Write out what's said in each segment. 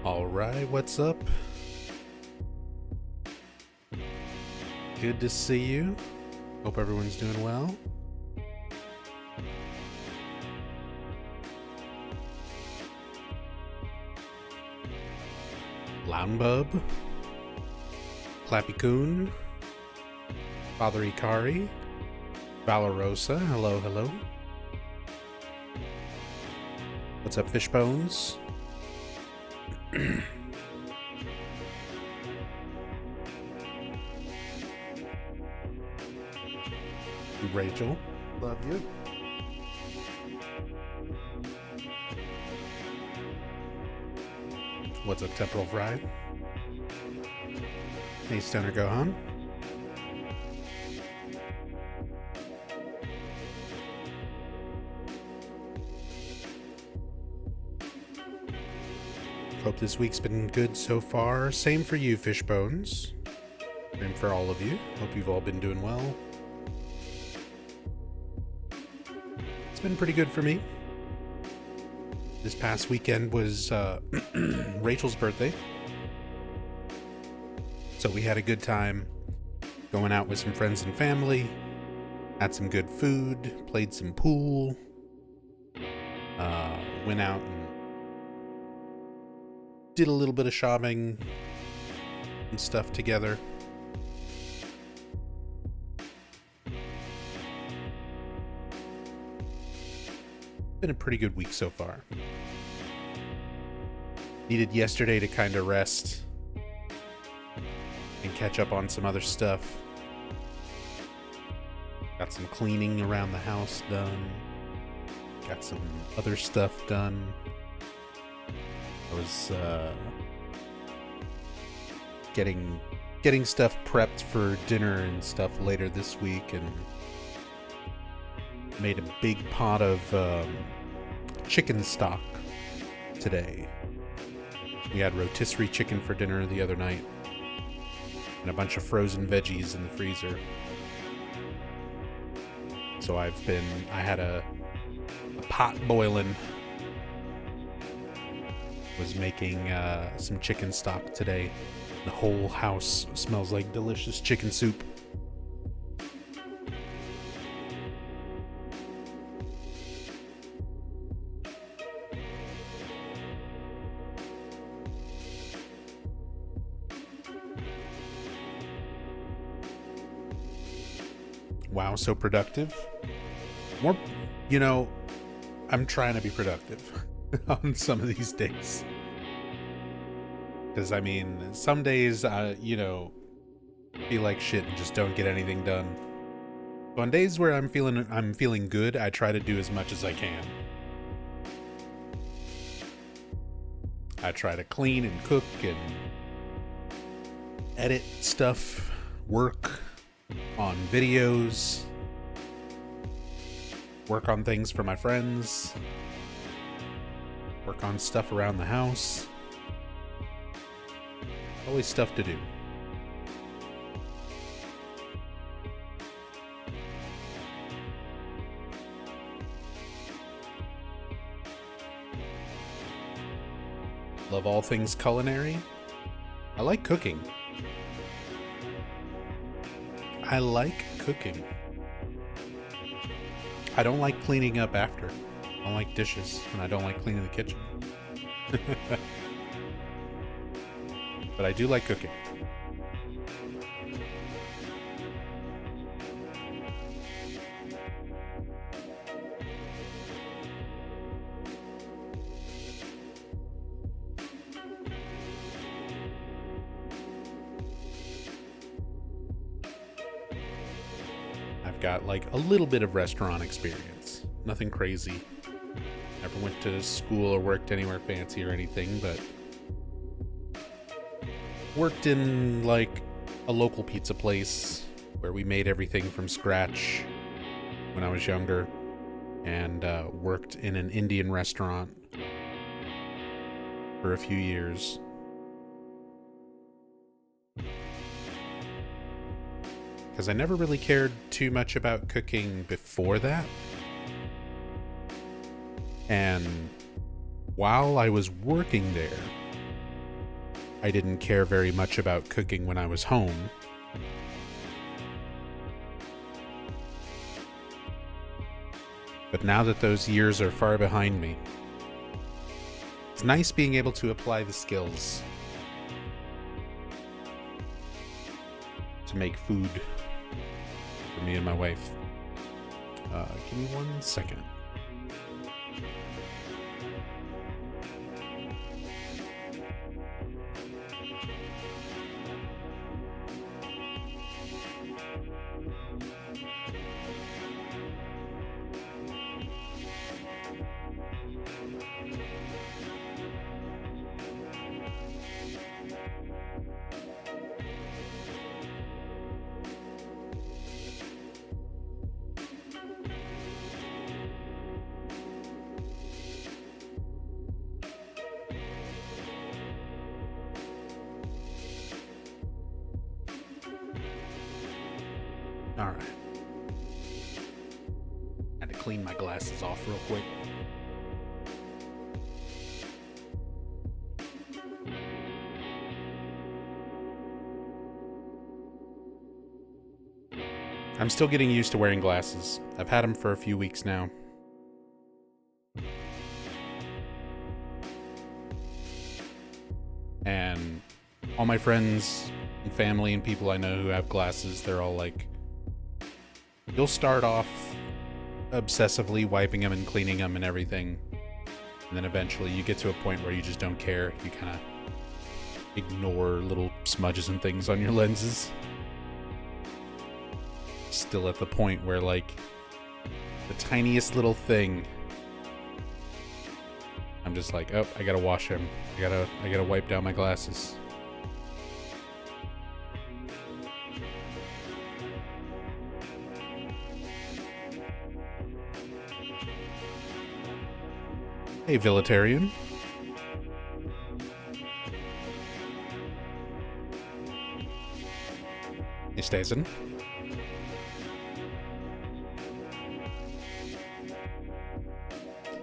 Alright, what's up? Good to see you. Hope everyone's doing well. Lounbub, Clappy Coon, Father Ikari, Valorosa, hello. What's up, Fishbones? Rachel. Love you. What's up, Temporal Fry? Hey, Stoner Gohan. Hope this week's been good so far. Same for you, Fishbones. And for all of you. Hope you've all been doing well. It's been pretty good for me. This past weekend was Rachel's birthday. So we had a good time going out with some friends and family. Had some good food. Played some pool. Went out and did a little bit of shopping and stuff together. Been a pretty good week so far. Needed yesterday to kind of rest and catch up on some other stuff. Got some cleaning around the house done. Got some other stuff done. I was getting stuff prepped for dinner and stuff later this week, and made a big pot of chicken stock today. We had rotisserie chicken for dinner the other night, and a bunch of frozen veggies in the freezer. So I had a pot boiling. Was making some chicken stock today. The whole house smells like delicious chicken soup. Wow, so productive. I'm trying to be productive on some of these days. Because, some days, feel like shit and just don't get anything done. So on days where I'm feeling good, I try to do as much as I can. I try to clean and cook and edit stuff, work on videos, work on things for my friends, work on stuff around the house. Always stuff to do. Love all things culinary. I like cooking. I don't like cleaning up after. I don't like dishes, and I don't like cleaning the kitchen. But I do like cooking. I've got like a little bit of restaurant experience. Nothing crazy. Never went to school or worked anywhere fancy or anything, but worked in like a local pizza place where we made everything from scratch when I was younger, and worked in an Indian restaurant for a few years. Because I never really cared too much about cooking before that. And while I was working there, I didn't care very much about cooking when I was home. But now that those years are far behind me, it's nice being able to apply the skills to make food for me and my wife. Give me 1 second. All right. Had to clean my glasses off real quick. I'm still getting used to wearing glasses. I've had them for a few weeks now. And all my friends and family and people I know who have glasses, they're all like, you'll start off obsessively wiping them and cleaning them and everything. And then eventually you get to a point where you just don't care. You kind of ignore little smudges and things on your lenses. Still at the point where, like, the tiniest little thing, I'm just like, oh, I gotta wash them. I gotta wipe down my glasses. Hey, Villatarian. Hey, Stason.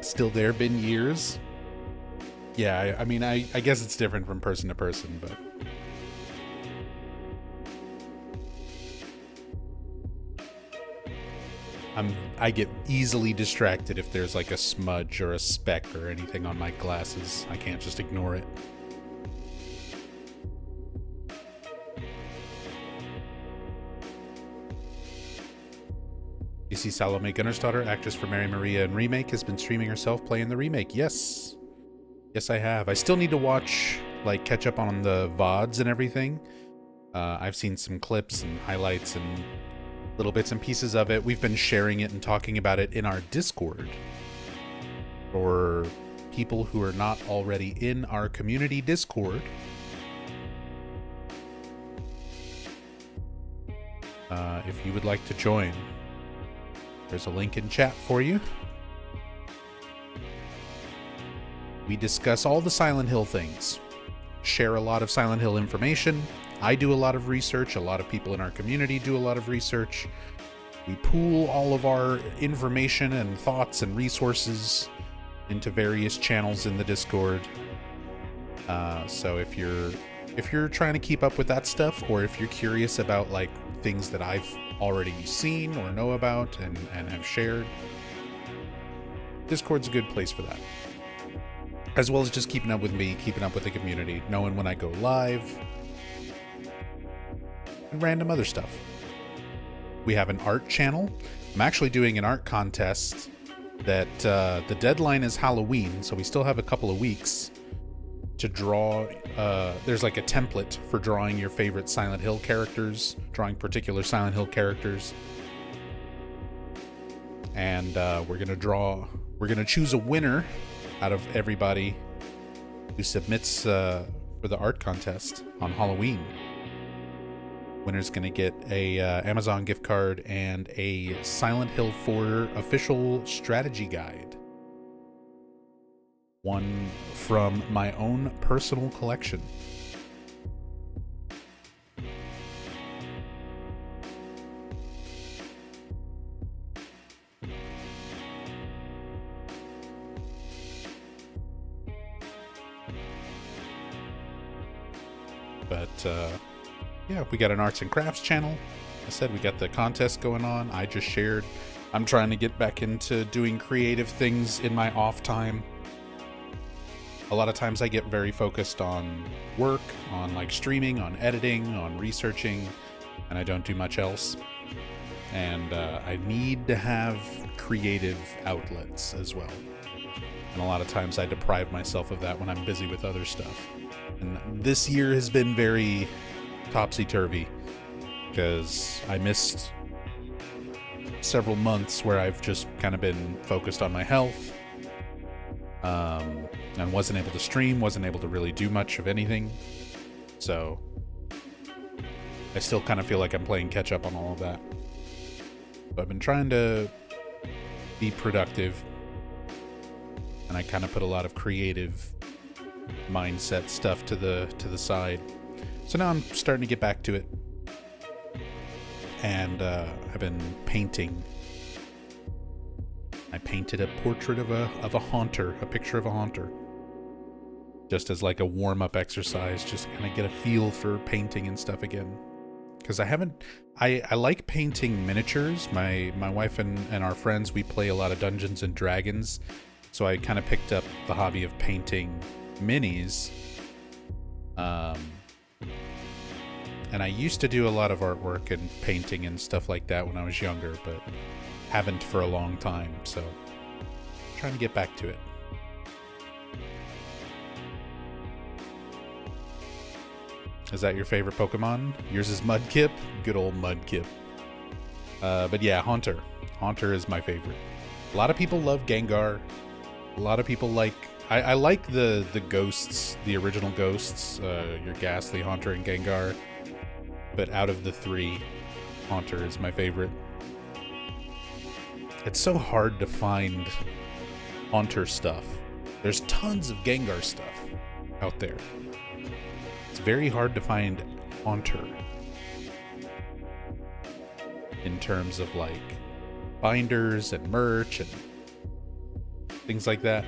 Still there, been years. Yeah, I mean, I guess it's different from person to person, but I get easily distracted if there's like a smudge or a speck or anything on my glasses. I can't just ignore it. You see Salome Gunnarsdottir, actress for Mary Maria and Remake, has been streaming herself playing the remake. Yes. Yes, I have. I still need to watch, like, catch up on the VODs and everything. I've seen some clips and highlights and little bits and pieces of it. We've been sharing it and talking about it in our Discord. For people who are not already in our community Discord, if you would like to join, there's a link in chat for you. We discuss all the Silent Hill things, share a lot of Silent Hill information. I do a lot of research. A lot of people in our community do a lot of research. We pool all of our information and thoughts and resources into various channels in the Discord. So if you're trying to keep up with that stuff, or if you're curious about like things that I've already seen or know about and have shared, Discord's a good place for that. As well as just keeping up with me, keeping up with the community, knowing when I go live, and random other stuff. We have an art channel. I'm actually doing an art contest that the deadline is Halloween, so we still have a couple of weeks to draw. There's like a template for drawing your favorite Silent Hill characters, drawing particular Silent Hill characters. And we're gonna choose a winner out of everybody who submits for the art contest on Halloween. Winner's gonna get a Amazon gift card and a Silent Hill 4 official strategy guide. One from my own personal collection. But yeah, we got an arts and crafts channel. I said we got the contest going on. I just shared. I'm trying to get back into doing creative things in my off time. A lot of times I get very focused on work, on like streaming, on editing, on researching, and I don't do much else. And I need to have creative outlets as well. And a lot of times I deprive myself of that when I'm busy with other stuff. And this year has been very topsy-turvy because I missed several months where I've just kind of been focused on my health, and wasn't able to stream, wasn't able to really do much of anything. So I still kind of feel like I'm playing catch up on all of that. But I've been trying to be productive, and I kind of put a lot of creative mindset stuff to the side. So now I'm starting to get back to it. And I've been painting. I painted a portrait of a haunter, a picture of a haunter, just as like a warm-up exercise, just kind of get a feel for painting and stuff again. Because I like painting miniatures. My wife and our friends, we play a lot of Dungeons and Dragons, so I kind of picked up the hobby of painting minis. And I used to do a lot of artwork and painting and stuff like that when I was younger, but haven't for a long time, so I'm trying to get back to it. Is that your favorite Pokemon? Yours is Mudkip? Good old Mudkip. But yeah, Haunter. Haunter is my favorite. A lot of people love Gengar. A lot of people like... I like the ghosts, the original ghosts, your Ghastly, Haunter, and Gengar. But out of the three, Haunter is my favorite. It's so hard to find Haunter stuff. There's tons of Gengar stuff out there. It's very hard to find Haunter in terms of like binders and merch and things like that.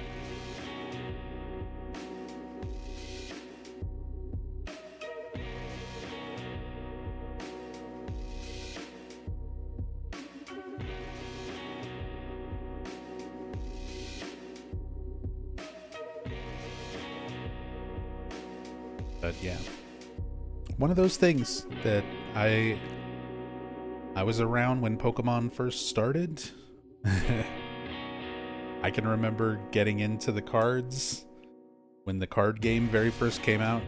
But yeah, one of those things that I was around when Pokemon first started. I can remember getting into the cards when the card game very first came out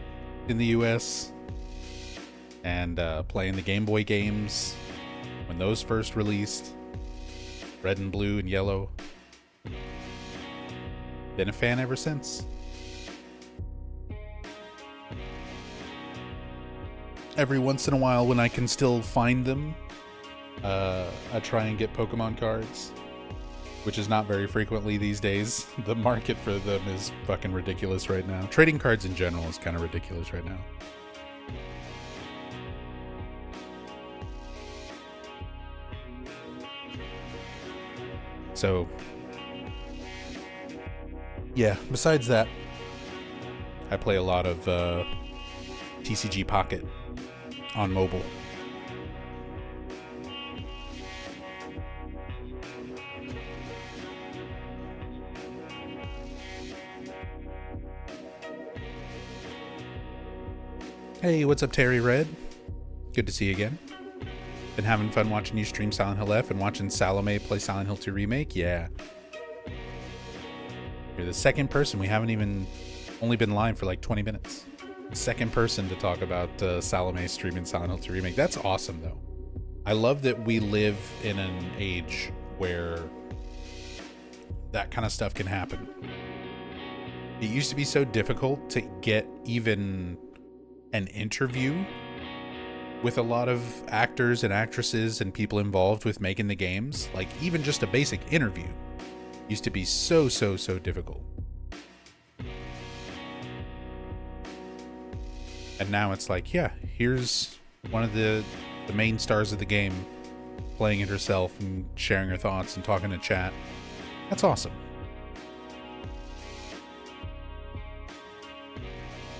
in the US, and playing the Game Boy games when those first released, Red and Blue and Yellow. Been a fan ever since. Every once in a while, when I can still find them, I try and get Pokemon cards, which is not very frequently these days. The market for them is fucking ridiculous right now. Trading cards in general is kind of ridiculous right now. So, yeah, besides that, I play a lot of TCG Pocket on mobile. Hey, what's up, Terry Red? Good to see you again. Been having fun watching you stream Silent Hill F and watching Salome play Silent Hill 2 Remake? Yeah. You're the second person. We haven't even only been live for like 20 minutes. Second person to talk about Salome streaming Silent Hill 2 Remake. That's awesome, though. I love that we live in an age where that kind of stuff can happen. It used to be so difficult to get even an interview with a lot of actors and actresses and people involved with making the games. Like, even just a basic interview used to be so difficult. And now it's like, yeah, here's one of the main stars of the game playing it herself and sharing her thoughts and talking to chat. That's awesome.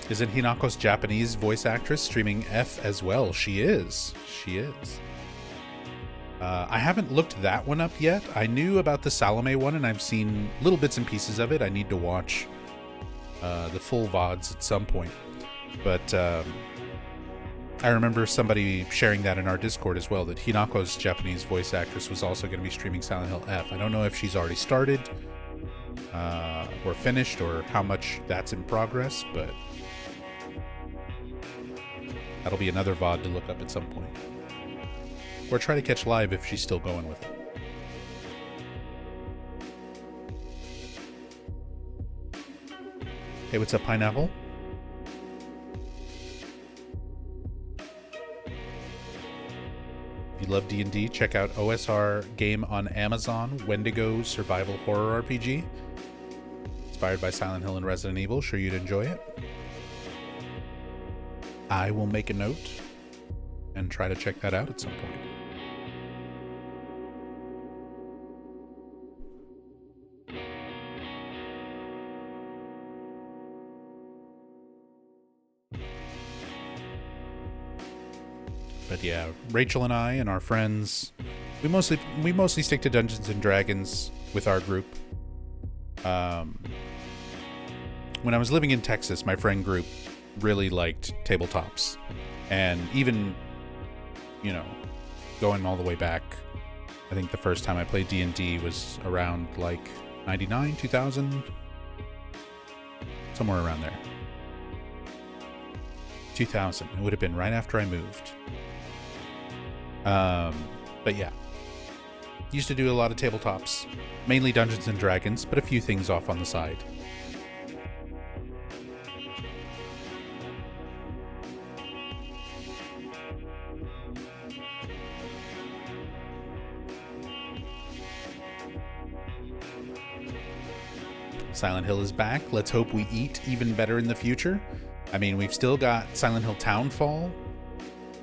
Isn't Hinako's Japanese voice actress streaming F as well? She is. She is. I haven't looked that one up yet. I knew about the Salome one, and I've seen little bits and pieces of it. I need to watch the full VODs at some point. But I remember somebody sharing that in our Discord as well, that Hinako's Japanese voice actress was also going to be streaming Silent Hill F. I don't know if she's already started or finished, or how much that's in progress, but that'll be another VOD to look up at some point. Or try to catch live if she's still going with it. Hey, what's up, Pineapple? If you love D&D, check out OSR game on Amazon, Wendigo Survival Horror RPG. Inspired by Silent Hill and Resident Evil. Sure you'd enjoy it. I will make a note and try to check that out at some point. But yeah, Rachel and I and our friends, we mostly stick to Dungeons and Dragons with our group. When I was living in Texas, my friend group really liked tabletops, and even, you know, going all the way back, I think the first time I played D&D was around like 99, 2000, somewhere around there. 2000. It would have been right after I moved. But yeah, used to do a lot of tabletops, mainly Dungeons and Dragons, but a few things off on the side. Silent Hill is back. Let's hope we eat even better in the future. I mean, we've still got Silent Hill Townfall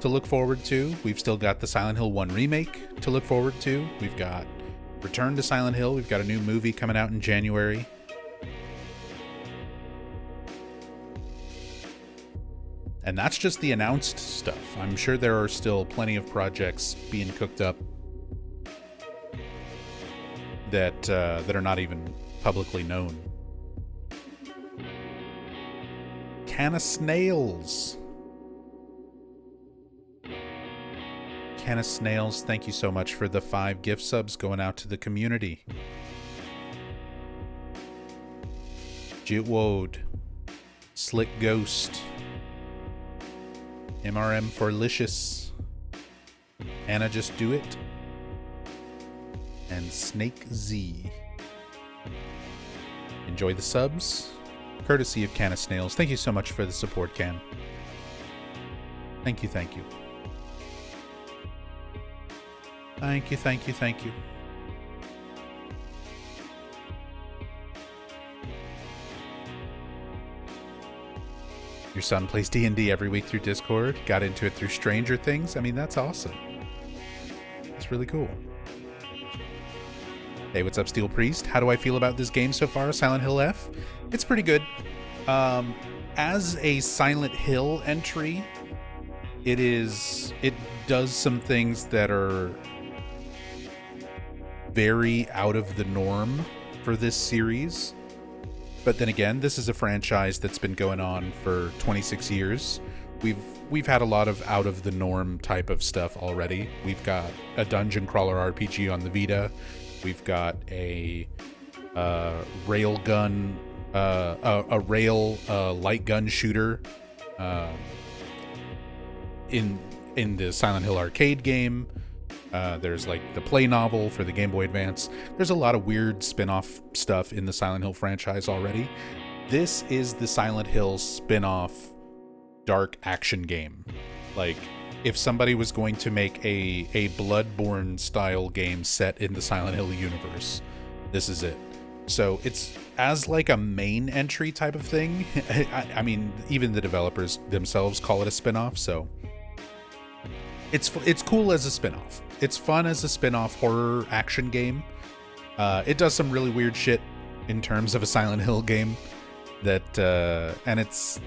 to look forward to. We've still got the Silent Hill 1 remake to look forward to. We've got Return to Silent Hill. We've got a new movie coming out in January. And that's just the announced stuff. I'm sure there are still plenty of projects being cooked up that are not even publicly known. Can of Snails. Can of Snails, thank you so much for the 5 gift subs going out to the community. Jitwode, Slick Ghost, MRM for Licious, Anna Just Do It, and Snake Z. Enjoy the subs, courtesy of Can of Snails. Thank you so much for the support, Can. Thank you, thank you. Thank you, thank you, thank you. Your son plays D&D every week through Discord. Got into it through Stranger Things. I mean, that's awesome. It's really cool. Hey, what's up, Steel Priest? How do I feel about this game so far, Silent Hill F? It's pretty good. As a Silent Hill entry, it does some things that are very out of the norm for this series. But then again, this is a franchise that's been going on for 26 years. We've had a lot of out of the norm type of stuff already. We've got a dungeon crawler RPG on the Vita. We've got a rail gun, a rail light gun shooter in the Silent Hill arcade game. There's like the play novel for the Game Boy Advance. There's a lot of weird spin-off stuff in the Silent Hill franchise already. This is the Silent Hill spin-off dark action game. Like, if somebody was going to make a Bloodborne style game set in the Silent Hill universe, this is it. So it's as like a main entry type of thing. I mean, even the developers themselves call it a spin-off, so it's cool as a spin-off. It's fun as a spin-off horror action game. It does some really weird shit in terms of a Silent Hill game that and it's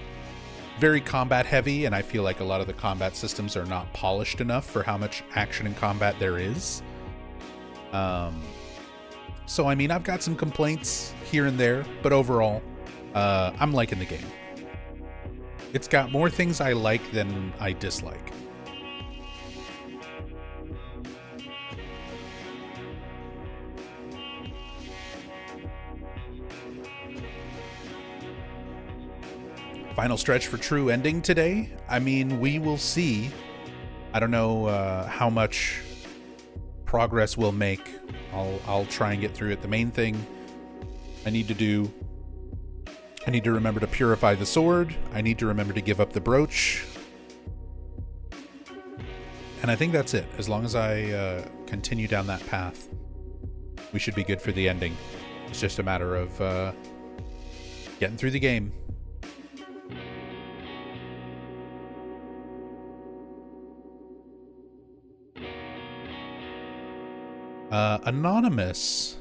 very combat heavy, and I feel like a lot of the combat systems are not polished enough for how much action and combat there is. So I mean, I've got some complaints here and there, but overall, I'm liking the game. It's got more things I like than I dislike. Final stretch for true ending today. I mean, we will see. I don't know how much progress we'll make. I'll try and get through it. The main thing I need to remember to purify the sword. I need to remember to give up the brooch. And I think that's it. As long as I continue down that path, we should be good for the ending. It's just a matter of getting through the game. Anonymous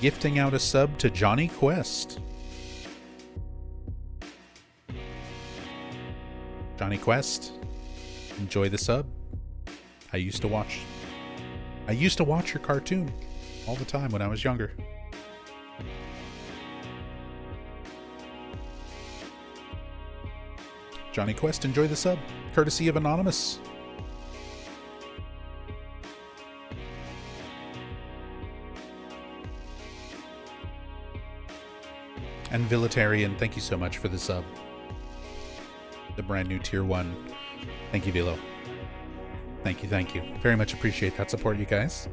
gifting out a sub to Johnny Quest. Johnny Quest, enjoy the sub. I used to watch your cartoon all the time when I was younger. Johnny Quest, enjoy the sub, courtesy of Anonymous. And Villatarian, thank you so much for the sub. The brand new tier 1. Thank you, Vilo. Thank you. Very much appreciate that support, you guys.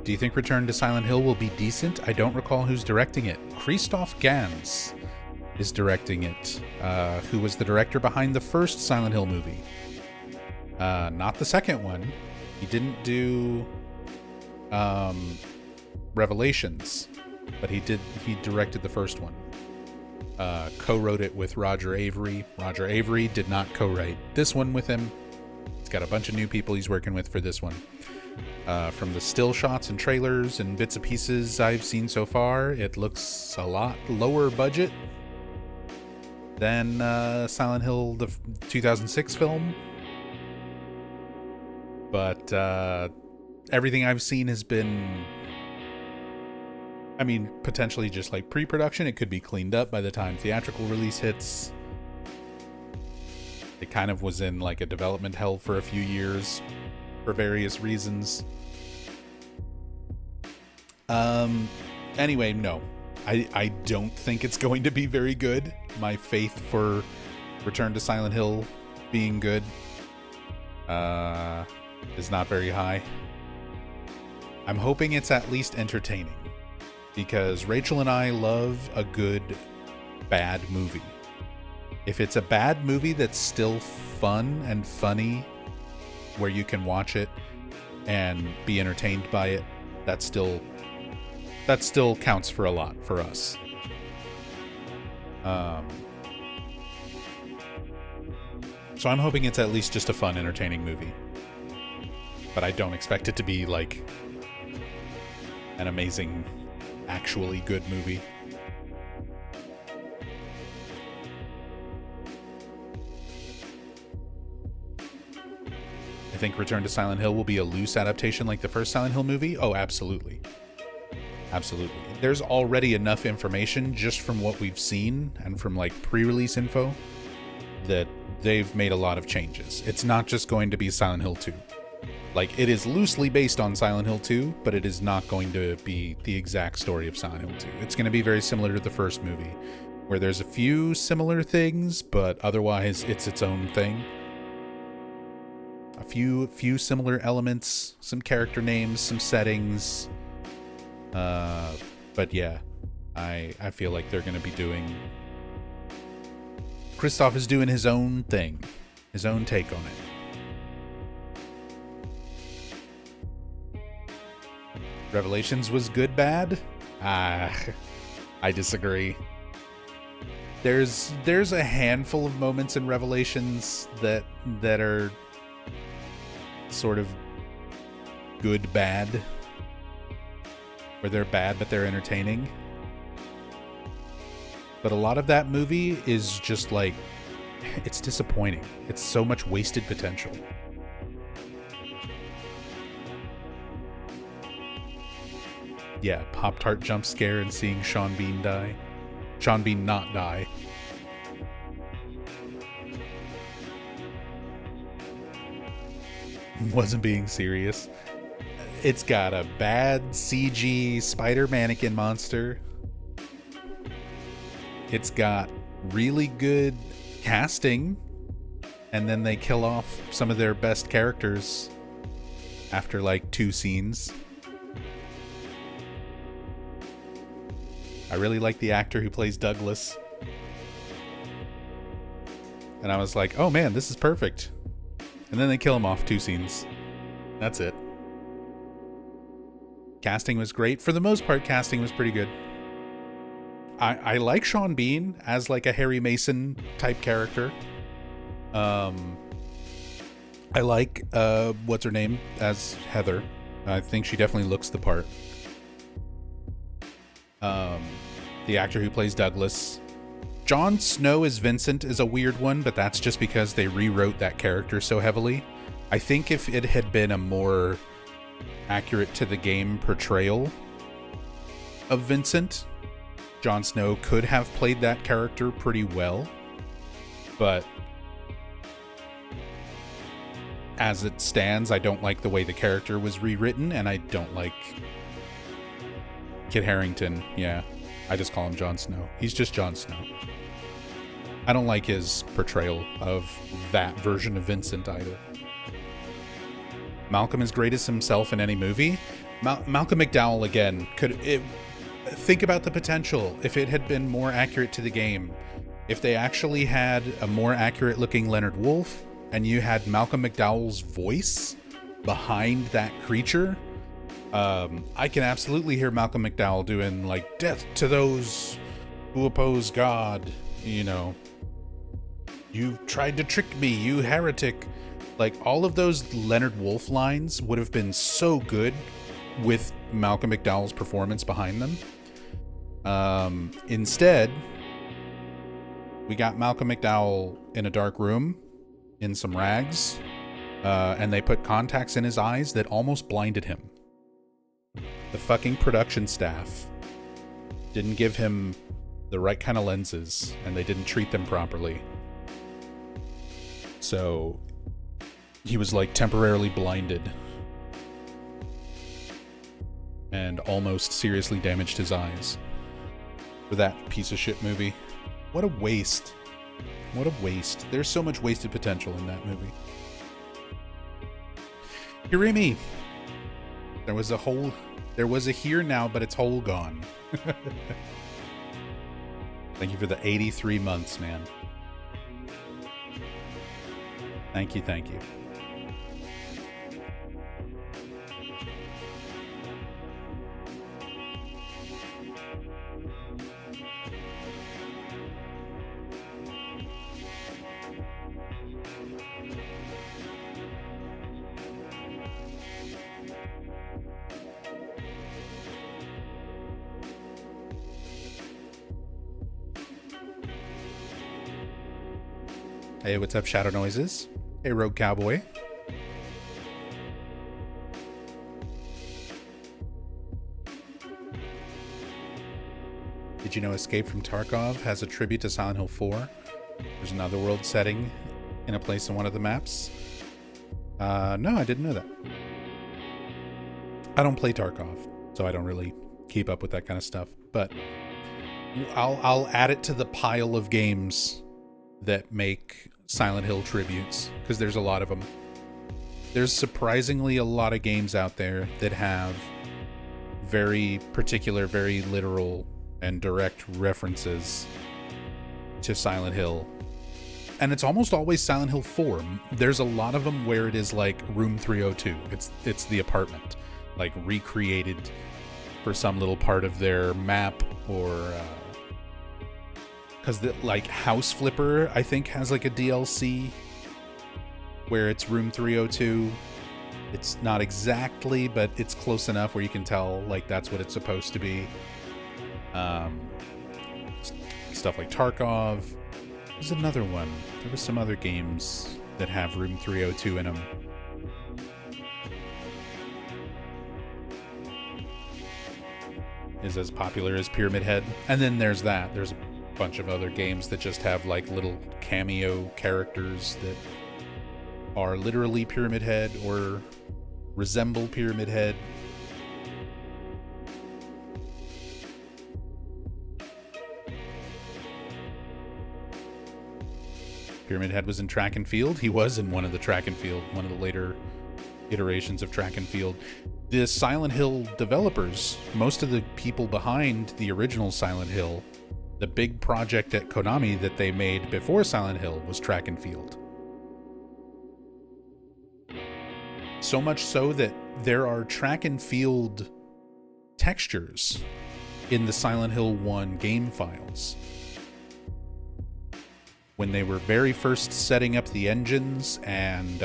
Do you think Return to Silent Hill will be decent? I don't recall who's directing it. Christoph Gans is directing it. Who was the director behind the first Silent Hill movie? Not the second one. He didn't do Revelations, but he directed the first one. Co-wrote it with Roger Avery. Roger Avery did not co-write this one with him. He's got a bunch of new people he's working with for this one. From the still shots and trailers and bits and pieces I've seen so far, it looks a lot lower budget than Silent Hill, the 2006 film. But everything I've seen has been, I mean, potentially just like pre-production. It could be cleaned up by the time theatrical release hits. It kind of was in like a development hell for a few years for various reasons. Anyway, no. I don't think it's going to be very good. My faith for Return to Silent Hill being good is not very high. I'm hoping it's at least entertaining, because Rachel and I love a good bad movie. If it's a bad movie that's still fun and funny, where you can watch it and be entertained by it, that still counts for a lot for us. So I'm hoping it's at least just a fun, entertaining movie. But I don't expect it to be like an amazing, actually good movie. I think Return to Silent Hill will be a loose adaptation like the first Silent Hill movie. Oh, absolutely. Absolutely. There's already enough information just from what we've seen and from like pre-release info that they've made a lot of changes. It's not just going to be Silent Hill 2. Like, it is loosely based on Silent Hill 2, but it is not going to be the exact story of Silent Hill 2. It's going to be very similar to the first movie, where there's a few similar things, but otherwise it's its own thing. A few similar elements, some character names, some settings. But yeah, I feel like they're going to be doing... Christoph is doing his own thing, his own take on it. Revelations was good, bad? I disagree. There's a handful of moments in Revelations that are sort of good, bad. where they're bad but they're entertaining. But a lot of that movie is just like, it's disappointing. It's so much wasted potential. Yeah, Pop-Tart jump scare and seeing Sean Bean die. Sean Bean not die. Wasn't being serious. It's got a bad CG spider mannequin monster. It's got really good casting, and then they kill off some of their best characters after like 2 scenes. I really like the actor who plays Douglas. And I was like, oh man, this is perfect. And then they kill him off 2 scenes. That's it. Casting was great. For the most part, casting was pretty good. I like Sean Bean as like a Harry Mason type character. I like what's her name as Heather. I think she definitely looks the part. The actor who plays Douglas. Jon Snow as Vincent is a weird one, but that's just because they rewrote that character so heavily. I think if it had been a more accurate to the game portrayal of Vincent, Jon Snow could have played that character pretty well. But as it stands, I don't like the way the character was rewritten, and I don't like Kit Harington. Yeah, I just call him Jon Snow. He's just Jon Snow. I don't like his portrayal of that version of Vincent either. Malcolm is great as himself in any movie. Malcolm McDowell, again, think about the potential if it had been more accurate to the game. If they actually had a more accurate looking Leonard Wolf, and you had Malcolm McDowell's voice behind that creature, I can absolutely hear Malcolm McDowell doing like, death to those who oppose God, you know, you've tried to trick me, you heretic. Like, all of those Leonard Wolf lines would have been so good with Malcolm McDowell's performance behind them. Instead, we got Malcolm McDowell in a dark room in some rags, and they put contacts in his eyes that almost blinded him. The fucking production staff didn't give him the right kind of lenses, and they didn't treat them properly. So he was like temporarily blinded and almost seriously damaged his eyes for that piece of shit movie. What a waste. What a waste. There's so much wasted potential in that movie. Hirimi. There was a here now, but it's whole gone. Thank you for the 83 months, man. Thank you, thank you. Hey, what's up, Shadow Noises? Hey, Rogue Cowboy. Did you know Escape from Tarkov has a tribute to Silent Hill 4? There's another world setting in a place in one of the maps. No, I didn't know that. I don't play Tarkov, so I don't really keep up with that kind of stuff. But I'll add it to the pile of games that make Silent Hill tributes, because there's a lot of them. There's surprisingly a lot of games out there that have very particular, very literal and direct references to Silent Hill. And it's almost always Silent Hill 4. There's a lot of them where it is like Room 302. It's the apartment, like recreated for some little part of their map, or because the like House Flipper, I think, has like a DLC where it's Room 302. It's not exactly, but it's close enough where you can tell, like, that's what it's supposed to be. Stuff like Tarkov. There's another one. There were some other games that have Room 302 in them. Is as popular as Pyramid Head. And then there's that. There's a bunch of other games that just have like little cameo characters that are literally Pyramid Head or resemble Pyramid Head. Pyramid Head was in Track and Field. He was in one of the Track and Field, one of the later iterations of Track and Field. The Silent Hill developers, most of the people behind the original Silent Hill, the big project at Konami that they made before Silent Hill was Track and Field. So much so that there are Track and Field textures in the Silent Hill 1 game files. When they were very first setting up the engines and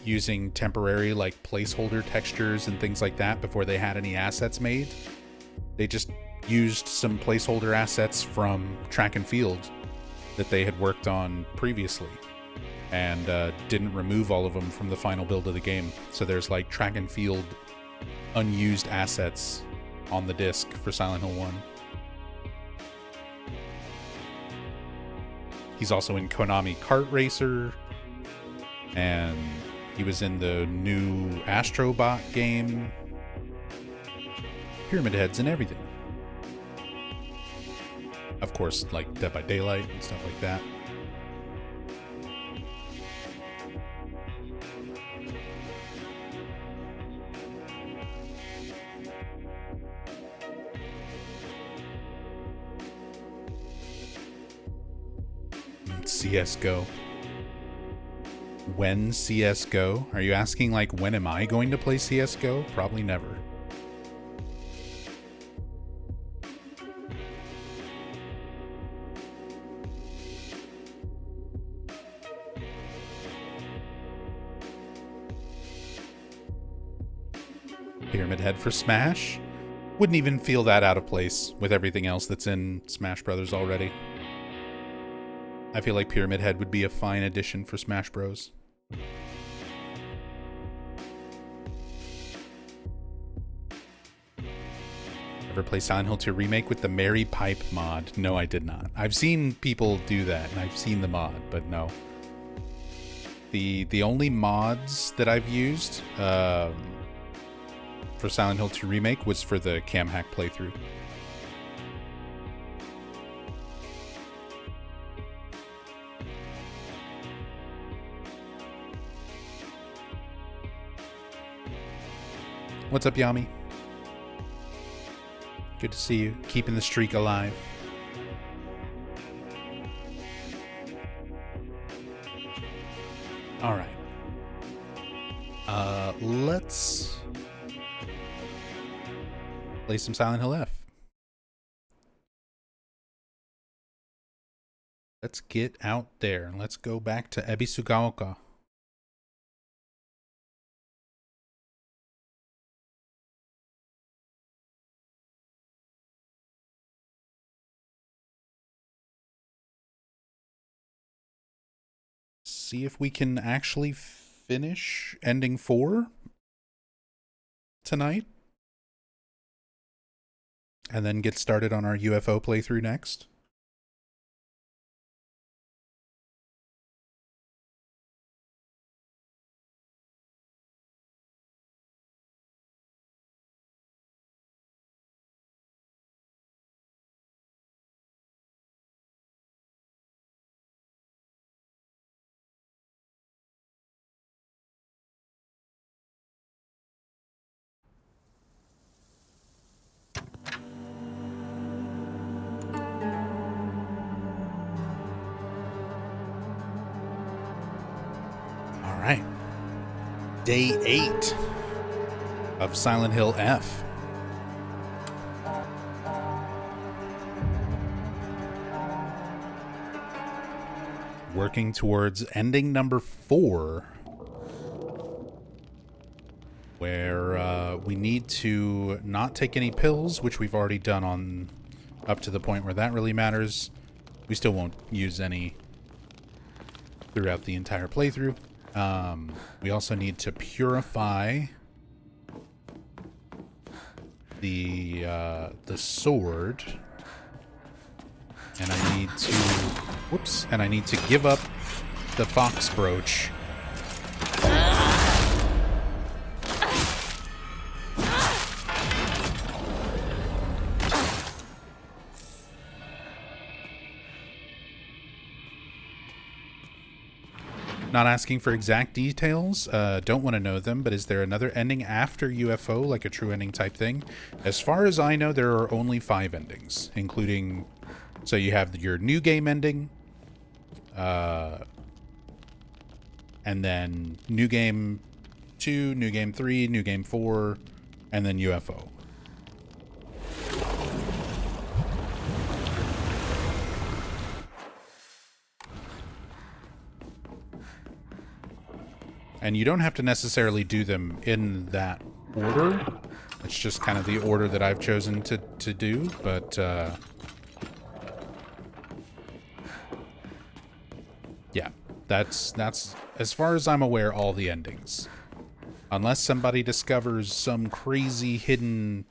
using temporary like placeholder textures and things like that before they had any assets made, they just used some placeholder assets from Track and Field that they had worked on previously and didn't remove all of them from the final build of the game. So there's like Track and Field unused assets on the disc for Silent Hill 1. He's also in Konami Kart Racer, and he was in the new Astrobot game. Pyramid Head's and everything. Of course, like Dead by Daylight and stuff like that. CSGO. When CSGO? Are you asking like when am I going to play CSGO? Probably never. Pyramid Head for Smash? Wouldn't even feel that out of place with everything else that's in Smash Brothers already. I feel like Pyramid Head would be a fine addition for Smash Bros. Ever play Silent Hill 2 Remake with the Mary Pipe mod? No, I did not. I've seen people do that, and I've seen the mod, but no. The only mods that I've used for Silent Hill 2 Remake was for the Cam Hack playthrough. What's up, Yami? Good to see you. Keeping the streak alive. All right. Let's play some Silent Hill F. Let's get out there and let's go back to Ebisugaoka. See if we can actually finish Ending 4 tonight. And then get started on our UFO playthrough next. Day 8 of Silent Hill F. Working towards ending number 4. where we need to not take any pills, which we've already done on up to the point where that really matters. We still won't use any throughout the entire playthrough. We also need to purify the sword, and I need to give up the fox brooch. Not asking for exact details, don't want to know them, but is there another ending after UFO, like a true ending type thing? As far as I know, there are only 5 endings, including, so you have your new game ending, and then new game 2, new game 3, new game 4, and then UFO. And you don't have to necessarily do them in that order. It's just kind of the order that I've chosen to do, but yeah, that's as far as I'm aware, all the endings. Unless somebody discovers some crazy hidden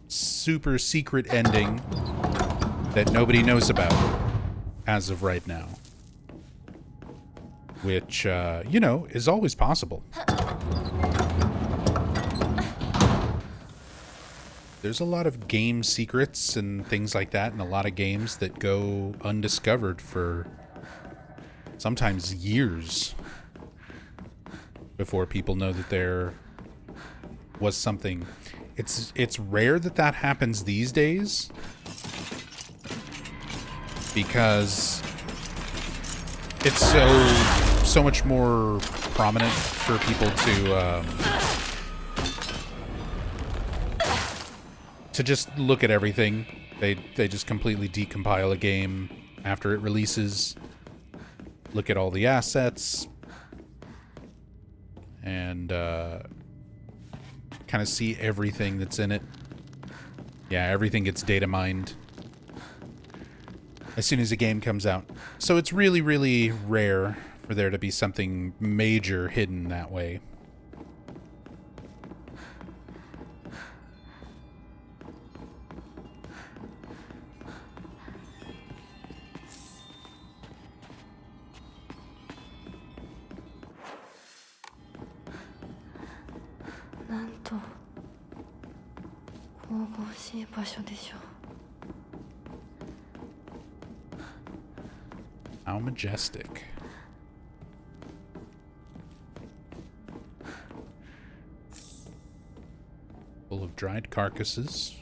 super secret ending that nobody knows about as of right now. Which, you know, is always possible. There's a lot of game secrets and things like that, and a lot of games that go undiscovered for sometimes years before people know that there was something. It's rare that that happens these days, because it's so much more prominent for people to just look at everything. They just completely decompile a game after it releases, look at all the assets, and kind of see everything that's in it. Yeah, everything gets data mined as soon as a game comes out. So it's really, really rare for there to be something major hidden that way. How majestic. Full of dried carcasses.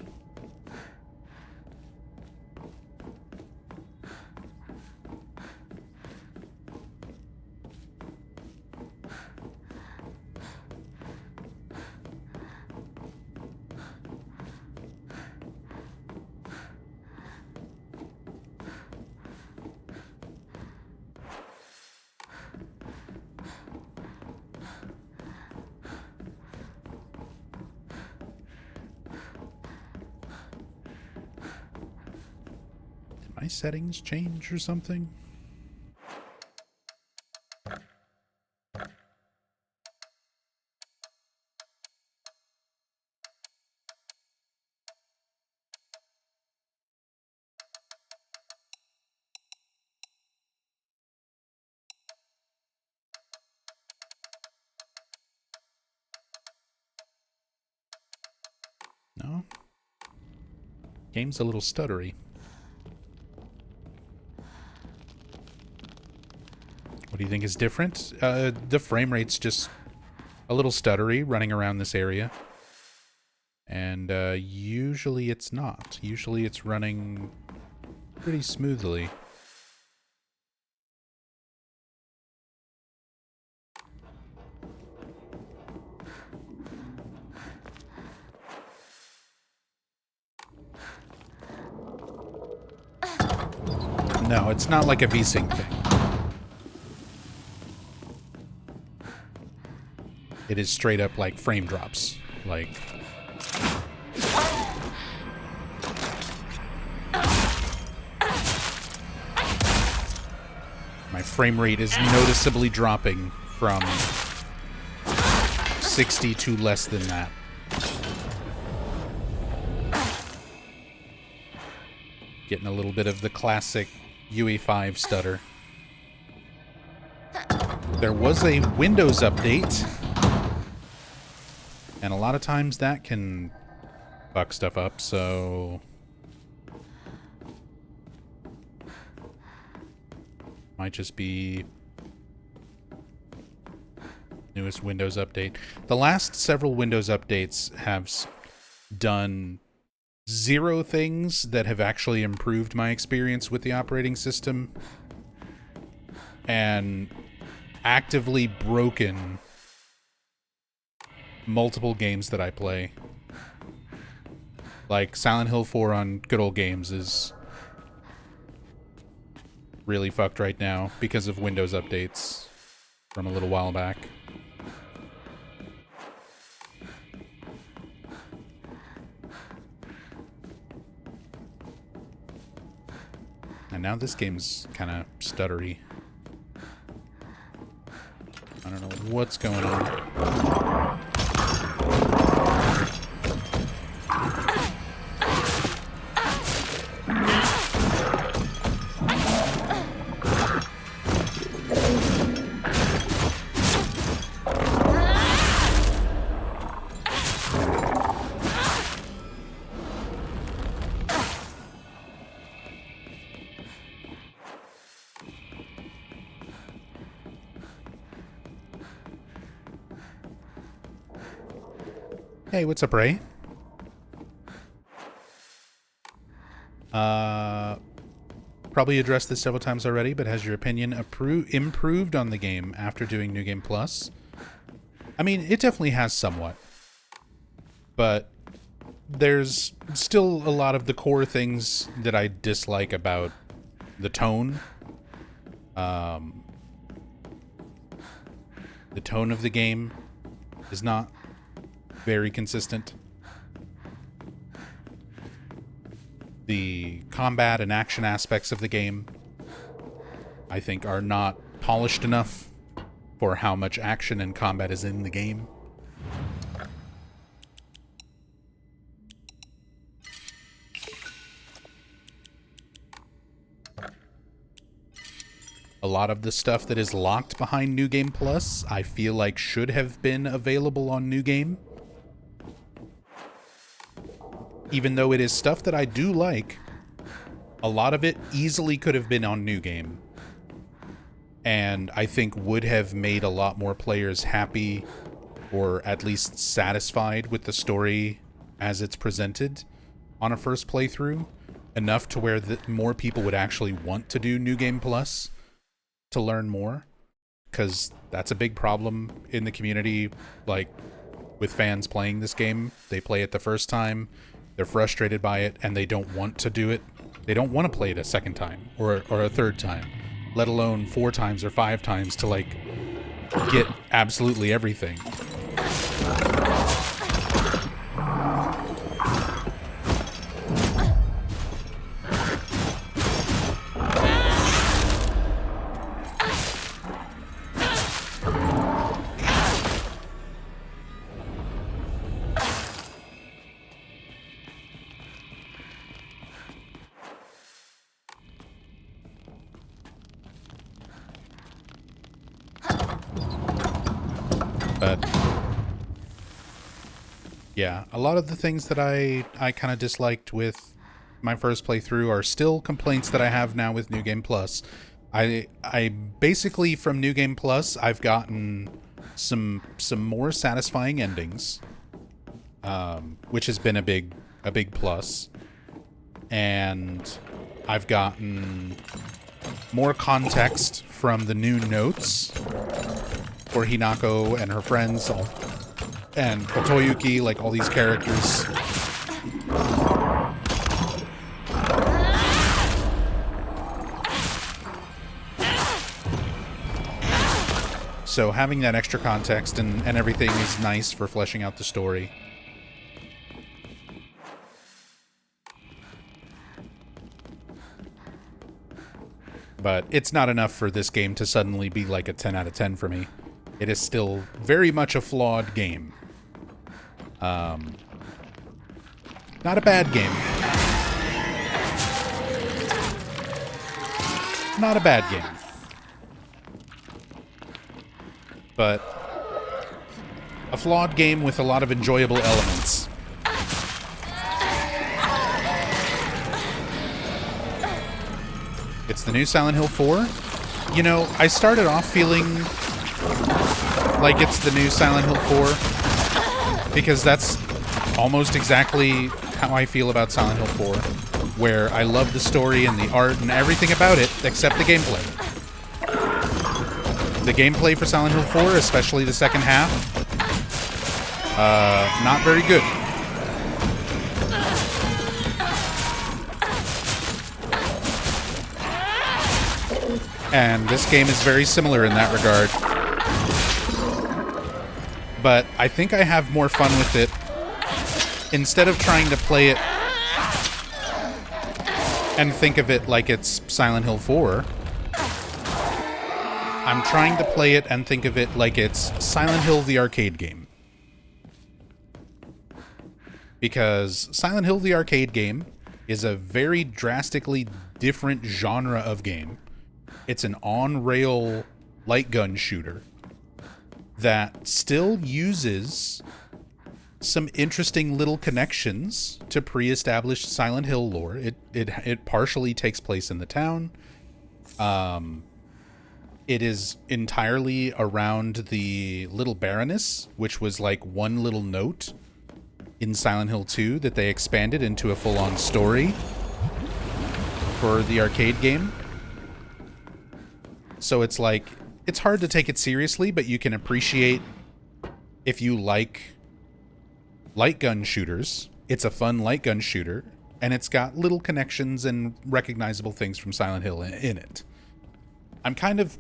My settings change or something? No? Game's a little stuttery. What do you think is different? The frame rate's just a little stuttery running around this area. And usually it's not. Usually it's running pretty smoothly. No, it's not like a VSync thing. It is straight up like frame drops. Like, my frame rate is noticeably dropping from 60 to less than that. Getting a little bit of the classic UE5 stutter. There was a Windows update, and a lot of times that can fuck stuff up, so might just be newest Windows update. The last several Windows updates have done 0 things that have actually improved my experience with the operating system, and actively broken multiple games that I play. Like Silent Hill 4 on Good Old Games is really fucked right now because of Windows updates from a little while back. And now this game's kind of stuttery. I don't know what's going on. Hey, what's up, Ray? Probably addressed this several times already, but has your opinion improved on the game after doing New Game Plus? I mean, it definitely has somewhat. But there's still a lot of the core things that I dislike about the tone. The tone of the game is not very consistent. The combat and action aspects of the game, I think, are not polished enough for how much action and combat is in the game. A lot of the stuff that is locked behind New Game Plus, I feel like should have been available on New Game. Even though it is stuff that I do like, a lot of it easily could have been on New Game. And I think would have made a lot more players happy, or at least satisfied with the story as it's presented on a first playthrough, enough to where more people would actually want to do New Game Plus to learn more. Because that's a big problem in the community, like with fans playing this game. They play it the first time, they're frustrated by it, and they don't want to do it. They don't want to play it a second time or a third time, let alone 4 times or 5 times to, like, get absolutely everything. But yeah, a lot of the things that I kind of disliked with my first playthrough are still complaints that I have now with New Game Plus. I basically, from New Game Plus, I've gotten some more satisfying endings, which has been a big plus, and I've gotten more context from the new notes for Hinako and her friends, and Otoyuki, like all these characters. So having that extra context and everything is nice for fleshing out the story. But it's not enough for this game to suddenly be like a 10 out of 10 for me. It is still very much a flawed game. Not a bad game. Not a bad game. But a flawed game with a lot of enjoyable elements. It's the new Silent Hill 4. You know, I started off feeling like it's the new Silent Hill 4 because that's almost exactly how I feel about Silent Hill 4, where I love the story and the art and everything about it except the gameplay. The gameplay for Silent Hill 4, especially the second half, not very good. And this game is very similar in that regard. But I think I have more fun with it. Instead of trying to play it and think of it like it's Silent Hill 4, I'm trying to play it and think of it like it's Silent Hill the arcade game. Because Silent Hill the arcade game is a very drastically different genre of game. It's an on-rail light gun shooter that still uses some interesting little connections to pre-established Silent Hill lore. It partially takes place in the town. It is entirely around the Little Baroness, which was like one little note in Silent Hill 2 that they expanded into a full-on story for the arcade game. So it's like, it's hard to take it seriously, but you can appreciate if you like light gun shooters. It's a fun light gun shooter, and it's got little connections and recognizable things from Silent Hill in it. I'm kind of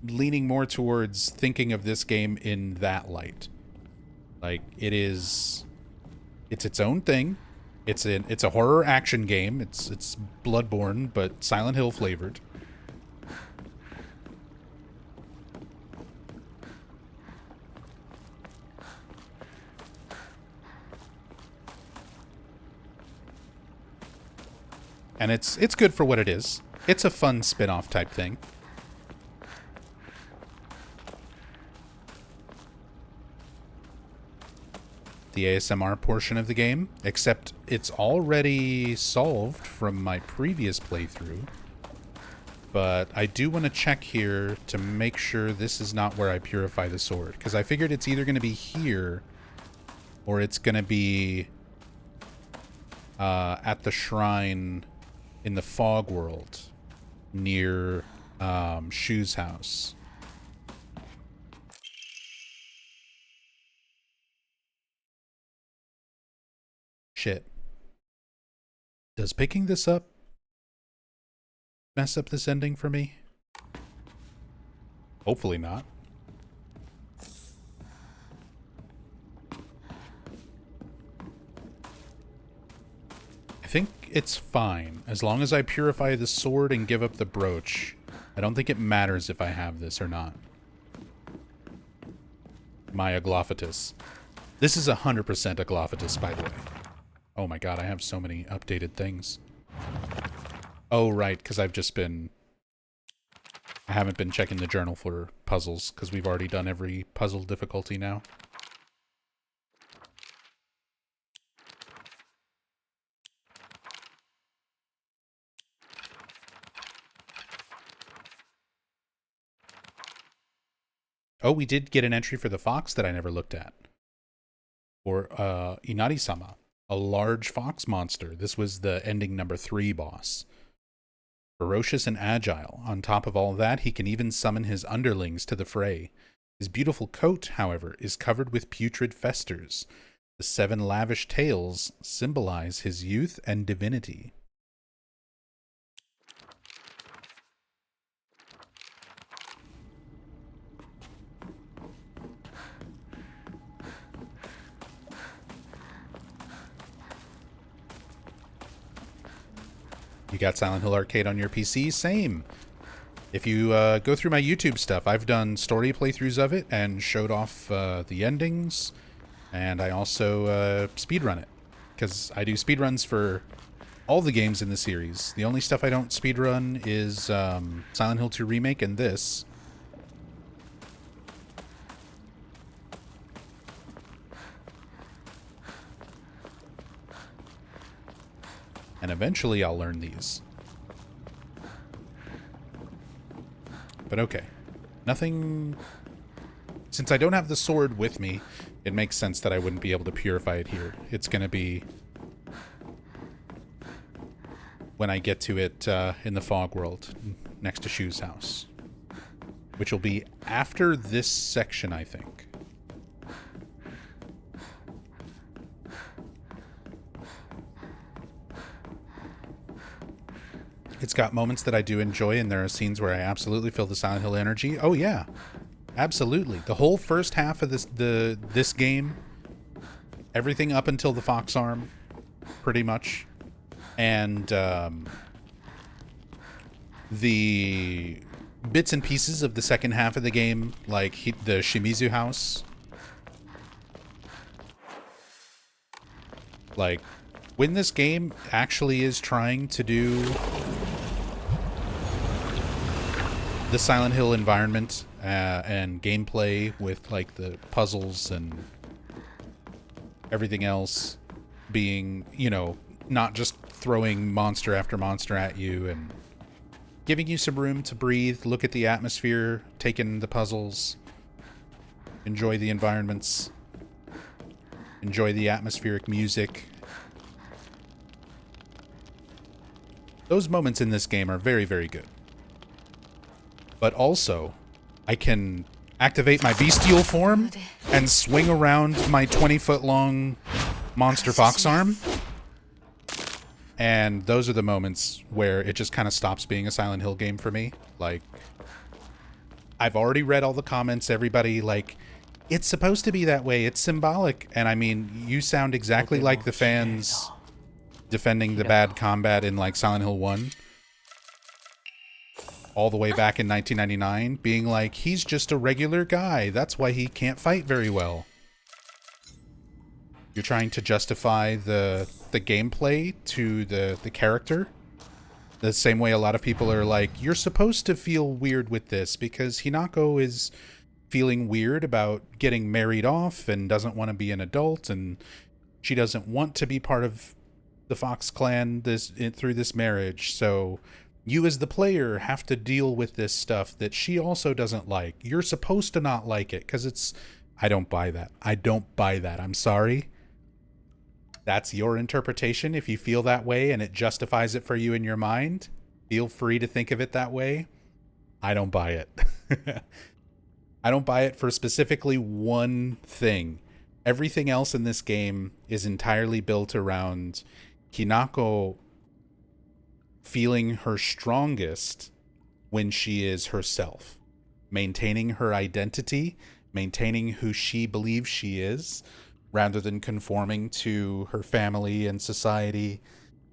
leaning more towards thinking of this game in that light. Like, it's its own thing. It's a horror action game. It's Bloodborne, but Silent Hill flavored. And it's good for what it is. It's a fun spin-off type thing. The ASMR portion of the game, except it's already solved from my previous playthrough. But I do want to check here to make sure this is not where I purify the sword, because I figured it's either going to be here or it's going to be at the shrine in the fog world near Shu's house. Shit. Does picking this up mess up this ending for me? Hopefully not. I think it's fine. As long as I purify the sword and give up the brooch, I don't think it matters if I have this or not. My Aglophitous. This is 100% Aglophitous, by the way. Oh my god, I have so many updated things. Oh, right, because I haven't been checking the journal for puzzles, because we've already done every puzzle difficulty now. Oh, we did get an entry for the fox that I never looked at. Or Inari-sama, a large fox monster. This was the ending number 3 boss. Ferocious and agile. On top of all that, he can even summon his underlings to the fray. His beautiful coat, however, is covered with putrid festers. The 7 lavish tails symbolize his youth and divinity. You got Silent Hill Arcade on your PC? Same. If you go through my YouTube stuff, I've done story playthroughs of it and showed off the endings, and I also speedrun it, because I do speedruns for all the games in the series. The only stuff I don't speedrun is Silent Hill 2 Remake and this. And eventually I'll learn these. But okay. Nothing... Since I don't have the sword with me, it makes sense that I wouldn't be able to purify it here. It's going to be when I get to it in the fog world, next to Shu's house. Which will be after this section, I think. It's got moments that I do enjoy, and there are scenes where I absolutely feel the Silent Hill energy. Oh yeah, absolutely. The whole first half of this game, everything up until the fox arm, pretty much, and the bits and pieces of the second half of the game, like the Shimizu house, like when this game actually is trying to do the Silent Hill environment and gameplay with like the puzzles and everything else being, you know, not just throwing monster after monster at you and giving you some room to breathe, look at the atmosphere, take in the puzzles, enjoy the environments, enjoy the atmospheric music. Those moments in this game are very, very good. But also, I can activate my bestial form and swing around my 20-foot-long monster fox arm. And those are the moments where it just kind of stops being a Silent Hill game for me. Like, I've already read all the comments, everybody, like, it's supposed to be that way, it's symbolic. And I mean, you sound exactly like the fans defending the bad combat in, like, Silent Hill 1. All the way back in 1999, being like, he's just a regular guy, that's why he can't fight very well. You're trying to justify the gameplay to the character. The same way a lot of people are like, you're supposed to feel weird with this because Hinako is feeling weird about getting married off and doesn't want to be an adult, and she doesn't want to be part of the Fox clan through this marriage, so you as the player have to deal with this stuff that she also doesn't like. You're supposed to not like it because it's... I don't buy that. I don't buy that. I'm sorry. That's your interpretation. If you feel that way and it justifies it for you in your mind, feel free to think of it that way. I don't buy it. I don't buy it for specifically one thing. Everything else in this game is entirely built around Hinako feeling her strongest when she is herself, maintaining her identity, maintaining who she believes she is, rather than conforming to her family and society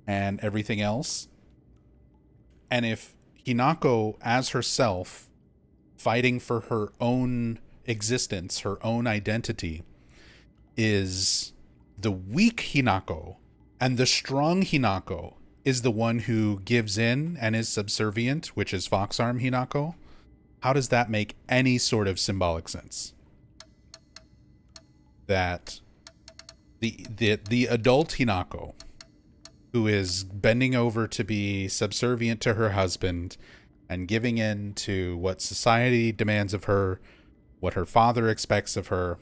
and everything else. And if Hinako, as herself, fighting for her own existence, her own identity, is the weak Hinako, and the strong Hinako is the one who gives in and is subservient, which is Fox Arm Hinako, how does that make any sort of symbolic sense? That the adult Hinako, who is bending over to be subservient to her husband and giving in to what society demands of her, what her father expects of her,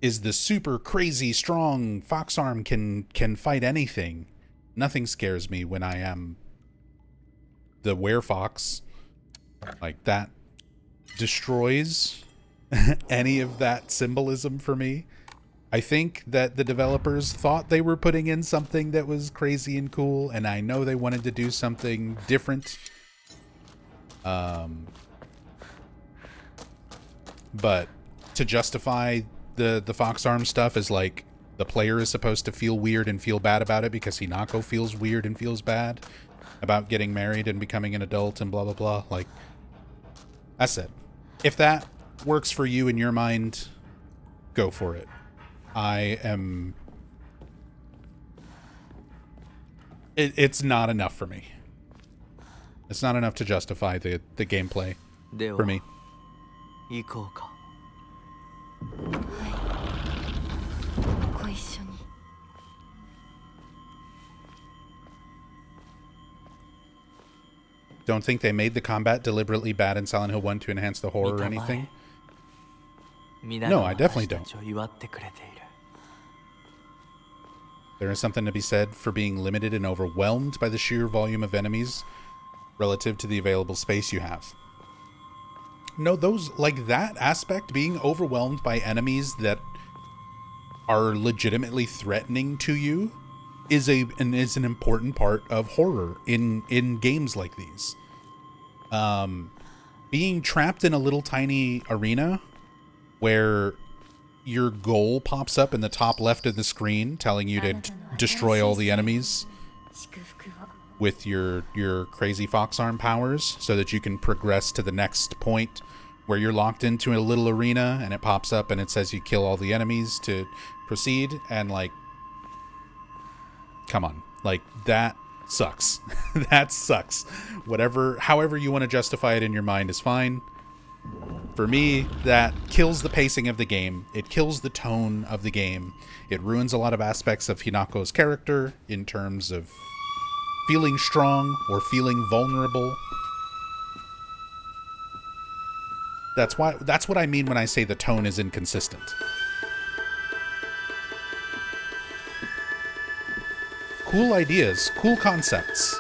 is the super crazy strong Fox Arm, can fight anything. Nothing scares me when I am the werefox. Like, that destroys any of that symbolism for me. I think that the developers thought they were putting in something that was crazy and cool, and I know they wanted to do something different. But to justify the Fox Arm stuff is like, the player is supposed to feel weird and feel bad about it because Hinako feels weird and feels bad about getting married and becoming an adult and blah, blah, blah. Like, that's it. If that works for you in your mind, go for it. It's not enough for me. It's not enough to justify the gameplay for me. Don't think they made the combat deliberately bad in Silent Hill 1 to enhance the horror or anything. No, I definitely don't. There is something to be said for being limited and overwhelmed by the sheer volume of enemies relative to the available space you have. No, those, like that aspect, being overwhelmed by enemies that are legitimately threatening to you, is an important part of horror in games like these. Being trapped in a little tiny arena where your goal pops up in the top left of the screen telling you to destroy all the enemies with your crazy fox arm powers so that you can progress to the next point where you're locked into a little arena and it pops up and it says you kill all the enemies to proceed, and like, come on, like, that sucks. That sucks. However you want to justify it in your mind is fine. For me, that kills the pacing of the game. It kills the tone of the game. It ruins a lot of aspects of Hinako's character in terms of feeling strong or feeling vulnerable. That's what I mean when I say the tone is inconsistent. Cool ideas, cool concepts,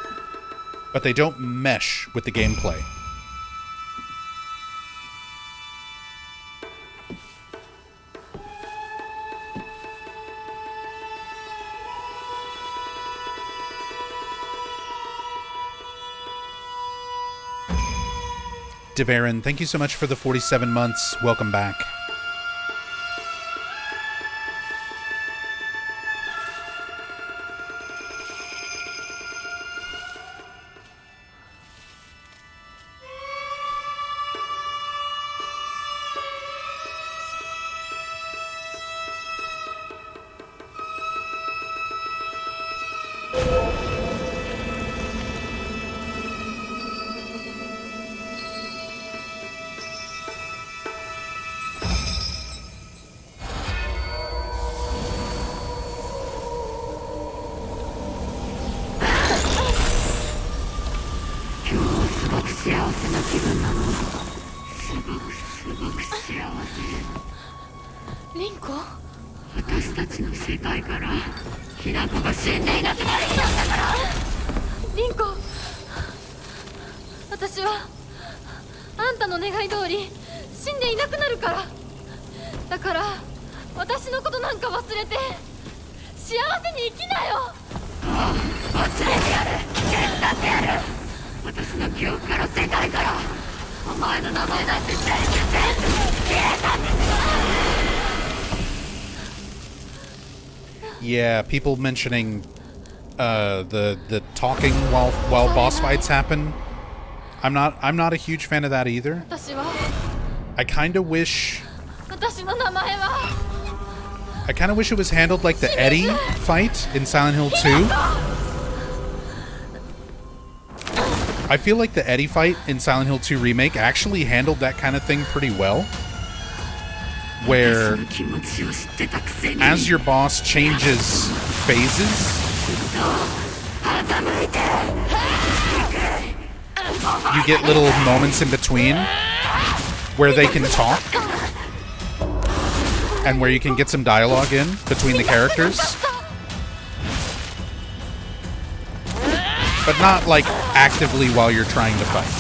but they don't mesh with the gameplay. Devarin, thank you so much for the 47 months. Welcome back. Yeah, people mentioning the talking while boss fights happen. I'm not a huge fan of that either. I kind of wish it was handled like the Eddie fight in Silent Hill 2. I feel like the Eddie fight in Silent Hill 2 Remake actually handled that kind of thing pretty well. Where, as your boss changes phases, you get little moments in between where they can talk and where you can get some dialogue in between the characters. But not, like, actively while you're trying to fight.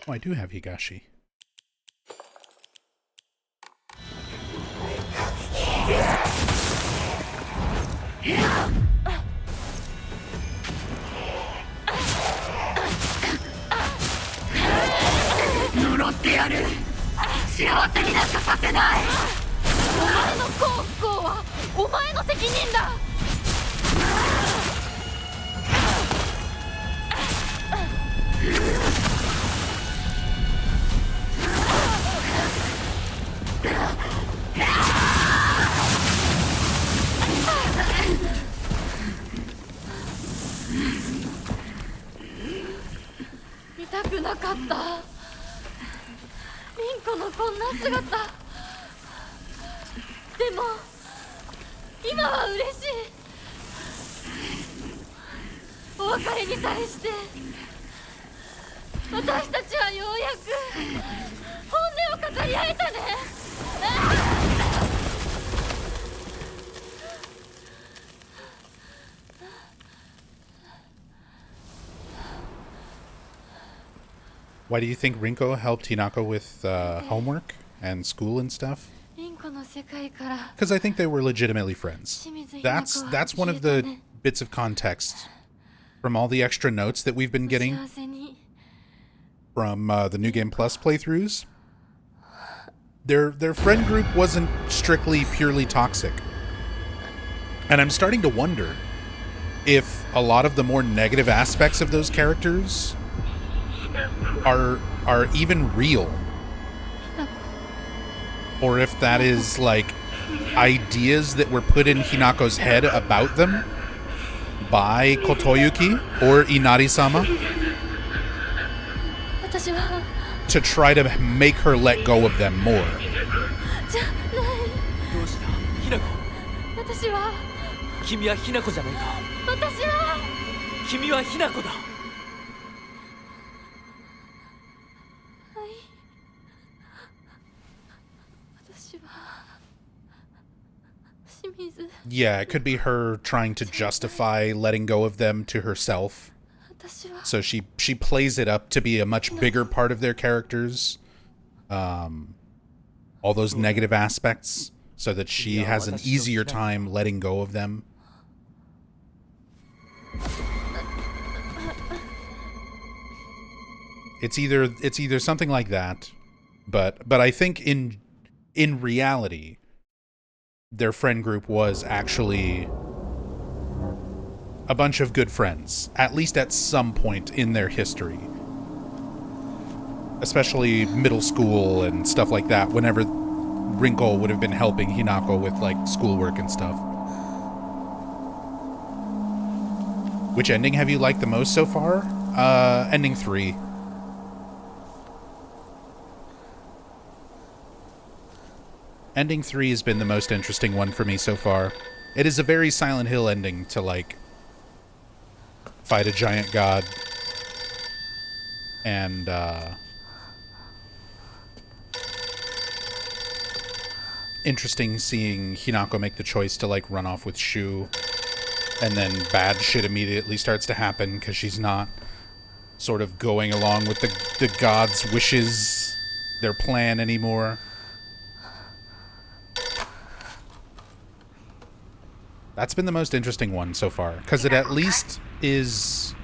Oh, I do have Higashi. Why do you think Rinko helped Hinako with homework and school and stuff? Because I think they were legitimately friends. That's one of the bits of context from all the extra notes that we've been getting from the New Game Plus playthroughs. Their friend group wasn't strictly purely toxic. And I'm starting to wonder if a lot of the more negative aspects of those characters are even real, or if that is like ideas that were put in Hinako's head about them by Kotoyuki or Inari-sama to try to make her let go of them more. Yeah, it could be her trying to justify letting go of them to herself. So she plays it up to be a much bigger part of their characters. All those negative aspects, so that she has an easier time letting go of them. It's either something like that, but I think in reality, their friend group was actually a bunch of good friends, at least at some point in their history. Especially middle school and stuff like that, whenever Rinko would have been helping Hinako with like schoolwork and stuff. Which ending have you liked the most so far? Ending 3. Ending 3 has been the most interesting one for me so far. It is a very Silent Hill ending to, like, fight a giant god. And, interesting seeing Hinako make the choice to, like, run off with Shu. And then bad shit immediately starts to happen because she's not sort of going along with the gods' wishes, their plan anymore. That's been the most interesting one so far, because it at least is...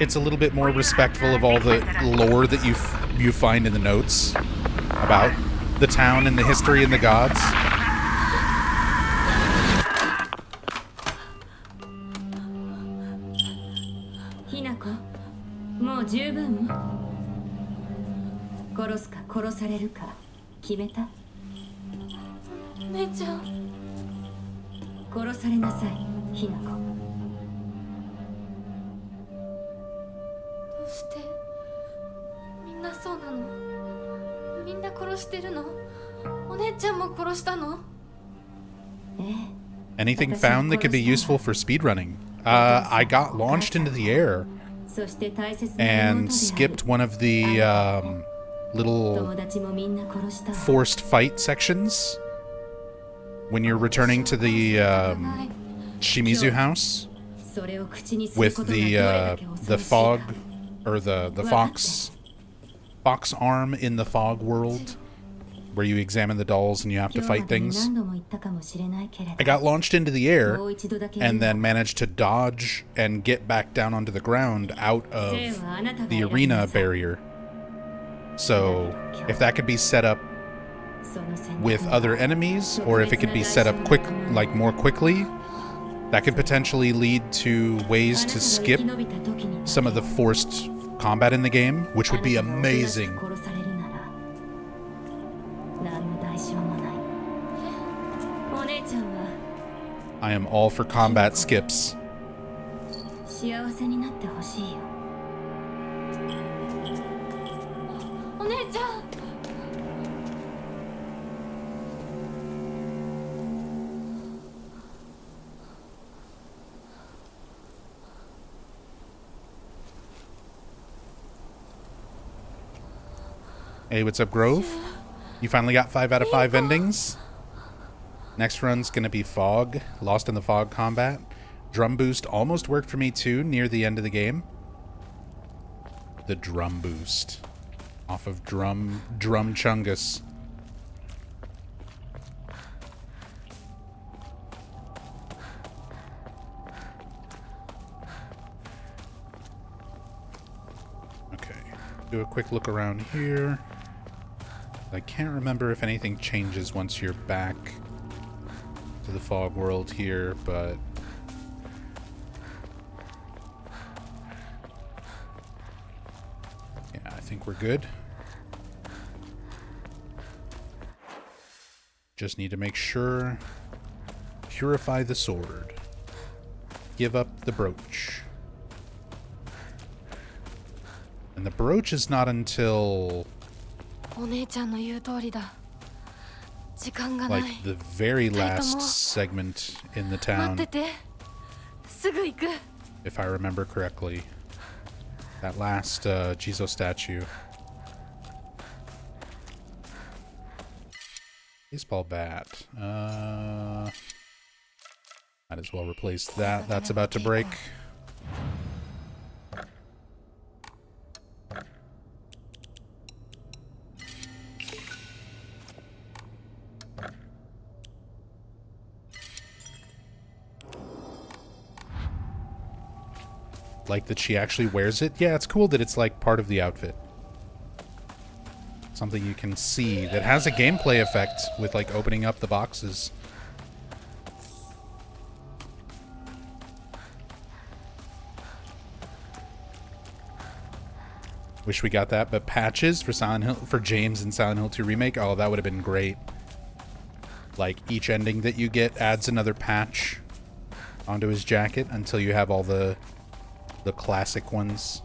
It's a little bit more respectful of all the lore that you find in the notes about the town and the history and the gods. Hinako, もう十分。殺すか殺されるか決めた？姉ちゃん。殺されなさい、Hinako。どうしてみんなそうなの？みんな殺してるの？お姉ちゃんも殺したの？ええ。Anything found that could be useful for speedrunning? I got launched into the air and skipped one of the little forced fight sections when you're returning to the Shimizu house with the fog or the fox arm in the fog world, where you examine the dolls and you have to fight things. I got launched into the air and then managed to dodge and get back down onto the ground out of the arena barrier. So if that could be set up with other enemies, or if it could be set up more quickly, that could potentially lead to ways to skip some of the forced combat in the game, which would be amazing. I am all for combat skips. 幸せになってほしいよ。お姉ちゃん。Hey, what's up, Grove? You finally got 5 out of 5 endings? Next run's gonna be Fog, Lost in the Fog combat. Drum boost almost worked for me too, near the end of the game. The drum boost. Off of Drum Chungus. Okay, do a quick look around here. I can't remember if anything changes once you're back to the fog world here, but yeah, I think we're good. Just need to make sure. Purify the sword. Give up the brooch. And the brooch is not until like the very last segment in the town, if I remember correctly. That last Jizo statue. Baseball bat. Might as well replace that. That's about to break. Like that she actually wears it. Yeah, it's cool that it's like part of the outfit. Something you can see that has a gameplay effect with like opening up the boxes. Wish we got that, but patches for Silent Hill, for James and Silent Hill 2 Remake, oh, that would have been great. Like each ending that you get adds another patch onto his jacket until you have all the classic ones.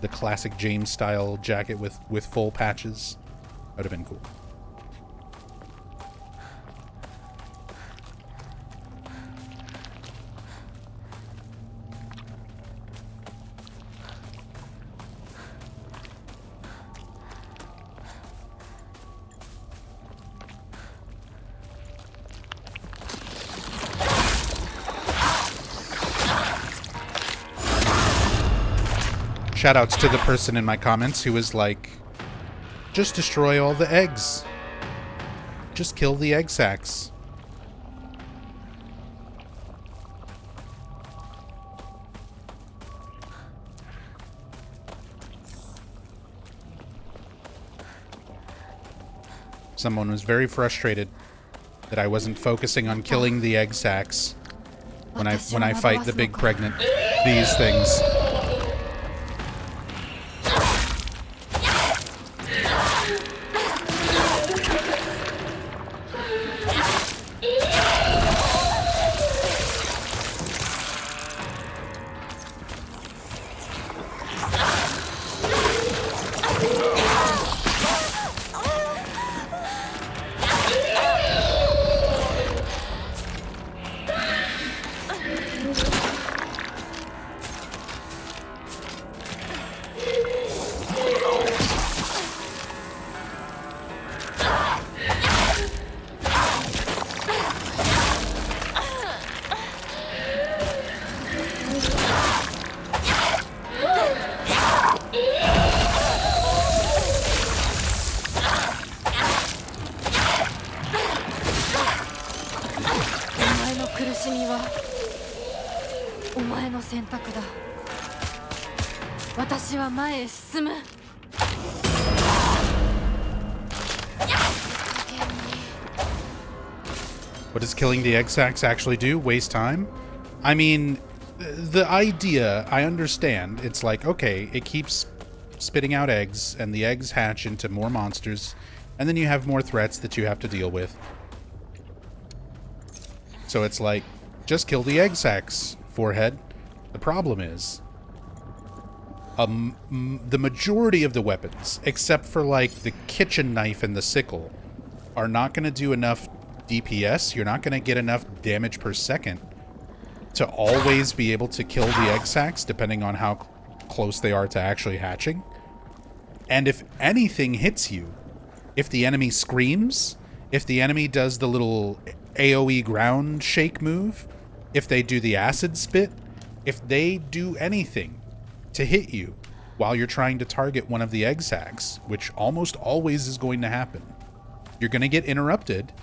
The classic James style jacket with full patches. That would have been cool. Shoutouts to the person in my comments who was like, just destroy all the eggs. Just kill the egg sacs. Someone was very frustrated that I wasn't focusing on killing the egg sacs when I fight the big pregnant bees things. お前の選択だ。私は前へ進む。 What does killing the egg sacs actually do? Waste time? I mean, the idea, I understand. It's like, okay, it keeps spitting out eggs, and the eggs hatch into more monsters, and then you have more threats that you have to deal with. So it's like, just kill the egg sacs, forehead. The problem is, the majority of the weapons, except for like the kitchen knife and the sickle, are not going to do enough DPS. You're not going to get enough damage per second to always be able to kill the egg sacs, depending on how close they are to actually hatching. And if anything hits you, if the enemy screams, if the enemy does the little AoE ground shake move, if they do the acid spit, if they do anything to hit you while you're trying to target one of the egg sacs, which almost always is going to happen, you're going to get interrupted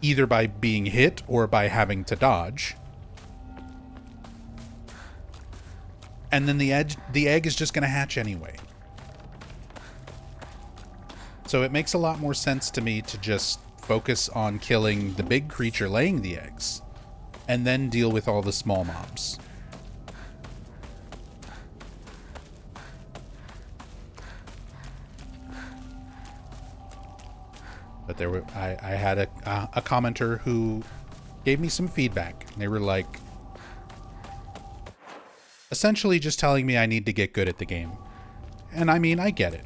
either by being hit or by having to dodge. And then the egg is just going to hatch anyway. So it makes a lot more sense to me to just focus on killing the big creature laying the eggs, and then deal with all the small mobs. But there were, I had a commenter who gave me some feedback. They were like, essentially just telling me I need to get good at the game. And I mean, I get it.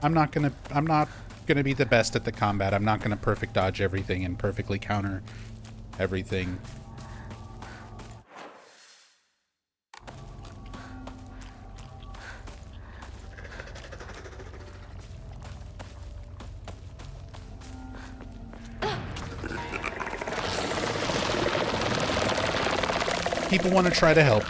I'm not gonna be the best at the combat. I'm not gonna perfect dodge everything and perfectly counter everything. People want to try to help.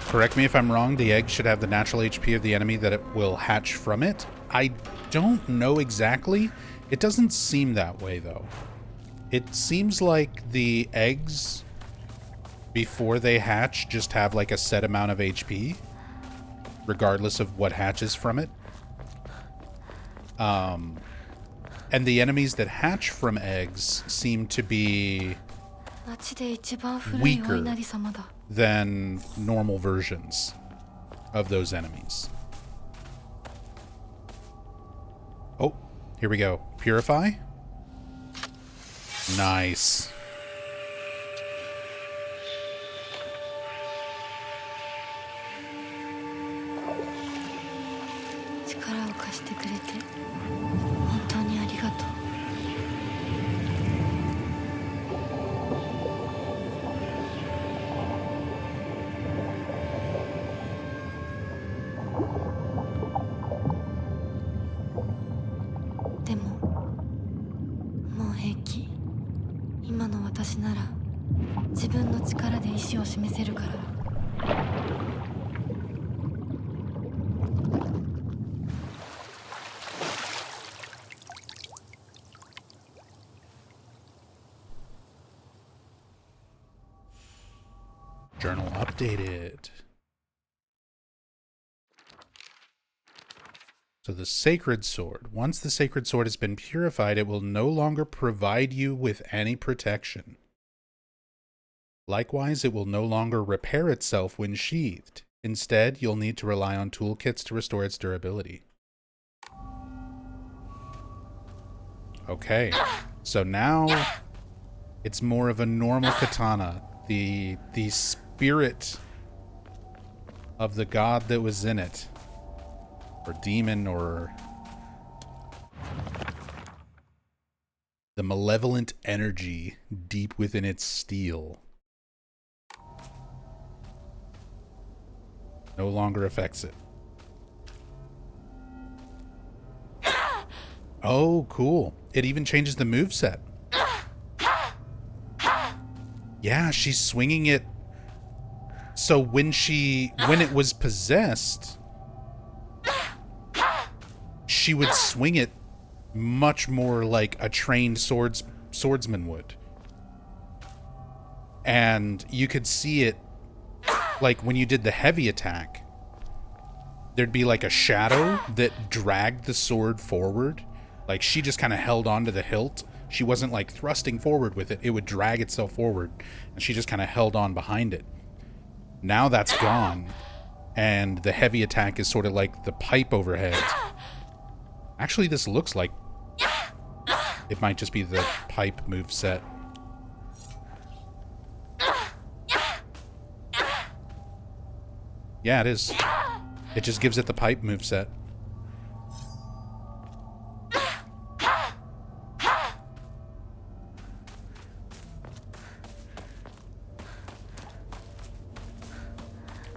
Correct me if I'm wrong, the egg should have the natural HP of the enemy that it will hatch from it. I don't know exactly. It doesn't seem that way, though. It seems like the eggs, before they hatch, just have like a set amount of HP, regardless of what hatches from it. And the enemies that hatch from eggs seem to be weaker than normal versions of those enemies. Oh, here we go. Purify. Nice. Journal updated. So the Sacred Sword. Once the Sacred Sword has been purified, it will no longer provide you with any protection. Likewise, it will no longer repair itself when sheathed. Instead, you'll need to rely on toolkits to restore its durability. Okay, so now it's more of a normal katana. The spirit of the god that was in it, or demon, or the malevolent energy deep within its steel. No longer affects it. Oh, cool. It even changes the moveset. Yeah, she's swinging it. So when it was possessed, she would swing it much more like a trained swordsman would. And you could see it, like when you did the heavy attack, there'd be like a shadow that dragged the sword forward. Like she just kind of held onto the hilt. She wasn't like thrusting forward with it. It would drag itself forward, and she just kind of held on behind it. Now that's gone, and the heavy attack is sort of like the pipe overhead. Actually, this looks like it might just be the pipe moveset. Yeah, it is. It just gives it the pipe moveset.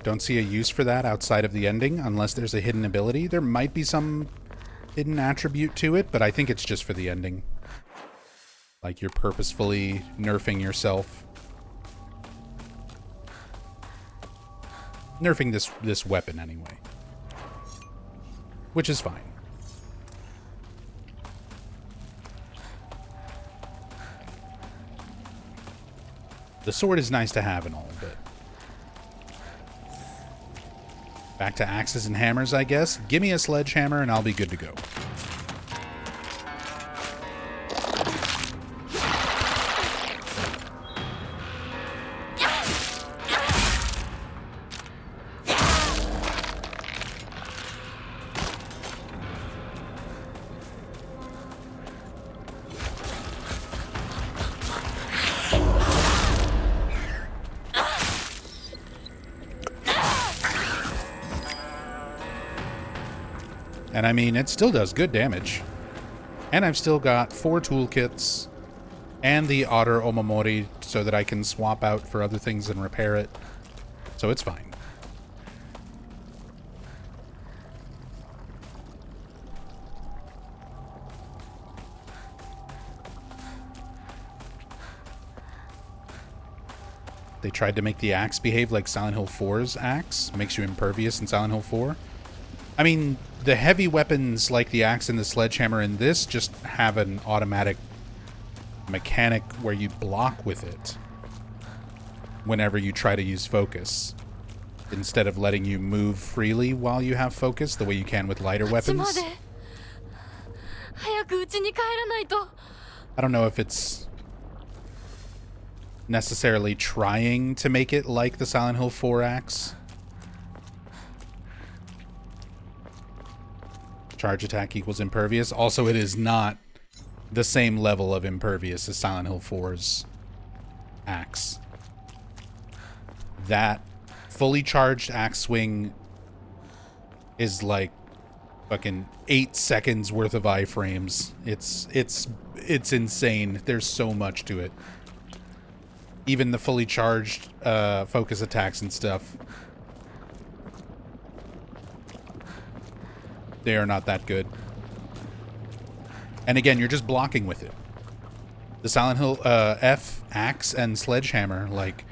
Don't see a use for that outside of the ending, unless there's a hidden ability. There might be some hidden attribute to it, but I think it's just for the ending. Like you're purposefully nerfing yourself. Nerfing this weapon anyway. Which is fine. The sword is nice to have and all, but back to axes and hammers, I guess. Give me a sledgehammer and I'll be good to go. And I mean, it still does good damage. And I've still got 4 toolkits and the Otter Omamori so that I can swap out for other things and repair it. So it's fine. They tried to make the axe behave like Silent Hill 4's axe. Makes you impervious in Silent Hill 4. I mean, the heavy weapons like the axe and the sledgehammer in this just have an automatic mechanic where you block with it whenever you try to use focus, instead of letting you move freely while you have focus the way you can with lighter weapons. I don't know if it's necessarily trying to make it like the Silent Hill 4 axe. Charge attack equals impervious. Also, it is not the same level of impervious as Silent Hill 4's axe. That fully charged axe swing is like fucking 8 seconds worth of iframes. It's insane. There's so much to it. Even the fully charged focus attacks and stuff, they are not that good. And again, you're just blocking with it. The Silent Hill F axe and sledgehammer, like,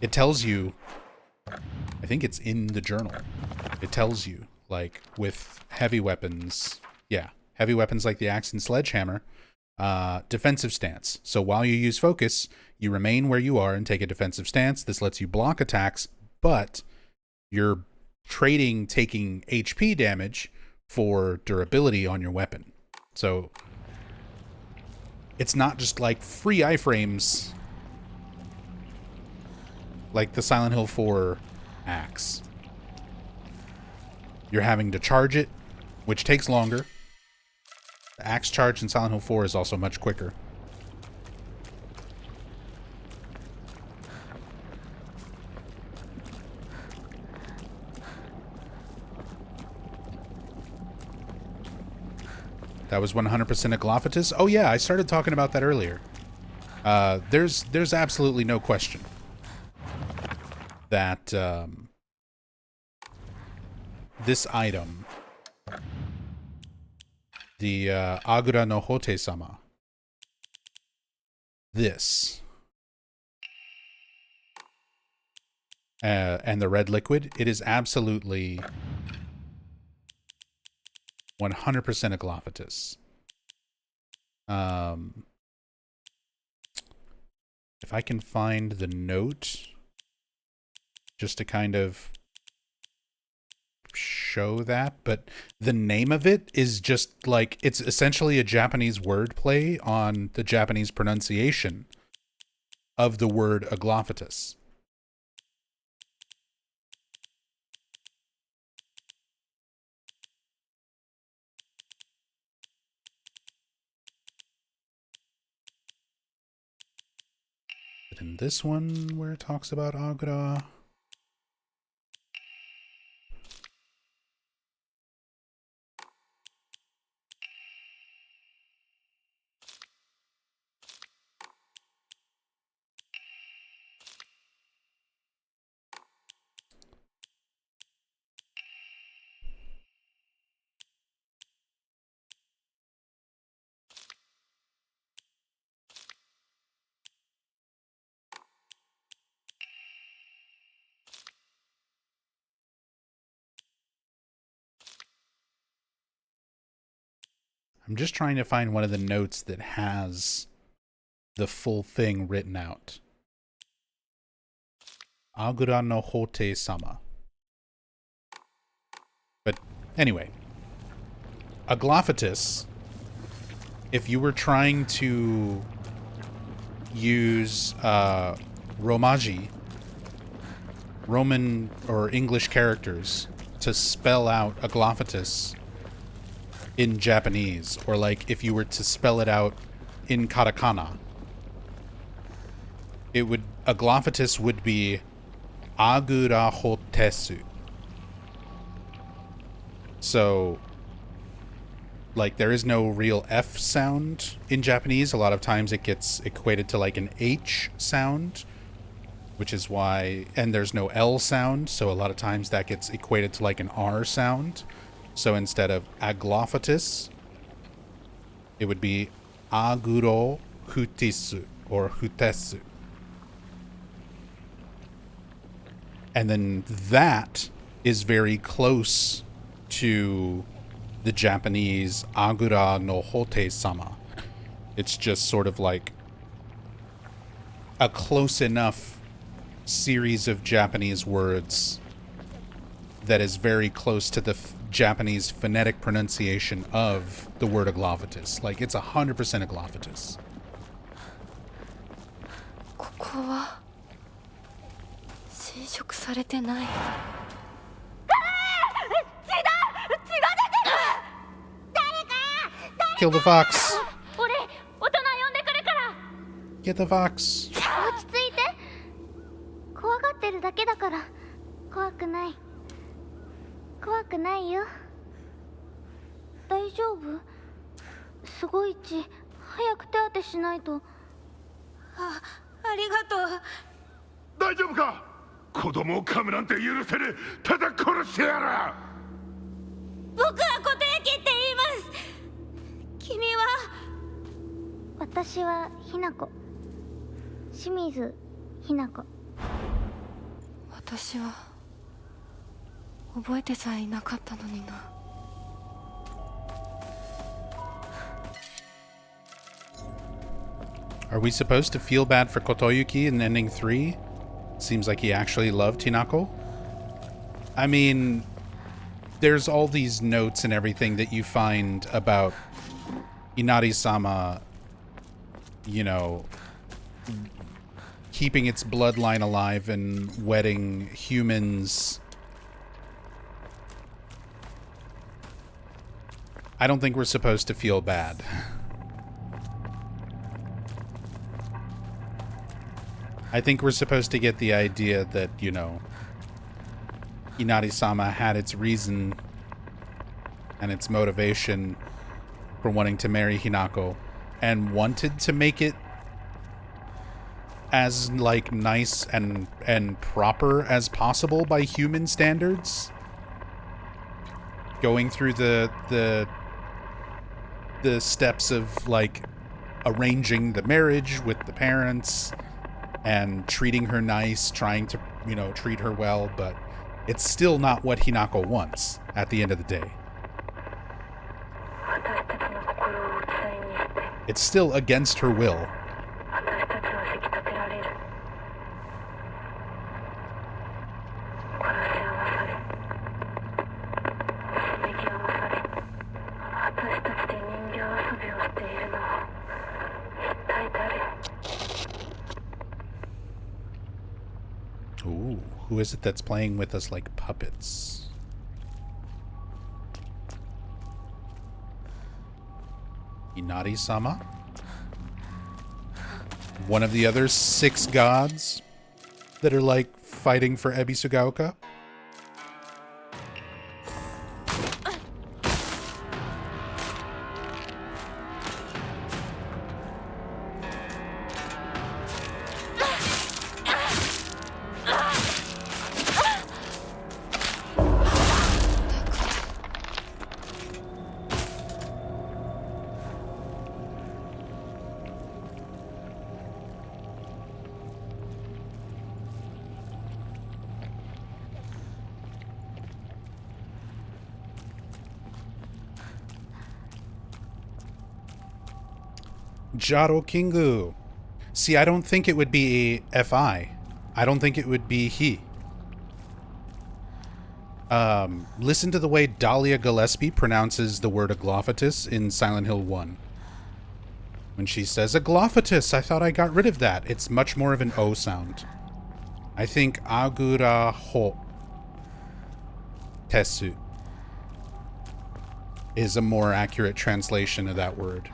it tells you, I think it's in the journal, it tells you, like, with heavy weapons, yeah, heavy weapons like the axe and sledgehammer, defensive stance. So while you use focus, you remain where you are and take a defensive stance. This lets you block attacks, but you're trading taking HP damage for durability on your weapon. So it's not just like free iframes like the Silent Hill 4 axe. You're having to charge it, which takes longer. The axe charge in Silent Hill 4 is also much quicker. That was 100% Aglophitous. Oh yeah, I started talking about that earlier. There's absolutely no question that this item, the Agura no Hote-sama, this, and the red liquid, it is absolutely 100% Aglaophatus. If I can find the note, just to kind of show that, but the name of it is just like, it's essentially a Japanese wordplay on the Japanese pronunciation of the word Aglaophatus. But in this one where it talks about Agura, I'm just trying to find one of the notes that has the full thing written out. Agura no Hote-sama. But anyway, Aglaophatus, if you were trying to use Romaji, Roman or English characters, to spell out Aglaophatus in Japanese, or like if you were to spell it out in katakana, it would, Aglaophatus would be Agura Hotesu. So, like, there is no real F sound in Japanese. A lot of times it gets equated to like an H sound, which is why, and there's no L sound, so a lot of times that gets equated to like an R sound. So instead of Aglaophatus, it would be Aguro Hutisu or Hutesu. And then that is very close to the Japanese Agura no Hote-sama. It's just sort of like a close enough series of Japanese words that is very close to the Japanese phonetic pronunciation of the word Aglaophatus. Like, it's 100% Aglaophatus. ここは侵食されてない。Kill the fox! 俺、大人呼んでくるから。 Get the fox! 落ち着いて。怖がってるだけだから。怖くない。怖くないよ。大丈夫？すごい血。早く手当てしないと。ありがとう。大丈夫か？子供を噛むなんて許せねえ。ただ殺してやら。僕は琴雪って言います。君は？私はひな子。清水ひな子。私は覚えてさえいなかったのにな。Are we supposed to feel bad for Kotoyuki in ending 3? Seems like he actually loved Hinako. I mean, there's all these notes and everything that you find about Inari-sama, you know, keeping its bloodline alive and wedding humans. I don't think we're supposed to feel bad. I think we're supposed to get the idea that, you know, Inari-sama had its reason and its motivation for wanting to marry Hinako and wanted to make it as, like, nice and proper as possible by human standards. going through the steps of like arranging the marriage with the parents and treating her nice, trying to, you know, treat her well, but it's still not what Hinako wants at the end of the day. It's still against her will. Ooh, who is it that's playing with us like puppets? Inari-sama? One of the other 6 gods that are like fighting for Ebi Sugaoka? Jaro Kingu. See, I don't think it would be FI. I don't think it would be he. Listen to the way Dahlia Gillespie pronounces the word Aglophatus in Silent Hill 1. When she says Aglophatus, I thought I got rid of that. It's much more of an O sound. I think Agura Ho Tesu is a more accurate translation of that word,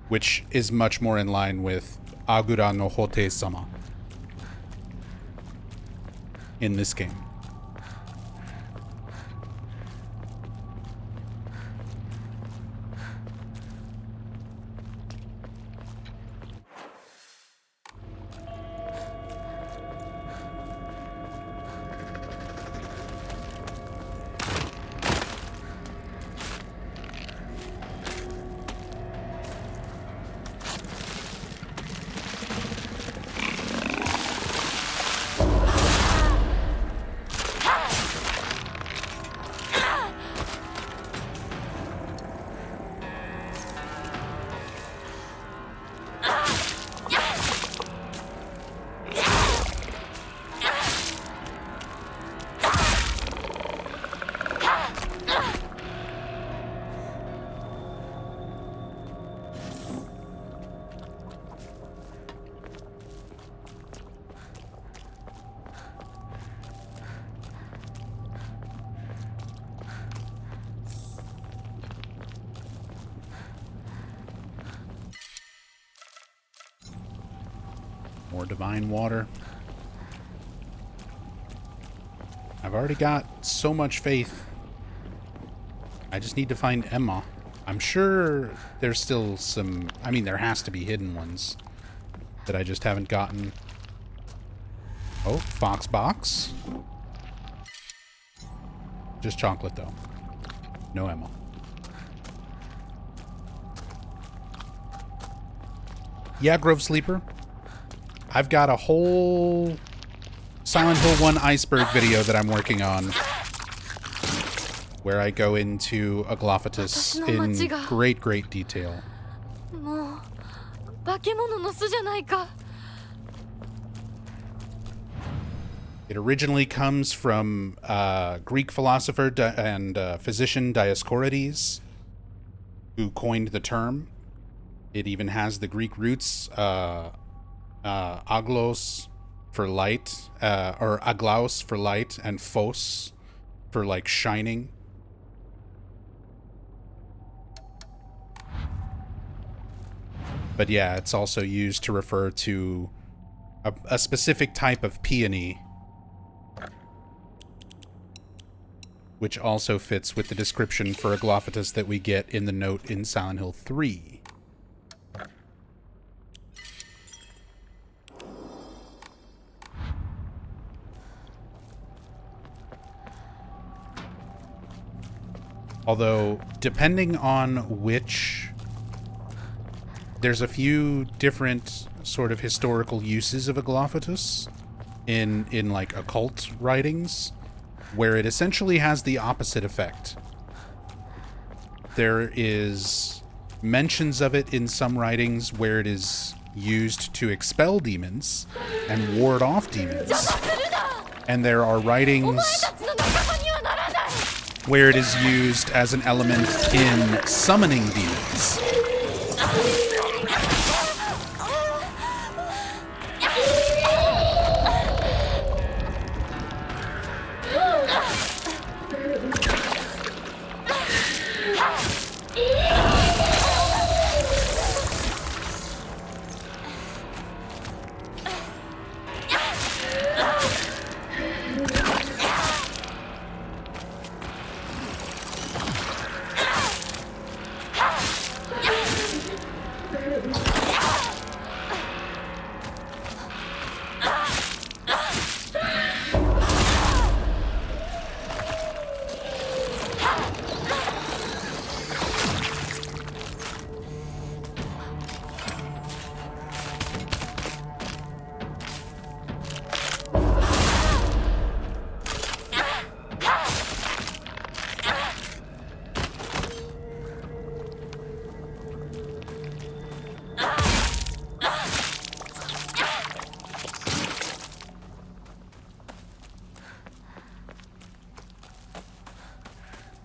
which is much more in line with Agura no Hote Sama in this game. More divine water. I've already got so much faith. I just need to find Emma. I'm sure there's still some... I mean, there has to be hidden ones that I just haven't gotten. Oh, Fox Box. Just chocolate, though. No Emma. Yeah, Grove Sleeper. I've got a whole Silent Hill 1 iceberg video that I'm working on where I go into Aglophatus in great, great detail. It originally comes from Greek philosopher and physician Dioscorides, who coined the term. It even has the Greek roots, aglos for light, or aglaos for light, and phos for like shining. But yeah, it's also used to refer to a specific type of peony, which also fits with the description for Aglophatus that we get in the note in Silent Hill 3. Although, depending on which... There's a few different sort of historical uses of Aglaophotus in like occult writings, where it essentially has the opposite effect. There is mentions of it in some writings where it is used to expel demons and ward off demons. And there are writings where it is used as an element in summoning demons.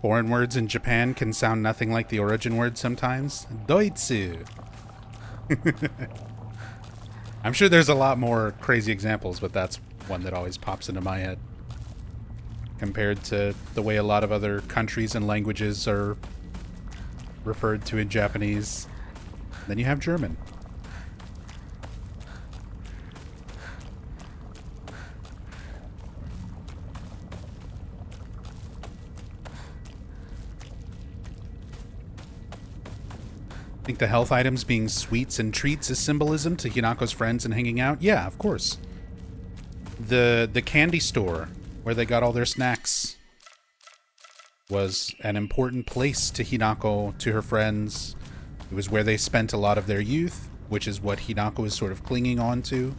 Foreign words in Japan can sound nothing like the origin word sometimes. Doitsu. I'm sure there's a lot more crazy examples, but that's one that always pops into my head. Compared to the way a lot of other countries and languages are referred to in Japanese. Then you have German. I think the health items being sweets and treats is symbolism to Hinako's friends and hanging out. Yeah, of course. The candy store where they got all their snacks was an important place to Hinako, to her friends. It was where they spent a lot of their youth, which is what Hinako is sort of clinging on to.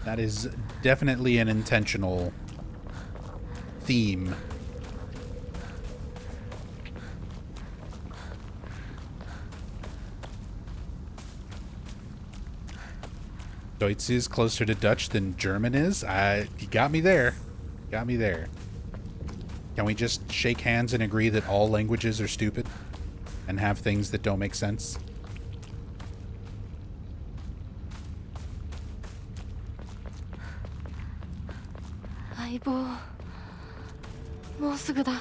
That is definitely an intentional theme. Deutsch is closer to Dutch than German is? You got me there. Got me there. Can we just shake hands and agree that all languages are stupid and have things that don't make sense? Aibo. もうすぐだ。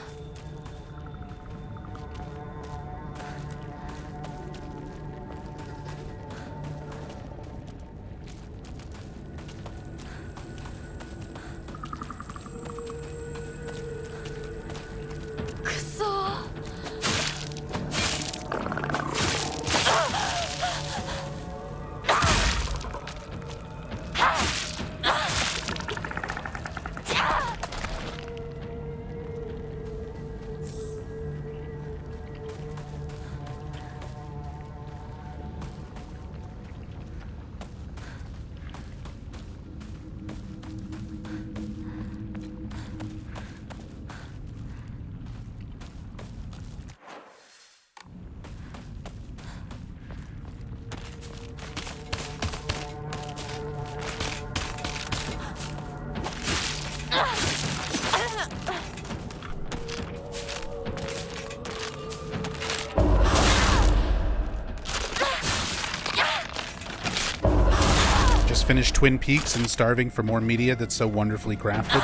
くそー。Finished Twin Peaks and starving for more media that's so wonderfully crafted.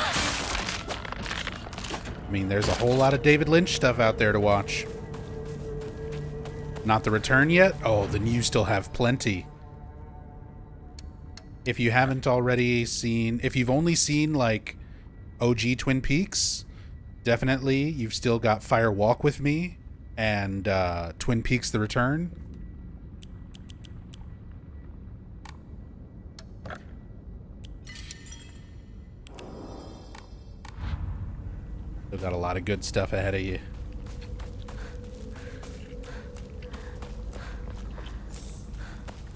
I mean, there's a whole lot of David Lynch stuff out there to watch. Not The Return yet? Oh, then you still have plenty. If you haven't already seen... If you've only seen, like, OG Twin Peaks, definitely you've still got Fire Walk with Me and Twin Peaks The Return. We've got a lot of good stuff ahead of you.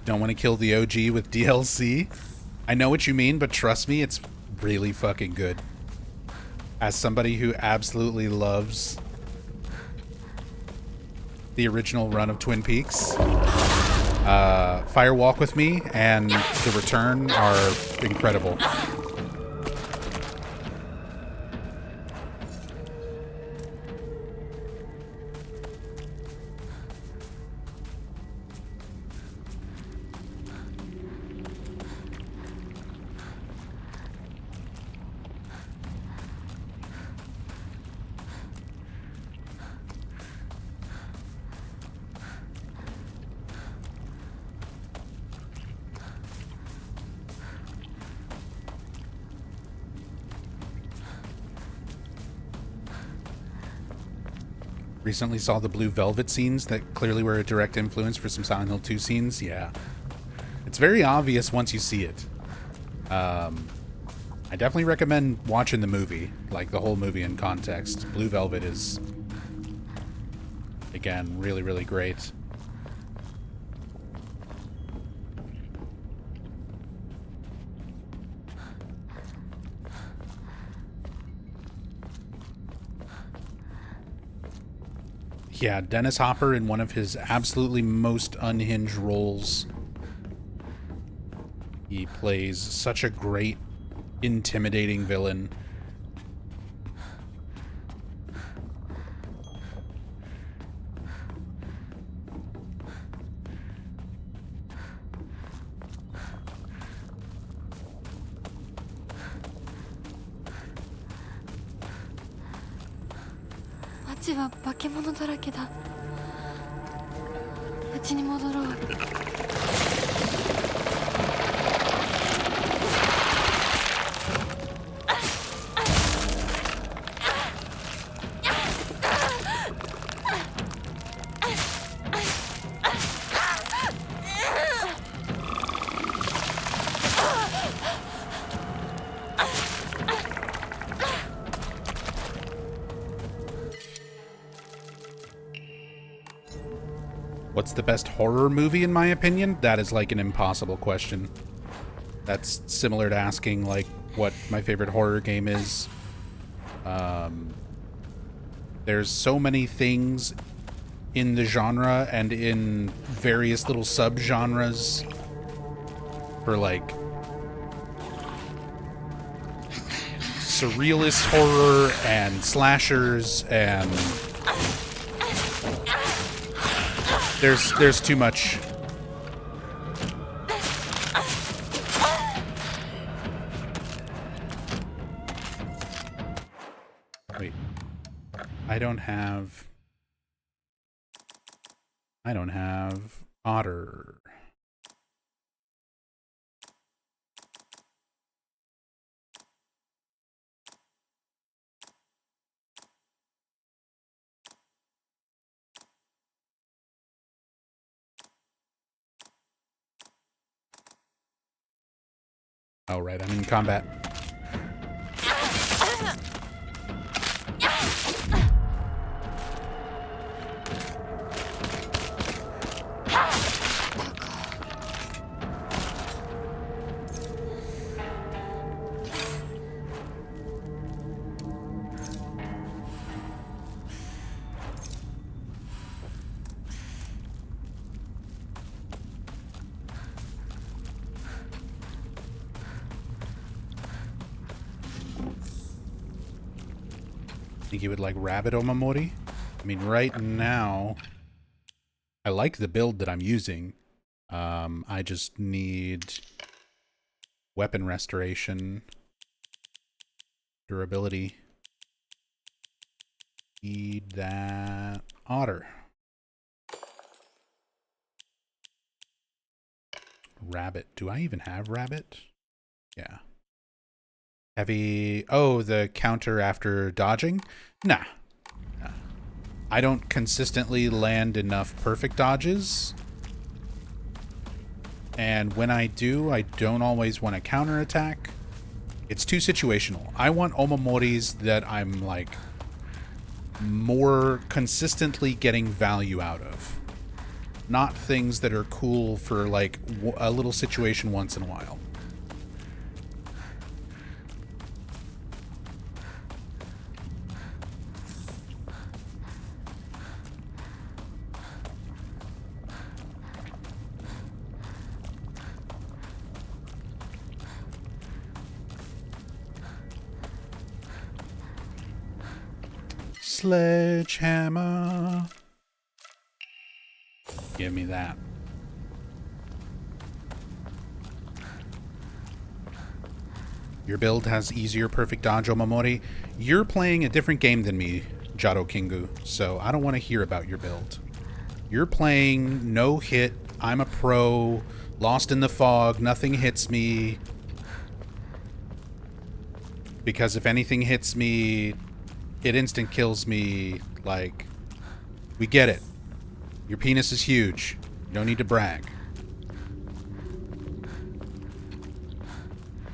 Don't want to kill the OG with DLC? I know what you mean, but trust me, it's really fucking good. As somebody who absolutely loves the original run of Twin Peaks, Fire Walk with Me and The Return are incredible. Recently saw the Blue Velvet scenes that clearly were a direct influence for some Silent Hill 2 scenes. Yeah. It's very obvious once you see it. I definitely recommend watching the movie, like the whole movie in context. Blue Velvet is, again, really, really great. Yeah, Dennis Hopper in one of his absolutely most unhinged roles. He plays such a great, intimidating villain.街は化け物だらけだ。家に戻ろう。What's the best horror movie in my opinion? That is like an impossible question. That's similar to asking like what my favorite horror game is. There's so many things in the genre and in various little sub-genres for like surrealist horror and slashers, and there's too much. Wait. I don't have Otter. Oh, right, I'm in combat. Think you would like Rabbit Omamori? I mean, right now, I like the build that I'm using. I just need weapon restoration, durability. Need that Otter. Rabbit. Do I even have Rabbit? Yeah. Heavy. Oh, the counter after dodging? Nah. I don't consistently land enough perfect dodges. And when I do, I don't always want to counterattack. It's too situational. I want Omamoris that I'm like more consistently getting value out of. Not things that are cool for like a little situation once in a while. Sledgehammer. Give me that. Your build has easier perfect dodge, Omamori. You're playing a different game than me, Jado Kingu, so I don't want to hear about your build. You're playing no hit, I'm a pro, lost in the fog, nothing hits me. Because if anything hits me, it instant kills me. Like, we get it. Your penis is huge. You don't need to brag.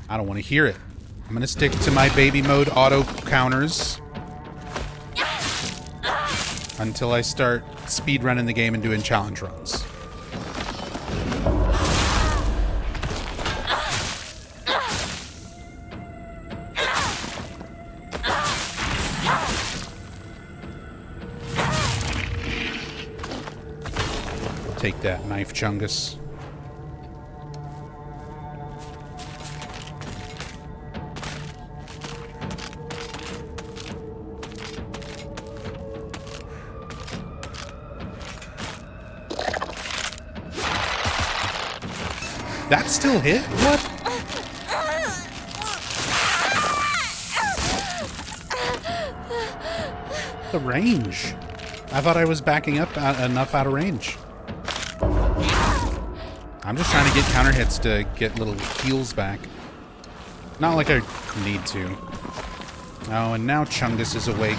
I don't want to hear it. I'm going to stick to my baby mode auto counters until I start speed running the game and doing challenge runs. Take that, Knife Chungus. That still hit? What? The range. I thought I was backing up enough out of range. I'm just trying to get counter hits to get little heals back. Not like I need to. Oh, and now Chungus is awake.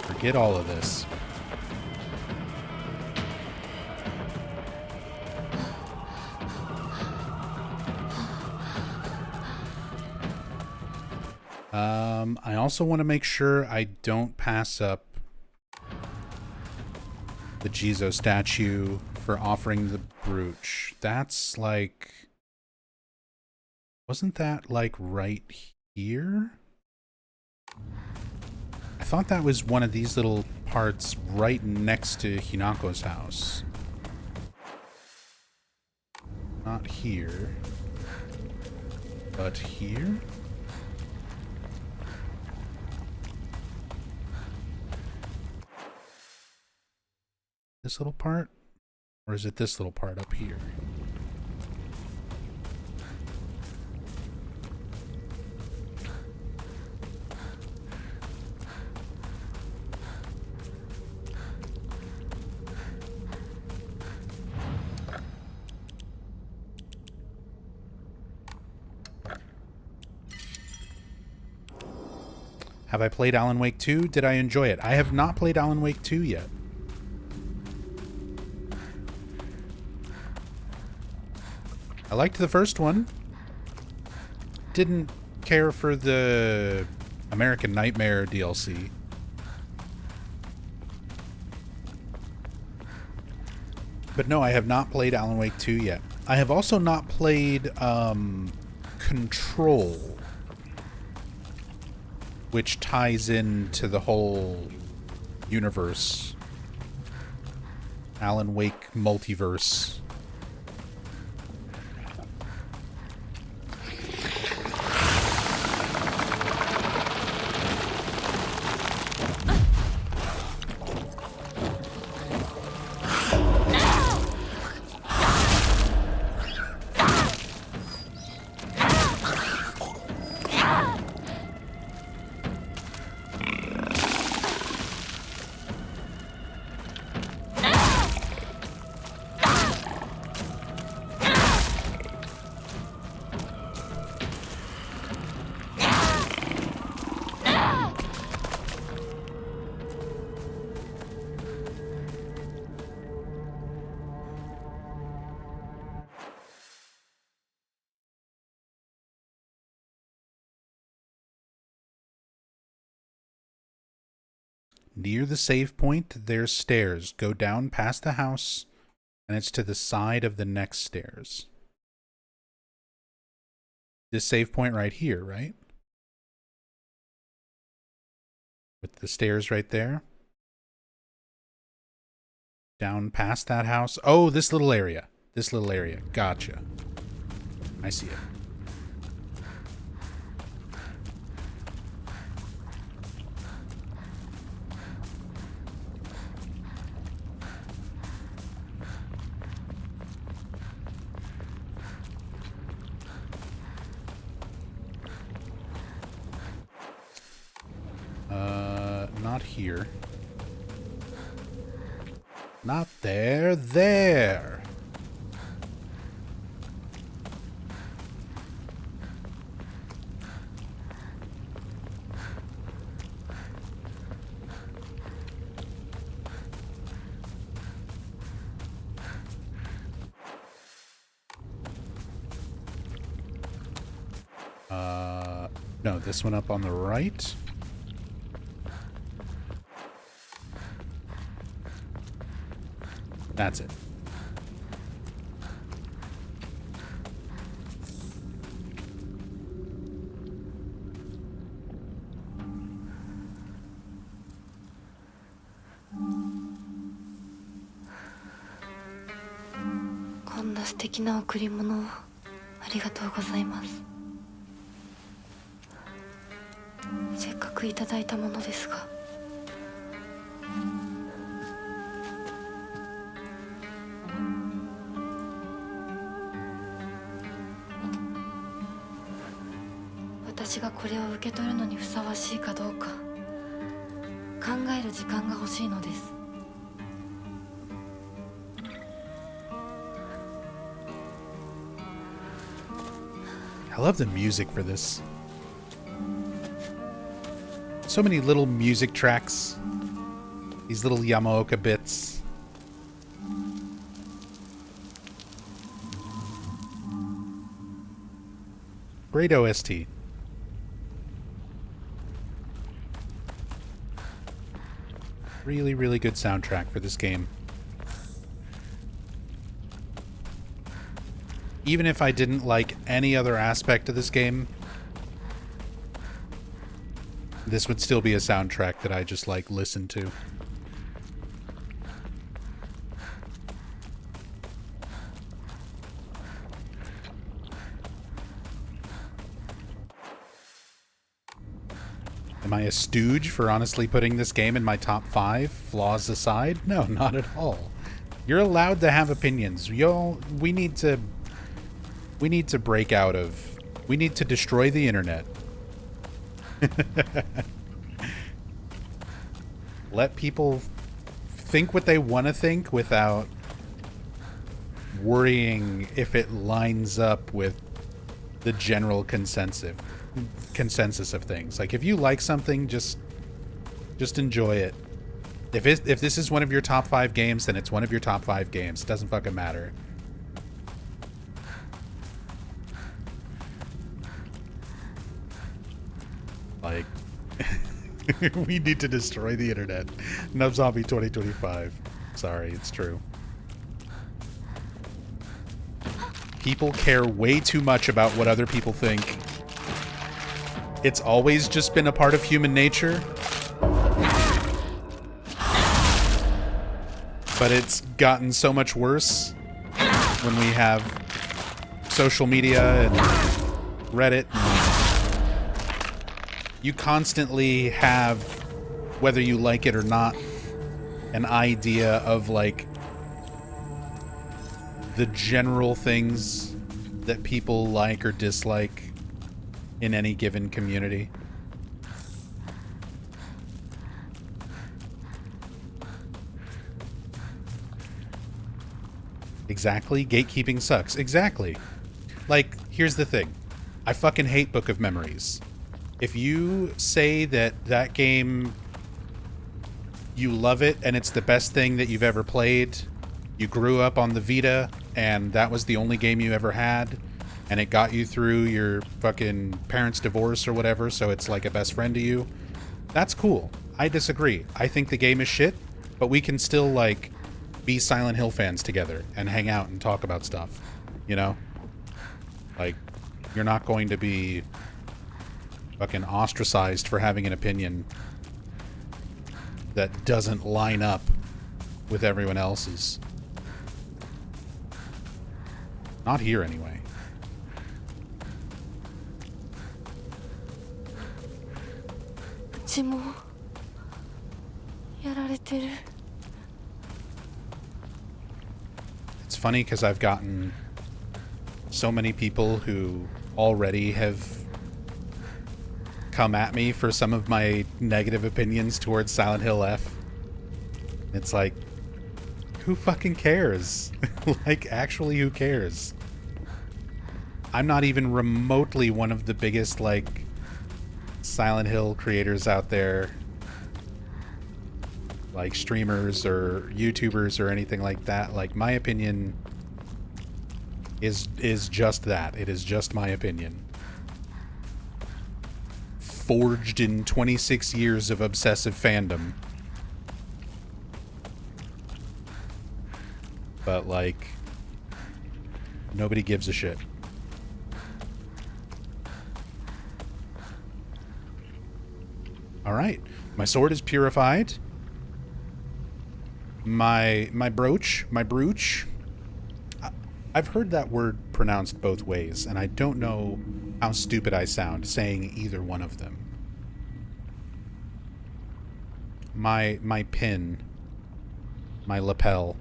Forget all of this. I also want to make sure I don't pass up the Jizo statue for offering the brooch. That's like... Wasn't that like right here? I thought that was one of these little parts right next to Hinako's house. Not here. But here? This little part? Or is it this little part up here? Have I played Alan Wake 2? Did I enjoy it? I have not played Alan Wake 2 yet. I liked the first one. Didn't care for the American Nightmare DLC. But no, I have not played Alan Wake 2 yet. I have also not played Control, which ties into the whole universe. Alan Wake multiverse. Near the save point, there's stairs. Go down past the house, and it's to the side of the next stairs. This save point right here, right? With the stairs right there. Down past that house. Oh, this little area. This little area. Gotcha. I see it. Not here. Not there. There. No, this one up on the right. That's it.こんな素敵な贈り物をありがとうございます。せっかくいただいたものですが。私がこれを受け取るのにふさわしいかどうか考える時間が欲しいのです。I love the music for this. So many little music tracks. These little Yamaoka bits. Great OST. Really, really good soundtrack for this game. Even if I didn't like any other aspect of this game, this would still be a soundtrack that I just, like, listen to. Am I a stooge for honestly putting this game in my top 5, flaws aside? No, not at all. You're allowed to have opinions. We need to break out of... We need to destroy the internet. Let people think what they want to think without worrying if it lines up with the general consensus of things. Like, if you like something, just enjoy it. If this is one of your top 5 games, then it's one of your top 5 games. It doesn't fucking matter. Like, we need to destroy the internet. Nub Zombie 2025. Sorry, it's true. People care way too much about what other people think. It's always just been a part of human nature. But it's gotten so much worse when we have social media and Reddit. You constantly have, whether you like it or not, an idea of, like, the general things that people like or dislike in any given community. Exactly. Gatekeeping sucks. Exactly. Like, here's the thing. I fucking hate Book of Memories. If you say that game, you love it and it's the best thing that you've ever played, you grew up on the Vita and that was the only game you ever had, and it got you through your fucking parents' divorce or whatever, so it's like a best friend to you, that's cool. I disagree. I think the game is shit, but we can still, like, be Silent Hill fans together and hang out and talk about stuff, you know? Like, you're not going to be fucking ostracized for having an opinion that doesn't line up with everyone else's. Not here, anyway. It's funny because I've gotten so many people who already have come at me for some of my negative opinions towards Silent Hill F. It's like, who fucking cares? Like, actually, who cares? I'm not even remotely one of the biggest, like, Silent Hill creators out there. Like, streamers or YouTubers or anything like that. Like, my opinion is just that. It is just my opinion. Forged in 26 years of obsessive fandom. But, like, nobody gives a shit. Alright. My sword is purified. My brooch. I've heard that word pronounced both ways, and I don't know how stupid I sound saying either one of them. My pin. My lapel.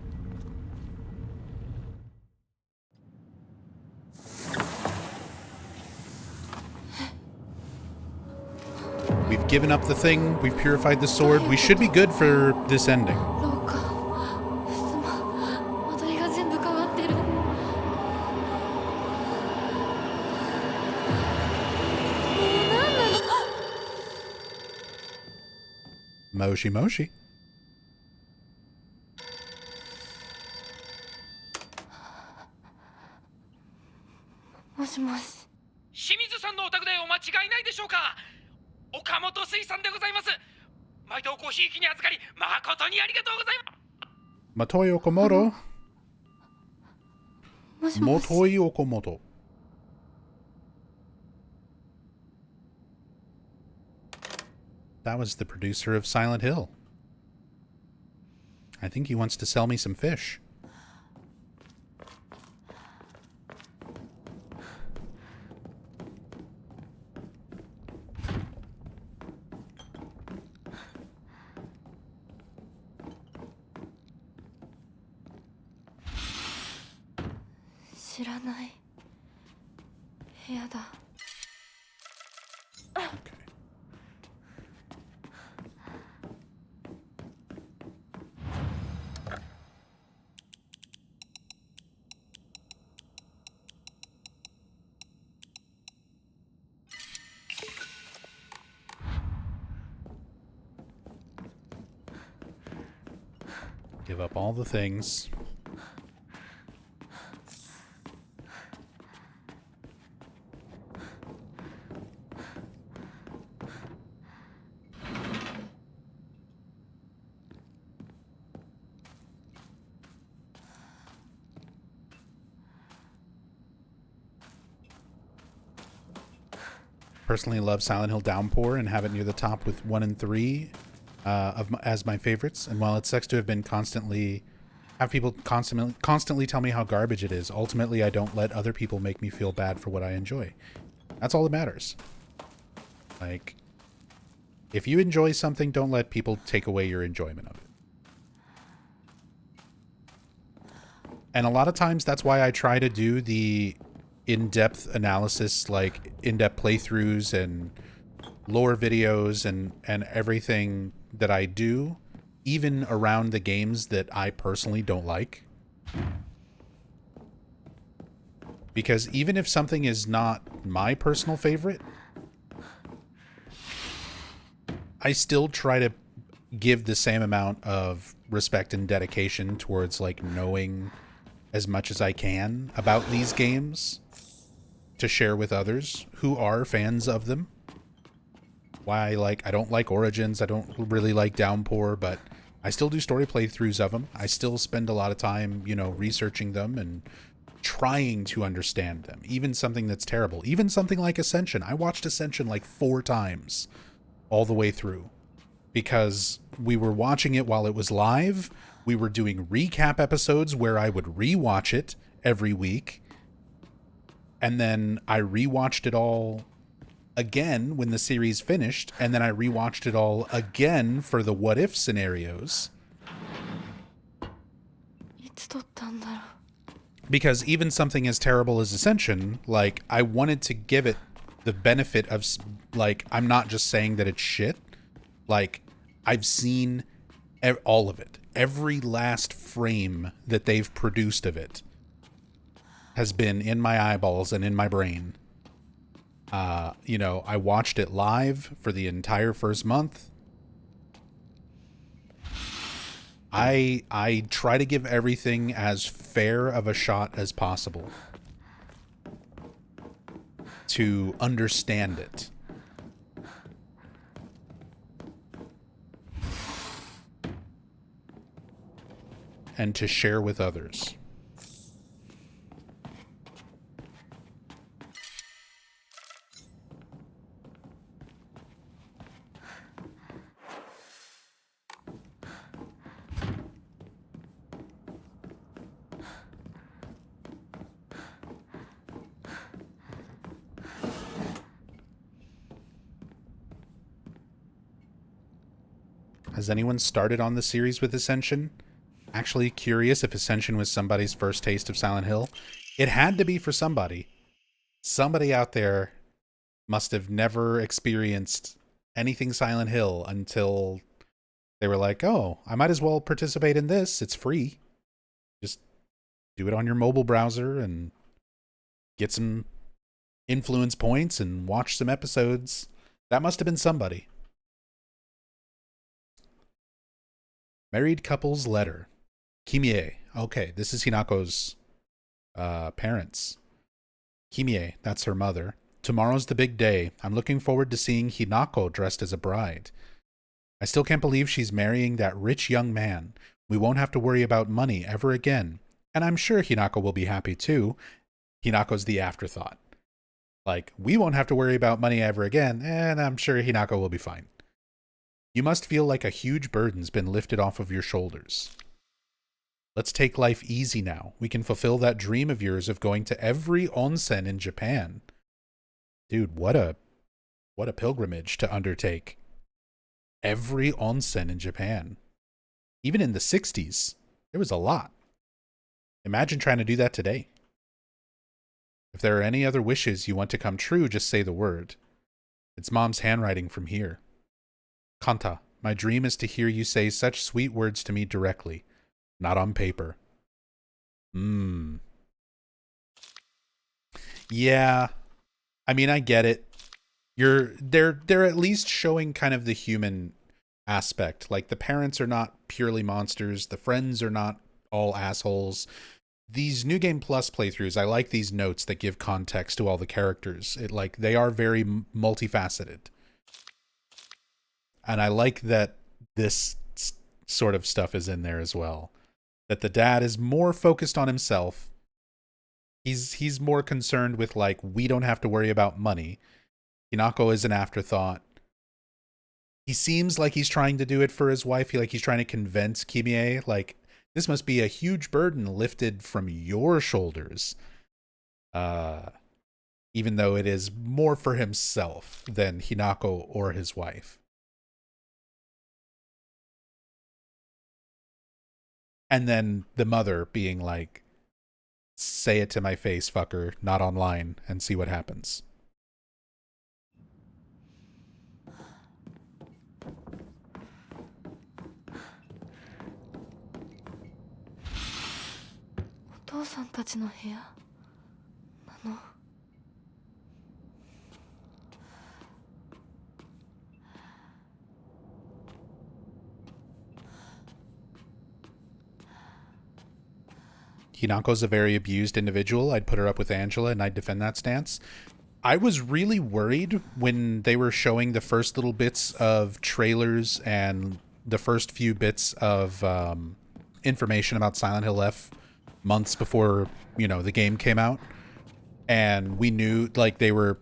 We've given up the thing. We've purified the sword. We should be good for this ending. Moshi Moshi. Moshi Moshi. 清水さんのお宅でお間違いないでしょうか。岡本水産でございます。毎度ごひいきに預かり誠にありがとうございます。Motoi Okamoto. Motoi Okamoto. That was the producer of Silent Hill. I think he wants to sell me some fish. Okay. Give up all the things. Personally love Silent Hill Downpour and have it near the top with 1 and 3 as my favorites. And while it sucks to have been have people constantly tell me how garbage it is, ultimately I don't let other people make me feel bad for what I enjoy. That's all that matters. Like, if you enjoy something, don't let people take away your enjoyment of it. And a lot of times that's why I try to do the in-depth analysis, like in-depth playthroughs and lore videos and everything that I do, even around the games that I personally don't like. Because even if something is not my personal favorite, I still try to give the same amount of respect and dedication towards, like, knowing as much as I can about these games to share with others who are fans of them. why I don't like Origins. I don't really like Downpour, but I still do story playthroughs of them. I still spend a lot of time, you know, researching them and trying to understand them. Even something that's terrible. Even something like Ascension. I watched Ascension like 4 times all the way through because we were watching it while it was live. We were doing recap episodes where I would rewatch it every week. And then I rewatched it all again when the series finished, and then I rewatched it all again for the what if scenarios. いつ撮ったんだろう。 Because even something as terrible as Ascension, like, I wanted to give it the benefit of, like, I'm not just saying that it's shit. Like, I've seen all of it. Every last frame that they've produced of it has been in my eyeballs and in my brain. You know, I watched it live for the entire first month. I try to give everything as fair of a shot as possible to understand it. And to share with others. Has anyone started on the series with Ascension? Actually curious if Ascension was somebody's first taste of Silent Hill. It had to be for somebody. Somebody out there must have never experienced anything Silent Hill until they were like, oh, I might as well participate in this. It's free. Just do it on your mobile browser and get some influence points and watch some episodes. That must have been somebody. Married couple's letter. Kimie. Okay, this is Hinako's parents. Kimie, that's her mother. Tomorrow's the big day. I'm looking forward to seeing Hinako dressed as a bride. I still can't believe she's marrying that rich young man. We won't have to worry about money ever again. And I'm sure Hinako will be happy too. Hinako's the afterthought. Like, we won't have to worry about money ever again, and I'm sure Hinako will be fine. You must feel like a huge burden's been lifted off of your shoulders. Let's take life easy now. We can fulfill that dream of yours of going to every onsen in Japan. Dude, what a pilgrimage to undertake. Every onsen in Japan. Even in the 60s, there was a lot. Imagine trying to do that today. If there are any other wishes you want to come true, just say the word. It's Mom's handwriting from here. Kanta, my dream is to hear you say such sweet words to me directly, not on paper. Yeah, I mean, I get it. They're at least showing kind of the human aspect. Like, the parents are not purely monsters. The friends are not all assholes. These New Game Plus playthroughs, I like these notes that give context to all the characters. They are very multifaceted. And I like that this sort of stuff is in there as well. That the dad is more focused on himself. He's more concerned with, like, we don't have to worry about money. Hinako is an afterthought. He seems like he's trying to do it for his wife. He's trying to convince Kimie, like, this must be a huge burden lifted from your shoulders. Even though it is more for himself than Hinako or his wife. And then the mother being like, say it to my face, fucker, not online, and see what happens. Hinako's a very abused individual. I'd put her up with Angela and I'd defend that stance. I was really worried when they were showing the first little bits of trailers and the first few bits of information about Silent Hill F months before, the game came out. And we knew, like, they were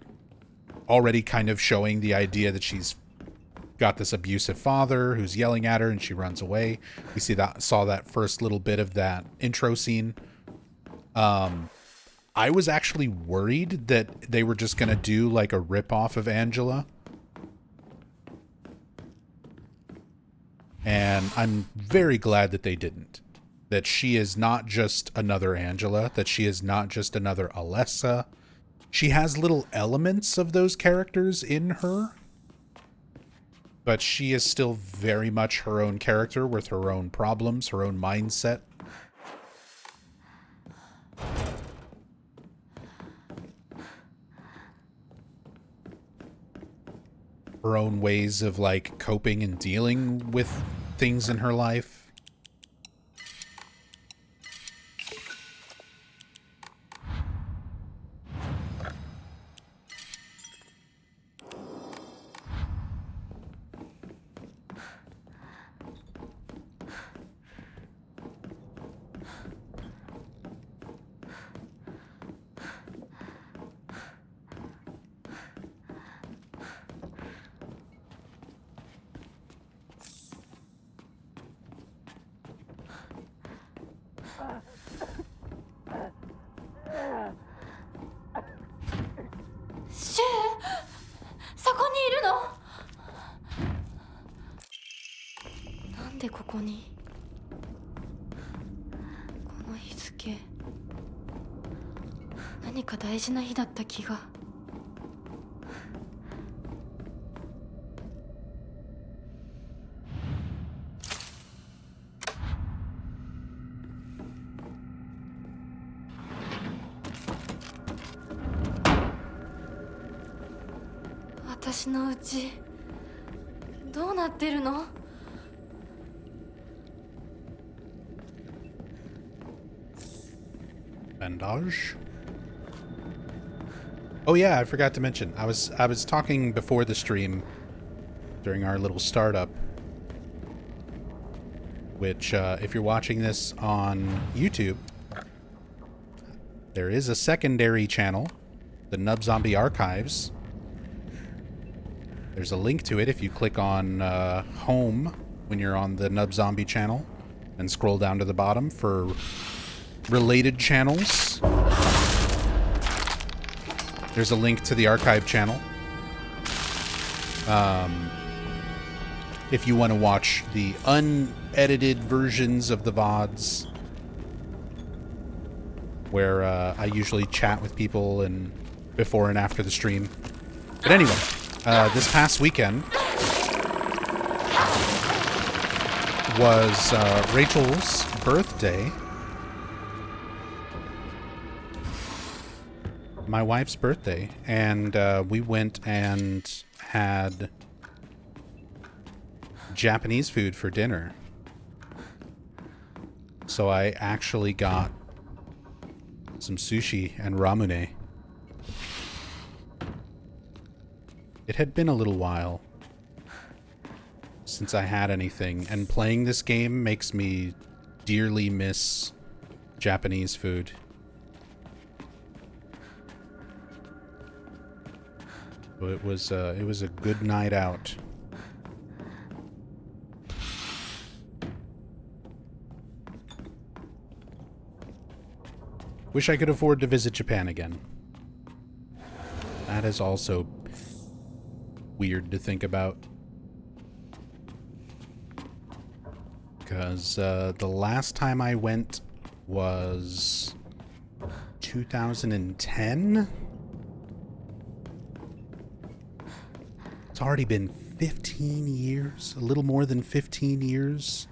already kind of showing the idea that she's got this abusive father who's yelling at her and she runs away. We saw that first little bit of that intro scene. I was actually worried that they were just going to do like a ripoff of Angela. And I'm very glad that they didn't. That she is not just another Angela, that she is not just another Alessa. She has little elements of those characters in her, but she is still very much her own character with her own problems, her own mindset. Her own ways of like coping and dealing with things in her life.私のうちどうなってるの? Bandage. Oh yeah, I forgot to mention. I was talking before the stream during our little startup, which if you're watching this on YouTube, there is a secondary channel, the Nub Zombie Archives. There's a link to it if you click on home when you're on the Nub Zombie channel and scroll down to the bottom for related channels. There's a link to the archive channel. If you want to watch the unedited versions of the VODs, where I usually chat with people and before and after the stream. But anyway, this past weekend was Rachel's birthday. My wife's birthday, and we went and had Japanese food for dinner. So I actually got some sushi and ramune. It had been a little while since I had anything, and playing this game makes me dearly miss Japanese food. It was a good night out. Wish I could afford to visit Japan again. That is also weird to think about. Because the last time I went was 2010? It's already been 15 years, a little more than 15 years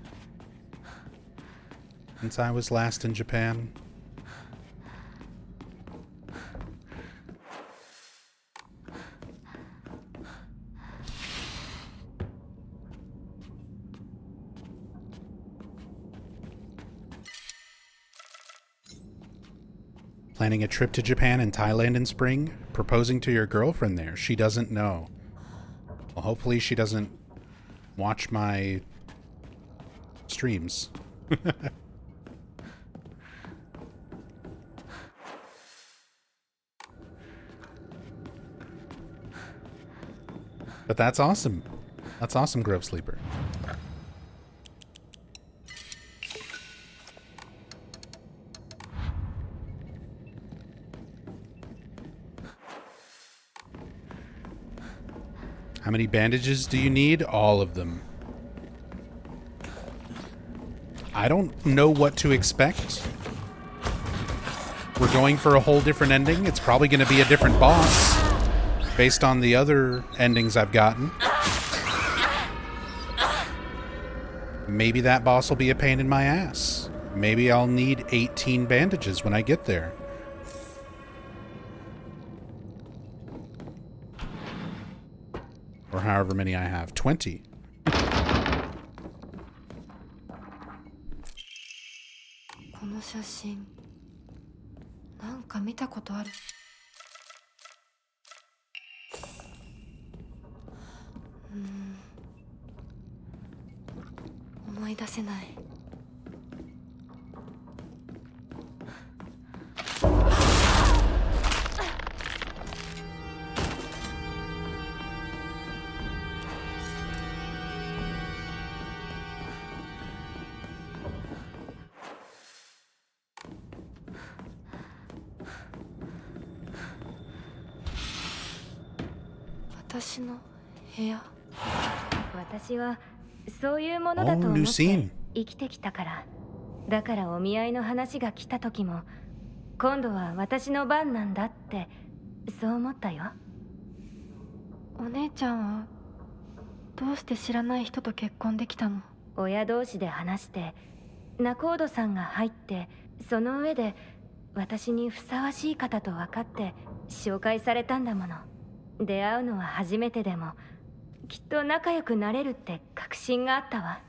since I was last in Japan. Planning a trip to Japan and Thailand in spring? Proposing to your girlfriend there? She doesn't know. Well, hopefully she doesn't watch my streams. But that's awesome. That's awesome, Grove Sleeper. How many bandages do you need? All of them. I don't know what to expect. We're going for a whole different ending. It's probably going to be a different boss based on the other endings I've gotten. Maybe that boss will be a pain in my ass. Maybe I'll need 18 bandages when I get there. Or however many I have. 20.私はそういうものだと思って生きてきたから。だからお見合いの話が来た時も、今度は私の番なんだってそう思ったよ。お姉ちゃんはどうして知らない人と結婚できたの？親同士で話して仲人さんが入って、その上で私にふさわしい方と分かって紹介されたんだもの。出会うのは初めてでもきっと仲良くなれるって確信があったわ。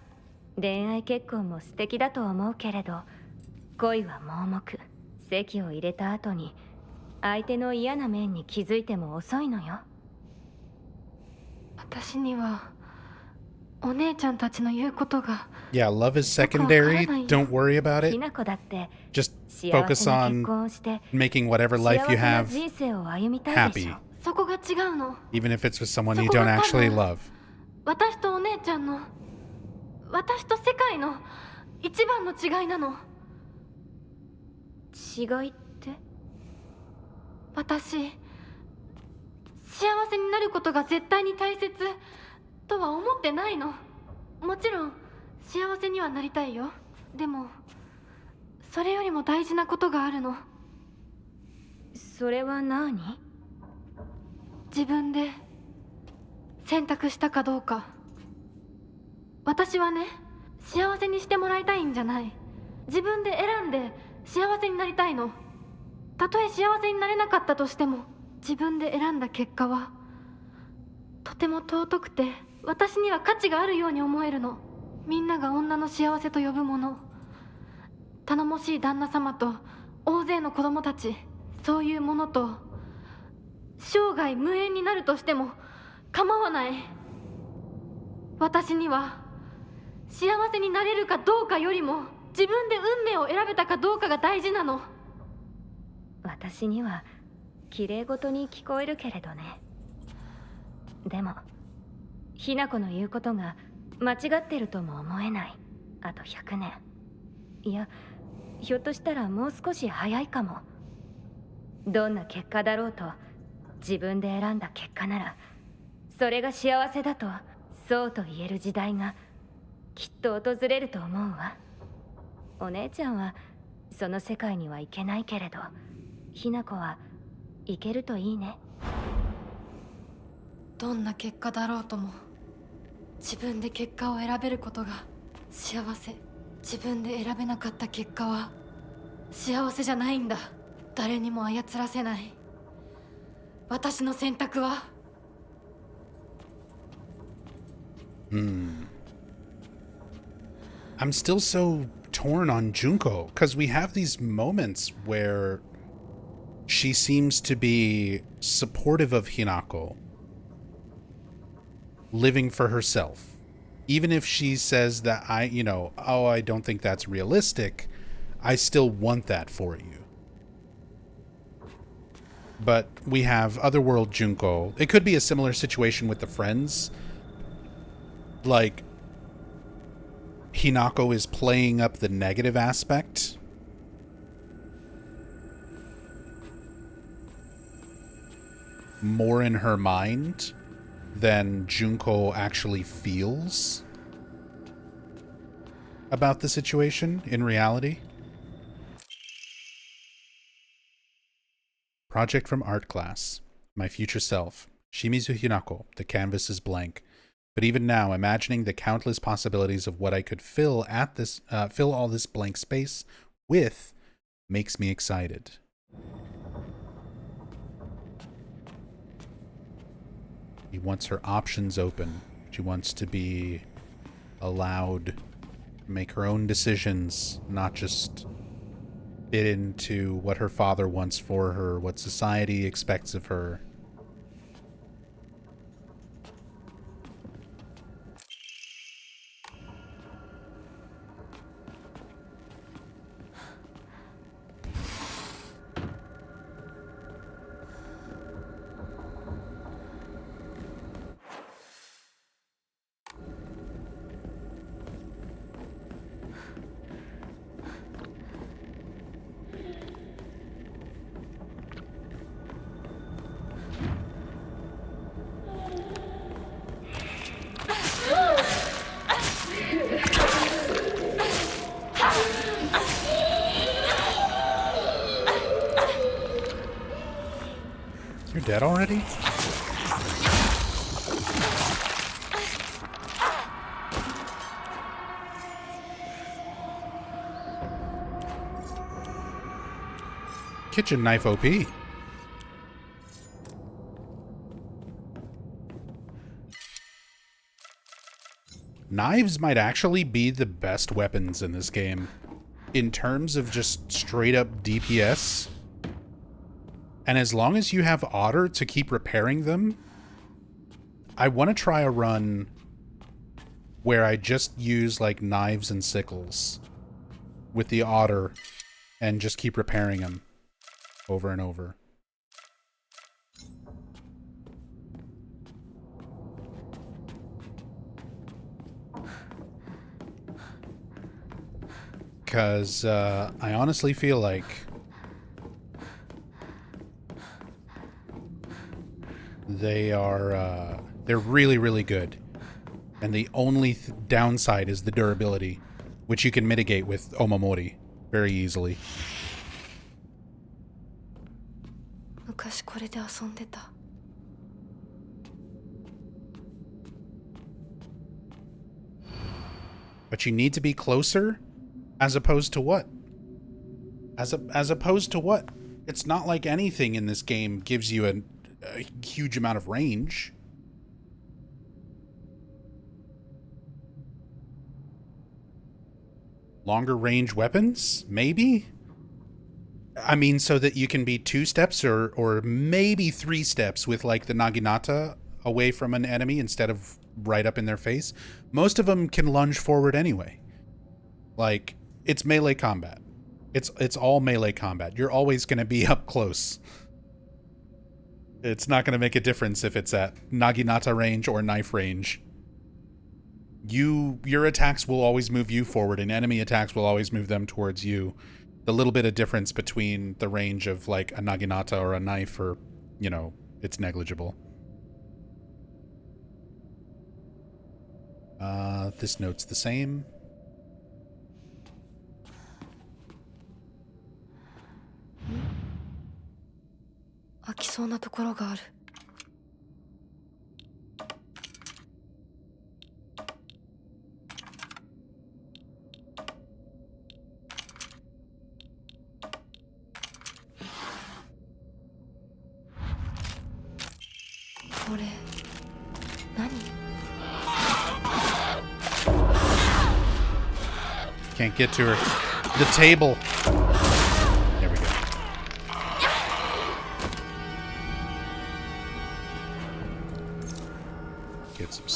恋愛結婚も素敵だと思うけれど、恋は盲目。籍を入れた後に相手の嫌な面に気づいても遅いのよ。私にはお姉ちゃんたちの言うことが。Yeah, love is secondary. Don't worry about it. ひな子だってJust focus on making whatever life you have happy. そこが違うの。Even if it's with someone you don't actually love. 私とお姉ちゃんの、私と世界の一番の違いなの。違いって？私、幸せになることが絶対に大切とは思ってないの。もちろん幸せにはなりたいよ。でもそれよりも大事なことがあるの。それは何？自分で選択したかどうか。私はね、幸せにしてもらいたいんじゃない。自分で選んで幸せになりたいの。たとえ幸せになれなかったとしても、自分で選んだ結果はとても尊くて、私には価値があるように思えるの。みんなが女の幸せと呼ぶもの、頼もしい旦那様と大勢の子供たち、そういうものと生涯無縁になるとしても構わない。私には幸せになれるかどうかよりも、自分で運命を選べたかどうかが大事なの。私には綺麗事に聞こえるけれどね。でもひな子の言うことが間違ってるとも思えない。あと100年、いやひょっとしたらもう少し早いかも。どんな結果だろうと、自分で選んだ結果ならそれが幸せだとそうと言える時代がきっと訪れると思うわ。お姉ちゃんはその世界には行けないけれど、ひな子は行けるといいね。どんな結果だろうとも、自分で結果を選べることが幸せ。自分で選べなかった結果は幸せじゃないんだ。誰にも操らせない。私の選択は。I'm still so torn on Junko because we have these moments where she seems to be supportive of Hinako, living for herself. Even if she says that I don't think that's realistic, I still want that for you. But we have Otherworld Junko. It could be a similar situation with the friends. Like, Hinako is playing up the negative aspect. More in her mind than Junko actually feels about the situation in reality. Project from art class. My future self. Shimizu Hinako. The canvas is blank. But even now, imagining the countless possibilities of what I could fill all this blank space with makes me excited. She wants her options open. She wants to be allowed to make her own decisions, not just fit into what her father wants for her, what society expects of her. You're dead already? Kitchen knife OP. Knives might actually be the best weapons in this game. In terms of just straight up DPS. And as long as you have Otter to keep repairing them, I want to try a run where I just use like knives and sickles with the Otter and just keep repairing them over and over. Because I honestly feel like they're really, really good. And the only downside is the durability, which you can mitigate with Omamori very easily. 昔これで遊んでた。 But you need to be closer? As opposed to what? As opposed to what? It's not like anything in this game gives you a huge amount of range. Longer range weapons? Maybe? I mean, so that you can be 2 steps or maybe 3 steps with like the Naginata away from an enemy instead of right up in their face. Most of them can lunge forward anyway. Like, it's melee combat. It's all melee combat. You're always going to be up close. It's not going to make a difference if it's at Naginata range or knife range. Your attacks will always move you forward, and enemy attacks will always move them towards you. The little bit of difference between the range of like a Naginata or a knife, or, you know, it's negligible. This note's the same. There is a spot. Can't get to her. The table. There we go.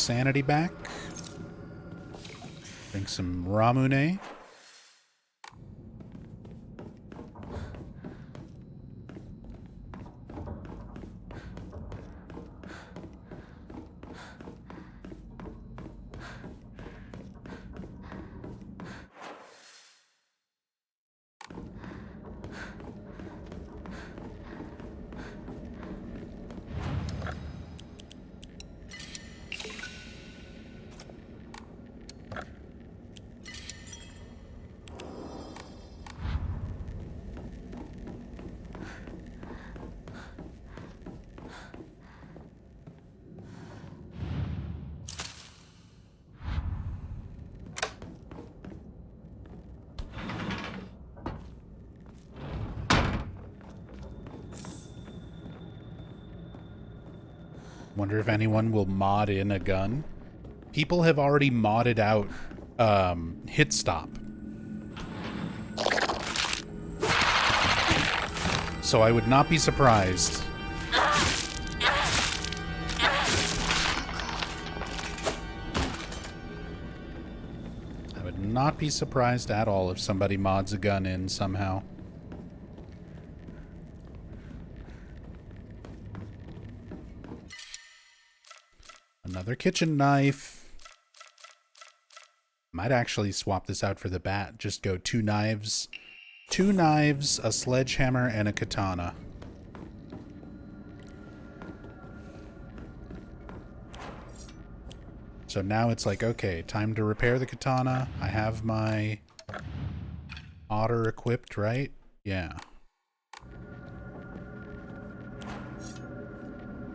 sanity back. Drink some Ramune. Wonder if anyone will mod in a gun. People have already modded out hit stop. So I would not be surprised. I would not be surprised at all if somebody mods a gun in somehow. Another kitchen knife. Might actually swap this out for the bat. Just go 2 knives. 2 knives, a sledgehammer, and a katana. So now it's like, okay, time to repair the katana. I have my otter equipped, right? Yeah.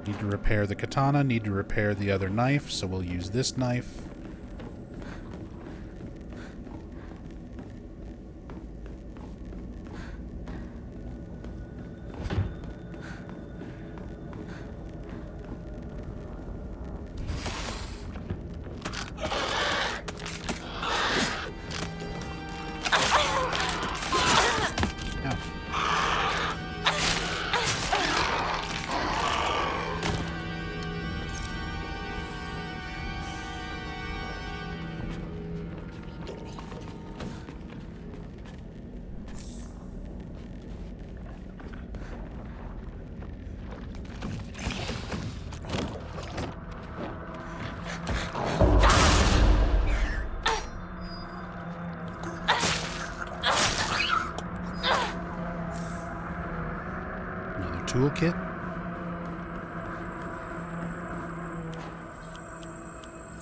Need to repair the katana, need to repair the other knife, so we'll use this knife. Toolkit.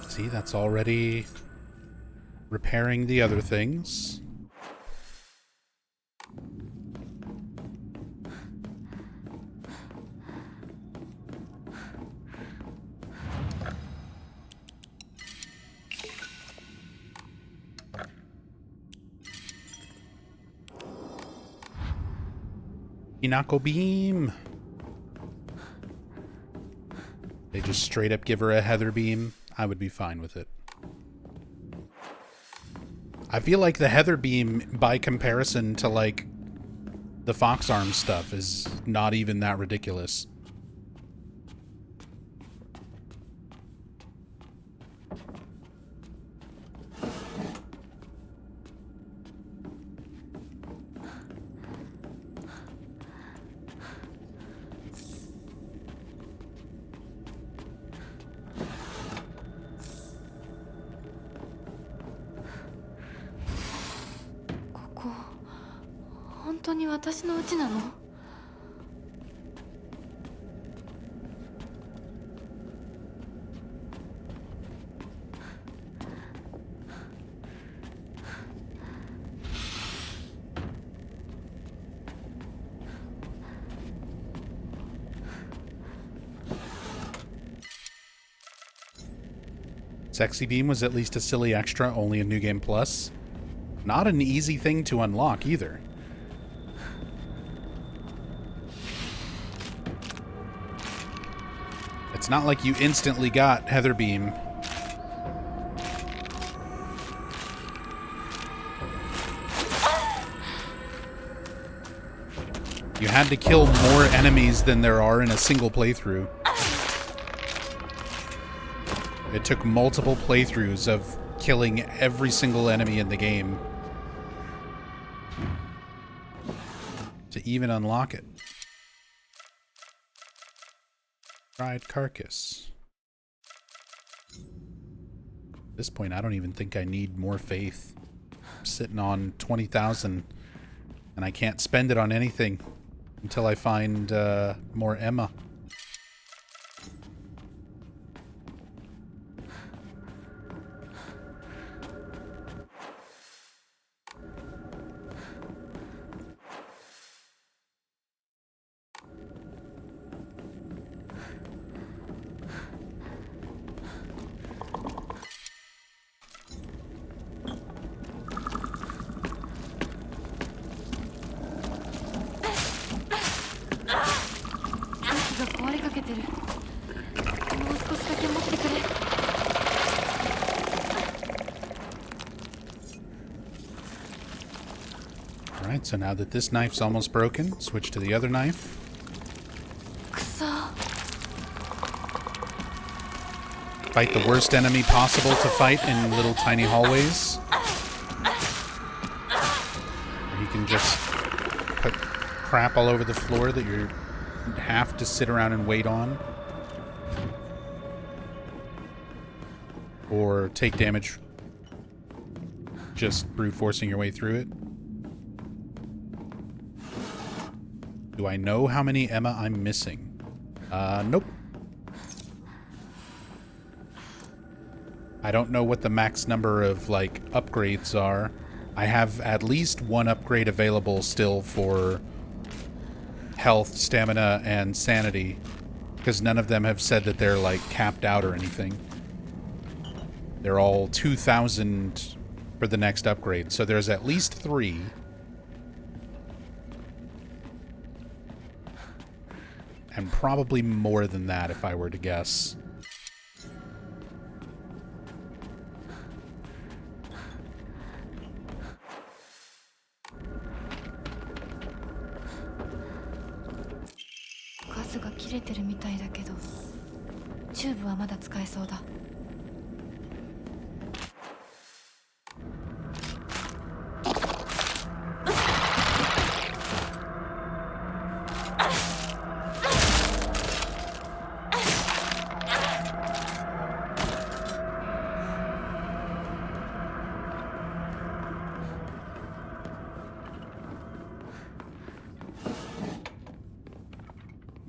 See, that's already repairing the other things. Hinako beam. They just straight up give her a heather beam. I would be fine with it. I feel like the heather beam, by comparison to like the fox arm stuff, is not even that ridiculous. Sexy Beam was at least a silly extra, only in New Game Plus. Not an easy thing to unlock either. It's not like you instantly got Heather Beam. You had to kill more enemies than there are in a single playthrough. It took multiple playthroughs of killing every single enemy in the game to even unlock it. Fried carcass. At this point, I don't even think I need more faith. I'm sitting on 20,000, and I can't spend it on anything until I find more Emma. Alright, so now that this knife's almost broken, switch to the other knife. Fight the worst enemy possible to fight in little tiny hallways. You can just put crap all over the floor that you have to sit around and wait on. Or take damage just brute forcing your way through it. Do I know how many Emma I'm missing? Nope. I don't know what the max number of, like, upgrades are. I have at least one upgrade available still for health, stamina, and sanity, because none of them have said that they're, like, capped out or anything. They're all 2,000 for the next upgrade, so there's at least 3. And probably more than that if I were to guess. Gas が切れてるみたいだけど、チューブはまだ使えそうだ。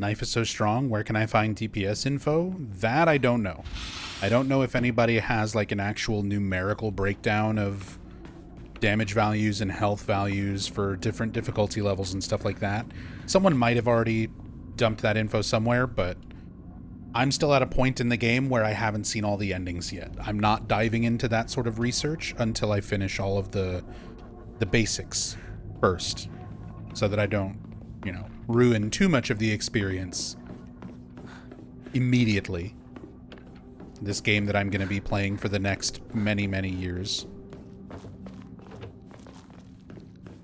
Knife is so strong, where can I find DPS info? That I don't know. I don't know if anybody has like an actual numerical breakdown of damage values and health values for different difficulty levels and stuff like that. Someone might have already dumped that info somewhere, but I'm still at a point in the game where I haven't seen all the endings yet. I'm not diving into that sort of research until I finish all of the basics first, so that I don't, you know, ruin too much of the experience immediately. This game that I'm going to be playing for the next many, many years.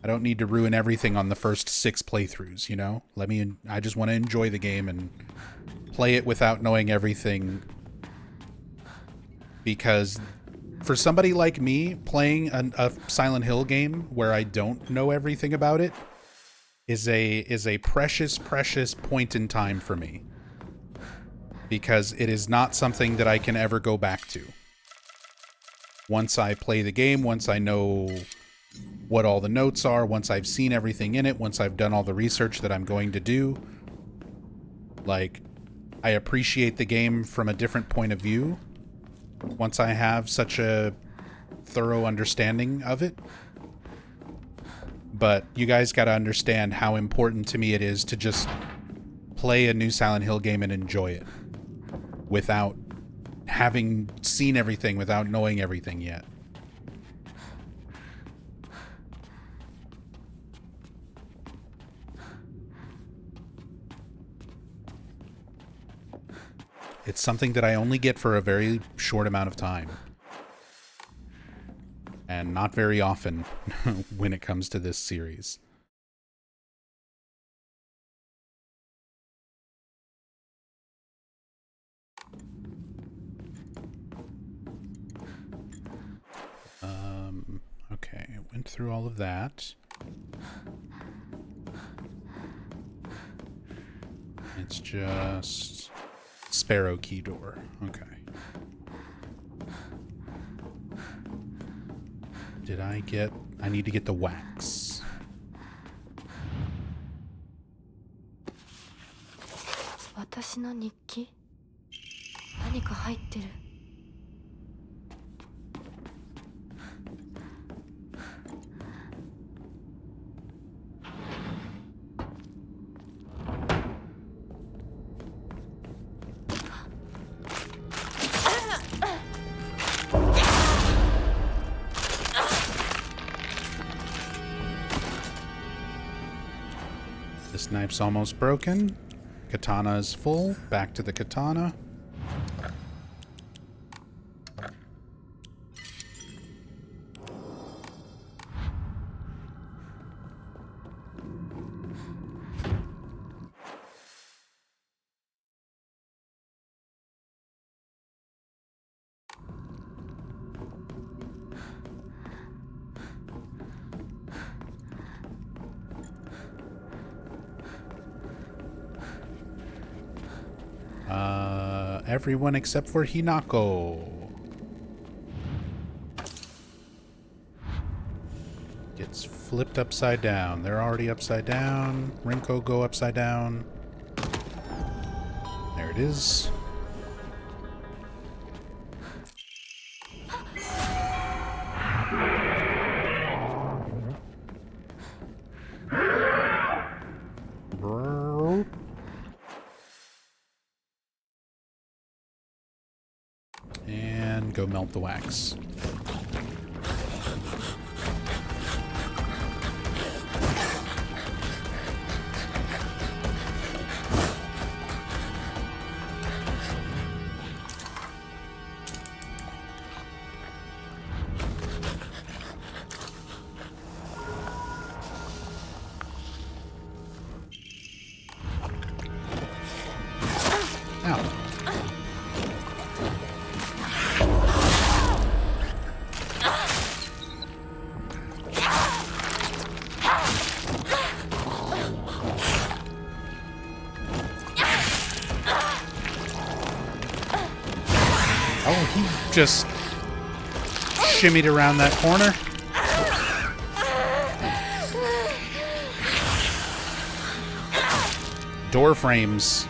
I don't need to ruin everything on the first 6 playthroughs, you know? I just want to enjoy the game and play it without knowing everything. Because for somebody like me, playing a Silent Hill game where I don't know everything about it is a precious, precious point in time for me. Because it is not something that I can ever go back to. Once I play the game, once I know what all the notes are, once I've seen everything in it, once I've done all the research that I'm going to do, like, I appreciate the game from a different point of view once I have such a thorough understanding of it. But you guys got to understand how important to me it is to just play a new Silent Hill game and enjoy it without having seen everything, without knowing everything yet. It's something that I only get for a very short amount of time. And not very often when it comes to this series. went through all of that. It's just Sparrow Key door. Okay. Did I get... I need to get the wax. Watashi no nikki? 何か入ってる。This knife's almost broken. Katana is full. Back to the katana. Everyone except for Hinako. Gets flipped upside down. They're already upside down. Rinko go upside down. There it is. And go melt the wax. Ow. Oh, he just shimmied around that corner. Door frames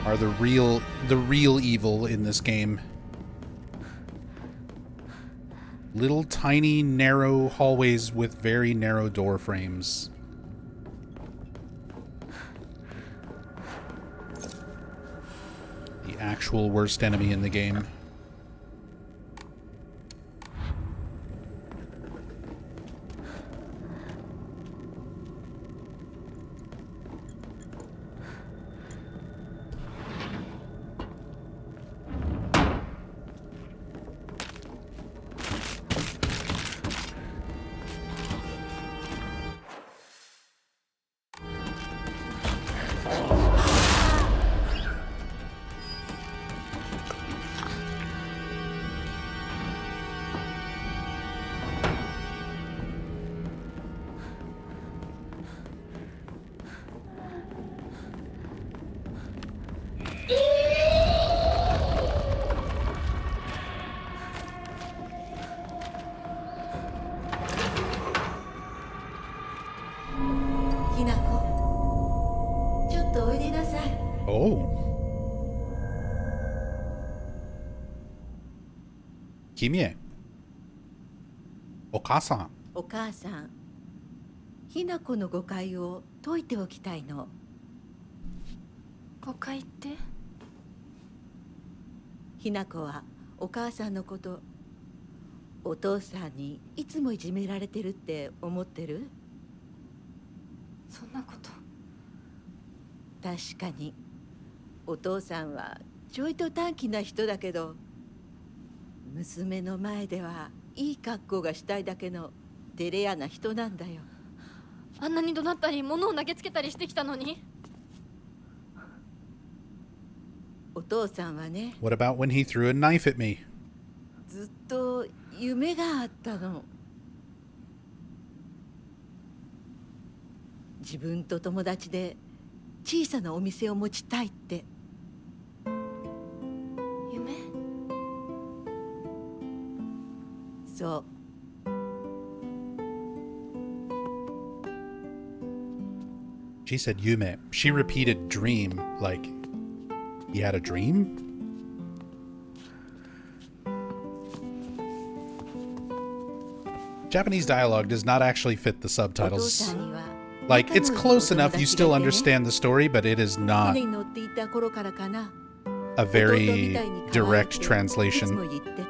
are the real evil in this game. Little tiny narrow hallways with very narrow door frames. The actual worst enemy in the game. Oh. Kimie. お母さん。お母さん、ひな子の誤解を解いておきたいの。誤解って？ひな子はお母さんのこと、お父さんにいつもいじめられてるって思ってる？そんなこと。確かにお父さんはちょいと短気な人だけど、娘の前ではいい格好がしたいだけの照れ屋な人なんだよ。あんなに怒鳴ったり物を投げつけたりしてきたのに。お父さんはね、 What about when he threw a knife at me? ずっと夢があったの。自分と友達で小さなお店を持ちたいって。夢？そう。She said yume. She repeated dream like he had a dream? Japanese dialogue does not actually fit the お父 subtitles. さんには Like, it's 仲のいい close お友 enough. You 達 still がいてね understand the story, but it is not 船に乗っていた頃からかな。 a 弟み very たいに可愛いって direct いつも translation. 言ってた。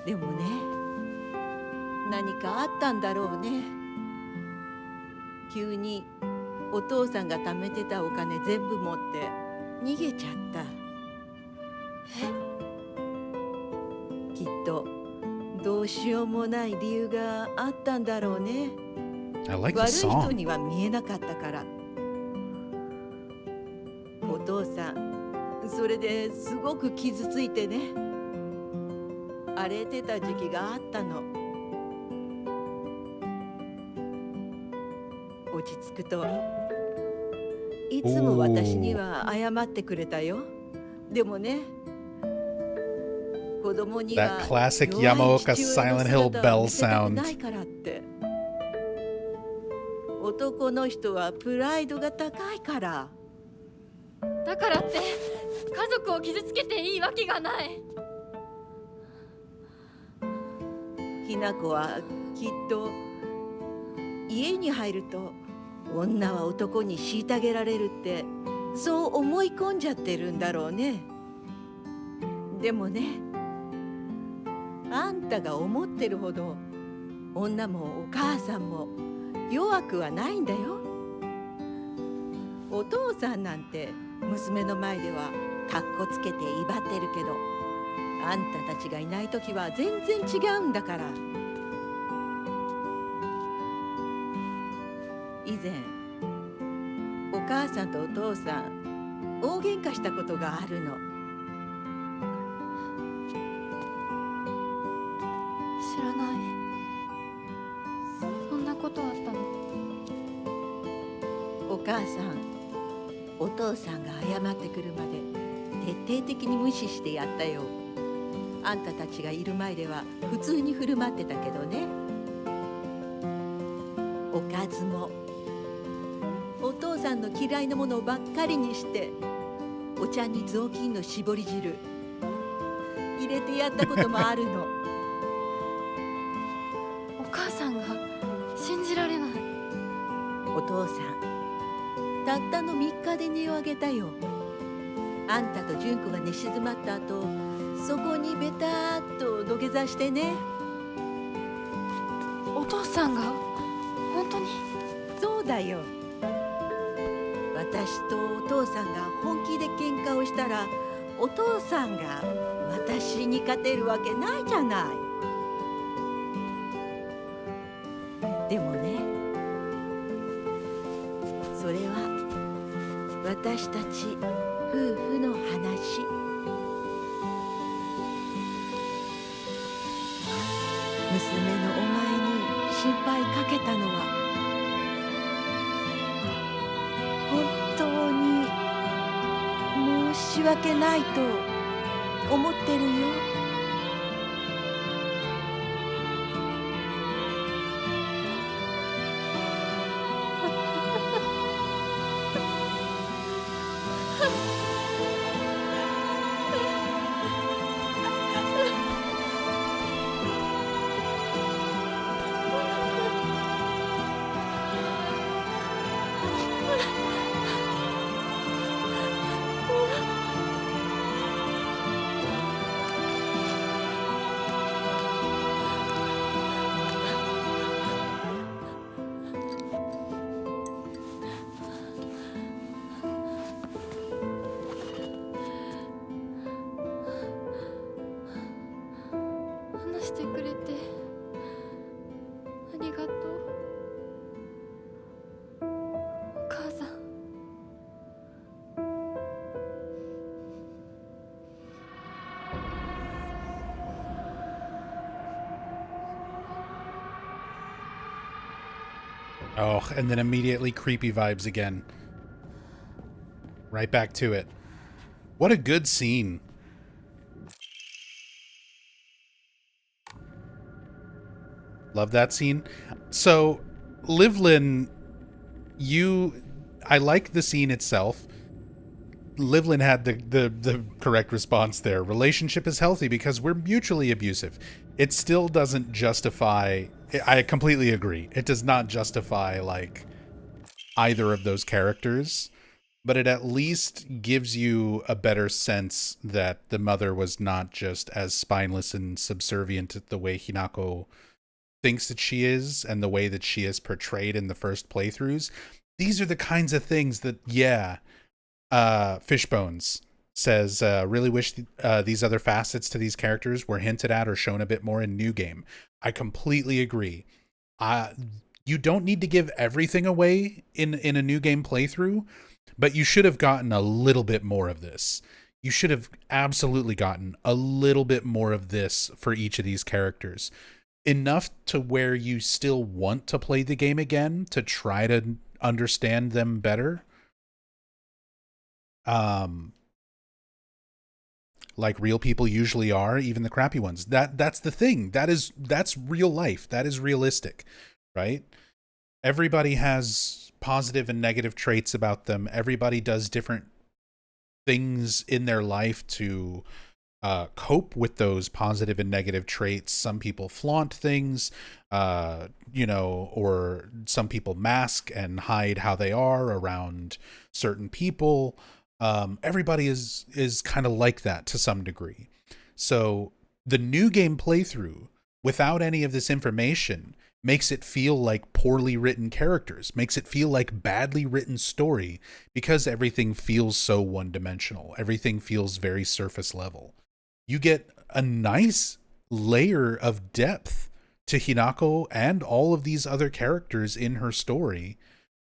でもね、何かあったんだろうね。急にお父さんが貯めてたお金全部持って逃げちゃった。きっとどうしようもない理由があったんだろうね。 I like 悪 the い人 song. には見えなかったから。お父さん、それですごく傷ついてね。荒れてた時期があったの。落ち着くといつも私には謝ってくれたよ。でもね、子供には That classic 弱い Yamaoka 父親の Silent Hill 姿を bell 見せたく sound. ないからって。男の人はプライドが高いから。だからって家族を傷つけていいわけがない。ひな子はきっと家に入ると女は男に虐げられるってそう思い込んじゃってるんだろうね。でもね、あんたが思ってるほど女もお母さんも弱くはないんだよ。お父さんなんて娘の前ではかっこつけて威張ってるけど、あんたたちがいない時は全然違うんだから。以前お母さんとお父さん大喧嘩したことがあるの。知らない。そんなことあったの？お母さんお父さんが謝ってくるまで徹底的に無視してやったよ。あんたたちがいる前では普通に振る舞ってたけどね。おかずもお父さんの嫌いなものばっかりにして、お茶に雑巾の絞り汁入れてやったこともあるの。お母さんが信じられない。お父さんたったの3日で音をあげたよ。あんたと純子が寝静まった後、そこにベターっと土下座してね。お父さんが本当に？そうだよ。私とお父さんが本気で喧嘩をしたら、お父さんが私に勝てるわけないじゃない。でもね、それは私たち夫婦の話。娘のお前に心配かけたのは本当に申し訳ないと思ってるよ。話してくれてありがとう。お母さん。Oh, and then immediately creepy vibes again. Right back to it. What a good scene. Love that scene. So, Livlin, I like the scene itself. Livlin had the correct response there. Relationship is healthy because we're mutually abusive. It still doesn't justify. I completely agree. It does not justify like either of those characters, but it at least gives you a better sense that the mother was not just as spineless and subservient to the way Hinako thinks that she is and the way that she is portrayed in the first playthroughs. These are the kinds of things that, yeah, Fishbones says, really wish these other facets to these characters were hinted at or shown a bit more in New Game. I completely agree. You don't need to give everything away in a New Game playthrough, but you should have gotten a little bit more of this. You should have absolutely gotten a little bit more of this for each of these characters. Enough to where you still want to play the game again to try to understand them better. Like real people usually are, even the crappy ones. That's the thing. That's real life. That is realistic, right? Everybody has positive and negative traits about them. Everybody does different things in their life to cope with those positive and negative traits. Some people flaunt things, or some people mask and hide how they are around certain people. Everybody is kind of like that to some degree. So the New Game playthrough, without any of this information, makes it feel like poorly written characters, makes it feel like badly written story, because everything feels so one-dimensional. Everything feels very surface level. You get a nice layer of depth to Hinako and all of these other characters in her story.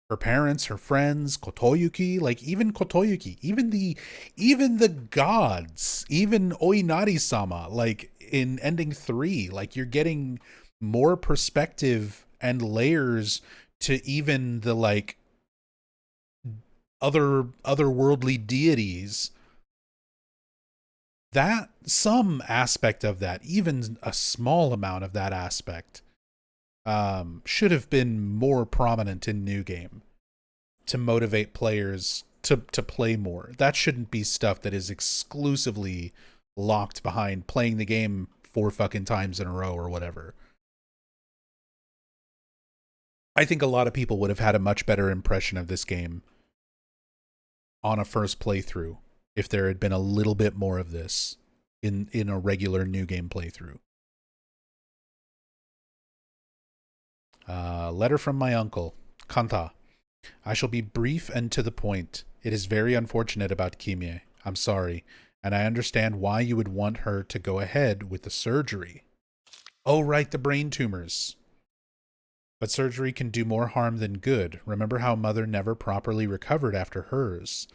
Her parents, her friends, Kotoyuki, like even Kotoyuki, even the gods, even Oinari-sama, like in ending 3, like you're getting more perspective and layers to even the like otherworldly deities. That some aspect of that, even a small amount of that aspect, should have been more prominent in New Game to motivate players to play more. That shouldn't be stuff that is exclusively locked behind playing the game 4 fucking times in a row or whatever. I think a lot of people would have had a much better impression of this game on a first playthrough if there had been a little bit more of this in a regular New Game playthrough. Letter from my uncle, Kanta. I shall be brief and to the point. It is very unfortunate about Kimie. I'm sorry, and I understand why you would want her to go ahead with the surgery. Oh, right, the brain tumors. But surgery can do more harm than good. Remember how Mother never properly recovered after hers.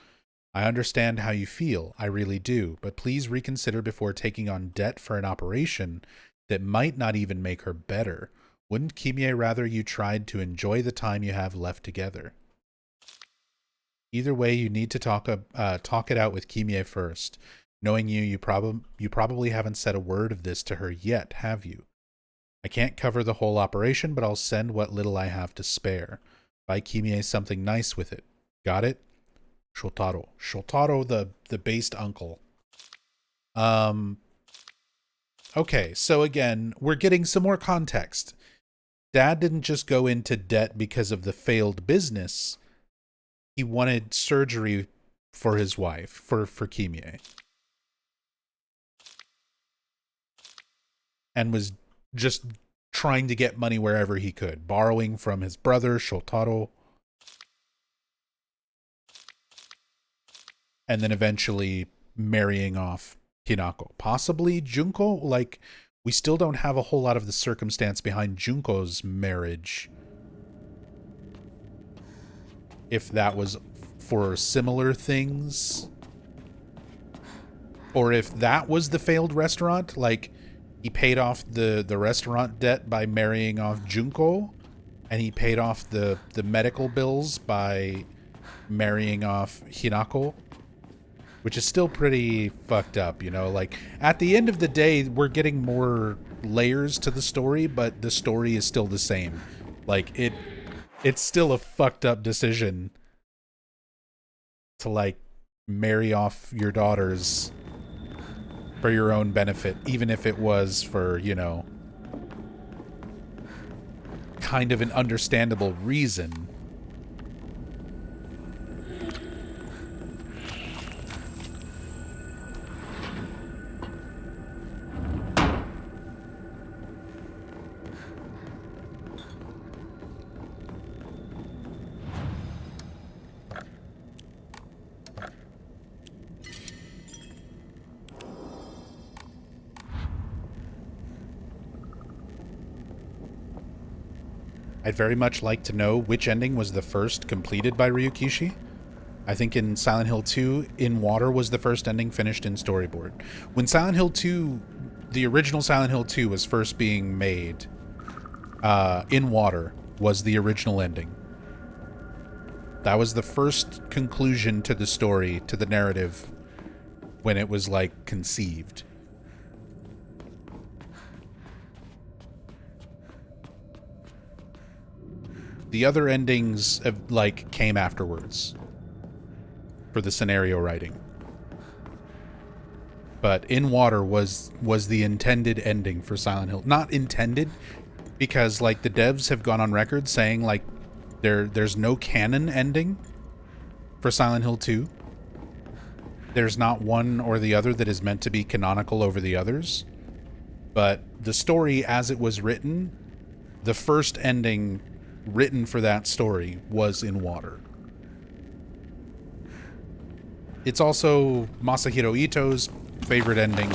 I understand how you feel, I really do, but please reconsider before taking on debt for an operation that might not even make her better. Wouldn't Kimie rather you tried to enjoy the time you have left together? Either way, you need to talk it out with Kimie first. Knowing you probably haven't said a word of this to her yet, have you? I can't cover the whole operation, but I'll send what little I have to spare. Buy Kimie something nice with it. Got it? Shotaro. Shotaro, the based uncle. Okay, so again, we're getting some more context. Dad didn't just go into debt because of the failed business. He wanted surgery for his wife, for Kimie. And was just trying to get money wherever he could, borrowing from his brother, Shotaro. And then eventually marrying off Hinako. Possibly Junko? Like, we still don't have a whole lot of the circumstance behind Junko's marriage. If that was for similar things. Or if that was the failed restaurant, like he paid off the restaurant debt by marrying off Junko. and he paid off the medical bills by marrying off Hinako, which is still pretty fucked up, you know? Like, at the end of the day, we're getting more layers to the story, but the story is still the same. Like, it's still a fucked up decision to, like, marry off your daughters for your own benefit, even if it was for, you know, kind of an understandable reason. I'd very much like to know which ending was the first completed by Ryukishi. I think in Silent Hill 2, In Water was the first ending finished in storyboard. When Silent Hill 2, the original Silent Hill 2 was first being made, In Water was the original ending. That was the first conclusion to the story, to the narrative, when it was, like, conceived. The other endings, like, came afterwards for the scenario writing. But In Water was the intended ending for Silent Hill. Not intended, because, like, the devs have gone on record saying, like, there's no canon ending for Silent Hill 2. There's not one or the other that is meant to be canonical over the others. But the story as it was written, the first ending written for that story was In Water. It's also Masahiro Ito's favorite ending.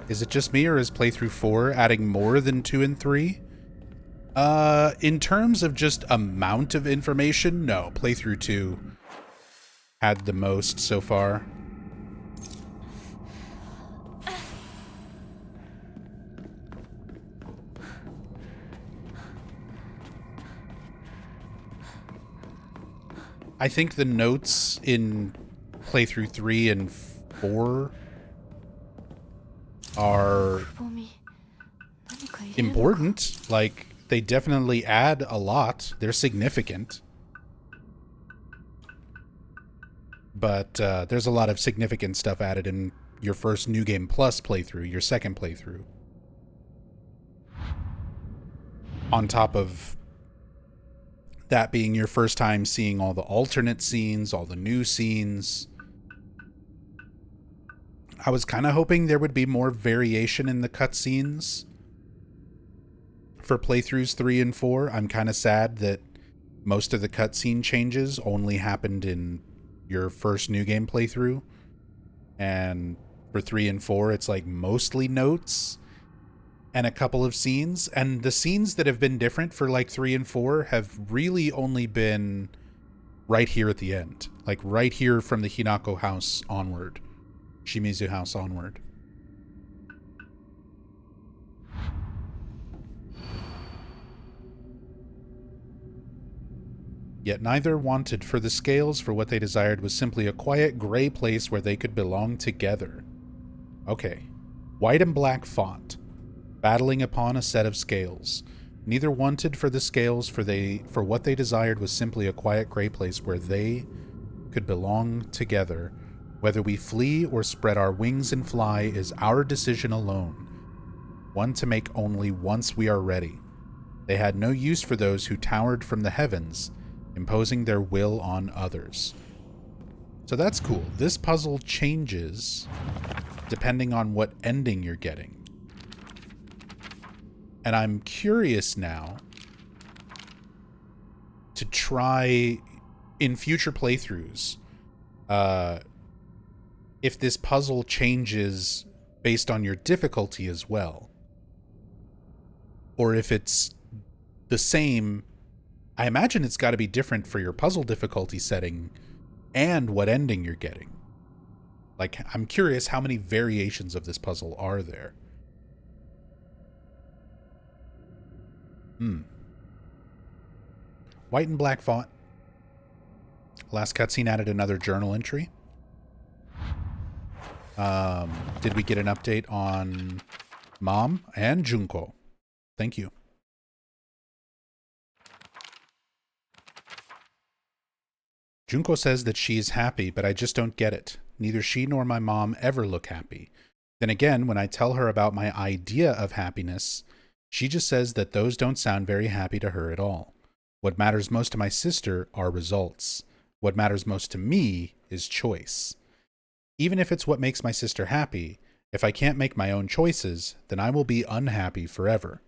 Is it just me, or is playthrough 4 adding more than 2 and 3? In terms of just amount of information, no. Playthrough 2 had the most so far. I think the notes in playthrough 3 and 4 are important. Like, they definitely add a lot. They're significant. But there's a lot of significant stuff added in your first New Game Plus playthrough, your second playthrough. On top of that being your first time seeing all the alternate scenes, all the new scenes. I was kind of hoping there would be more variation in the cutscenes for playthroughs 3 and 4. I'm kind of sad that most of the cutscene changes only happened in your first New Game playthrough. And for 3 and 4, it's like mostly notes and a couple of scenes. And the scenes that have been different for like 3 and 4 have really only been right here at the end. Like right here from the Hinako house onward. Shimizu house onward. Yet neither wanted, for the scales for what they desired was simply a quiet gray place where they could belong together. Okay. White and black font, battling upon a set of scales. Neither wanted for the scales for what they desired was simply a quiet gray place where they could belong together. Whether we flee or spread our wings and fly is our decision alone, one to make only once we are ready. They had no use for those who towered from the heavens, imposing their will on others. So that's cool. This puzzle changes depending on what ending you're getting. And I'm curious now to try in future playthroughs if this puzzle changes based on your difficulty as well. Or if it's the same. I imagine it's got to be different for your puzzle difficulty setting and what ending you're getting. Like, I'm curious how many variations of this puzzle are there. White and black font. Last cutscene added another journal entry. Did we get an update on Mom and Junko? Thank you. Junko says that she is happy, but I just don't get it. Neither she nor my mom ever look happy. Then again, when I tell her about my idea of happiness, she just says that those don't sound very happy to her at all. What matters most to my sister are results. What matters most to me is choice. Even if it's what makes my sister happy, if I can't make my own choices, then I will be unhappy forever.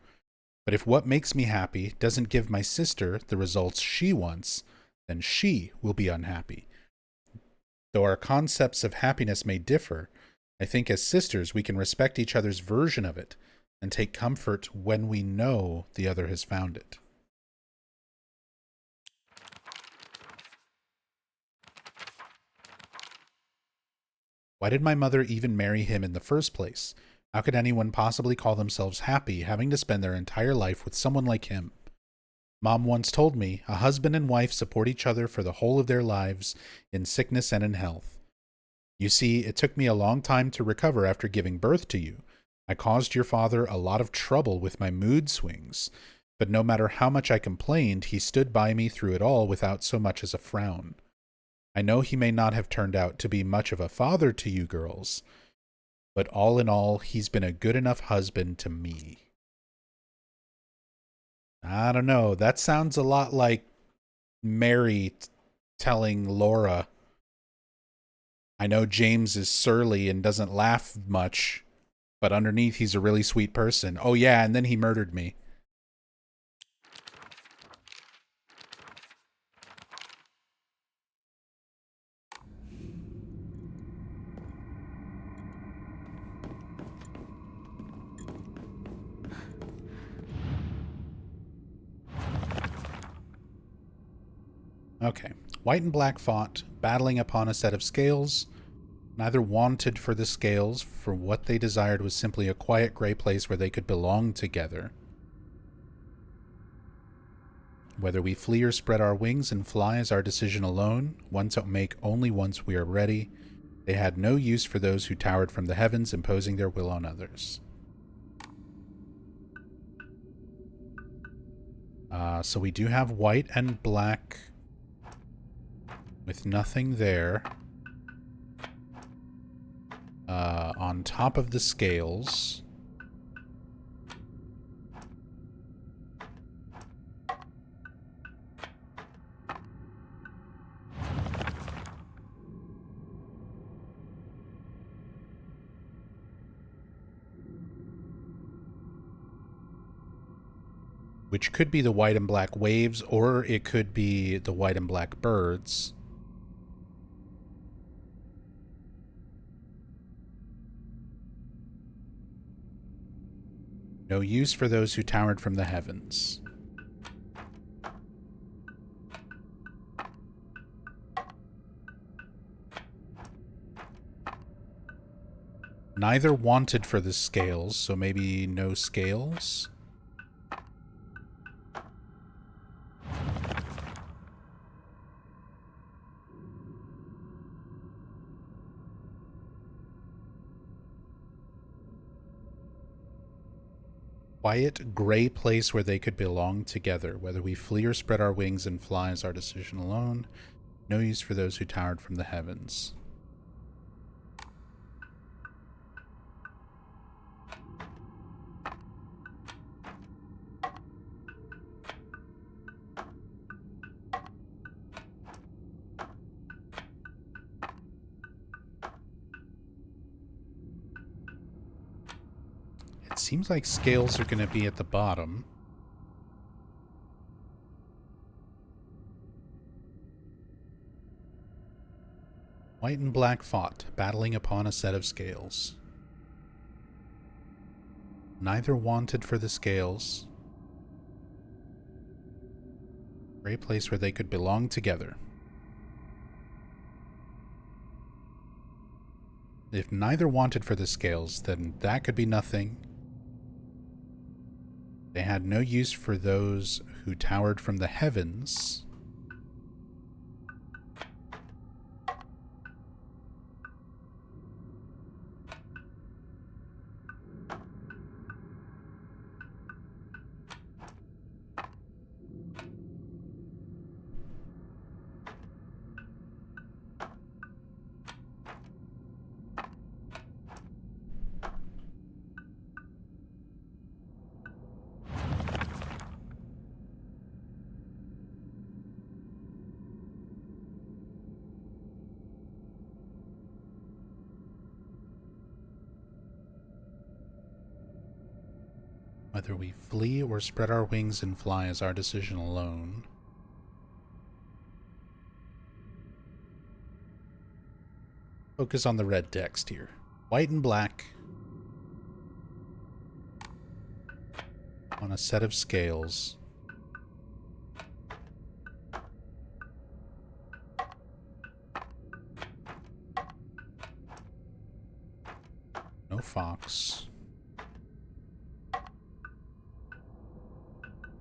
But if what makes me happy doesn't give my sister the results she wants, then she will be unhappy. Though our concepts of happiness may differ, I think as sisters we can respect each other's version of it and take comfort when we know the other has found it. Why did my mother even marry him in the first place? How could anyone possibly call themselves happy having to spend their entire life with someone like him? Mom once told me a husband and wife support each other for the whole of their lives in sickness and in health. You see, it took me a long time to recover after giving birth to you. I caused your father a lot of trouble with my mood swings, but no matter how much I complained, he stood by me through it all without so much as a frown. I know he may not have turned out to be much of a father to you girls, but all in all, he's been a good enough husband to me. I don't know. That sounds a lot like Mary telling Laura, I know James is surly and doesn't laugh much, but underneath he's a really sweet person. Oh yeah, and then he murdered me. Okay. White and black font, battling upon a set of scales. Neither wanted for the scales, for what they desired was simply a quiet gray place where they could belong together. Whether we flee or spread our wings and fly is our decision alone, one to make only once we are ready. They had no use for those who towered from the heavens, imposing their will on others. So we do have white and black with nothing there. On top of the scales. Which could be the white and black waves, or it could be the white and black birds. No use for those who towered from the heavens. Neither wanted for the scales, so maybe no scales? Quiet, gray place where they could belong together. Whether we flee or spread our wings and fly is our decision alone. No use for those who towered from the heavens. It seems like scales are going to be at the bottom. White and black fought, battling upon a set of scales. Neither wanted for the scales. Great place where they could belong together. If neither wanted for the scales, then that could be nothing. They had no use for those who towered from the heavens. Whether we flee or spread our wings and fly is our decision alone. Focus on the red text here. White and black on a set of scales. No fox.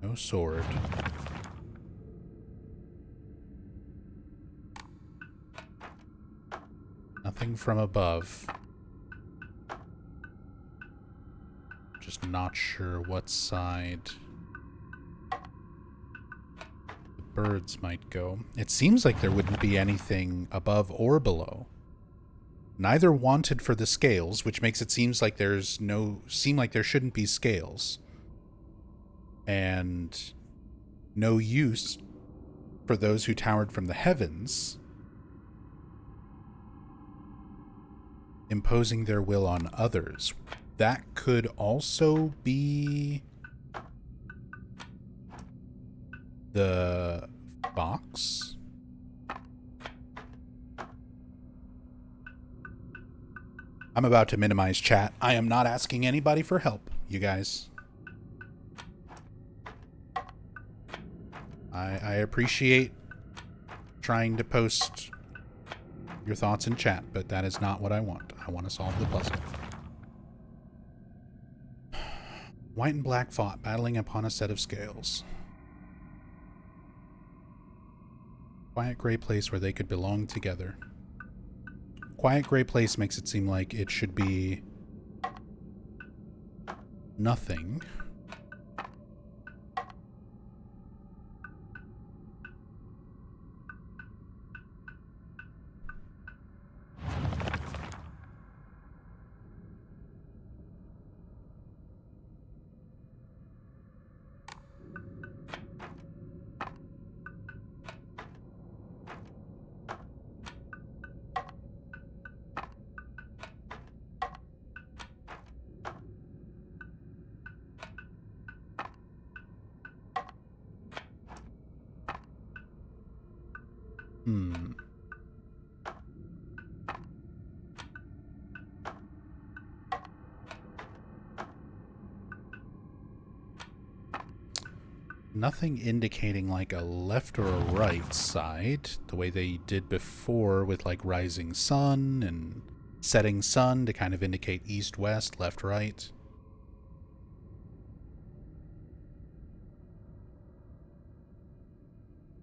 No sword. Nothing from above. Just not sure what side the birds might go. It seems like there wouldn't be anything above or below. Neither wanted for the scales, which makes it seem like there shouldn't be scales. And no use for those who towered from the heavens, imposing their will on others. That could also be the fox. I'm about to minimize chat. I am not asking anybody for help, you guys. I appreciate trying to post your thoughts in chat, but that is not what I want. I want to solve the puzzle. White and black fought, battling upon a set of scales. Quiet gray place where they could belong together. Quiet gray place makes it seem like it should be nothing. Nothing indicating like a left or a right side, the way they did before with like rising sun and setting sun to kind of indicate east, west, left, right.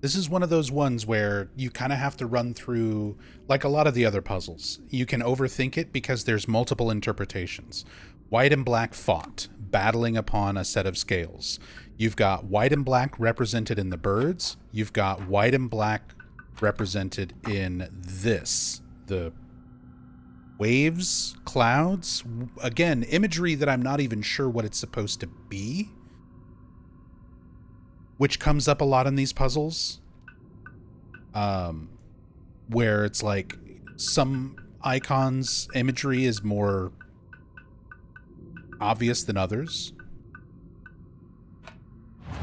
This is one of those ones where you kind of have to run through, like a lot of the other puzzles. You can overthink it because there's multiple interpretations. White and black fought, battling upon a set of scales. You've got white and black represented in the birds. You've got white and black represented in this. The waves, clouds, again, imagery that I'm not even sure what it's supposed to be, which comes up a lot in these puzzles, where it's like some icons' imagery is more obvious than others.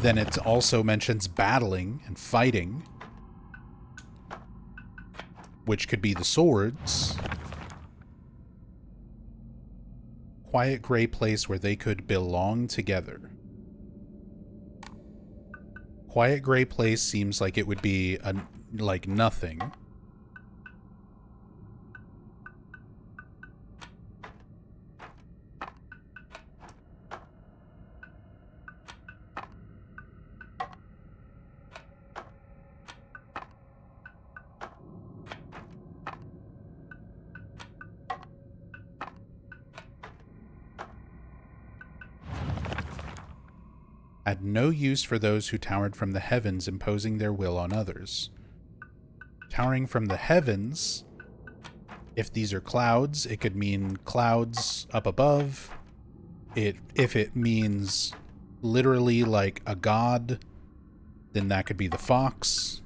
Then it also mentions battling and fighting, which could be the swords. Quiet gray place where they could belong together. Quiet gray place seems like it would be like nothing. Had no use for those who towered from the heavens, imposing their will on others. Towering from the heavens, if these are clouds, it could mean clouds up above. If it means literally like a god, then that could be the fox.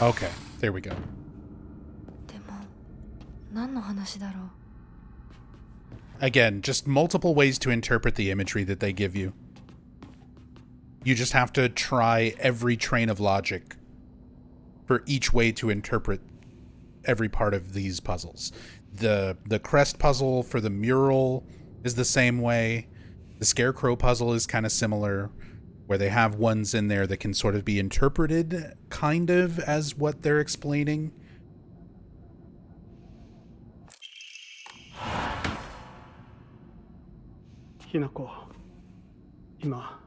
Okay, there we go. でも何の話だろう。 Again, just multiple ways to interpret the imagery that they give you. You just have to try every train of logic for each way to interpret every part of these puzzles. The crest puzzle for the mural is the same way. The scarecrow puzzle is kind of similar, where they have ones in there that can sort of be interpreted kind of as what they're explaining. Hinako, 今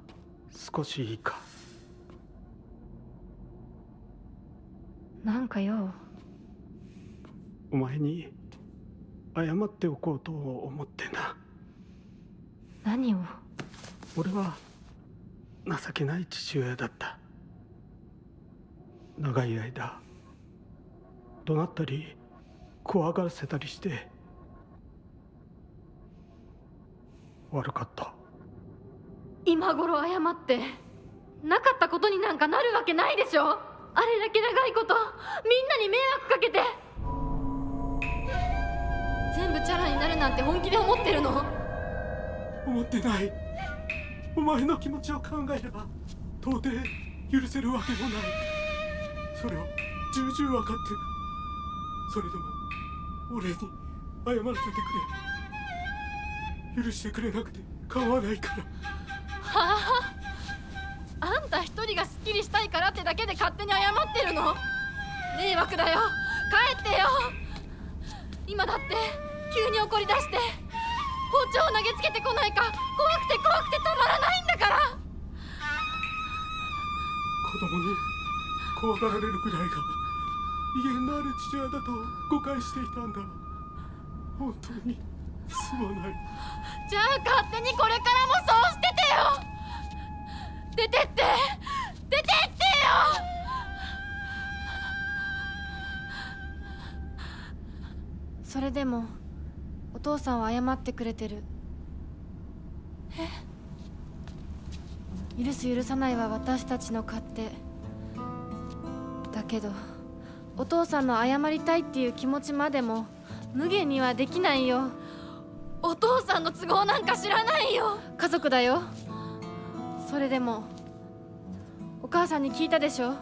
少しいいか。なんかよ。お前に謝っておこうと思ってな。何を？俺は情けない父親だった。長い間怒鳴ったり怖がらせたりして悪かった。今頃謝ってなかったことになんかなるわけないでしょ。あれだけ長いことみんなに迷惑かけて全部チャラになるなんて本気で思ってるの？思ってない。お前の気持ちを考えれば到底許せるわけもない。それを重々分かってる。それでも俺に謝らせてくれ。許してくれなくて構わないから。はあ、あんた一人がスッキリしたいからってだけで勝手に謝ってるの？迷惑だよ。帰ってよ。今だって急に怒り出して包丁を投げつけてこないか怖くてたまらないんだから。子供に怖がられるくらいが威厳のある父親だと誤解していたんだ。本当にすまない。じゃあ勝手にこれからもそうしててよ。出てってよ。それでもお父さんは謝ってくれてる。許す許さないは私たちの勝手だけど、お父さんの謝りたいっていう気持ちまでも無限にはできないよ。お父さんの都合なんか知らないよ。家族だよ。それでもお母さんに聞いたでしょ。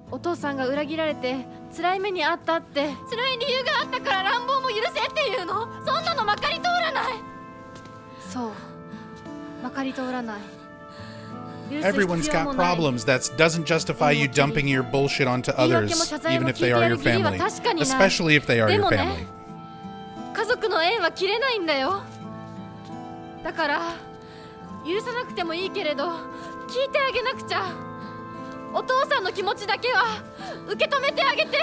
お父さんが裏切られて辛い目にあったって。辛い理由があったから乱暴も許せっていうの？そんなのまかり通らない。そう、まかり通らない。Everyone's got problems. That doesn't justify you dumping your bullshit onto others, even if they are your family. Especially if they are your family. 家族の縁は切れないんだよ。だから許さなくてもいいけれど聞いてあげなくちゃ。お父さんの気持ちだけは受け止めてあげて。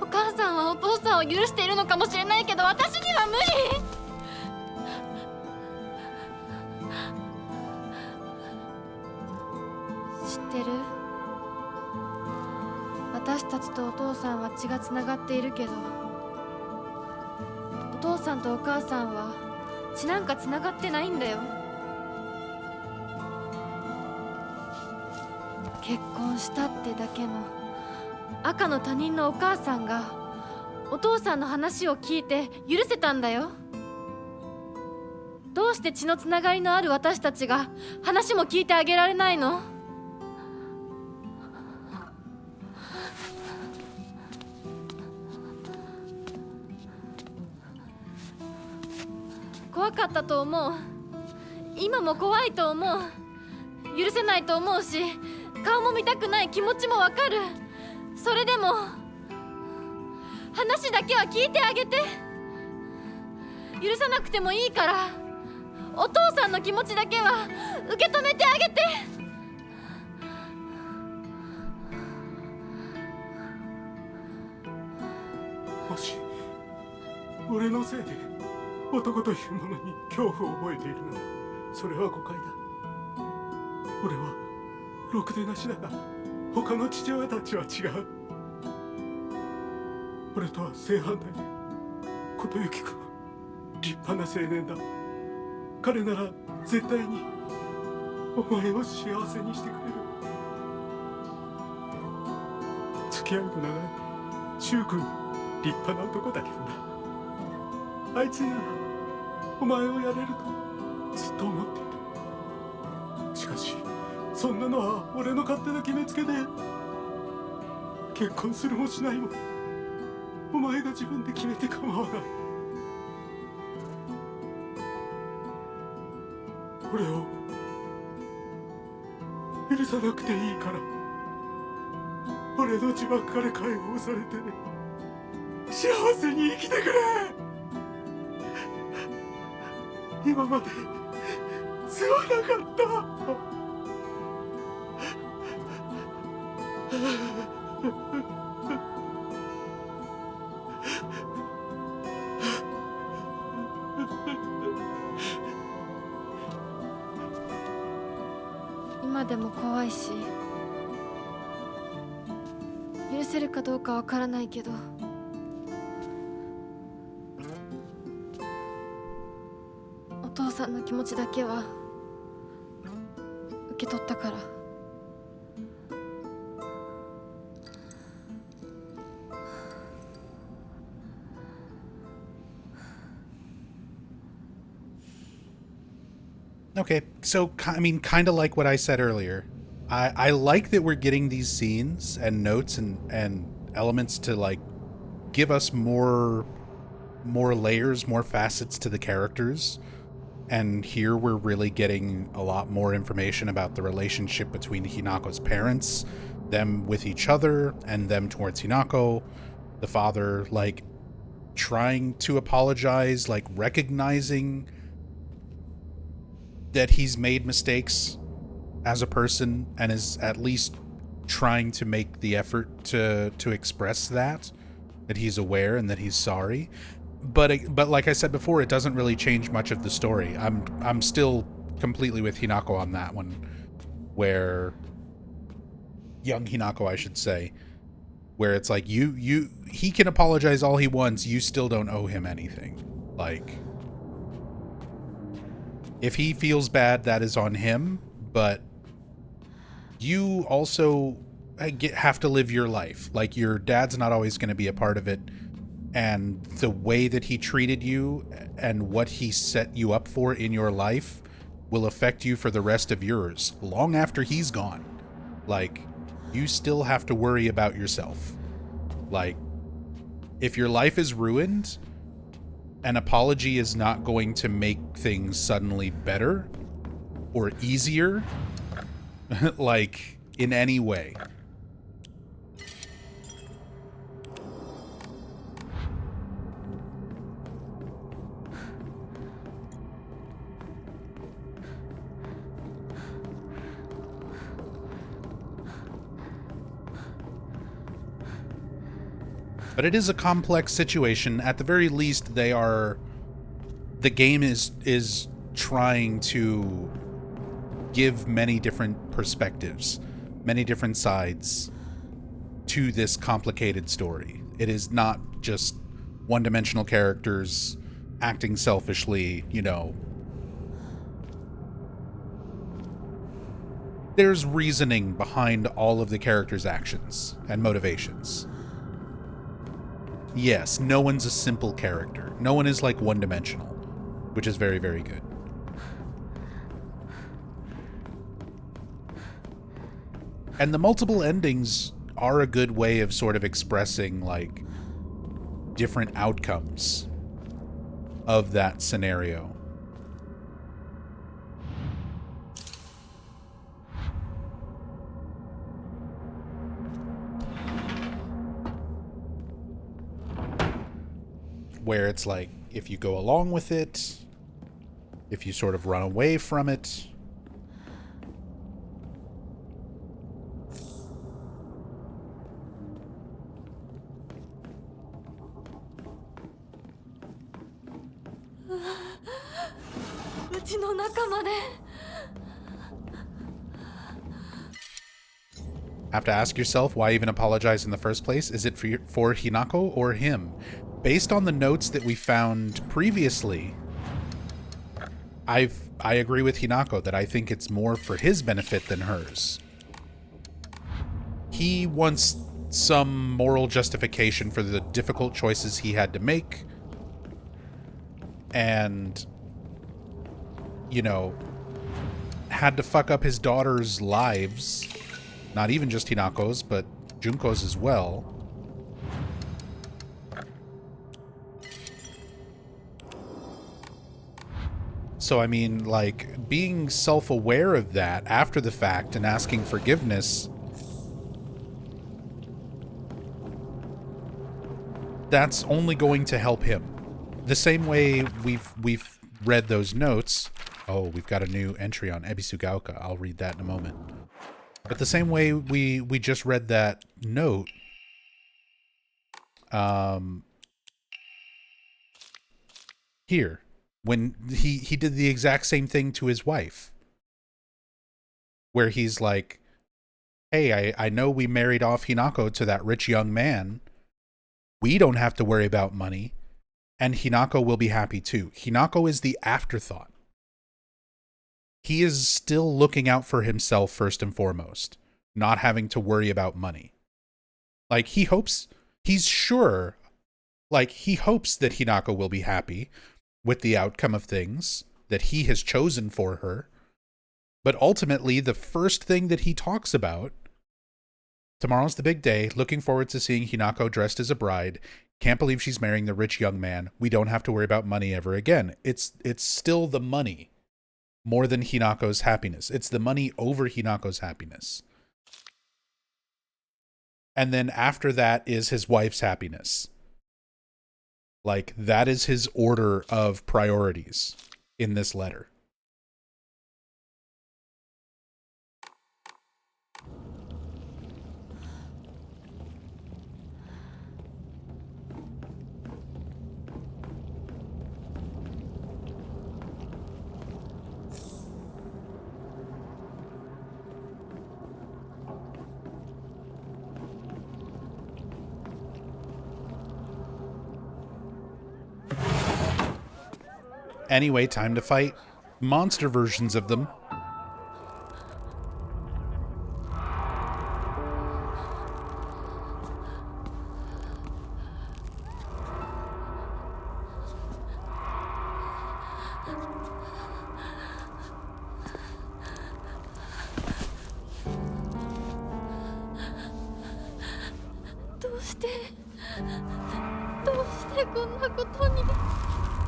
お母さんはお父さんを許しているのかもしれないけど、私には無理。知ってる？私たちとお父さんは血がつながっているけど、お父さんとお母さんは血なんかつながってないんだよ。結婚したってだけの赤の他人のお母さんがお父さんの話を聞いて許せたんだよ。どうして血のつながりのある私たちが話も聞いてあげられないの？怖かったと思う。今も怖いと思う。許せないと思うし、顔も見たくない気持ちもわかる。それでも話だけは聞いてあげて。許さなくてもいいからお父さんの気持ちだけは受け止めてあげて。もし俺のせいで男というものに恐怖を覚えているならそれは誤解だ。俺はろくでなしだが他の父親たちは違う。俺とは正反対で琴行君は立派な青年だ。彼なら絶対にお前を幸せにしてくれる。付き合いの長い柊君立派な男だけどな。あいつにならお前をやれるとずっと思っていた。しかしそんなのは俺の勝手な決めつけで、結婚するもしないもお前が自分で決めて構わない。俺を許さなくていいから俺の呪縛から解放されて幸せに生きてくれ。今まですまなかった。今でも怖いし許せるかどうかわからないけど、お父さんの気持ちだけは受け取ったから。Okay, so I mean, kind of like what I said earlier. I like that we're getting these scenes and notes and elements to like give us more layers, more facets to the characters. And here we're really getting a lot more information about the relationship between Hinako's parents, them with each other, and them towards Hinako. The father like trying to apologize, like recognizing that he's made mistakes as a person and is at least trying to make the effort to express that he's aware and that he's sorry. But like I said before, it doesn't really change much of the story. I'm still completely with Hinako on that one, where young Hinako, I should say, where it's like he can apologize all he wants, you still don't owe him anything. Like, if he feels bad, that is on him, but you also have to live your life. Like, your dad's not always going to be a part of it, and the way that he treated you and what he set you up for in your life will affect you for the rest of yours, long after he's gone. Like, you still have to worry about yourself. Like, if your life is ruined, an apology is not going to make things suddenly better or easier, like, in any way. But it is a complex situation. At the very least, the game is trying to give many different perspectives, many different sides to this complicated story. It is not just one-dimensional characters acting selfishly, you know. There's reasoning behind all of the characters' actions and motivations. Yes, no one's a simple character. No one is like one-dimensional, which is very, very good. And the multiple endings are a good way of sort of expressing, like, different outcomes of that scenario. Where it's like, if you go along with it, if you sort of run away from it. Have to ask yourself, why even apologize in the first place? Is it for Hinako or him? Based on the notes that we found previously, I agree with Hinako that I think it's more for his benefit than hers. He wants some moral justification for the difficult choices he had to make. And, you know, had to fuck up his daughter's lives. Not even just Hinako's, but Junko's as well. So, I mean, like, being self-aware of that after the fact and asking forgiveness, that's only going to help him. The same way we've read those notes. Oh, we've got a new entry on Ebisugaoka. I'll read that in a moment. But the same way we just read that note, here, when he did the exact same thing to his wife, where he's like, hey, I know we married off Hinako to that rich young man. We don't have to worry about money, and Hinako will be happy too. Hinako is the afterthought. He is still looking out for himself first and foremost, not having to worry about money. Like, he hopes that Hinako will be happy with the outcome of things that he has chosen for her. But ultimately, the first thing that he talks about, tomorrow's the big day, looking forward to seeing Hinako dressed as a bride, can't believe she's marrying the rich young man, we don't have to worry about money ever again. It's still the money. More than Hinako's happiness. It's the money over Hinako's happiness. And then after that is his wife's happiness. Like, that is his order of priorities in this letter. Anyway, time to fight monster versions of them. How?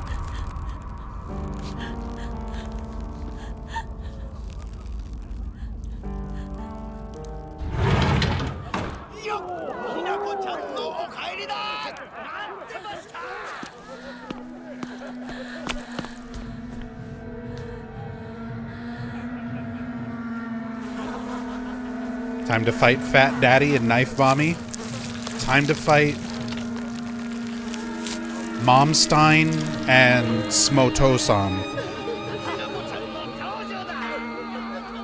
Time to fight Fat Daddy and Knife Bommy. Time to fight Momstein and Smotosan.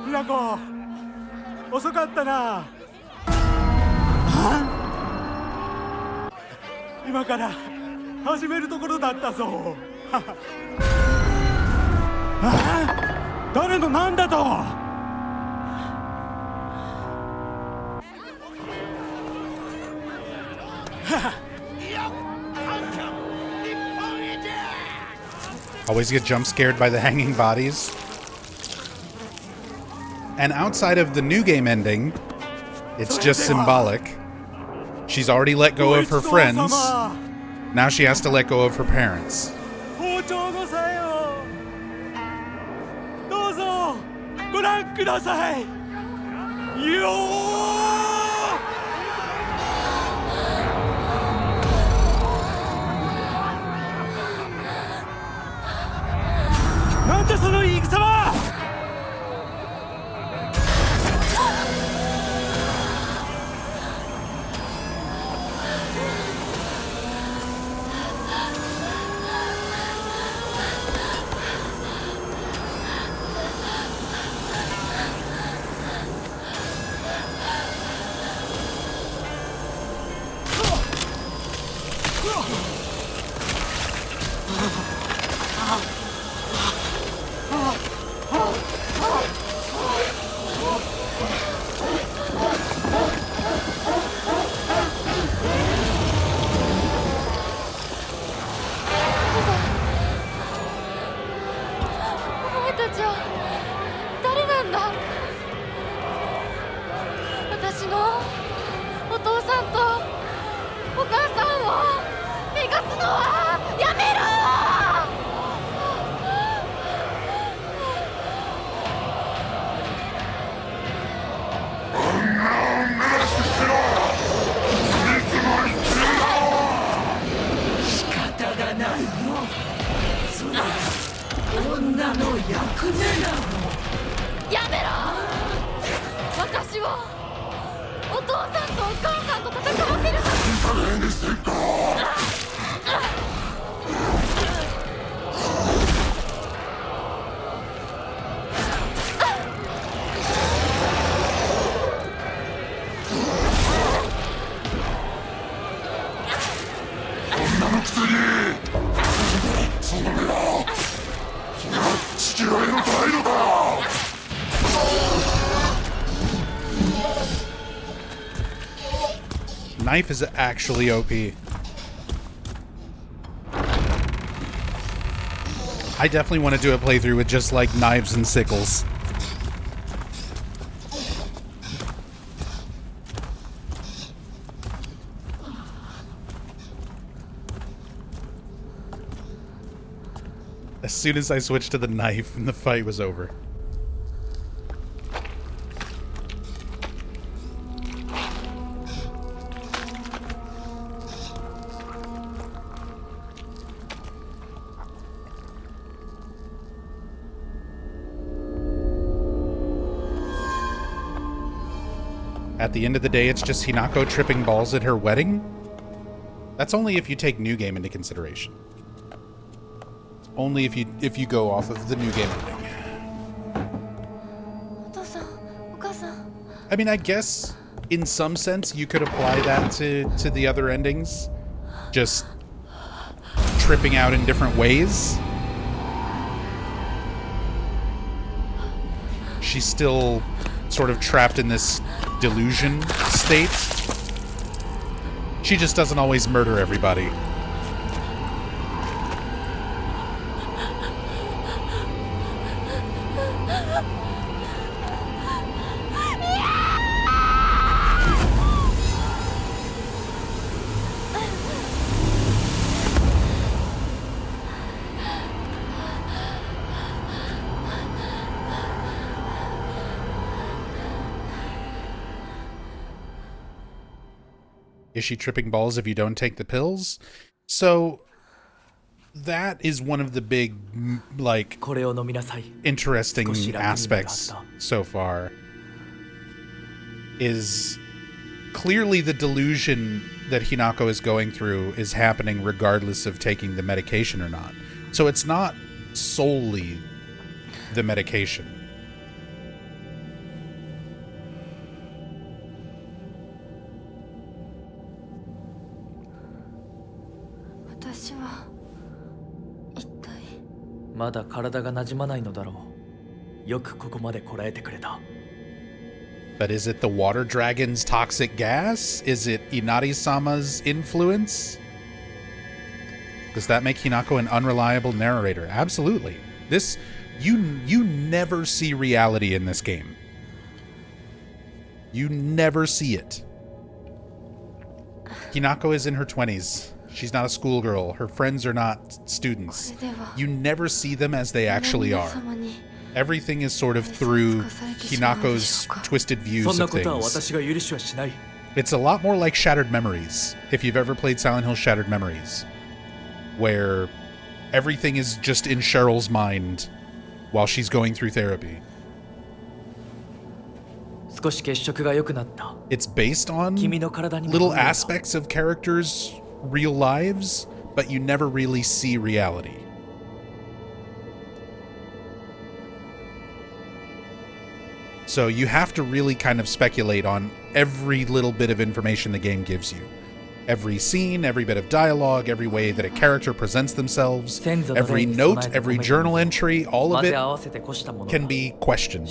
ひなこ遅かったな。今から始めるところだったぞ。誰のなんだと。Always get jump scared by the hanging bodies. And outside of the new game ending, it's just symbolic. She's already let go of her friends. Now she has to let go of her parents. 包丁のさよ。どうぞご覧ください。よー。なんだその言い草は。お前たちは誰なんだ。私のお父さんとお母さんを逃がすのはやめろ。仕方がないよ。それが女の役目なの。やめろ。私をお父さんとお母さんと戦わせるな。女のくせにその目は君は父親の態度だ。Knife is actually OP. I definitely want to do a playthrough with just like knives and sickles. As soon as I switched to the knife and the fight was over. At the end of the day, it's just Hinako tripping balls at her wedding? That's only if you take New Game into consideration. Only if you go off of the New Game ending. お父さん、お母さん。 I mean, I guess in some sense you could apply that to the other endings. Just tripping out in different ways. She's still sort of trapped in this delusion state. She just doesn't always murder everybody. Is she tripping balls if you don't take the pills? So that is one of the big, like, interesting aspects so far. is clearly the delusion that Hinako is going through is happening regardless of taking the medication or not. So it's not solely the medication.まだ体が馴染まないのだろう。よくここまでこらえてくれた。 But is it the water dragon's toxic gas? Is it Inari-sama's influence? Does that make Hinako an unreliable narrator? Absolutely. This, you never see reality in this game. You never see it. Hinako is in her 20s. She's not a schoolgirl. Her friends are not students. You never see them as they actually are. Everything is sort of through Hinako's twisted views of things. It's a lot more like Shattered Memories, if you've ever played Silent Hill Shattered Memories, where everything is just in Cheryl's mind while she's going through therapy. It's based on little aspects of characters' real lives, but you never really see reality. So you have to really kind of speculate on every little bit of information the game gives you. Every scene, every bit of dialogue, every way that a character presents themselves, every note, every journal entry, all of it can be questioned.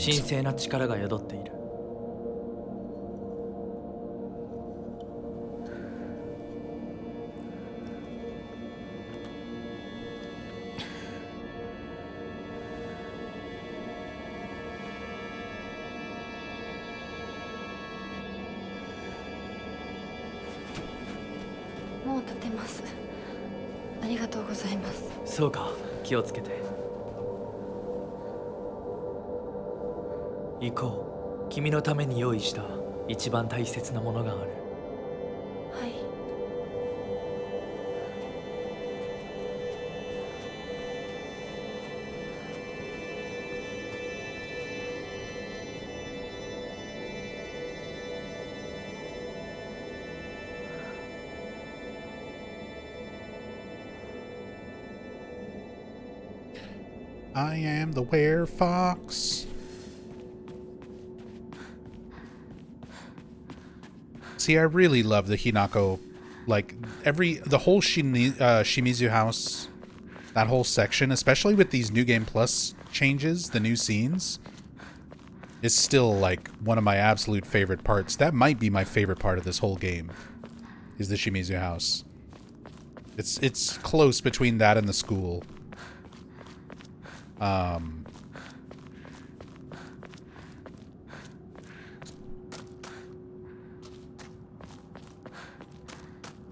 もう立てます。ありがとうございます。そうか、気をつけて。行こう。君のために用意した一番大切なものがある。はい。I am the werefox. See, I really love the Hinako, like the whole Shimizu house, that whole section, especially with these New Game Plus changes, the new scenes, is still like one of my absolute favorite parts. That might be my favorite part of this whole game, is the Shimizu house. It's close between that and the school.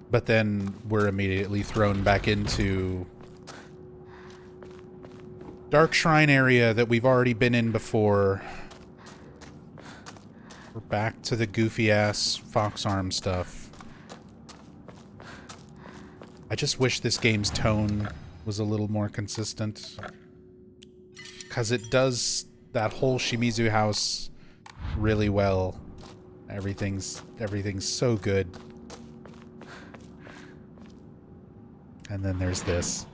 But then we're immediately thrown back into Dark Shrine area that we've already been in before. We're back to the goofy-ass Fox Arm stuff. I just wish this game's tone was a little more consistent. Because it does that whole Shimizu house really well. Everything's so good. And then there's this.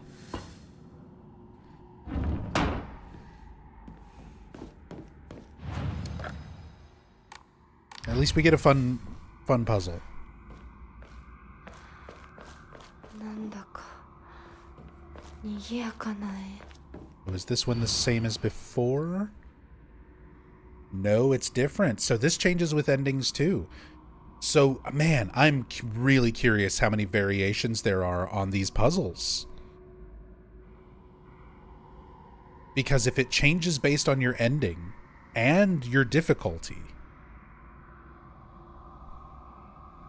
At least we get a fun puzzle. Was this one the same as before? No, it's different. So this changes with endings too. So, man, I'm really curious how many variations there are on these puzzles. Because if it changes based on your ending and your difficulty,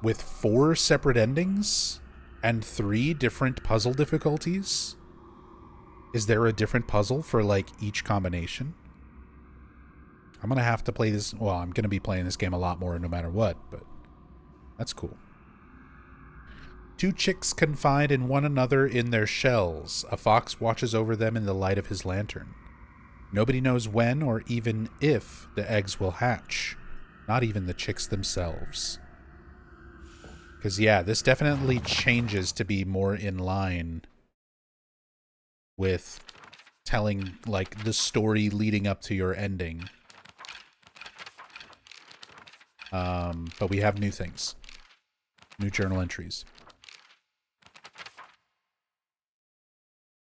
with 4 separate endings and 3 different puzzle difficulties, is there a different puzzle for, like, each combination? I'm going to have to play this. Well, I'm going to be playing this game a lot more no matter what, but that's cool. 2 chicks confide in one another in their shells. A fox watches over them in the light of his lantern. Nobody knows when or even if the eggs will hatch. Not even the chicks themselves. Because, yeah, this definitely changes to be more in line with telling, like, the story leading up to your ending. But we have new things. New journal entries.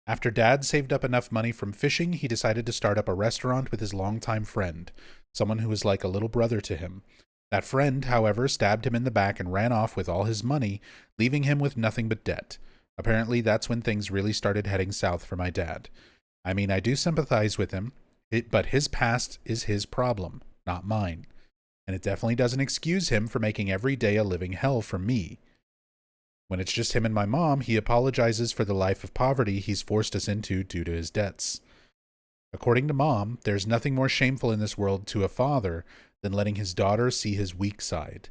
After Dad saved up enough money from fishing, he decided to start up a restaurant with his longtime friend, someone who was like a little brother to him. That friend, however, stabbed him in the back and ran off with all his money, leaving him with nothing but debt. Apparently, that's when things really started heading south for my dad. I mean, I do sympathize with him, but his past is his problem, not mine. And it definitely doesn't excuse him for making every day a living hell for me. When it's just him and my mom, he apologizes for the life of poverty he's forced us into due to his debts. According to Mom, there's nothing more shameful in this world to a father than letting his daughter see his weak side.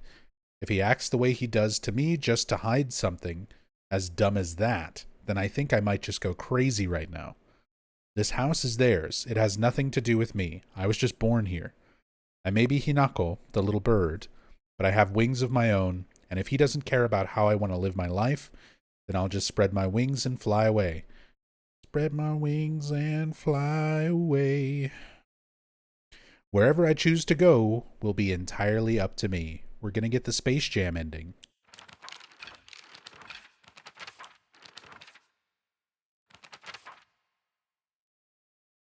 If he acts the way he does to me just to hide something as dumb as that, then I think I might just go crazy right now. This house is theirs. It has nothing to do with me. I was just born here. I may be Hinako, the little bird, but I have wings of my own, and if he doesn't care about how I want to live my life, then I'll just spread my wings and fly away. Spread my wings and fly away. Wherever I choose to go will be entirely up to me. We're going to get the Space Jam ending.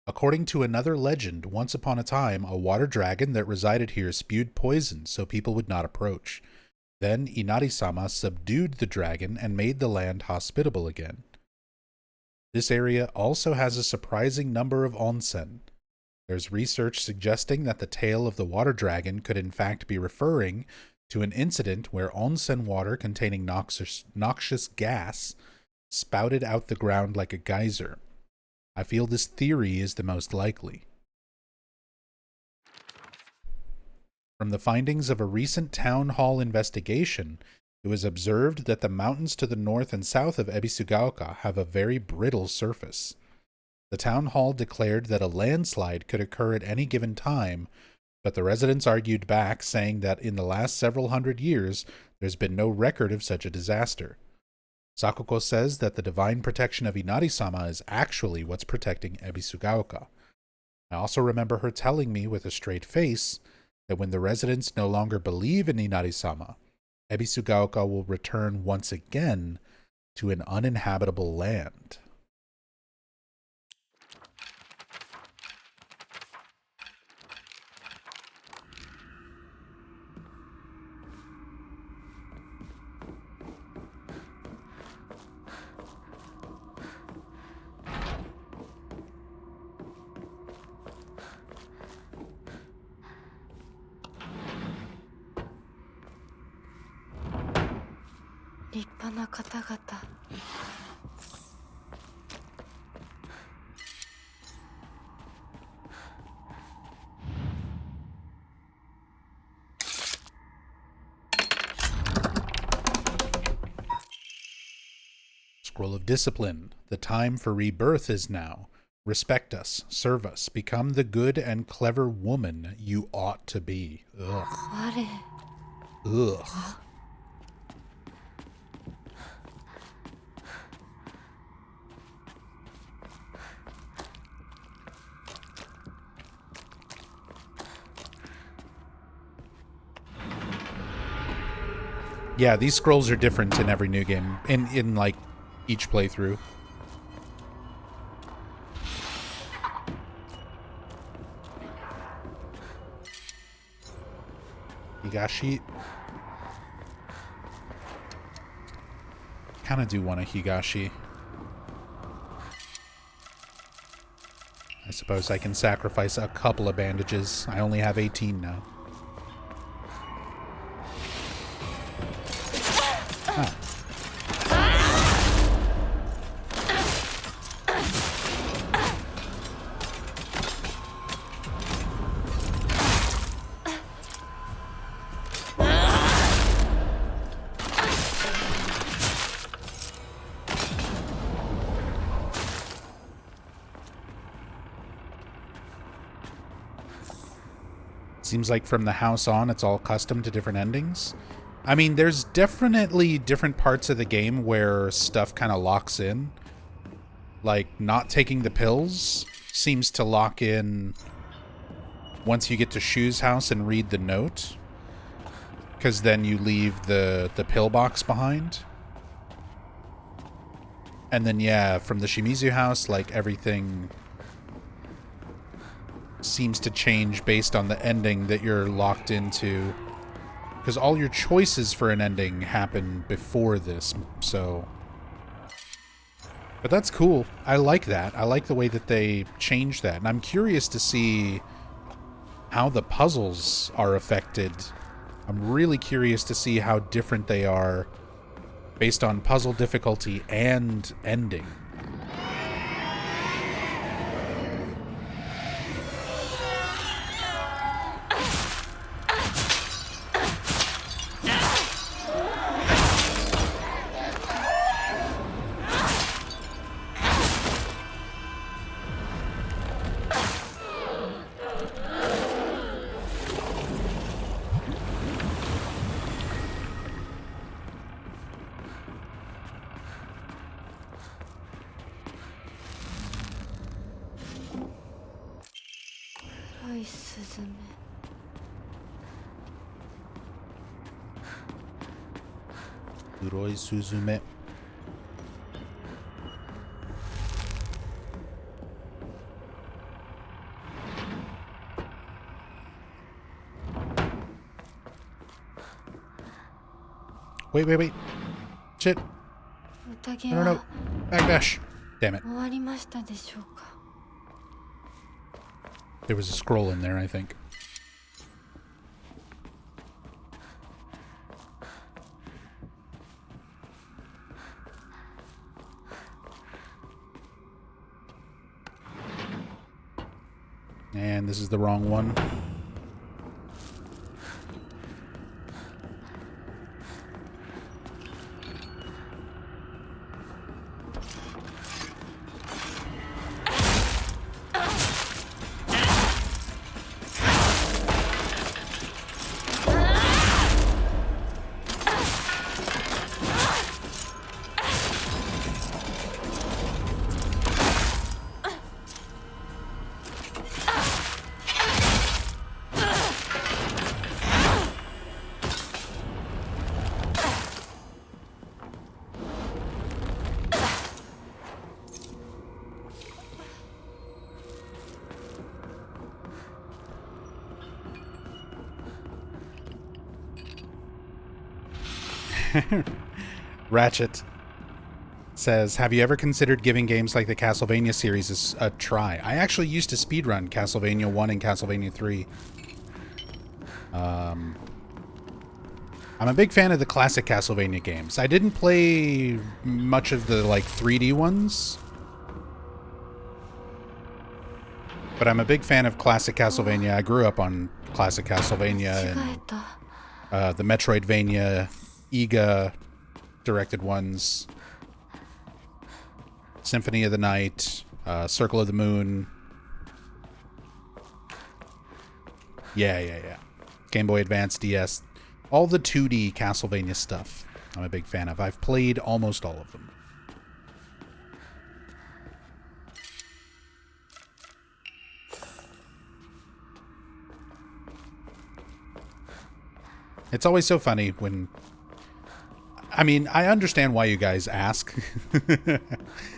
According to another legend, once upon a time, a water dragon that resided here spewed poison so people would not approach. Then Inari-sama subdued the dragon and made the land hospitable again. This area also has a surprising number of onsen. There's research suggesting that the tale of the water dragon could in fact be referring to an incident where onsen water containing noxious gas spouted out the ground like a geyser. I feel this theory is the most likely. From the findings of a recent town hall investigation, it was observed that the mountains to the north and south of Ebisugaoka have a very brittle surface. The town hall declared that a landslide could occur at any given time, but the residents argued back, saying that in the last several hundred years, there's been no record of such a disaster. Sakuko says that the divine protection of Inari-sama is actually what's protecting Ebisugaoka. I also remember her telling me with a straight face that when the residents no longer believe in Inari-sama, Ebisugaoka will return once again to an uninhabitable land. Scroll of Discipline. The time for rebirth is now. Respect us, serve us, become the good and clever woman you ought to be. Ugh. Ugh. Yeah, these scrolls are different in every new game, in like each playthrough. Higashi. Kinda do want a Higashi. I suppose I can sacrifice a couple of bandages. I only have 18 now. Huh. seems like from the house on, it's all custom to different endings. I mean, there's definitely different parts of the game where stuff kind of locks in. Like, not taking the pills seems to lock in once you get to Shu's house and read the note. Because then you leave the pill box behind. And then, yeah, from the Shimizu house, like, everything seems to change based on the ending that you're locked into. Because all your choices for an ending happen before this, so... But that's cool. I like that. I like the way that they changed that. And I'm curious to see how the puzzles are affected. I'm really curious to see how different they are based on puzzle difficulty and ending. Uroi Suzume. Wait. Shit. No. Backdash. Damn it. There was a scroll in there, I think. And this is the wrong one. Ratchet says, have you ever considered giving games like the Castlevania series a try? I actually used to speedrun Castlevania 1 and Castlevania 3. I'm a big fan of the classic Castlevania games. I didn't play much of the, like, 3D ones. But I'm a big fan of classic Castlevania. I grew up on classic Castlevania and the Metroidvania, Iga directed ones, Symphony of the Night, Circle of the Moon. Yeah. Game Boy Advance, DS. All the 2D Castlevania stuff I'm a big fan of. I've played almost all of them. It's always so funny when... I mean, I understand why you guys ask.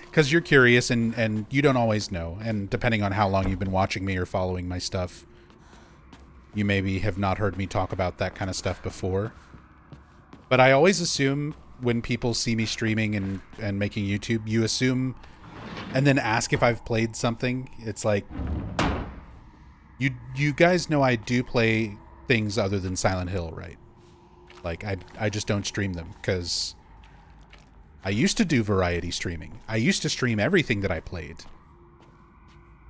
Because you're curious and you don't always know. And depending on how long you've been watching me or following my stuff, you maybe have not heard me talk about that kind of stuff before. But I always assume when people see me streaming and making YouTube, you assume and then ask if I've played something. It's like, you guys know I do play things other than Silent Hill, right? Like, I just don't stream them, because I used to do variety streaming. I used to stream everything that I played.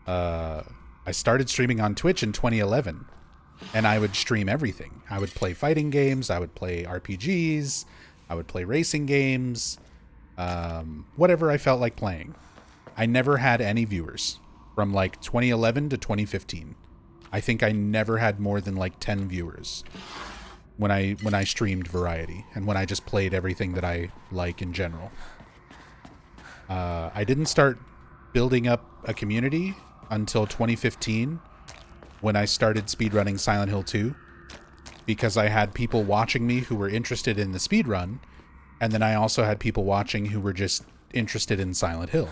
I started streaming on Twitch in 2011, and I would stream everything. I would play fighting games, I would play RPGs, I would play racing games, whatever I felt like playing. I never had any viewers from, like, 2011 to 2015. I think I never had more than like 10 viewers when I streamed Variety and when I just played everything that I like in general. I didn't start building up a community until 2015 when I started speedrunning Silent Hill 2, because I had people watching me who were interested in the speedrun, and then I also had people watching who were just interested in Silent Hill.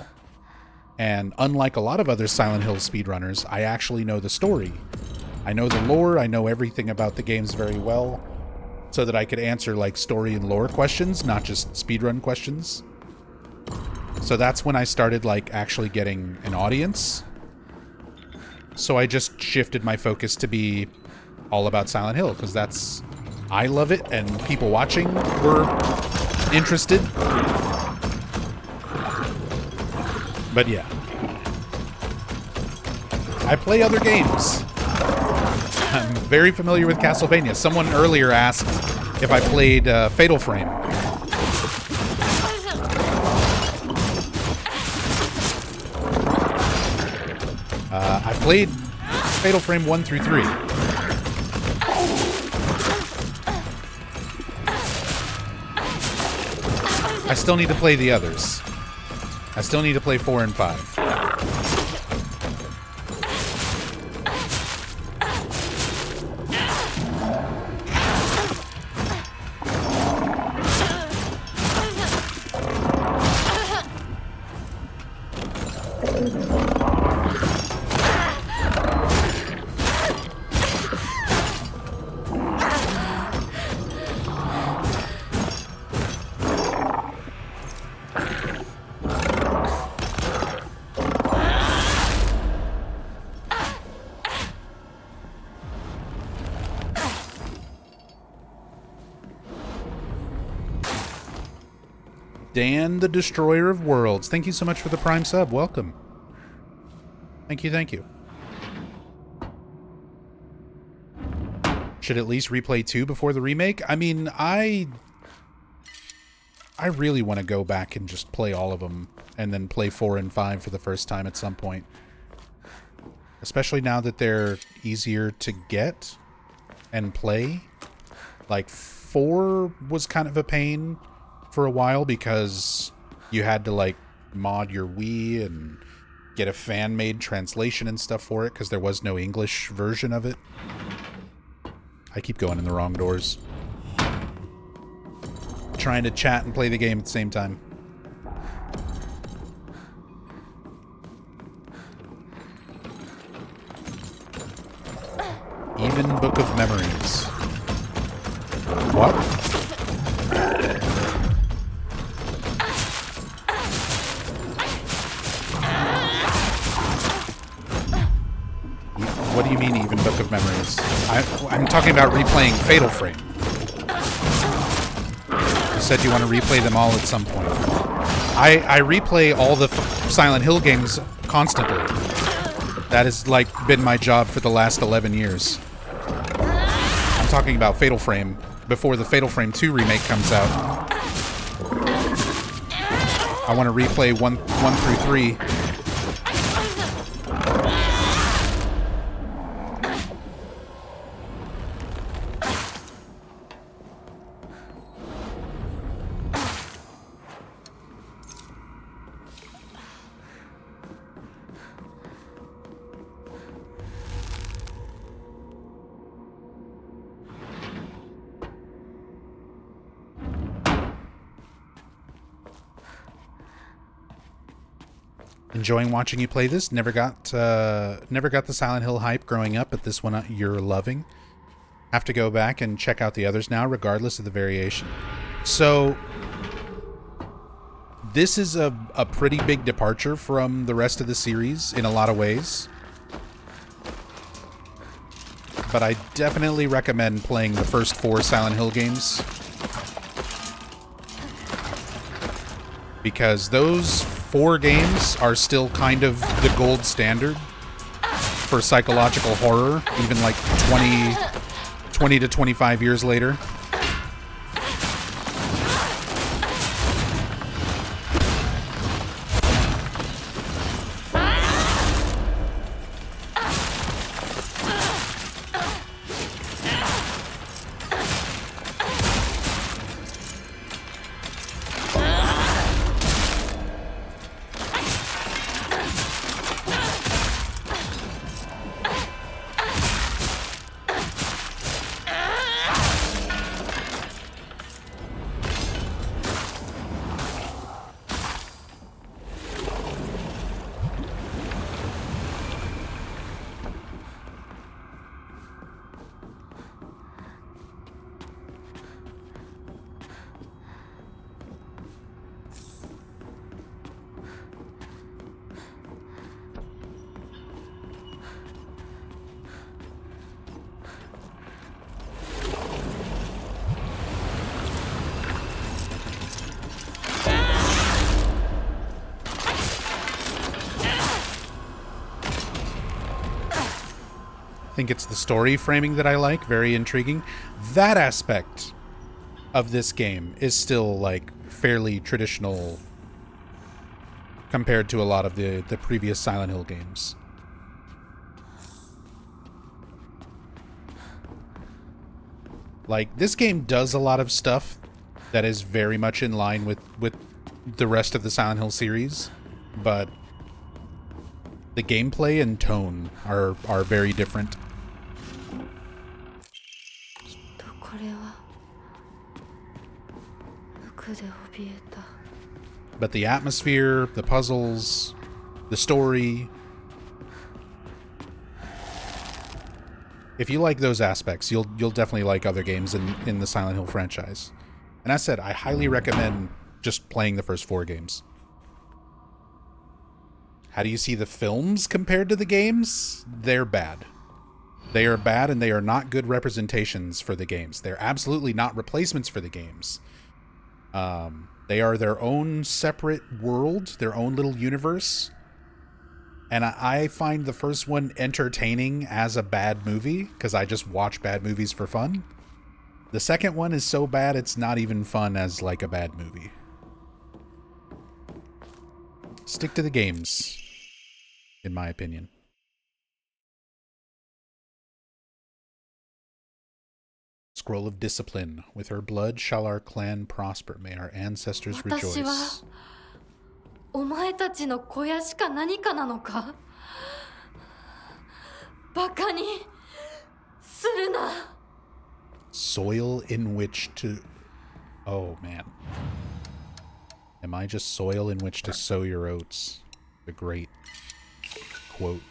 And unlike a lot of other Silent Hill speedrunners, I actually know the story. I know the lore, I know everything about the games very well, so that I could answer like story and lore questions, not just speedrun questions. So that's when I started like actually getting an audience. So I just shifted my focus to be all about Silent Hill, because I love it and people watching were interested. But yeah. I play other games. I'm very familiar with Castlevania. Someone earlier asked if I played Fatal Frame. I played Fatal Frame 1 through 3. I still need to play the others. I still need to play 4 and 5. Dan, the Destroyer of Worlds. Thank you so much for the Prime sub. Welcome. Thank you, thank you. Should at least replay 2 before the remake? I mean, I really want to go back and just play all of them and then play 4 and 5 for the first time at some point. Especially now that they're easier to get and play. Like, 4 was kind of a pain for a while because you had to like mod your Wii and get a fan-made translation and stuff for it because there was no English version of it. I keep going in the wrong doors. Trying to chat and play the game at the same time. Even Book of Memories. What? What do you mean, even Book of Memories? I'm talking about replaying Fatal Frame. You said you want to replay them all at some point. I replay all the Silent Hill games constantly. That has, like, been my job for the last 11 years. I'm talking about Fatal Frame before the Fatal Frame 2 remake comes out. I want to replay 1 through 3. Enjoying watching you play this. Never got the Silent Hill hype growing up, but this one you're loving. Have to go back and check out the others now, regardless of the variation. So this is a pretty big departure from the rest of the series in a lot of ways. But I definitely recommend playing the first 4 Silent Hill games, because those 4 games are still kind of the gold standard for psychological horror, even like 20 to 25 years later. think it's the story framing that I like, very intriguing. That aspect of this game is still like fairly traditional compared to a lot of the previous Silent Hill games. Like, this game does a lot of stuff that is very much in line with the rest of the Silent Hill series, but the gameplay and tone are very different. But the atmosphere, the puzzles, the story, if you like those aspects, you'll definitely like other games in the Silent Hill franchise. And as I said, I highly recommend just playing the first 4 games. How do you see the films compared to the games? They're bad. They are bad, and they are not good representations for the games. They're absolutely not replacements for the games. They are their own separate world, their own little universe. And I find the first one entertaining as a bad movie, because I just watch bad movies for fun. The second one is so bad it's not even fun as like a bad movie. Stick to the games, in my opinion. Scroll of Discipline. With her blood shall our clan prosper. May our ancestors rejoice. お前たちの小屋しか何かなのか？バカにするな。 Soil in which to... Oh, man. Am I just soil in which to sow your oats? A great quote.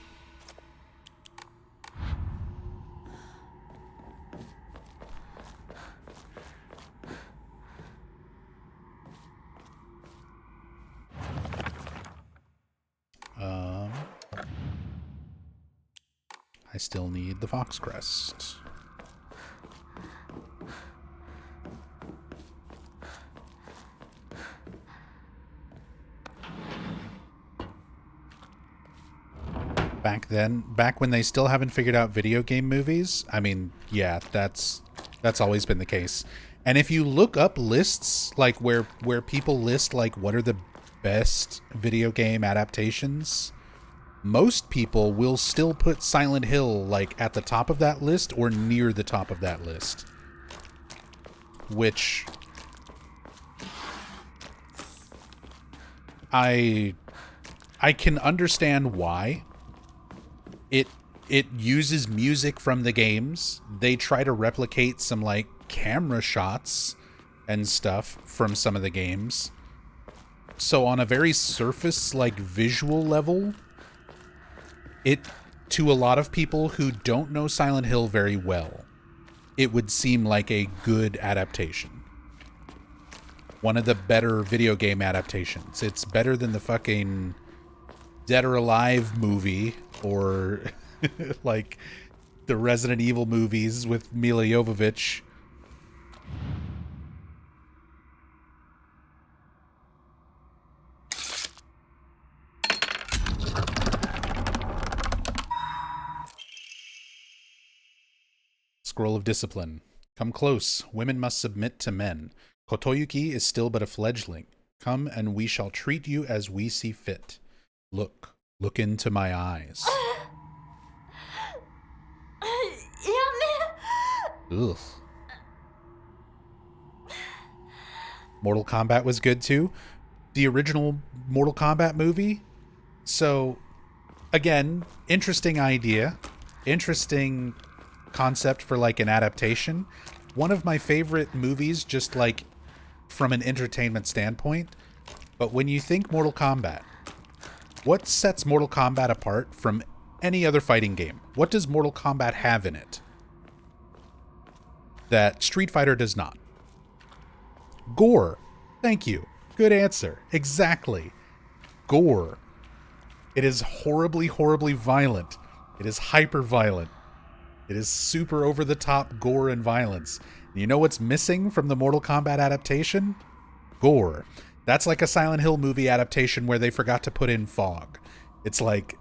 I still need the Fox Crest. Back when they still haven't figured out video game movies, I mean, yeah, that's always been the case. And if you look up lists, like where people list like what are the best video game adaptations, most people will still put Silent Hill like at the top of that list or near the top of that list. Which I can understand why. It uses music from the games. They try to replicate some like camera shots and stuff from some of the games. So on a very surface like visual level, it, to a lot of people who don't know Silent Hill very well, it would seem like a good adaptation. One of the better video game adaptations. It's better than the fucking Dead or Alive movie or like the Resident Evil movies with Mila Jovovich. Scroll of Discipline. Come close. Women must submit to men. Kotoyuki is still but a fledgling. Come and we shall treat you as we see fit. Look into my eyes. Ugh. Mortal Kombat was good too. The original Mortal Kombat movie. So, again, interesting idea. Interesting concept for like an adaptation. One of my favorite movies, just like from an entertainment standpoint. But when you think Mortal Kombat, what sets Mortal Kombat apart from any other fighting game? What does Mortal Kombat have in it that Street Fighter does not? Gore. Thank you. Good answer. Exactly. Gore. It is horribly, horribly violent. It is hyper violent. It is super over the top gore and violence. And you know what's missing from the Mortal Kombat adaptation? Gore. That's like a Silent Hill movie adaptation where they forgot to put in fog. It's like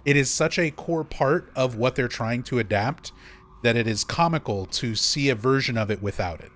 It is such a core part of what they're trying to adapt that it is comical to see a version of it without it.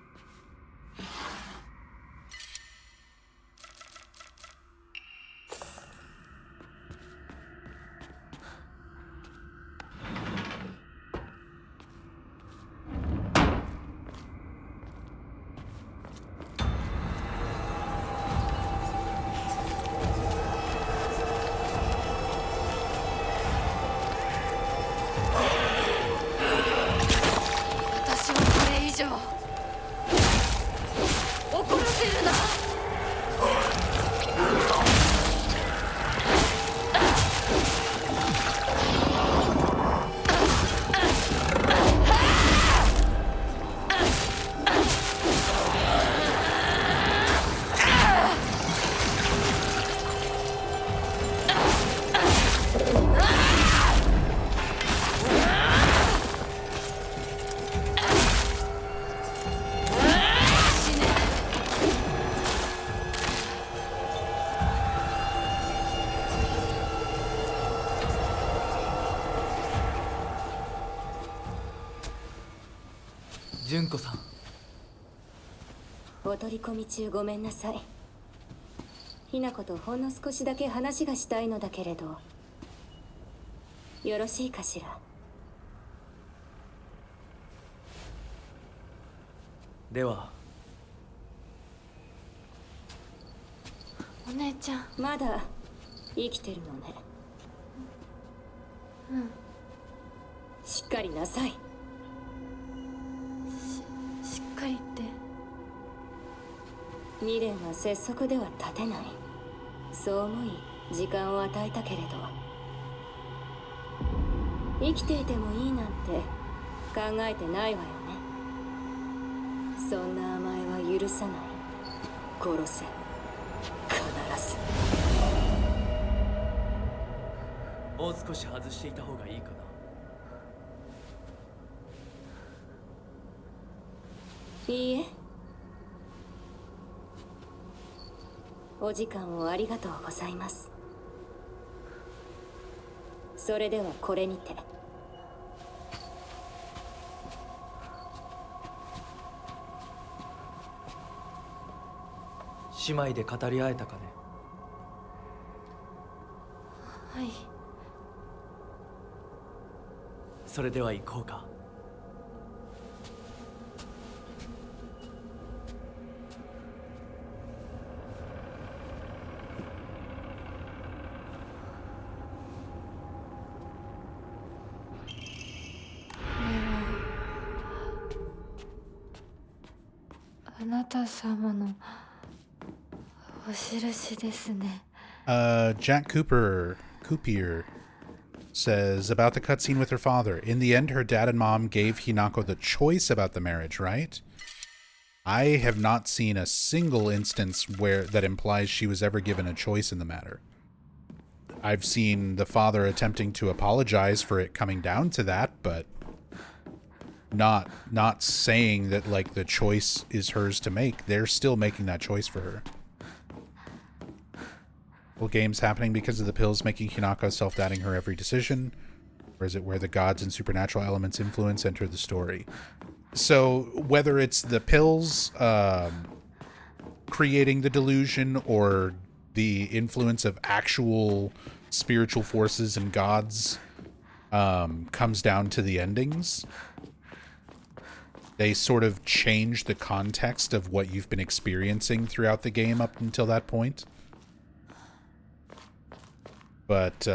純子さん。お取り込み中ごめんなさい。ひなことほんの少しだけ話がしたいのだけれど、よろしいかしら。では。お姉ちゃん。まだ生きてるのね。うん。しっかりなさい。しっかりって。未練は拙速では立てない。そう思い時間を与えたけれど、生きていてもいいなんて考えてないわよね。そんな甘えは許さない。殺せ、必ず。もう少し外していた方がいいかな。いいえ。お時間をありがとうございます。それではこれにて。姉妹で語り合えたかね。はい。それでは行こうか。あなた様のお印ですね。Jack Cooper says about the cutscene with her father. In the end, her dad and mom gave Hinako the choice about the marriage, right? I have not seen a single instance where that implies she was ever given a choice in the matter. I've seen the father attempting to apologize for it coming down to that, but not saying that like the choice is hers to make. They're still making that choice for her. Well, game's happening because of the pills making Hinako self-doubting her every decision, or is it where the gods and supernatural elements influence enter the story? So whether it's the pills creating the delusion or the influence of actual spiritual forces and gods comes down to the endings. They sort of change the context of what you've been experiencing throughout the game up until that point. But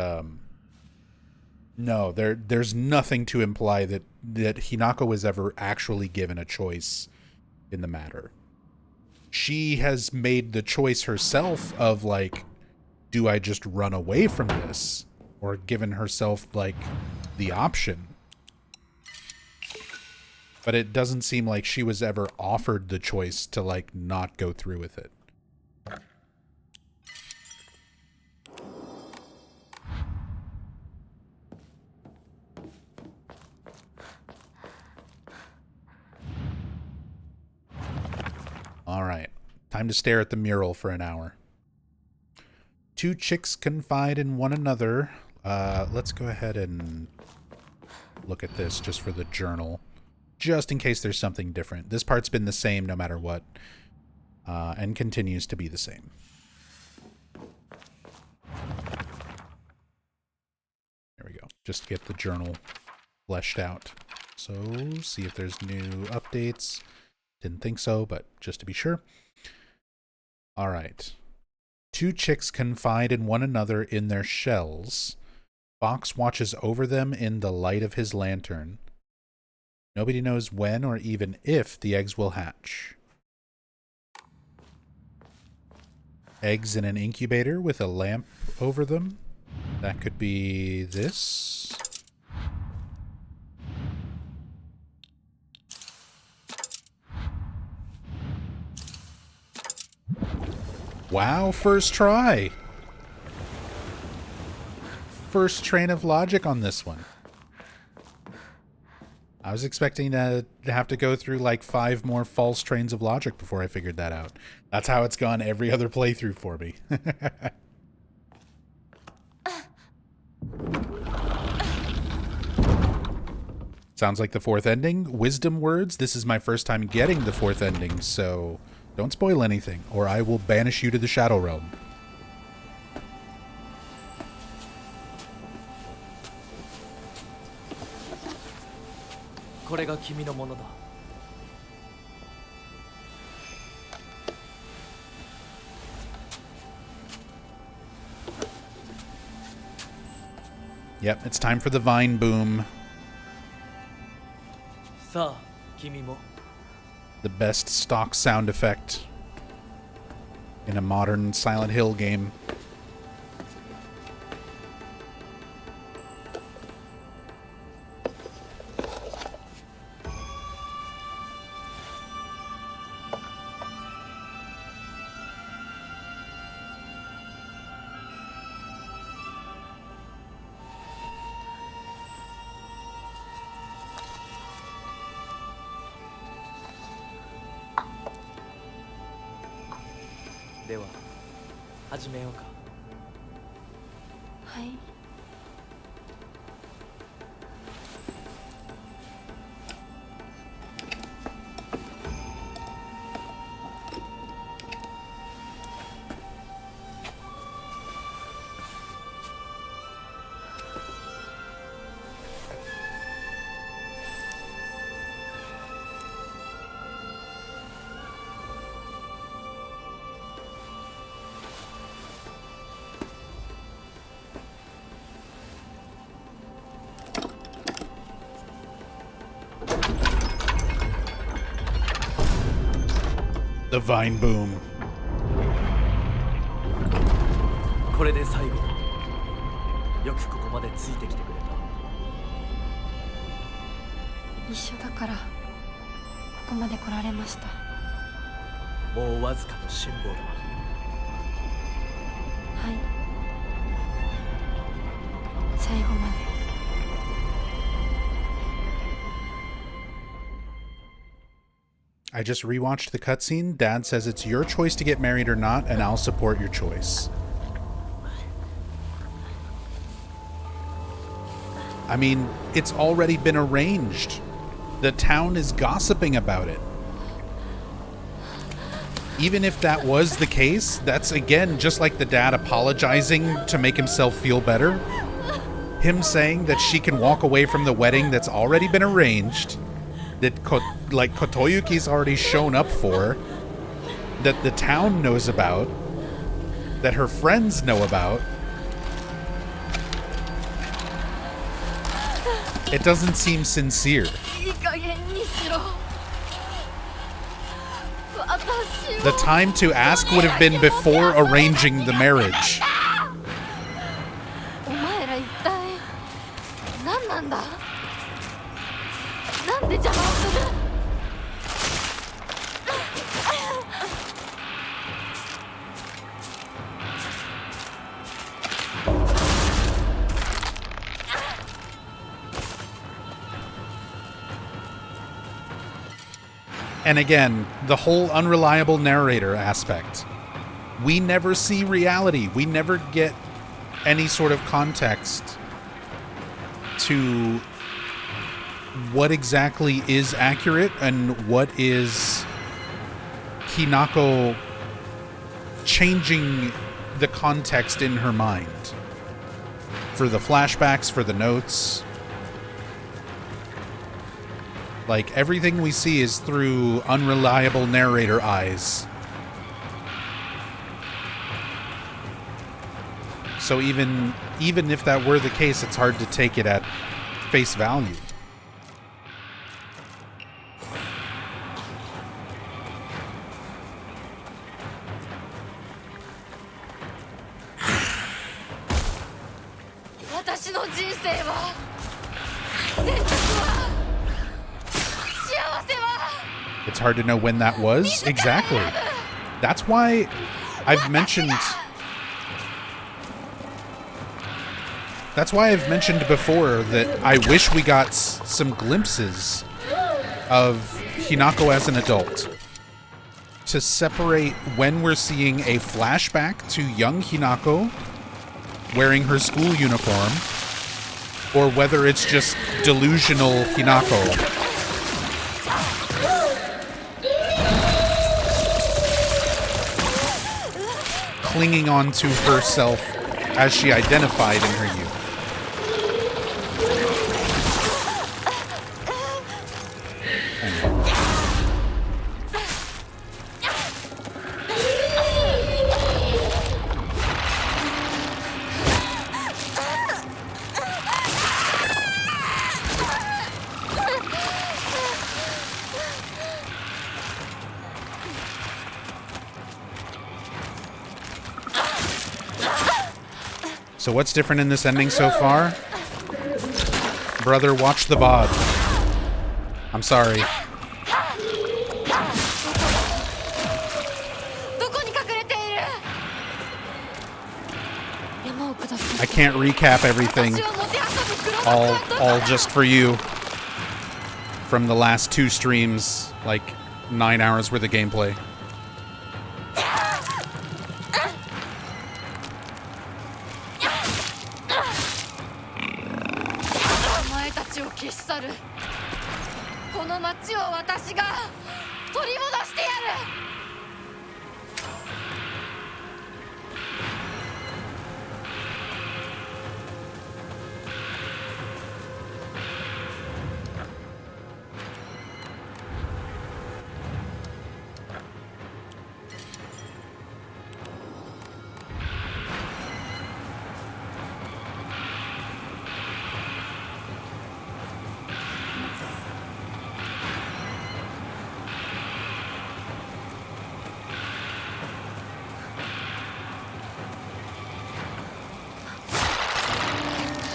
no, there's nothing to imply that Hinako was ever actually given a choice in the matter. She has made the choice herself of like, do I just run away from this? Or given herself like the option. But it doesn't seem like she was ever offered the choice to like not go through with it. All right, time to stare at the mural for an hour. Two chicks confide in one another let's go ahead and look at this just for the journal, just in case there's something different. This part's been the same no matter what, and continues to be the same. There we go. Just to get the journal fleshed out. So, see if there's new updates. Didn't think so, but just to be sure. All right. 2 chicks confide in one another in their shells. Fox watches over them in the light of his lantern. Nobody knows when or even if the eggs will hatch. Eggs in an incubator with a lamp over them. That could be this. Wow, first try. First train of logic on this one. I was expecting to have to go through like 5 more false trains of logic before I figured that out. That's how it's gone every other playthrough for me. Sounds like the 4th ending. Wisdom words. This is my first time getting the 4th ending, so don't spoil anything, or I will banish you to the Shadow Realm. Yep, it's time for the vine boom. The best stock sound effect in a modern Silent Hill game. The vine boom. これで最後だ。よくここまでついてきてくれた。一緒だからここまで来られました。もうわずかの辛抱だ。はい。最後まで。I just rewatched the cutscene. Dad says it's your choice to get married or not, and I'll support your choice. I mean, it's already been arranged. The town is gossiping about it. Even if that was the case, that's again just like the dad apologizing to make himself feel better. Him saying that she can walk away from the wedding that's already been arranged, that Kotoyuki's already shown up for, that the town knows about, that her friends know about. It doesn't seem sincere. The time to ask would have been before arranging the marriage. And again, the whole unreliable narrator aspect. We never see reality. We never get any sort of context to what exactly is accurate and what is Hinako changing the context in her mind. For the flashbacks, for the notes. Like, everything we see is through unreliable narrator eyes. So even if that were the case, it's hard to take it at face value. It's hard to know when that was. Exactly. That's why I've mentioned before that I wish we got some glimpses of Hinako as an adult to separate when we're seeing a flashback to young Hinako wearing her school uniform or whether it's just delusional Hinako. Clinging on to herself as she identified in her youth. So what's different in this ending so far? Brother, watch the VOD. I'm sorry. I can't recap everything all just for you from the last 2 streams, like 9 hours worth of gameplay.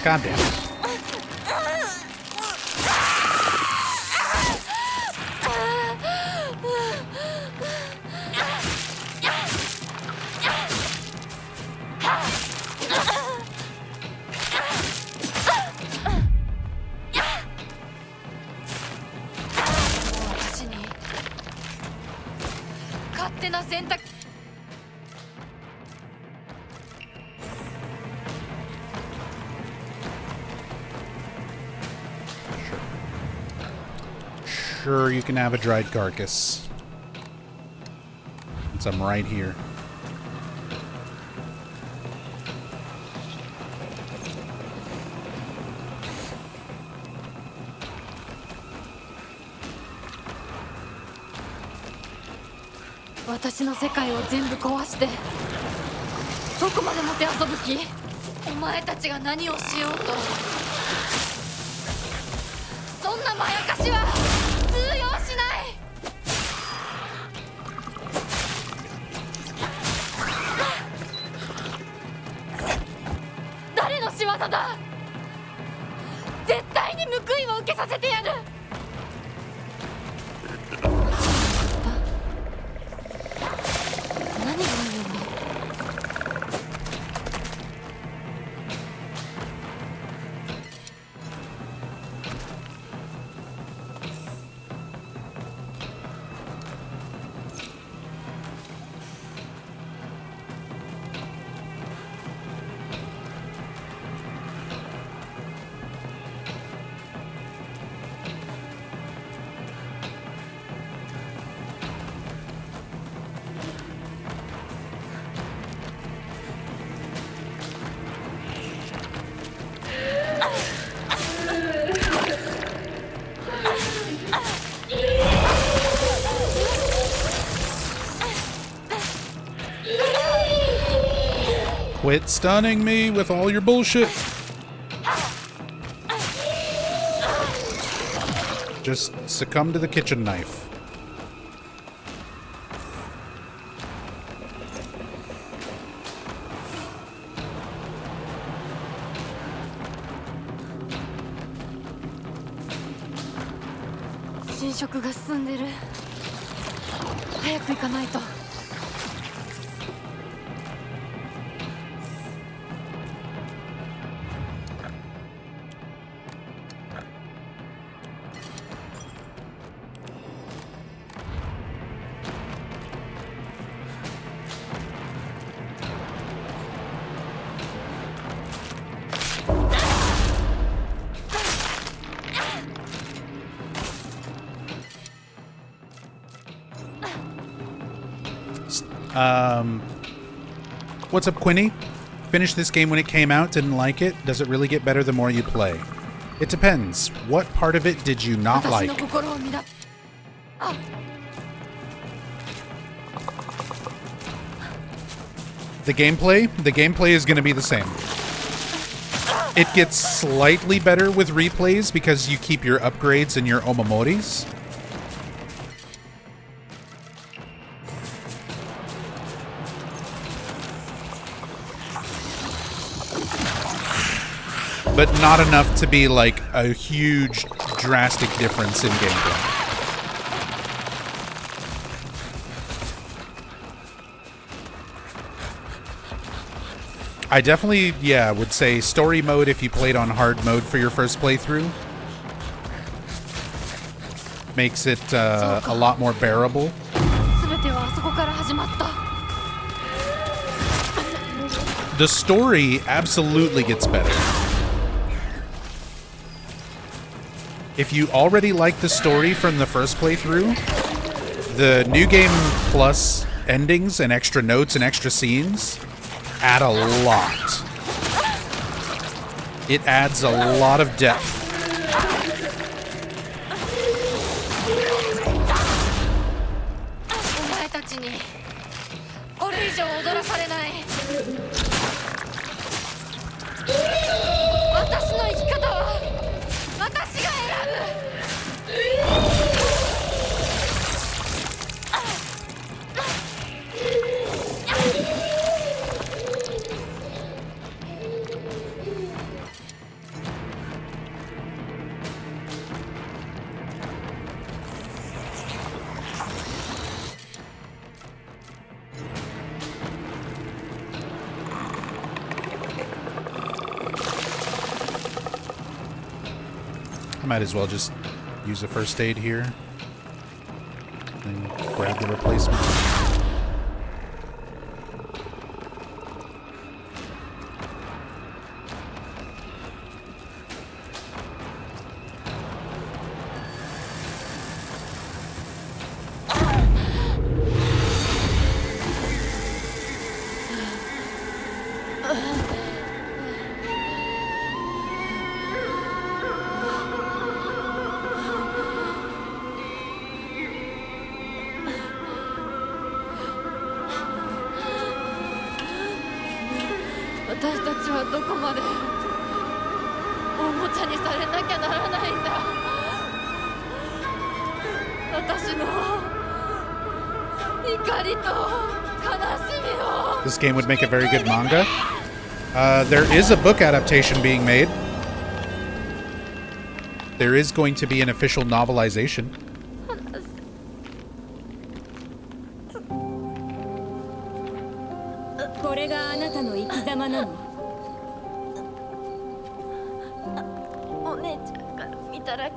God damn it. Sure, you can have a dried carcass. Since I'm right here.私の世界を全部壊してどこまでもてあそぶ気？お前たちが何をしようとそんなまやかしは通用しない。誰の仕業だ？絶対に報いを受けさせてやる。何がいいんだ？ Quit stunning me with all your bullshit. Just succumb to the kitchen knife. What's up, Quinny? Finished this game when it came out, didn't like it. Does it really get better the more you play? It depends. What part of it did you not like? The gameplay is going to be the same. It gets slightly better with replays because you keep your upgrades and your omomoris. But not enough to be like a huge, drastic difference in gameplay. I definitely, would say story mode if you played on hard mode for your first playthrough. Makes it a lot more bearable. The story absolutely gets better. If you already like the story from the first playthrough, the New Game Plus endings and extra notes and extra scenes add a lot. It adds a lot of depth. Might as well just use a first aid here and grab the replacement. This game would make a very good manga. There is a book adaptation being made. There is going to be an official novelization.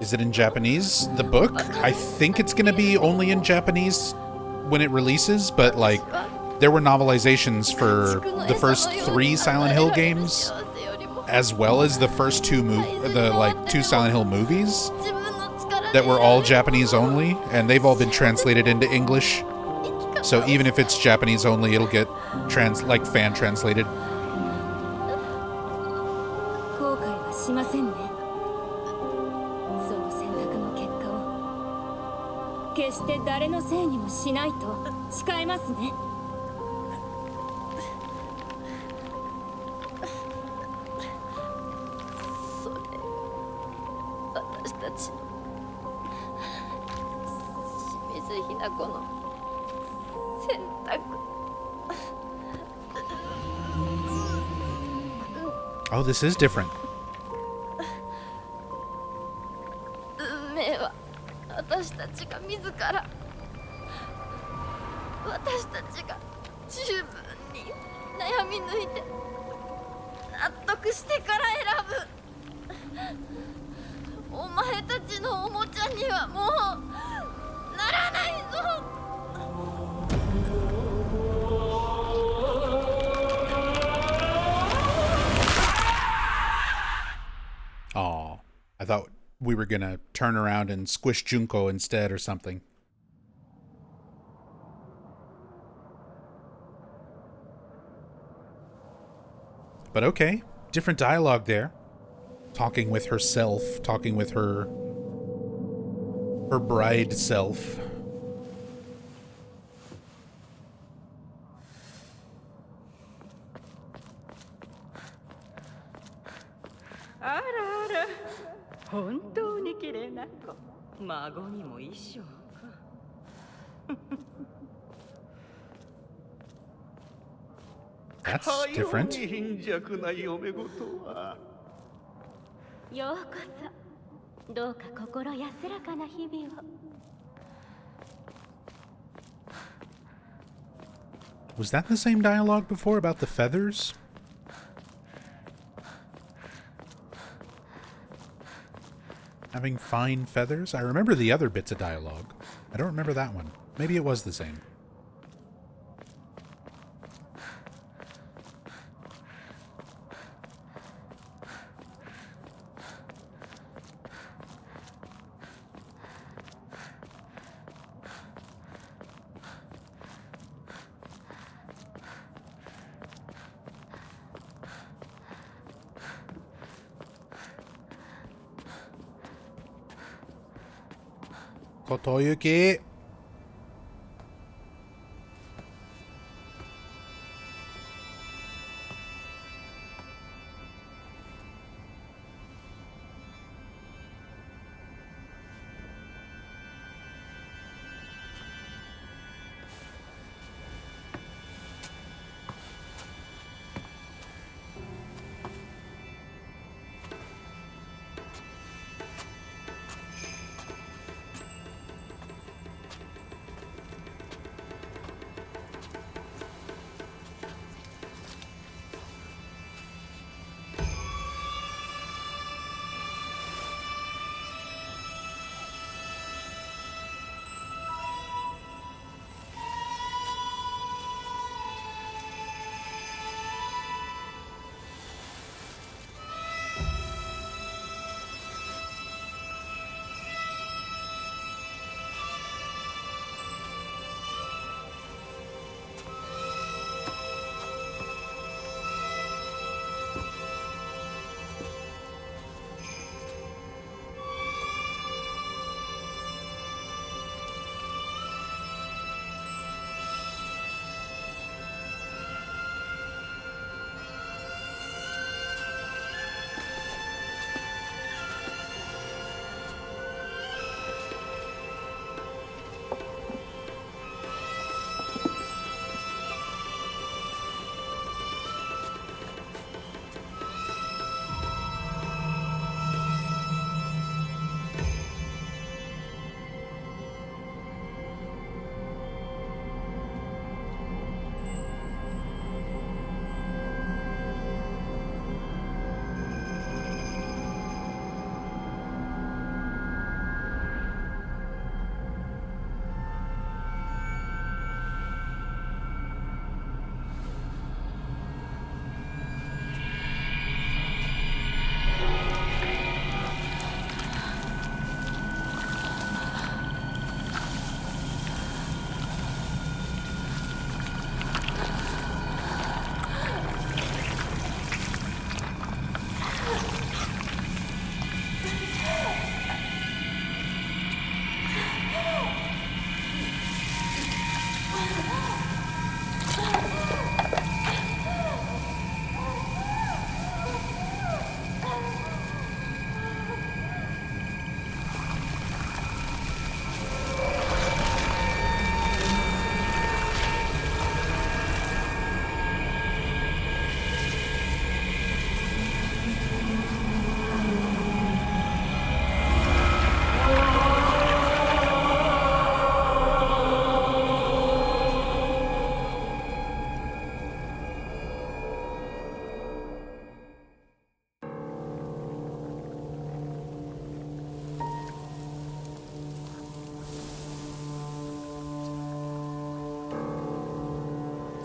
Is it in Japanese? The book? I think it's going to be only in Japanese when it releases, but like there were novelizations for the first 3 Silent Hill games, as well as the first 2 Silent Hill movies that were all Japanese only, and they've all been translated into English. So even if it's Japanese only, it'll get fan translated. 選択 Oh, this is different. 運命は私たちが自ら私たちが十分に悩み抜いて納得してから選ぶ。お前たちのおもちゃにはもうならないぞ。 Aw, I thought we were gonna turn around and squish Junko instead or something. But okay, different dialogue there. Talking with herself, talking with her bride self. That's different. ようこそ。どうか心安らかな日々を。 Was that the same dialogue before about the feathers? Having fine feathers? I remember the other bits of dialogue. I don't remember that one. Maybe it was the same. Kotoyuki!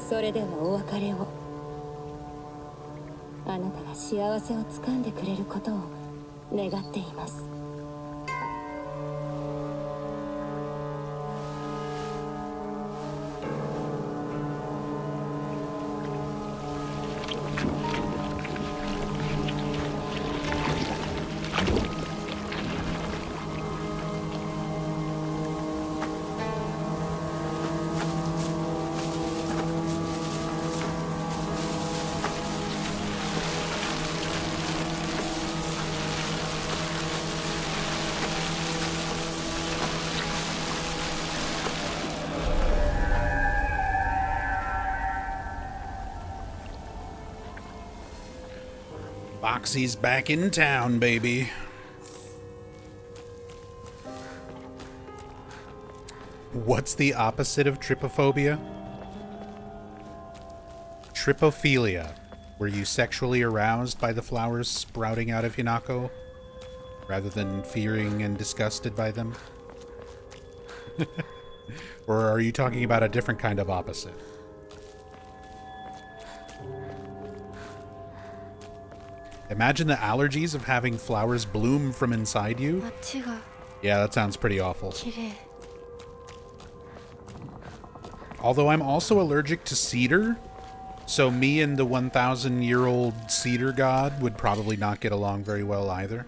それではお別れを。あなたが幸せをつかんでくれることを願っています。Boxy's back in town, baby. What's the opposite of trypophobia? Trypophilia, were you sexually aroused by the flowers sprouting out of Hinako, rather than fearing and disgusted by them? Or are you talking about a different kind of opposite? Imagine the allergies of having flowers bloom from inside you. Yeah, that sounds pretty awful. Although I'm also allergic to cedar, so me and the 1,000-year-old cedar god would probably not get along very well either.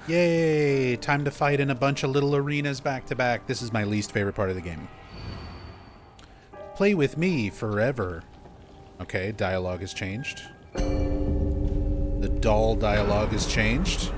Yay! Time to fight in a bunch of little arenas back to back. This is my least favorite part of the game. Play with me forever. Okay, dialogue has changed. The doll dialogue has changed.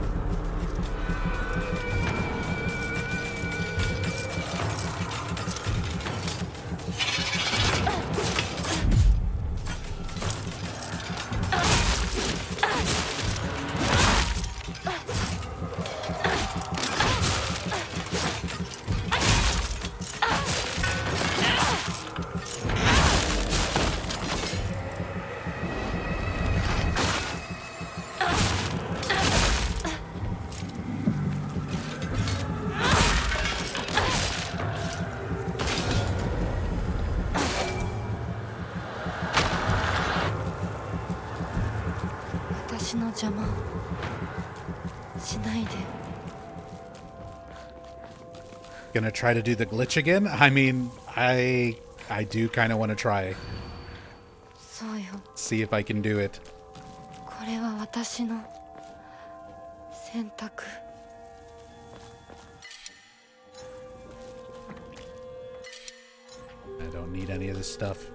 Gonna try to do the glitch again? I mean, I do kind of want to try. See if I can do it. I don't need any of this stuff.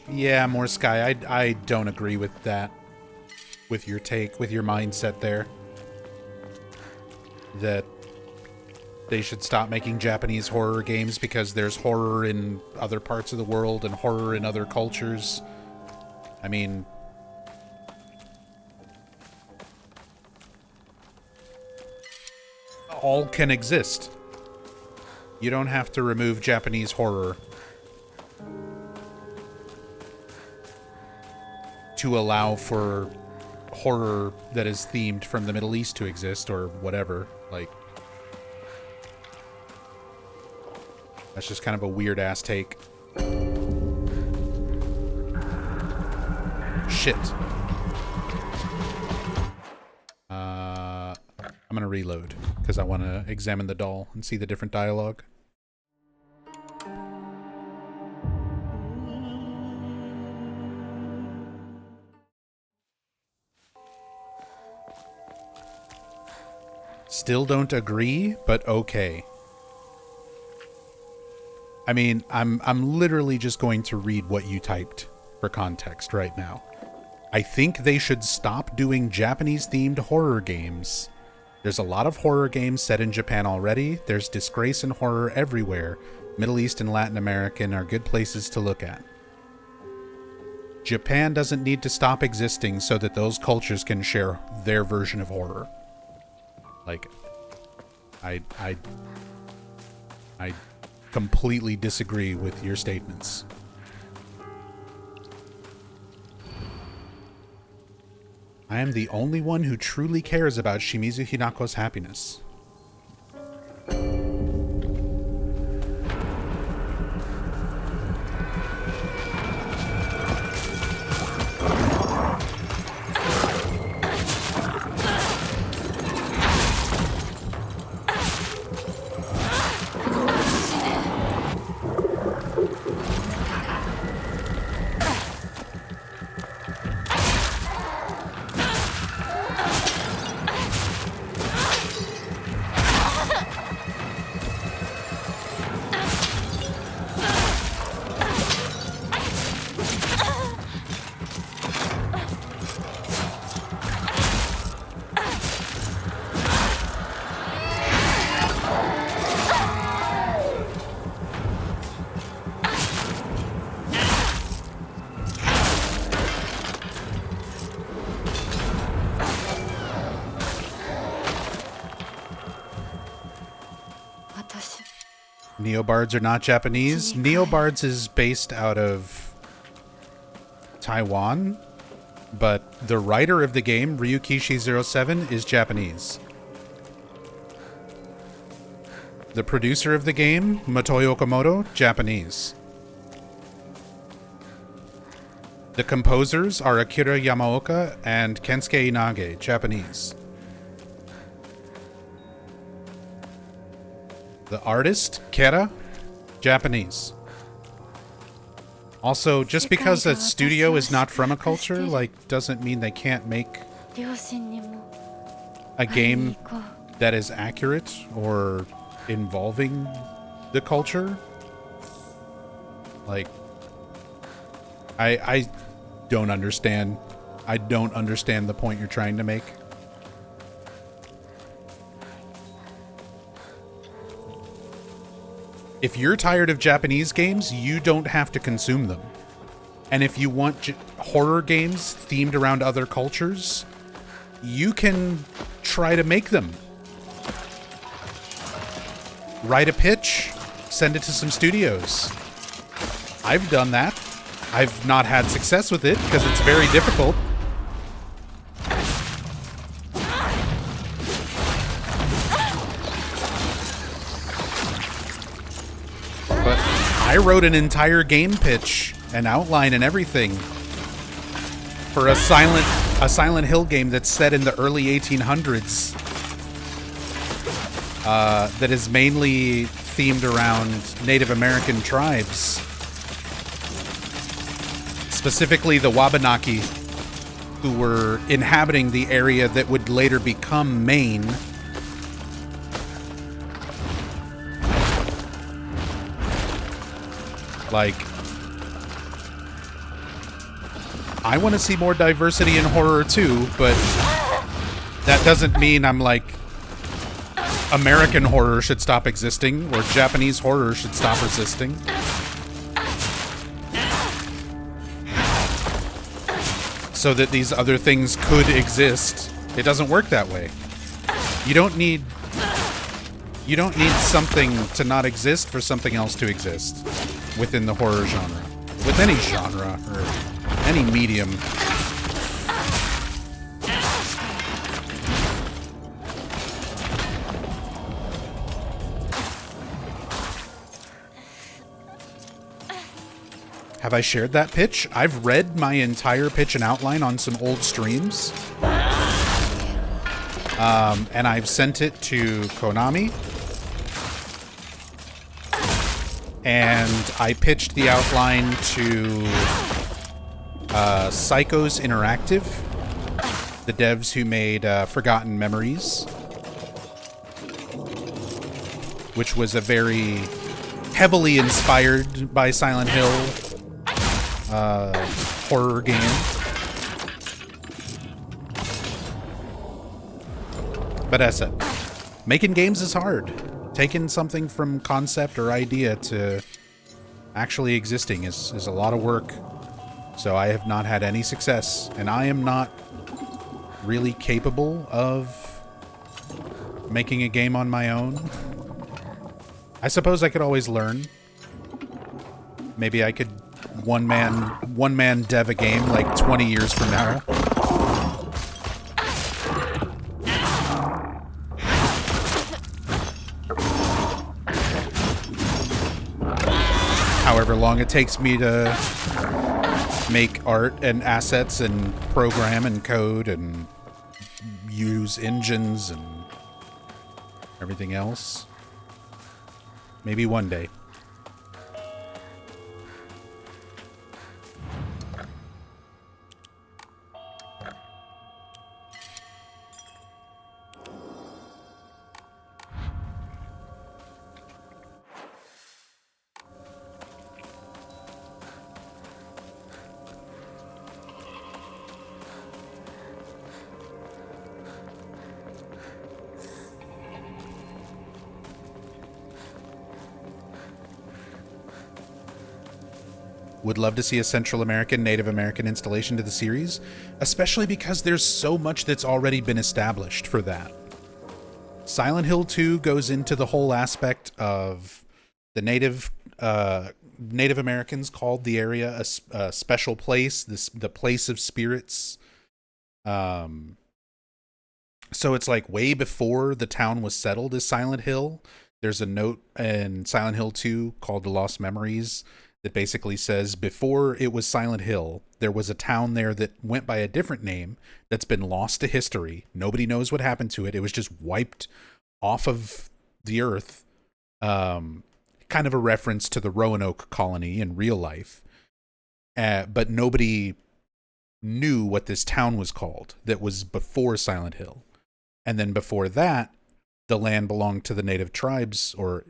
Yeah, more Sky. I don't agree with that. With your take, with your mindset there. That they should stop making Japanese horror games because there's horror in other parts of the world and horror in other cultures. I mean, all can exist. You don't have to remove Japanese horror to allow for horror that is themed from the Middle East to exist or whatever. Like, that's just kind of a weird ass take. Shit. I'm gonna reload because I want to examine the doll and see the different dialogue. Still don't agree, but okay. I mean, I'm literally just going to read what you typed for context right now. I think they should stop doing Japanese-themed horror games. There's a lot of horror games set in Japan already. There's disgrace and horror everywhere. Middle East and Latin American are good places to look at. Japan doesn't need to stop existing so that those cultures can share their version of horror. Like, I completely disagree with your statements. I am the only one who truly cares about Shimizu Hinako's happiness. Neobards are not Japanese. Neobards is based out of Taiwan, but the writer of the game, Ryukishi07, is Japanese. The producer of the game, Motoi Okamoto, Japanese. The composers are Akira Yamaoka and Kensuke Inage, Japanese. The artist, Kera, Japanese. Also, just because a studio is not from a culture, like, doesn't mean they can't make a game that is accurate or involving the culture. Like, I don't understand. I don't understand the point you're trying to make. If you're tired of Japanese games, you don't have to consume them. And if you want horror games themed around other cultures, you can try to make them. Write a pitch, send it to some studios. I've done that. I've not had success with it because it's very difficult. But I wrote an entire game pitch, an outline and everything for a Silent Hill game that's set in the early 1800s. That is mainly themed around Native American tribes. Specifically the Wabanaki, who were inhabiting the area that would later become Maine. Like, I want to see more diversity in horror too, but that doesn't mean I'm like, American horror should stop existing or Japanese horror should stop existing. So that these other things could exist. It doesn't work that way. You don't need something to not exist for something else to exist within the horror genre. With any genre or any medium. Have I shared that pitch? I've read my entire pitch and outline on some old streams. And I've sent it to Konami. And I pitched the outline to Psychos Interactive, the devs who made Forgotten Memories, which was a very heavily inspired by Silent Hill horror game. But as I said, making games is hard. Taking something from concept or idea to actually existing is a lot of work. So I have not had any success, and I am not really capable of making a game on my own. I suppose I could always learn. Maybe I could one man dev a game like 20 years from now. However long it takes me to make art and assets and program and code and use engines and everything else. Maybe one day. Would love to see a Central American, Native American installation to the series, especially because there's so much that's already been established for that. Silent Hill 2 goes into the whole aspect of the Native Americans called the area a special place, the place of spirits. So it's like way before the town was settled as Silent Hill. There's a note in Silent Hill 2 called The Lost Memories that basically says before it was Silent Hill, there was a town there that went by a different name that's been lost to history. Nobody knows what happened to it. It was just wiped off of the earth. Kind of a reference to the Roanoke colony in real life. But nobody knew what this town was called that was before Silent Hill. And then before that, the land belonged to the native tribes, or,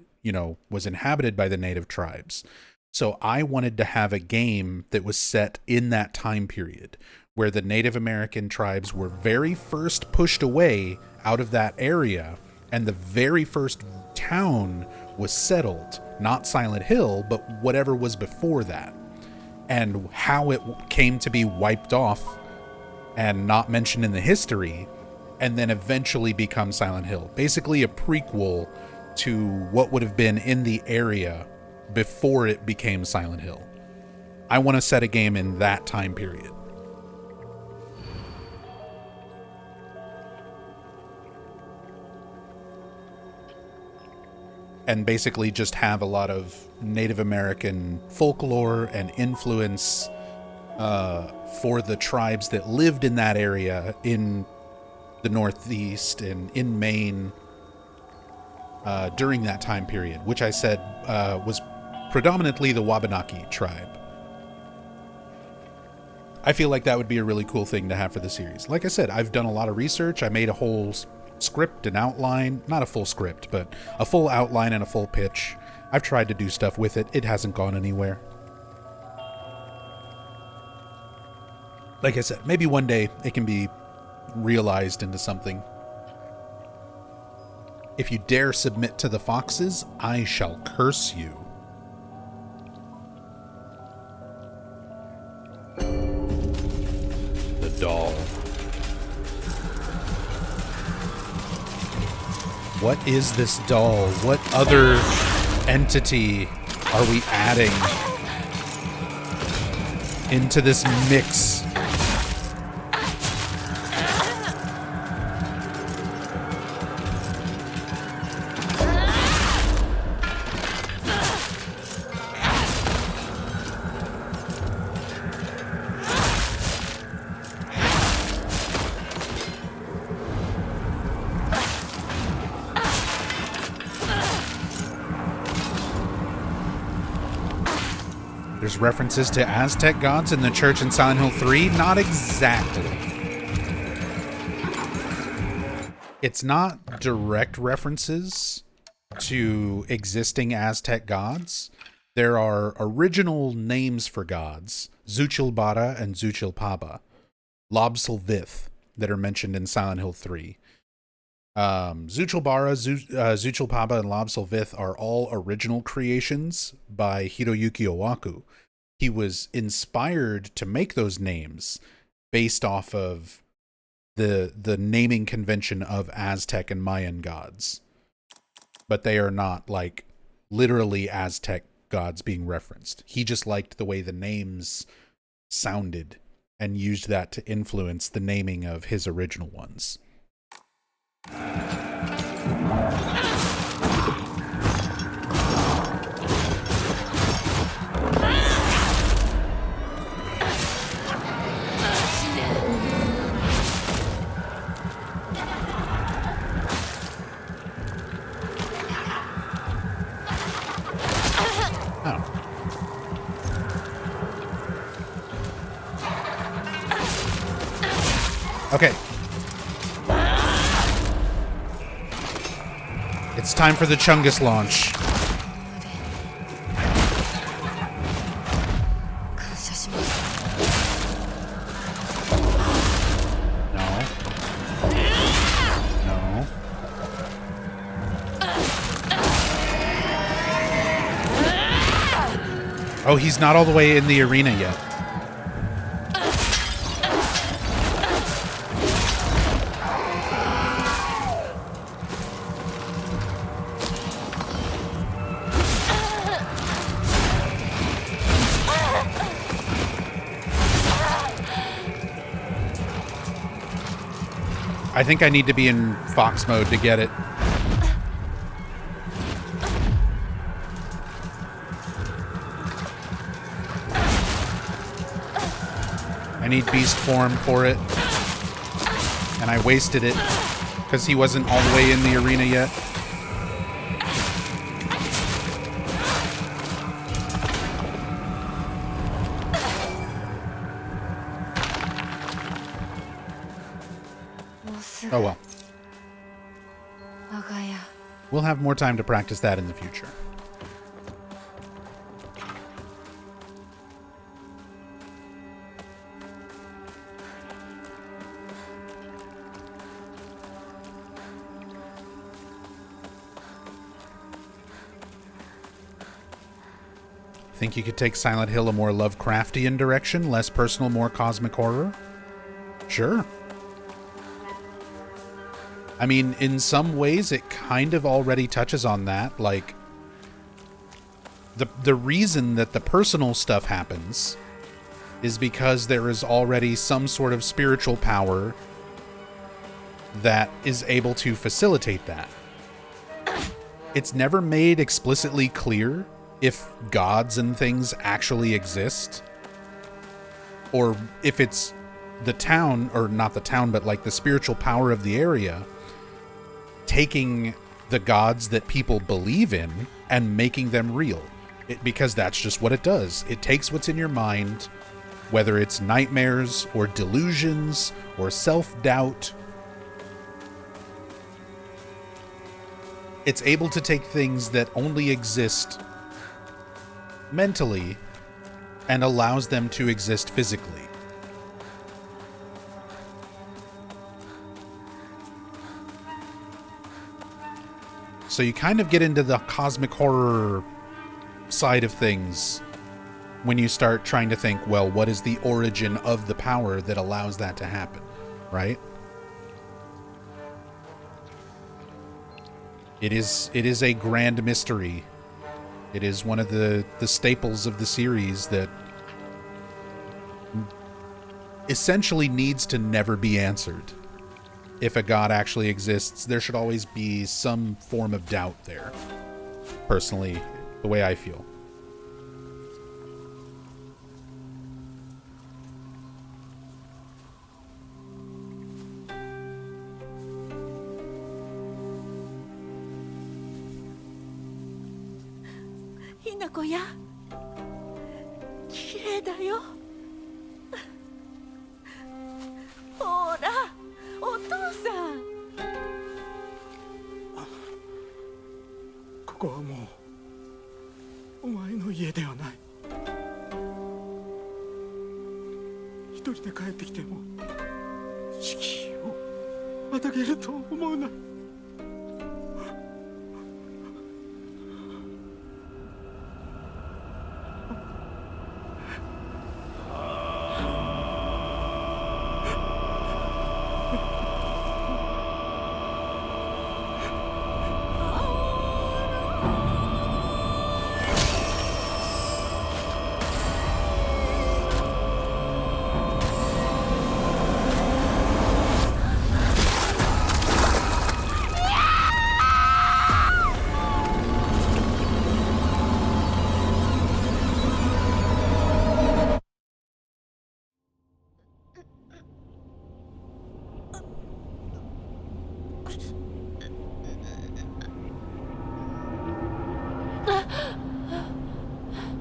was inhabited by the native tribes. So I wanted to have a game that was set in that time period where the Native American tribes were very first pushed away out of that area, and the very first town was settled, not Silent Hill, but whatever was before that, and how it came to be wiped off and not mentioned in the history, and then eventually become Silent Hill. Basically a prequel to what would have been in the area before it became Silent Hill. I want to set a game in that time period. And basically just have a lot of Native American folklore and influence for the tribes that lived in that area in the Northeast and in Maine during that time period, which I said was predominantly the Wabanaki tribe. I feel like that would be a really cool thing to have for the series. Like I said, I've done a lot of research. I made a whole script and outline. Not a full script, but a full outline and a full pitch. I've tried to do stuff with it. It hasn't gone anywhere. Like I said, maybe one day it can be realized into something. If you dare submit to the foxes, I shall curse you. The doll. What is this doll? What other entity are we adding into this mix? There's references to Aztec gods in the church in Silent Hill 3? Not exactly. It's not direct references to existing Aztec gods, there are original names for gods, Zuchilbara and Zuchilpaba, Lobsylvith, that are mentioned in Silent Hill 3. Zuchilbara, Zuchilpaba, and Lobsylvith are all original creations by Hiroyuki Owaku. He was inspired to make those names based off of the naming convention of Aztec and Mayan gods. But they are not, like, literally Aztec gods being referenced. He just liked the way the names sounded and used that to influence the naming of his original ones. Okay. It's time for the Chungus launch. No. No. Oh, he's not all the way in the arena yet. I think I need to be in Fox mode to get it. I need beast form for it. And I wasted it because he wasn't all the way in the arena yet. Oh well. We'll have more time to practice that in the future. Think you could take Silent Hill a more Lovecraftian direction, less personal, more cosmic horror? Sure. I mean, in some ways, it kind of already touches on that. Like, the reason that the personal stuff happens is because there is already some sort of spiritual power that is able to facilitate that. It's never made explicitly clear if gods and things actually exist, or if it's the town, or not the town, but like the spiritual power of the area taking the gods that people believe in and making them real. Because that's just what it does. It takes what's in your mind, whether it's nightmares or delusions or self-doubt. It's able to take things that only exist mentally and allows them to exist physically. So you kind of get into the cosmic horror side of things when you start trying to think, well, what is the origin of the power that allows that to happen, right? It is a grand mystery. It is one of the staples of the series that essentially needs to never be answered. If a god actually exists, there should always be some form of doubt there. Personally, the way I feel. Hinako ya, 綺麗だよ。ほら。お父さん。ここはもうお前の家ではない。一人で帰ってきても敷居をまたげると思うな。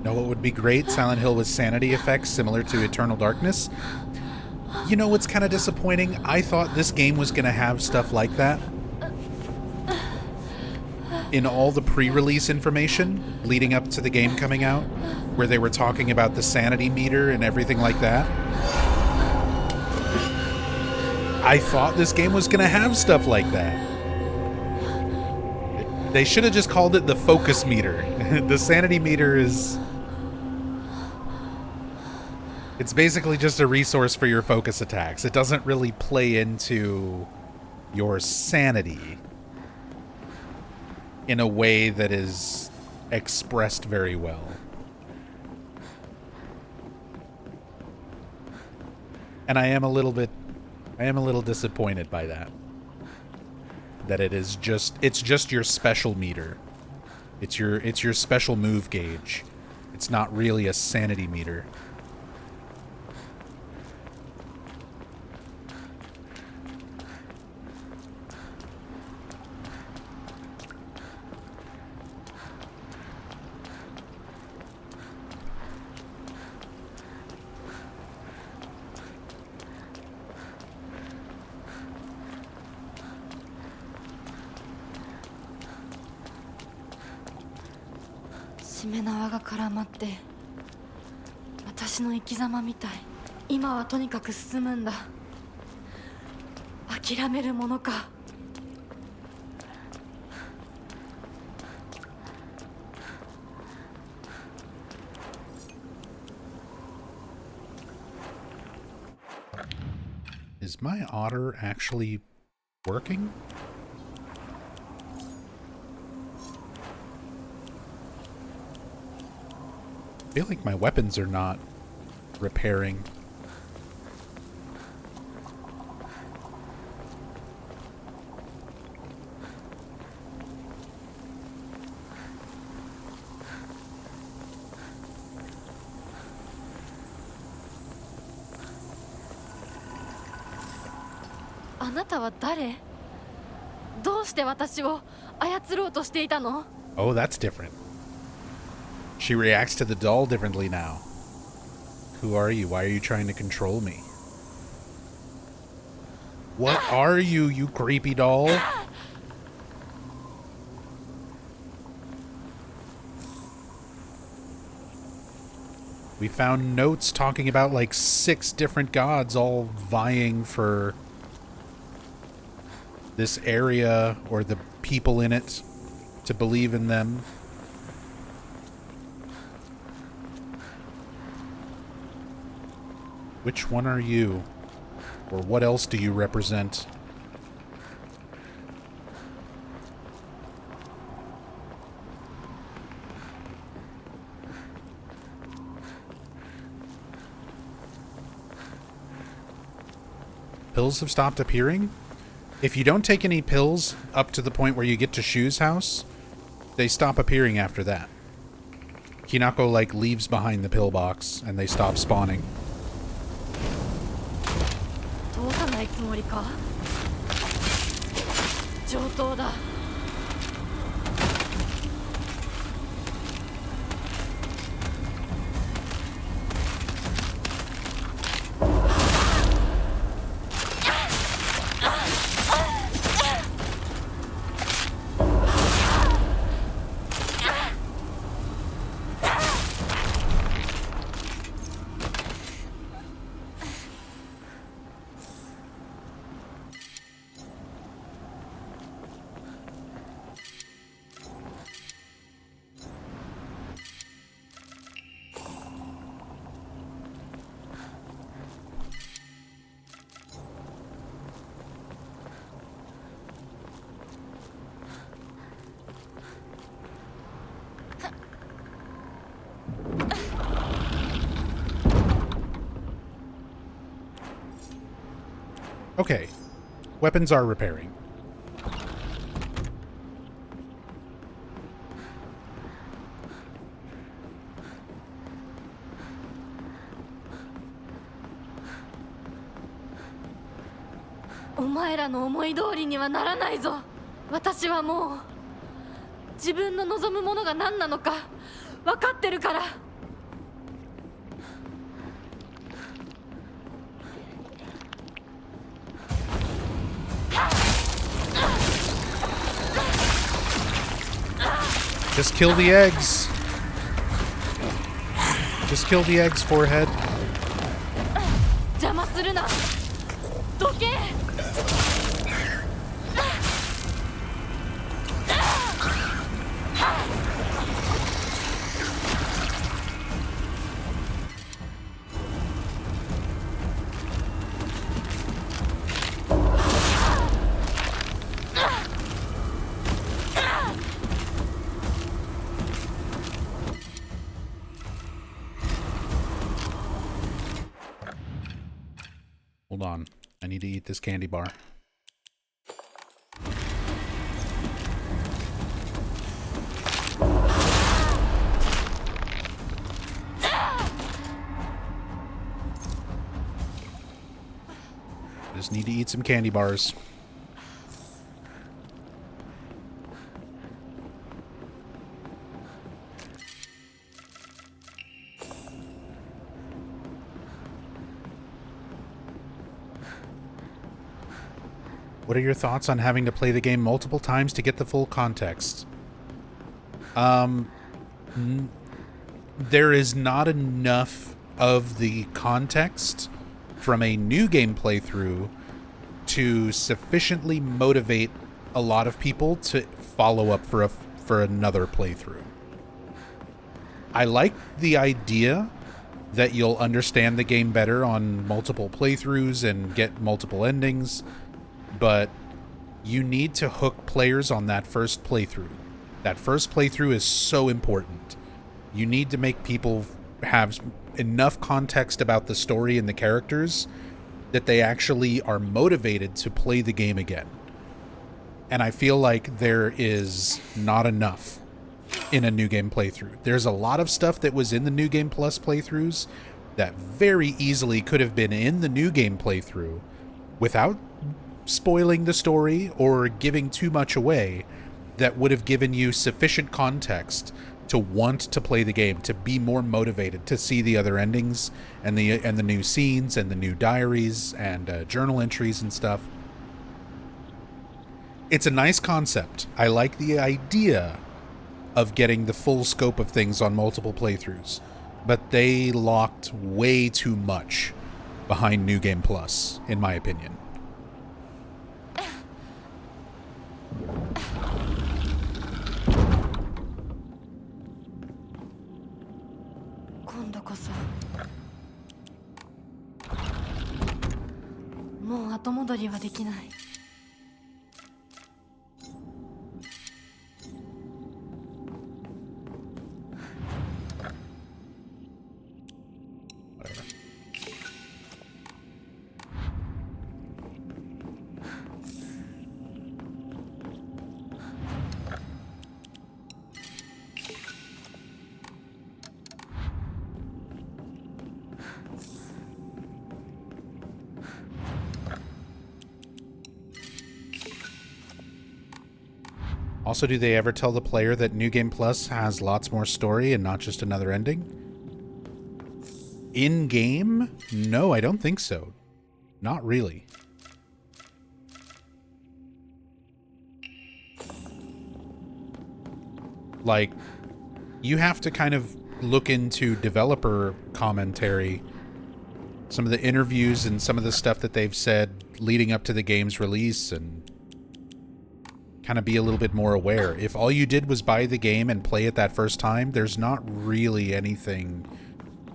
Know what would be great? Silent Hill with sanity effects similar to Eternal Darkness. You know what's kind of disappointing? I thought this game was going to have stuff like that. In all the pre-release information leading up to the game coming out, where they were talking about the sanity meter and everything like that. I thought this game was going to have stuff like that. They should have just called it the focus meter. The sanity meter is... It's basically just a resource for your focus attacks. It doesn't really play into your sanity in a way that is expressed very well. And I am a little disappointed by that. That it's just your special meter. It's your special move gauge. It's not really a sanity meter.しめ縄が絡まって私の生き様みたい。今はとにかく進むんだ。諦めるものか。Is my otter actually working? I feel like my weapons are not repairing.あなたは誰？どうして私を操ろうとしていたの？ Oh, that's different. She reacts to the doll differently now. Who are you? Why are you trying to control me? What are you, you creepy doll? We found notes talking about like 6 different gods all vying for this area or the people in it to believe in them. Which one are you? Or what else do you represent? Pills have stopped appearing? If you don't take any pills up to the point where you get to Shu's house, they stop appearing after that. Hinako, like, leaves behind the pillbox, and they stop spawning. 通さないつもりか？上等だ。Okay. Weapons are repairing.お前らの思い通りにはならないぞ。私はもう自分の望むものが何なのか分かってるから。Just kill the eggs. Just kill the eggs, forehead. 邪魔するな。どけ。Hold on. I need to eat this candy bar. Just need to eat some candy bars. What are your thoughts on having to play the game multiple times to get the full context? There is not enough of the context from a new game playthrough to sufficiently motivate a lot of people to follow up for another playthrough. I like the idea that you'll understand the game better on multiple playthroughs and get multiple endings, but you need to hook players on that first playthrough. That first playthrough is so important. You need to make people have enough context about the story and the characters that they actually are motivated to play the game again. And I feel like there is not enough in a New Game playthrough. There's a lot of stuff that was in the New Game Plus playthroughs that very easily could have been in the New Game playthrough without spoiling the story or giving too much away, that would have given you sufficient context to want to play the game, to be more motivated to see the other endings and the new scenes and the new diaries and journal entries and stuff. It's a nice concept. I like the idea of getting the full scope of things on multiple playthroughs, but they locked way too much behind New Game Plus, in my opinion. Also, do they ever tell the player that New Game Plus has lots more story and not just another ending? In-game? No, I don't think so. Not really. Like, you have to kind of look into developer commentary, some of the interviews and some of the stuff that they've said leading up to the game's release, and kind of be a little bit more aware. If all you did was buy the game and play it that first time, there's not really anything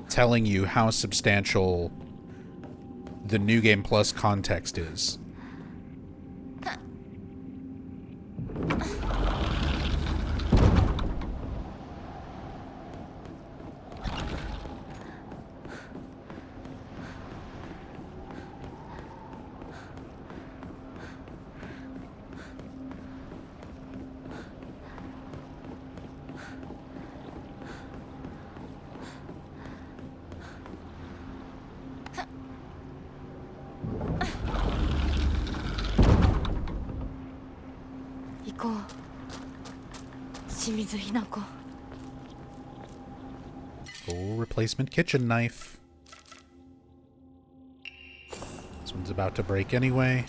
telling you how substantial the New Game Plus context is. 子、清水ひな子。 Oh, replacement kitchen knife. This one's about to break anyway.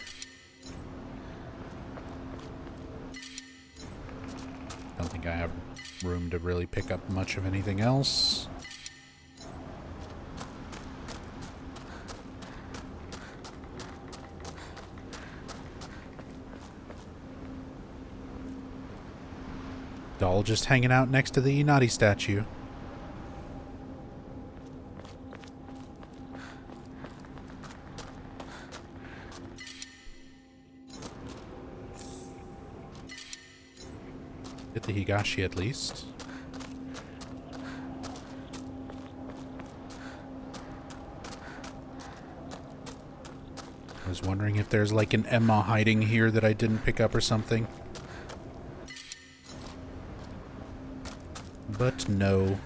Don't think I have room to really pick up much of anything else. Doll just hanging out next to the Inari statue. Get the Higashi at least. I was wondering if there's like an Emma hiding here that I didn't pick up or something. But no.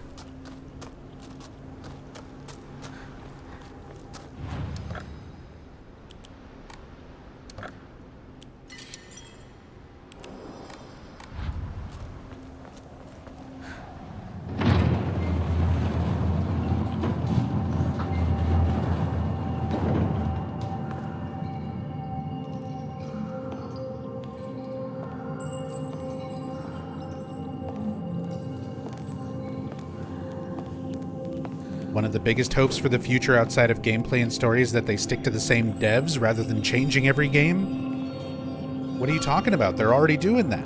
One of the biggest hopes for the future outside of gameplay and story is that they stick to the same devs rather than changing every game. What are you talking about? They're already doing that.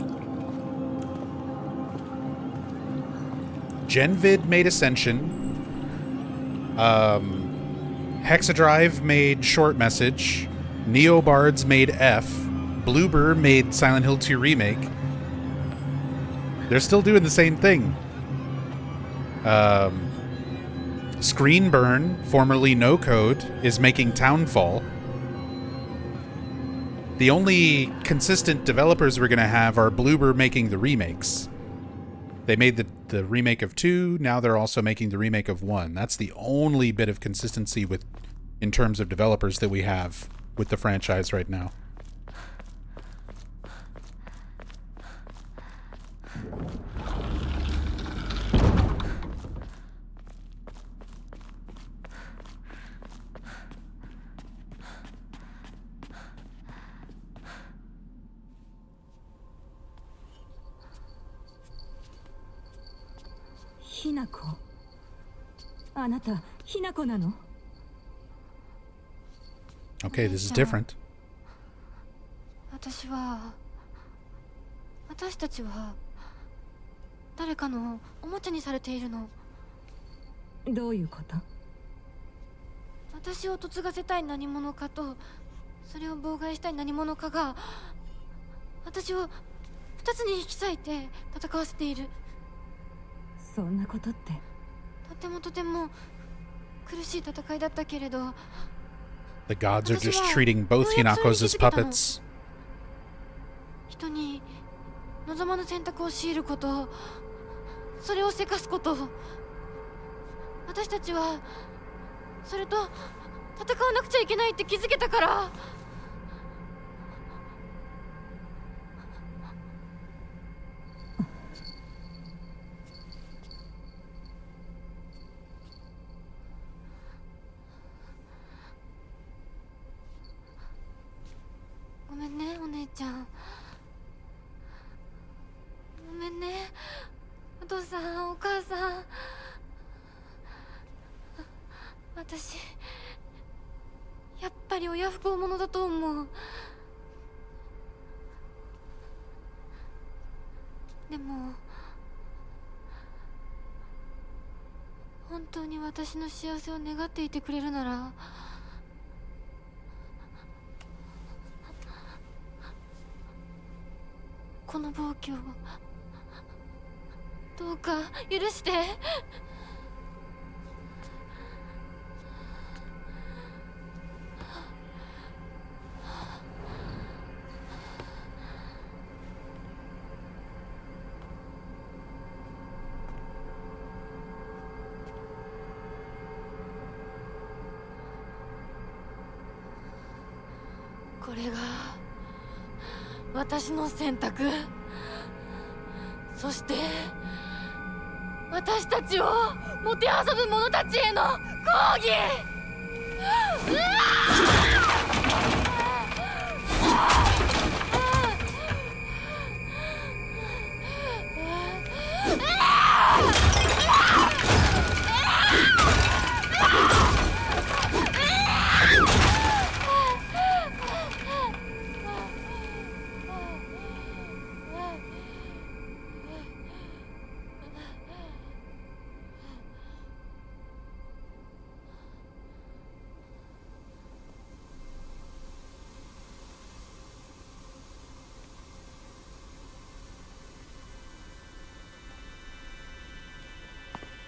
Genvid made Ascension. Hexadrive made Short Message. Neobards made F. Bloober made Silent Hill 2 Remake. They're still doing the same thing. Screenburn, formerly No Code, is making Townfall. The only consistent developers we're going to have are Bloober making the remakes. They made the remake of 2, now they're also making the remake of 1. That's the only bit of consistency in terms of developers that we have with the franchise right now. Hinako. あなた、Hinako なの? Okay, this is different. 私たちは誰かのおもちゃにされているの。どういうこと？私を嫁がせたい何者かと、それを妨害したい何者かが私を二つに引き裂いて戦わせている。そんなことって。とても苦しい戦いだったけれど。The gods are just treating both Hinakos as puppets. 人に望まぬ選択を強いること、それをせかすこと。私たちはそれと戦わなくちゃいけないって気づけたから。ごめんね、お姉ちゃん。ごめんね、お父さん、お母さん。私やっぱり親不孝者だと思う。でも本当に私の幸せを願っていてくれるなら、この暴挙をどうか許して。これが私の選択。そして私たちをもてあそぶ者たちへの抗議。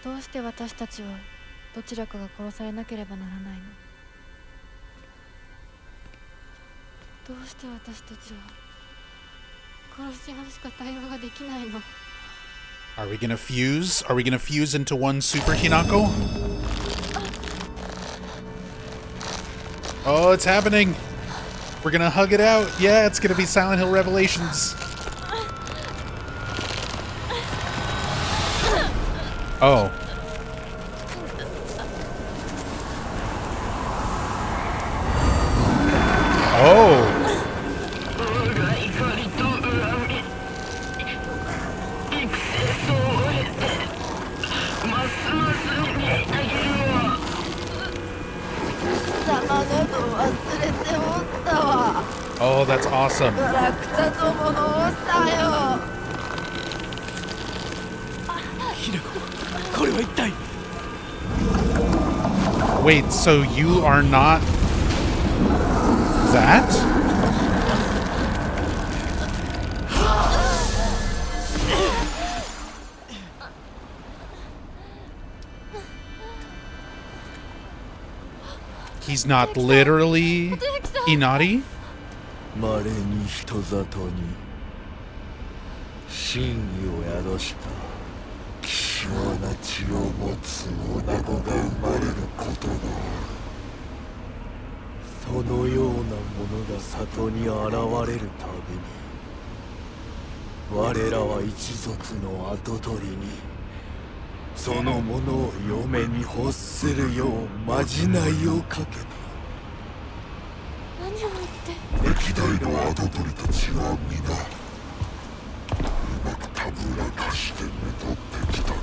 どうして私たちはどちらかが殺されなければならないの？どうして私たちは殺し合うしか対話ができないの？ Are we gonna fuse? Are we gonna fuse into one Super Hinako? Oh, it's happening. We're gonna hug it out. Yeah, it's gonna be Silent Hill Revelations. Oh. Oh. Oh, that's awesome. Wait, so you are not that? He's not literally Inari? 稀に人里に真意を宿した希少な血を持つ女子が生まれることがそのようなものが里に現れるたびに我らは一族の跡取りにそのものを嫁に欲するようまじないをかけた。何を言って歴代の跡取りたちは皆うまくたぶらかしてめとってきたが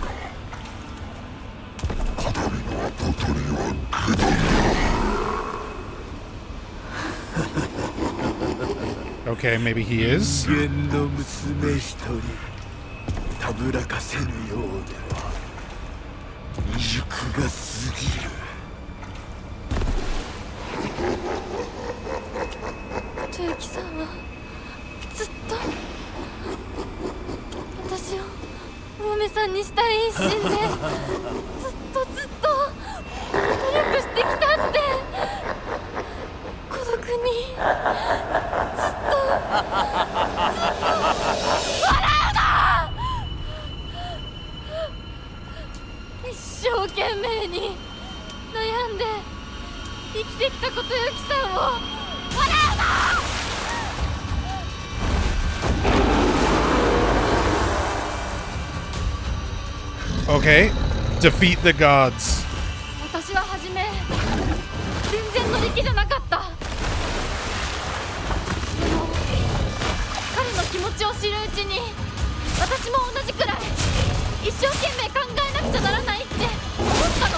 ただりの跡取りは愚鈍だ。Okay, maybe he is. 人間の娘一人たぶらかせぬようでは未熟が過ぎる。豊樹さんはずっと私をお嫁さんにしたい一心でずっと努力してきたって孤独にずっと笑うな！一生懸命に悩んで生きてきたことゆきさんを笑うな！ Okay, defeat the gods. 私は初め全然乗り気じゃなかった。でも彼の気持ちを知るうちに私も同じくらい一生懸命考えなくちゃならないって思ったの。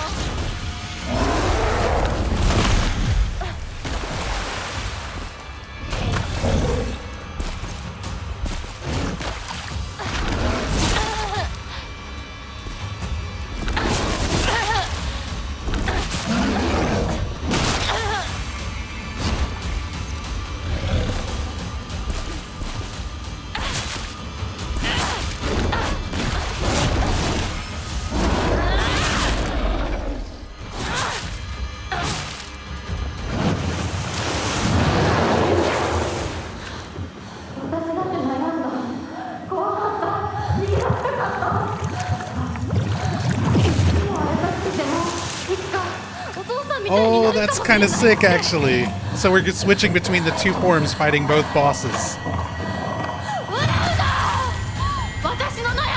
Oh, that's kind of sick, actually. So we're switching between the two forms, fighting both bosses. 私の悩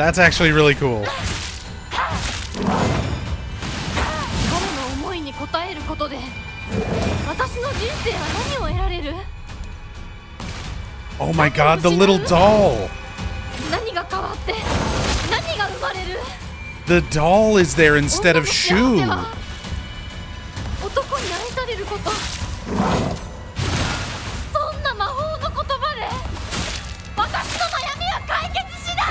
That's actually really cool. 彼の思いに応えることで私の人生は何を得られる？ Oh my god, the little doll! 何が変わって何が生まれる？ The doll is there instead of Shu. 男に愛されること、そんな魔法の言葉で私の悩みは解決しない。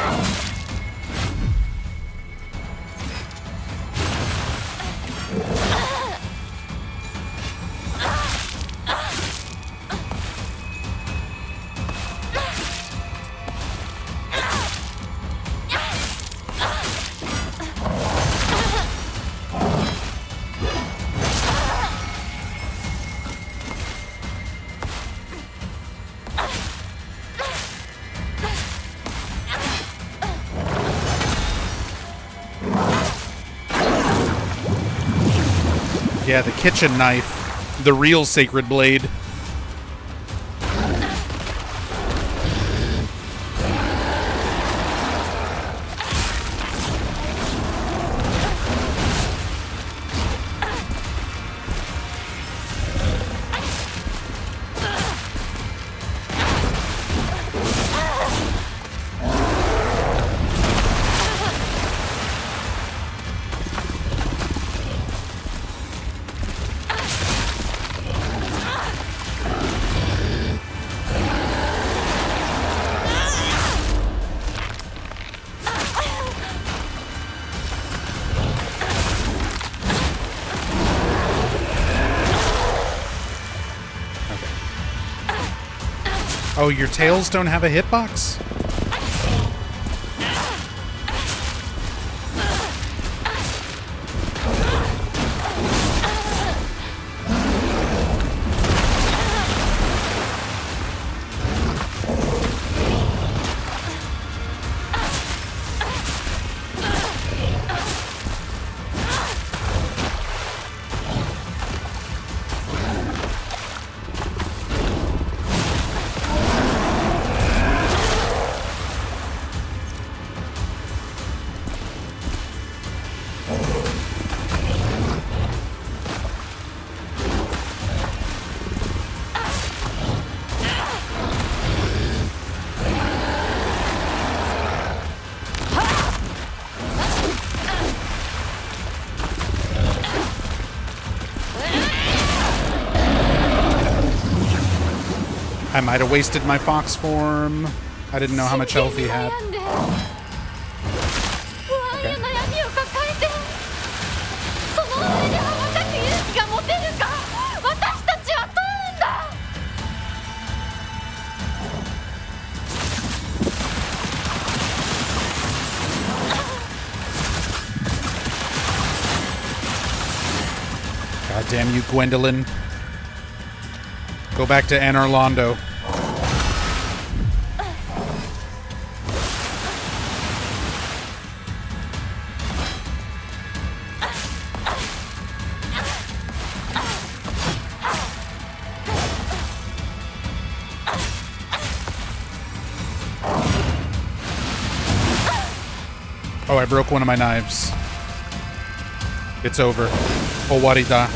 Yeah, the kitchen knife, the real sacred blade. Oh, your tails don't have a hitbox? I might have wasted my fox form. I didn't know how much health he had. Okay. God damn you, Gwendolyn. Go back to Anor Londo. Oh, I broke one of my knives. It's over. Owarida.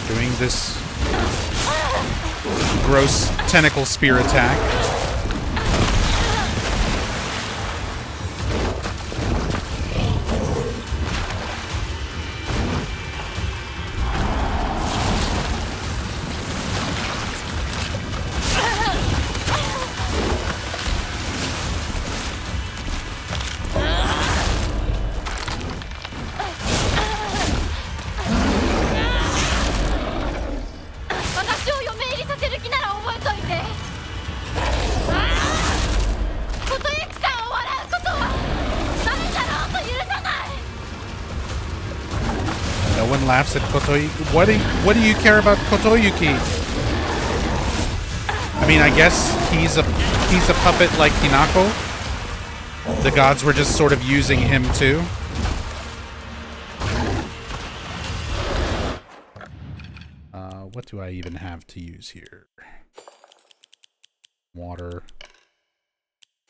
doing this gross tentacle spear attack. Laughs at Kotoyuki. What do you care about Kotoyuki? I mean, I guess he's a puppet like Hinako. The gods were just sort of using him too. What do I even have to use here? Water.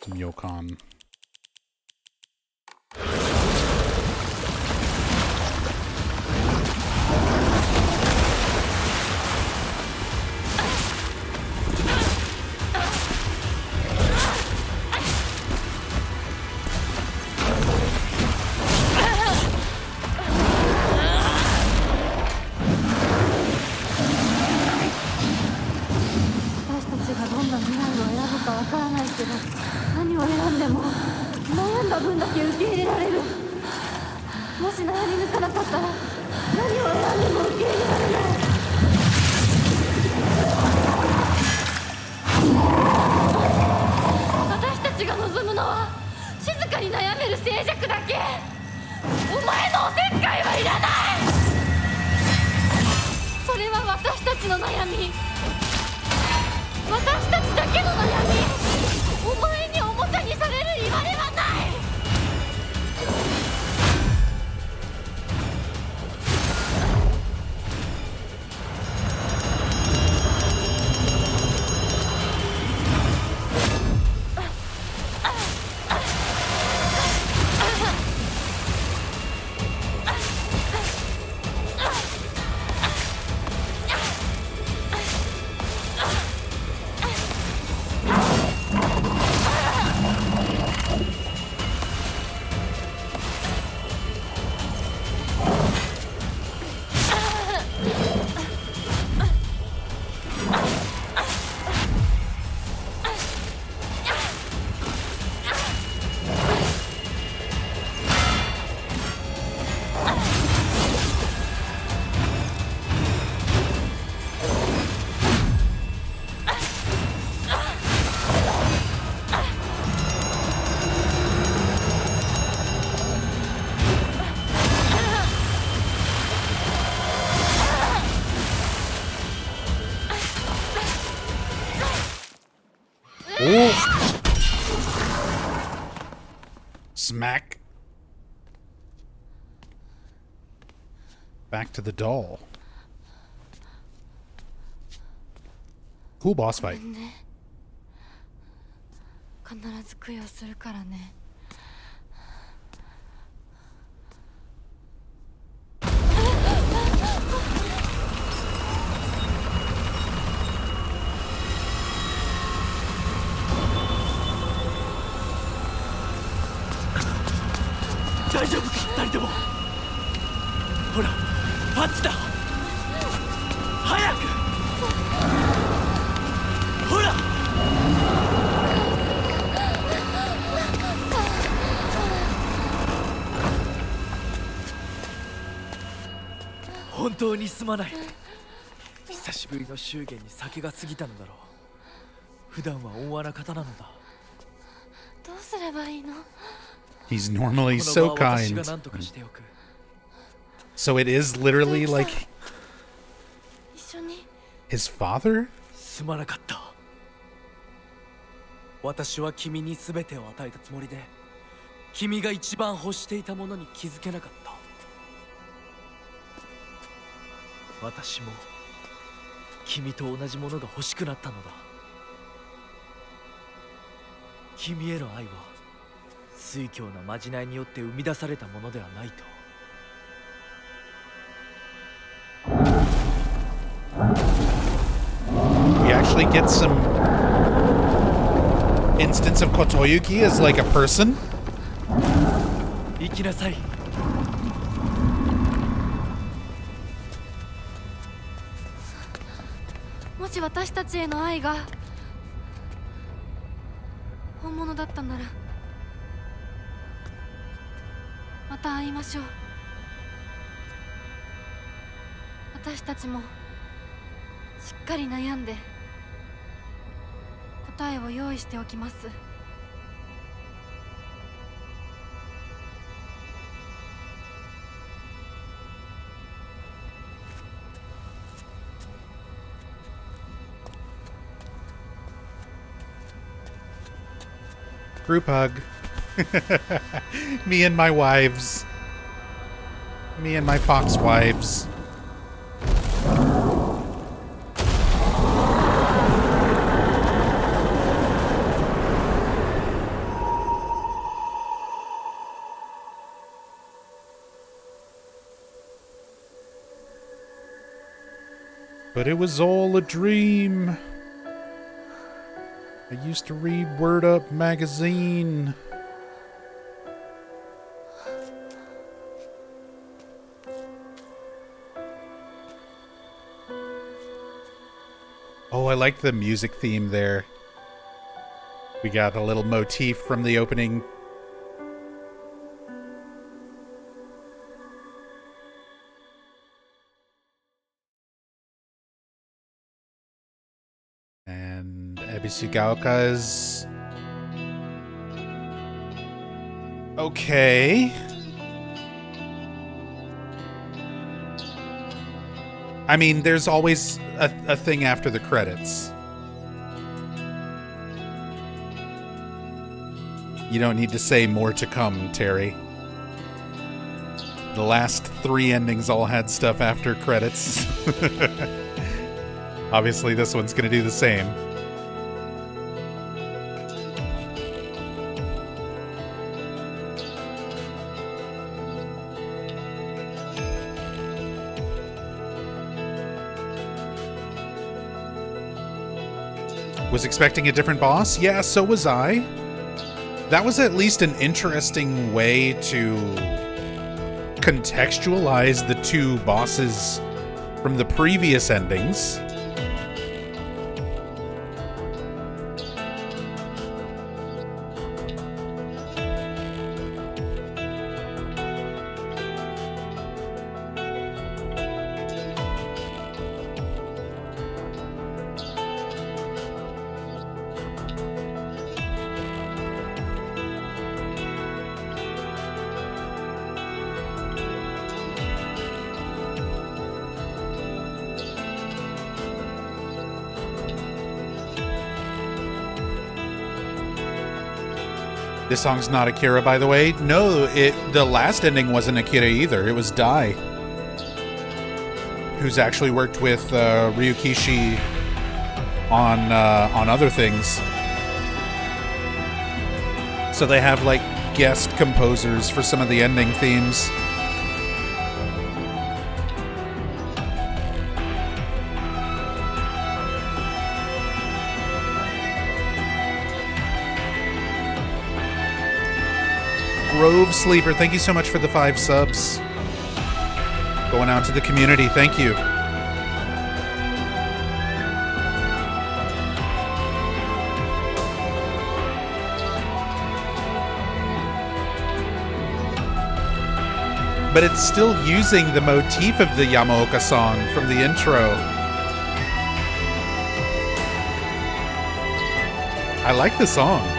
Some Yokon. Smack. Back to the doll. Cool boss fight. 必ず供養するからね。大丈夫か2人とも。ほらあっちだ。早くほら。本当にすまない。久しぶりの祝言に酒が過ぎたのだろう。普段は温和な方なのだ。どうすればいいの？ He's normally so kind. So it is literally like his father? すまなかった。私は君に全てを与えたつもりで、君が一番欲していたものに気づけなかった。私も君と同じものが欲しくなったのだ。君への愛は酔狂なまじないによって生み出されたものではないと。We actually get some instance of Kotoyuki as like a person. 行きなさい。もし私たちへの愛が本物だったならまた会いましょう。私たちもしっかり悩んで答えを用意しておきます。Group hug. Me and my wives. Me and my fox wives. But it was all a dream. I used to read Word Up magazine. Oh, I like the music theme there. We got a little motif from the opening. And Ebisugaoka's okay. I mean, there's always a thing after the credits. You don't need to say more to come, Terry. The last 3 endings all had stuff after credits. Obviously, this one's going to do the same. Was expecting a different boss? Yeah, so was I. That was at least an interesting way to contextualize the 2 bosses from the previous endings. This song's not Akira, by the way. No, the last ending wasn't Akira either. It was Dai, who's actually worked with Ryukishi on other things. So they have like guest composers for some of the ending themes. Grove Sleeper, thank you so much for the 5 subs. Going out to the community, thank you. But it's still using the motif of the Yamaoka song from the intro. I like the song.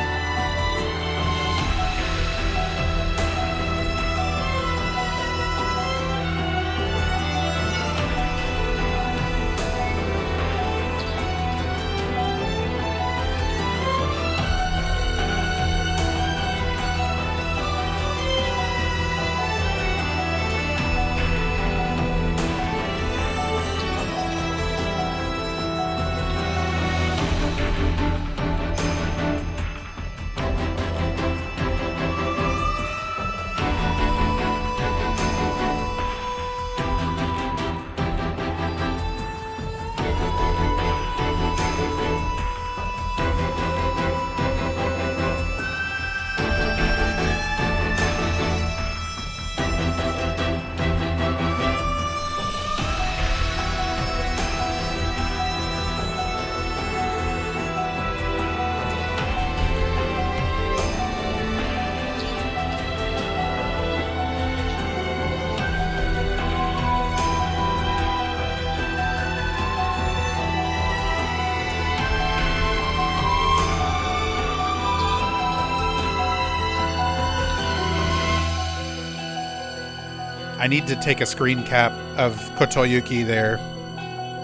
I need to take a screen cap of Kotoyuki there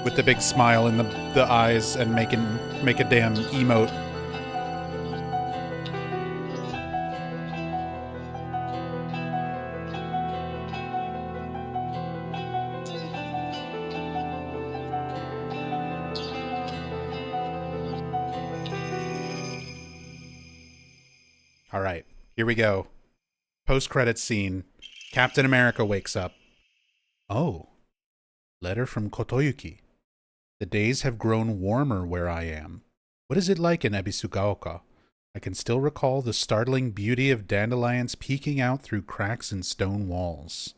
with the big smile in the eyes and make a damn emote. All right, here we go. Post-credits scene. Captain America wakes up. Oh, letter from Kotoyuki. The days have grown warmer where I am. What is it like in Ebisugaoka? I can still recall the startling beauty of dandelions peeking out through cracks in stone walls.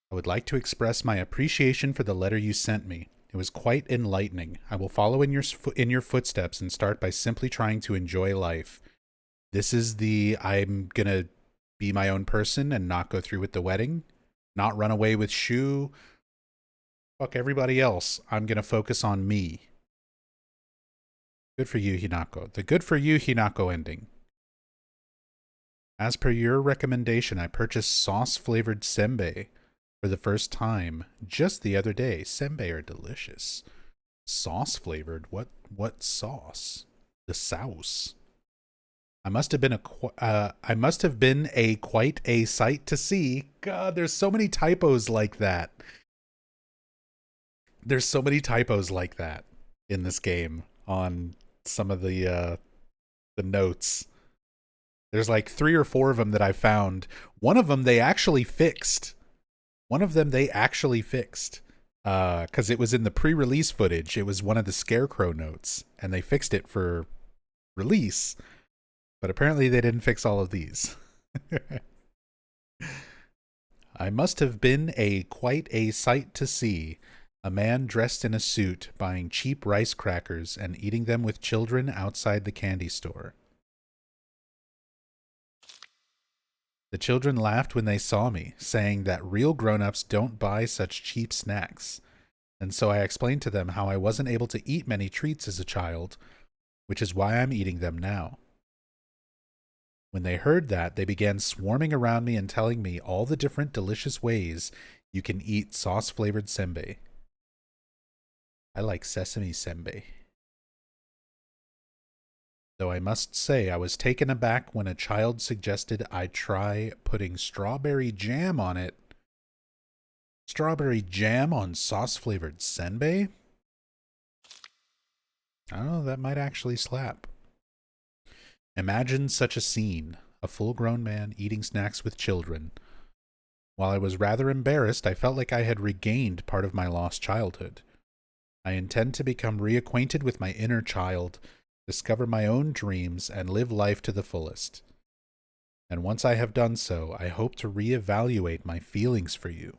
I would like to express my appreciation for the letter you sent me. It was quite enlightening. I will follow in your footsteps and start by simply trying to enjoy life. This is the I'm gonna be my own person and not go through with the wedding, not run away with Shu. Fuck everybody else. I'm gonna focus on me. Good for you, Hinako. The good for you, Hinako ending. As per your recommendation, I purchased sauce-flavored senbei for the first time just the other day. Senbei are delicious. Sauce-flavored? What sauce? The sauce. I must have been quite a sight to see. God, there's so many typos like that. There's so many typos like that in this game on some of the notes. There's like 3 or 4 of them that I found. One of them they actually fixed. Because it was in the pre-release footage. It was one of the Scarecrow notes, and they fixed it for release. But apparently they didn't fix all of these. I must have been quite a sight to see. A man dressed in a suit buying cheap rice crackers and eating them with children outside the candy store. The children laughed when they saw me, saying that real grown-ups don't buy such cheap snacks. And so I explained to them how I wasn't able to eat many treats as a child, which is why I'm eating them now. When they heard that, they began swarming around me and telling me all the different delicious ways you can eat sauce-flavored senbei. I like sesame senbei. Though I must say I was taken aback when a child suggested I try putting strawberry jam on it. Strawberry jam on sauce-flavored senbei? I don't know, that might actually slap. Imagine such a scene, a full-grown man eating snacks with children. While I was rather embarrassed, I felt like I had regained part of my lost childhood. I intend to become reacquainted with my inner child, discover my own dreams, and live life to the fullest. And once I have done so, I hope to reevaluate my feelings for you.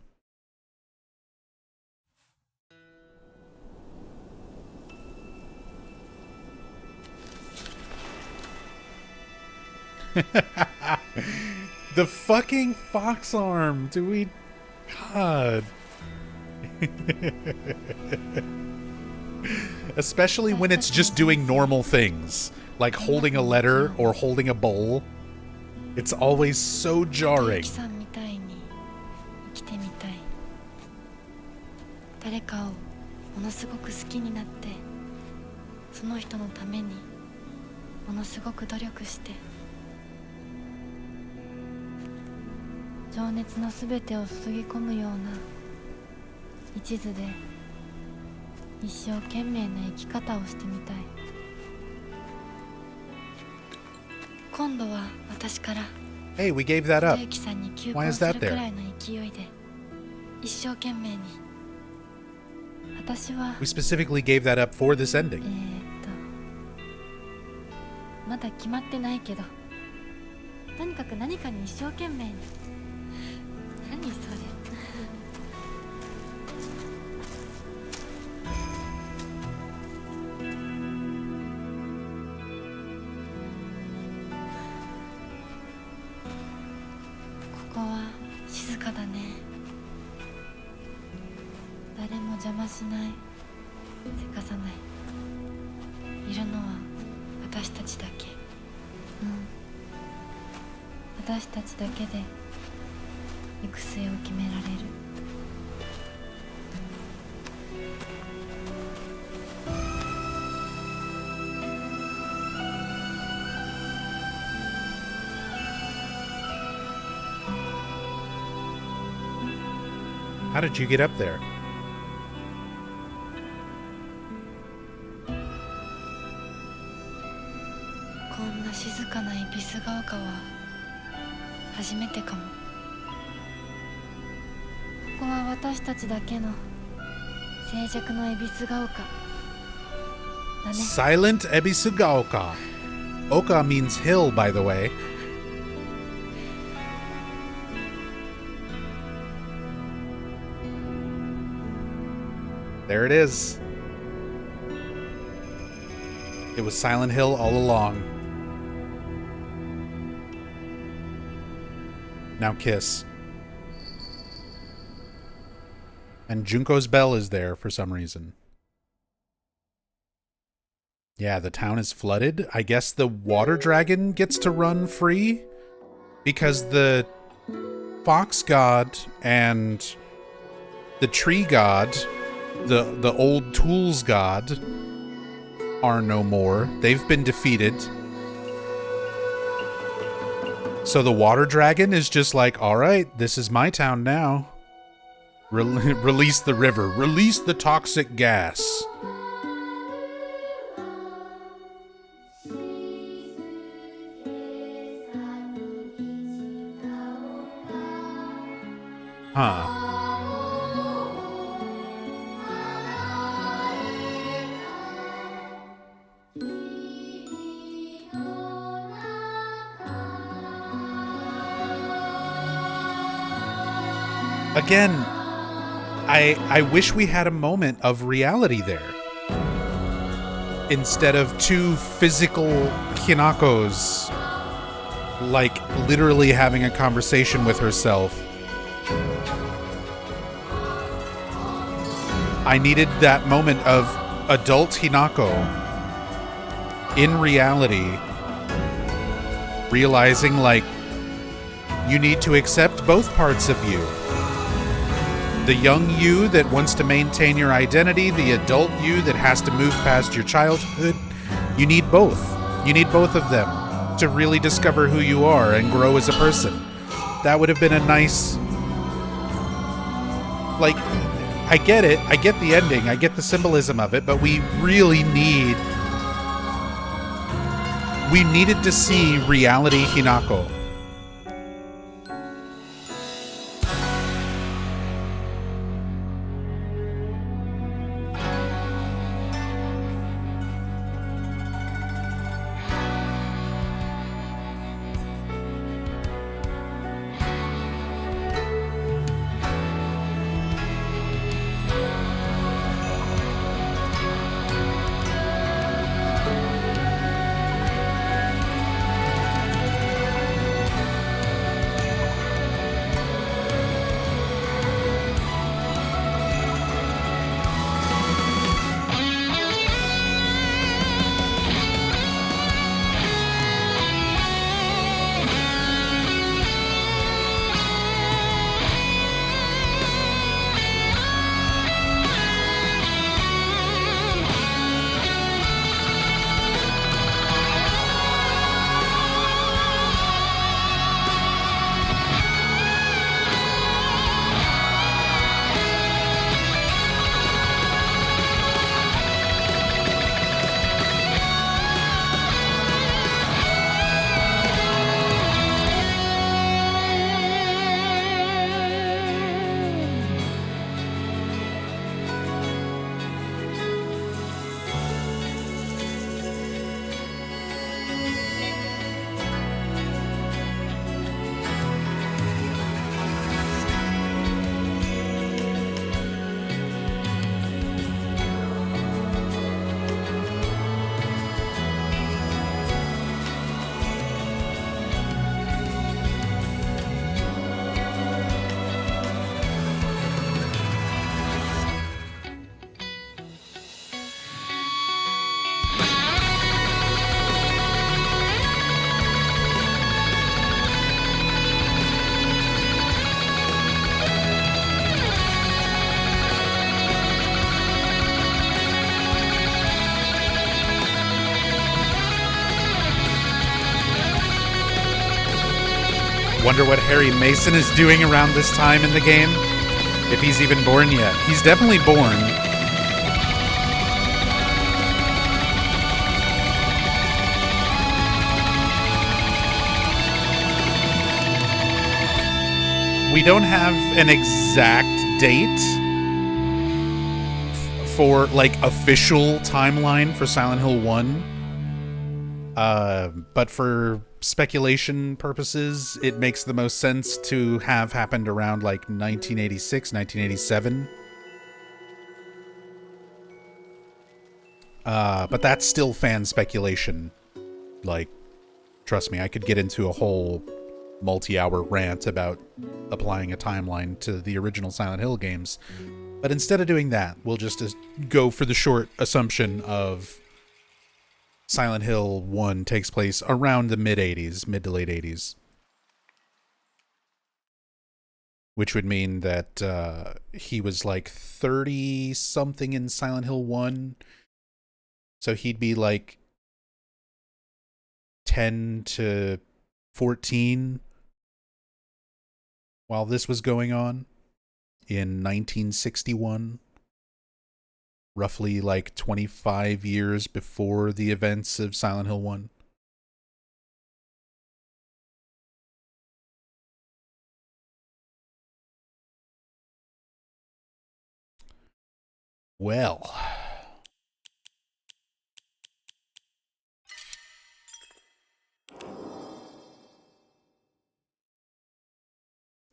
The fucking fox arm. God. Especially when it's just doing normal things, like holding a letter or holding a bowl. It's always so jarring. 誰かをものすごく好きになって、その人のためにものすごく努力して、情熱のすべてを注ぎ込むような一途で一生懸命な生き方をしてみたい。今度は私から Hey, we gave that up. ゆきさんに求 Why 婚 is す that るく there? らいの勢いで一生懸命に。私は We specifically gave that up for this ending. まだ決まってないけど、とにかく何かに一生懸命に。何それ。ここは静かだね。誰も邪魔しない、せかさない。いるのは私たちだけ。私たちだけで行く末を決められる。How did you get up there? こんな静かな恵比寿ヶ丘は初めてかも。ここは私たちだけの静寂の恵比寿ヶ丘だね。 Silent Ebisugaoka. Oka means hill, by the way. There it is. It was Silent Hill all along. Now kiss. And Junko's bell is there for some reason. Yeah, the town is flooded. I guess the water dragon gets to run free because the fox god and the tree god, the old tools god, are no more. They've been defeated. So the water dragon is just like, all right, this is my town now. Release the river. Release the toxic gas. Huh. Again, I wish we had a moment of reality there. Instead of two physical Hinakos, like literally having a conversation with herself. I needed that moment of adult Hinako in reality, realizing like you need to accept both parts of you. The young you that wants to maintain your identity, the adult you that has to move past your childhood. You need both. You need both of them to really discover who you are and grow as a person. That would have been a nice... Like, I get it. I get the ending. I get the symbolism of it, but we really need... We needed to see reality Hinako. Wonder what Harry Mason is doing around this time in the game. If he's even born yet. He's definitely born. We don't have an exact date for, like, official timeline for Silent Hill 1. But for speculation purposes, it makes the most sense to have happened around, like, 1986, 1987. But that's still fan speculation. Like, trust me, I could get into a whole multi-hour rant about applying a timeline to the original Silent Hill games. But instead of doing that, we'll just go for the short assumption of Silent Hill 1 takes place around the mid-80s, mid to late 80s. Which would mean that he was like 30-something in Silent Hill 1. So he'd be like 10 to 14 while this was going on in 1961. Roughly like 25 years before the events of Silent Hill 1. Well,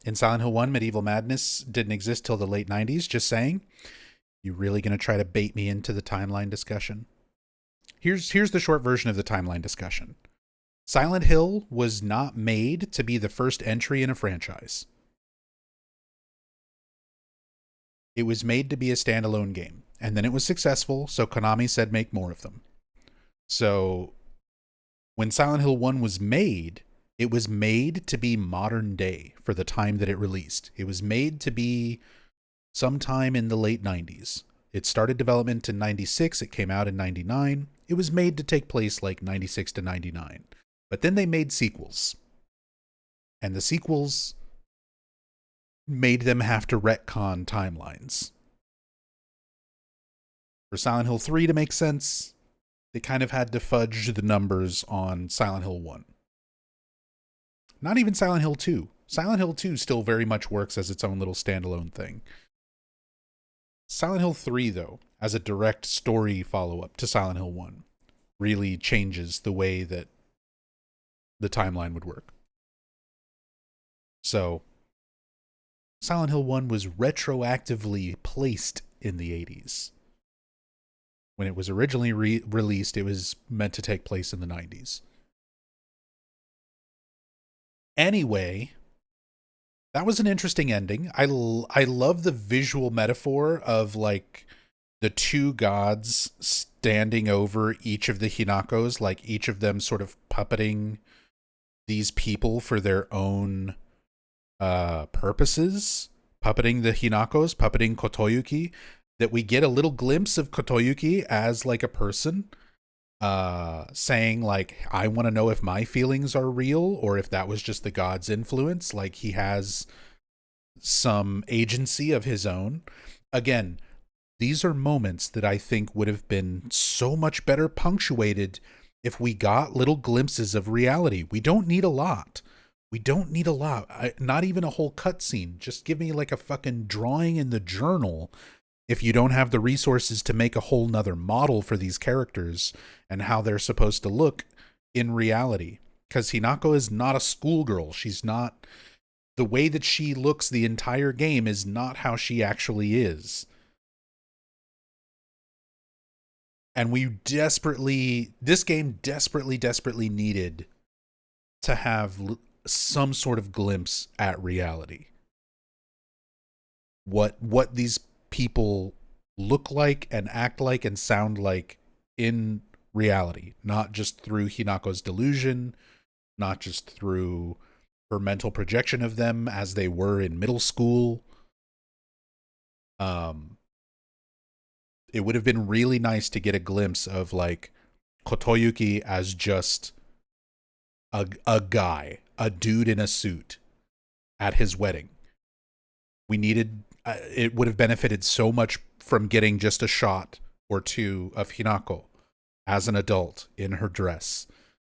in Silent Hill 1, Medieval Madness didn't exist till the late 90s, just saying. You really going to try to bait me into the timeline discussion? Here's the short version of the timeline discussion. Silent Hill was not made to be the first entry in a franchise. It was made to be a standalone game, and then it was successful, so Konami said make more of them. So when Silent Hill 1 was made, it was made to be modern day for the time that it released. It was made to be sometime in the late 90s. It started development in 96, it came out in 99. It was made to take place like 96 to 99. But then they made sequels. And the sequels made them have to retcon timelines. For Silent Hill 3 to make sense, they kind of had to fudge the numbers on Silent Hill 1. Not even Silent Hill 2. Silent Hill 2 still very much works as its own little standalone thing. Silent Hill 3, though, as a direct story follow-up to Silent Hill 1, really changes the way that the timeline would work. So, Silent Hill 1 was retroactively placed in the 80s. When it was originally released, it was meant to take place in the 90s. Anyway, that was an interesting ending. I love the visual metaphor of, like, the two gods standing over each of the Hinakos, like each of them sort of puppeting these people for their own purposes. Puppeting the Hinakos, puppeting Kotoyuki. That we get a little glimpse of Kotoyuki as, like, a person. Saying, like, I want to know if my feelings are real or if that was just the god's influence. Like, he has some agency of his own. Again, these are moments that I think would have been so much better punctuated if we got little glimpses of reality. We don't need a lot. We don't need a lot. Not even a whole cutscene. Just give me, like, a fucking drawing in the journal if you don't have the resources to make a whole nother model for these characters and how they're supposed to look in reality. Because Hinako is not a schoolgirl. She's not... The way that she looks the entire game is not how she actually is. And this game desperately needed to have some sort of glimpse at reality. What these people look like and act like and sound like in reality, not just through Hinako's delusion, not just through her mental projection of them as they were in middle school. It would have been really nice to get a glimpse of, like, Kotoyuki as just a guy, a dude in a suit at his wedding. We needed, it would have benefited so much from getting just a shot or two of Hinako as an adult in her dress.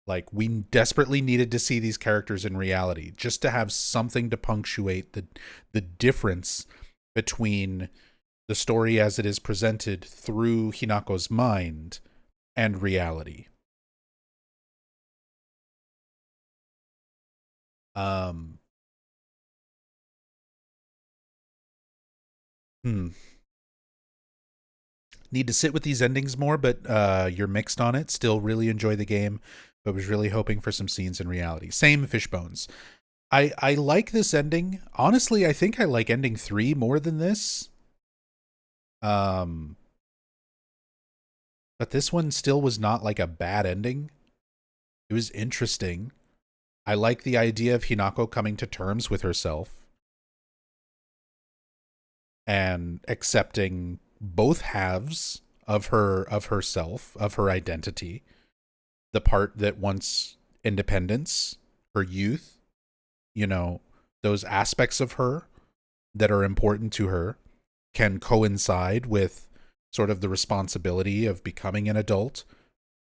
Like, we desperately needed to see these characters in reality, just to have something to punctuate the difference between the story as it is presented through Hinako's mind and reality. Need to sit with these endings more, but you're mixed on it. Still really enjoy the game, but was really hoping for some scenes in reality. Same Fishbones. I like this ending. Honestly, I think I like ending 3 more than this. But this one still was not like a bad ending. It was interesting. I like the idea of Hinako coming to terms with herself and accepting both halves of herself, of her identity. The part that wants independence, her youth, you know, those aspects of her that are important to her can coincide with sort of the responsibility of becoming an adult,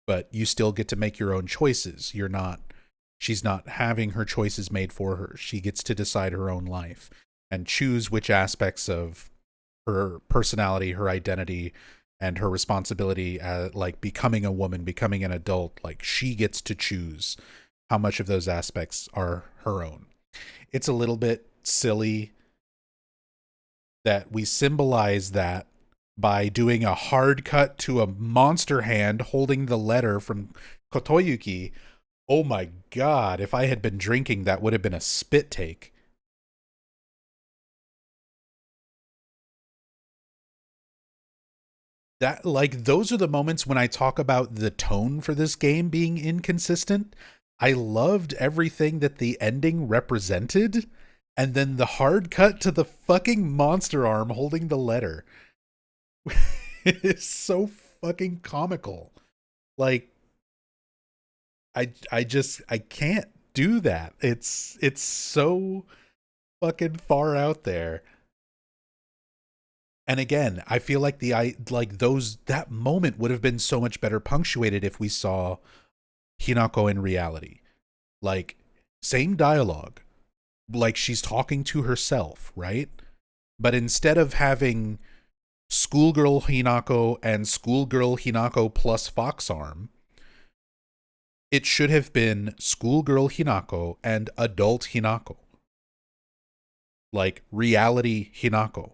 but you still get to make your own choices. She's not having her choices made for her. She gets to decide her own life and choose which aspects of her personality, her identity, and her responsibility, like becoming a woman, becoming an adult. Like, she gets to choose how much of those aspects are her own. It's a little bit silly that we symbolize that by doing a hard cut to a monster hand holding the letter from Kotoyuki. Oh my god, if I had been drinking, that would have been a spit take. That, like, those are the moments when I talk about the tone for this game being inconsistent. I loved everything that the ending represented, and then the hard cut to the fucking monster arm holding the letter. It's so fucking comical. Like, I can't do that. It's so fucking far out there. And again, I feel like that moment would have been so much better punctuated if we saw Hinako in reality. Like, same dialogue. Like, she's talking to herself, right? But instead of having schoolgirl Hinako and schoolgirl Hinako plus Foxarm, it should have been schoolgirl Hinako and adult Hinako. Like, reality Hinako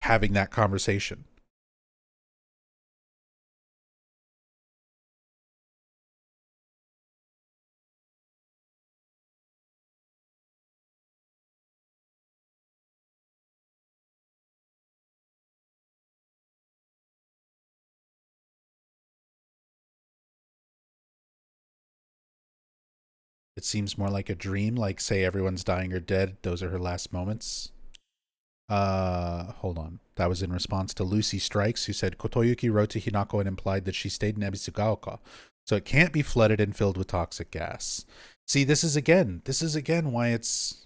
having that conversation. It seems more like a dream, like, say everyone's dying or dead, those are her last moments. Hold on. That was in response to Lucy Strikes, who said Kotoyuki wrote to Hinako and implied that she stayed in Ebisugaoka, so it can't be flooded and filled with toxic gas. See, this is again why it's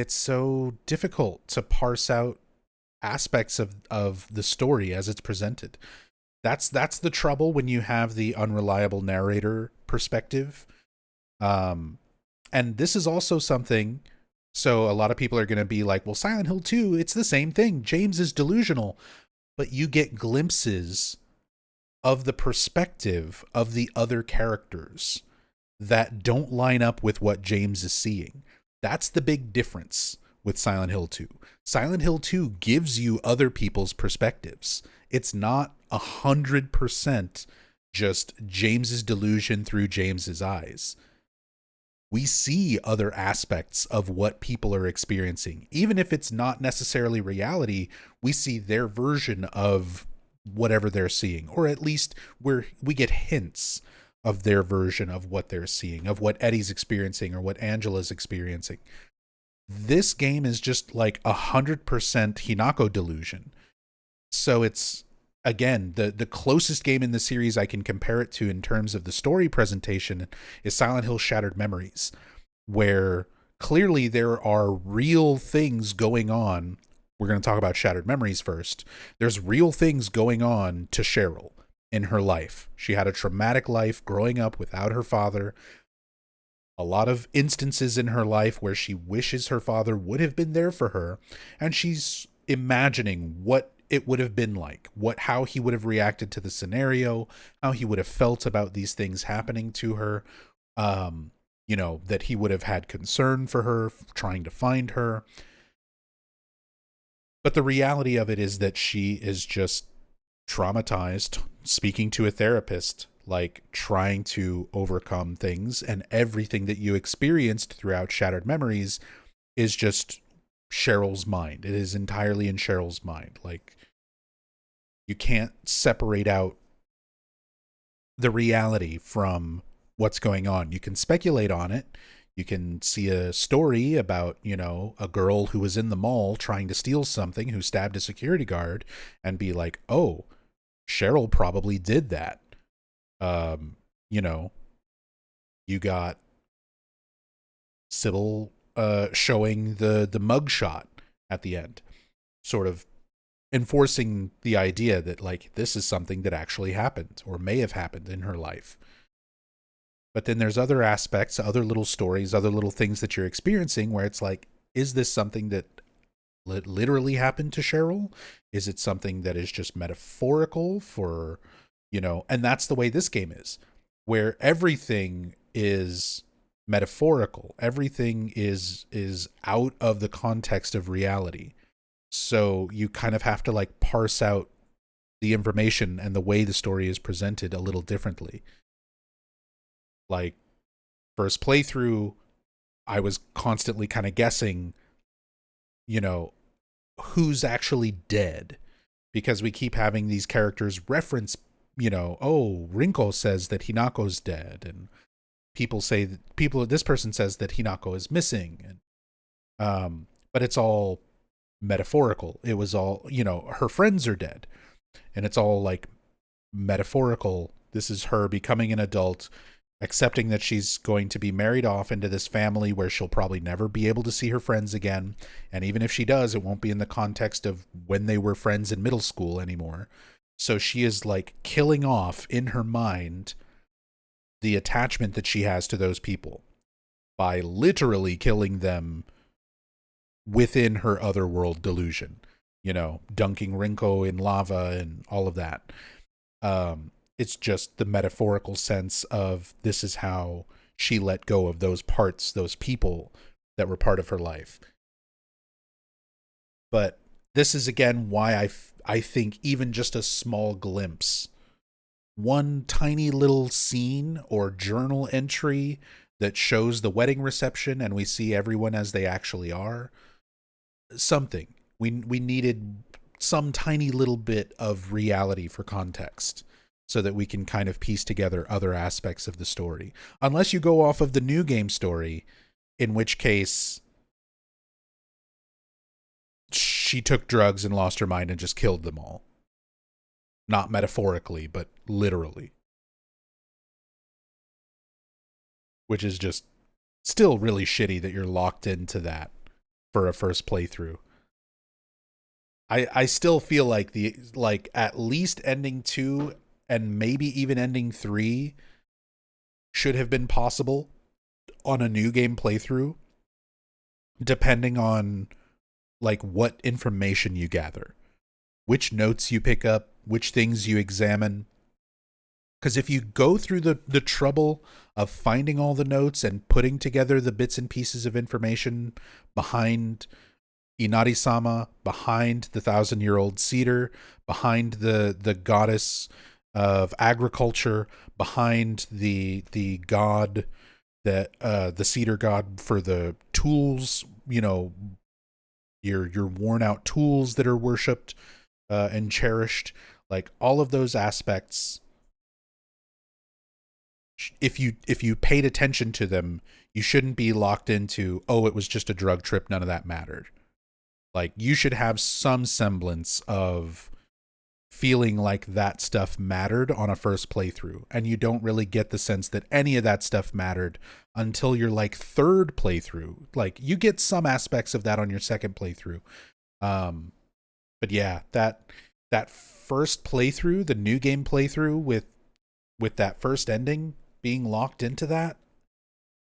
so difficult to parse out aspects of the story as it's presented. That's the trouble when you have the unreliable narrator perspective. And this is also something. So a lot of people are going to be like, well, Silent Hill 2, it's the same thing. James is delusional. But you get glimpses of the perspective of the other characters that don't line up with what James is seeing. That's the big difference with Silent Hill 2. Silent Hill 2 gives you other people's perspectives. It's not 100% just James's delusion through James's eyes. We see other aspects of what people are experiencing. Even if it's not necessarily reality, we see their version of whatever they're seeing, or at least we get hints of their version of what they're seeing, of what Eddie's experiencing or what Angela's experiencing. This game is just like 100% Hinako delusion. So it's again, the closest game in the series I can compare it to in terms of the story presentation is Silent Hill Shattered Memories, where clearly there are real things going on. We're going to talk about Shattered Memories first. There's real things going on to Cheryl in her life. She had a traumatic life growing up without her father. A lot of instances in her life where she wishes her father would have been there for her, and she's imagining what it would have been like, how he would have reacted to the scenario, how he would have felt about these things happening to her, that he would have had concern for her, trying to find her. But the reality of it is that she is just traumatized, speaking to a therapist, like trying to overcome things, and everything that you experienced throughout Shattered Memories is just Cheryl's mind. It is entirely in Cheryl's mind. Like, you can't separate out the reality from what's going on. You can speculate on it. You can see a story about, a girl who was in the mall trying to steal something, who stabbed a security guard, and be like, oh, Cheryl probably did that. You got Sybil showing the mugshot at the end, sort of enforcing the idea that, like, this is something that actually happened or may have happened in her life. But then there's other aspects, other little stories, other little things that you're experiencing where it's like, is this something that literally happened to Cheryl? Is it something that is just metaphorical for, and that's the way this game is, where everything is metaphorical. Everything is out of the context of reality. So you kind of have to like parse out the information and the way the story is presented a little differently. Like, first playthrough, I was constantly kind of guessing, who's actually dead, because we keep having these characters reference, oh, Rinko says that Hinako's dead, and this person says that Hinako is missing, and but it's all metaphorical. It was all, her friends are dead, and it's all like metaphorical. This is her becoming an adult, accepting that she's going to be married off into this family where she'll probably never be able to see her friends again. And even if she does, it won't be in the context of when they were friends in middle school anymore. So she is like killing off in her mind the attachment that she has to those people by literally killing them within her otherworld delusion, dunking Rinko in lava and all of that. It's just the metaphorical sense of this is how she let go of those parts, those people that were part of her life. But this is, again, why I think even just a small glimpse, one tiny little scene or journal entry that shows the wedding reception and we see everyone as they actually are, something. We needed some tiny little bit of reality for context, so that we can kind of piece together other aspects of the story. Unless you go off of the new game story, in which case she took drugs and lost her mind and just killed them all. Not metaphorically, but literally. Which is just still really shitty that you're locked into that for a first playthrough. I still feel like at least ending 2 and maybe even ending 3 should have been possible on a new game playthrough, depending on like what information you gather, which notes you pick up, which things you examine. Because if you go through the trouble of finding all the notes and putting together the bits and pieces of information behind Inari-sama, behind the 1,000-year-old cedar, behind the goddess of agriculture, behind the god that the cedar god for the tools, your worn out tools that are worshipped and cherished, like all of those aspects. If you paid attention to them, you shouldn't be locked into, oh, it was just a drug trip, none of that mattered. Like, you should have some semblance of feeling like that stuff mattered on a first playthrough, and you don't really get the sense that any of that stuff mattered until your like third playthrough. Like you get some aspects of that on your second playthrough. But yeah, that first playthrough, the new game playthrough with that first ending being locked into that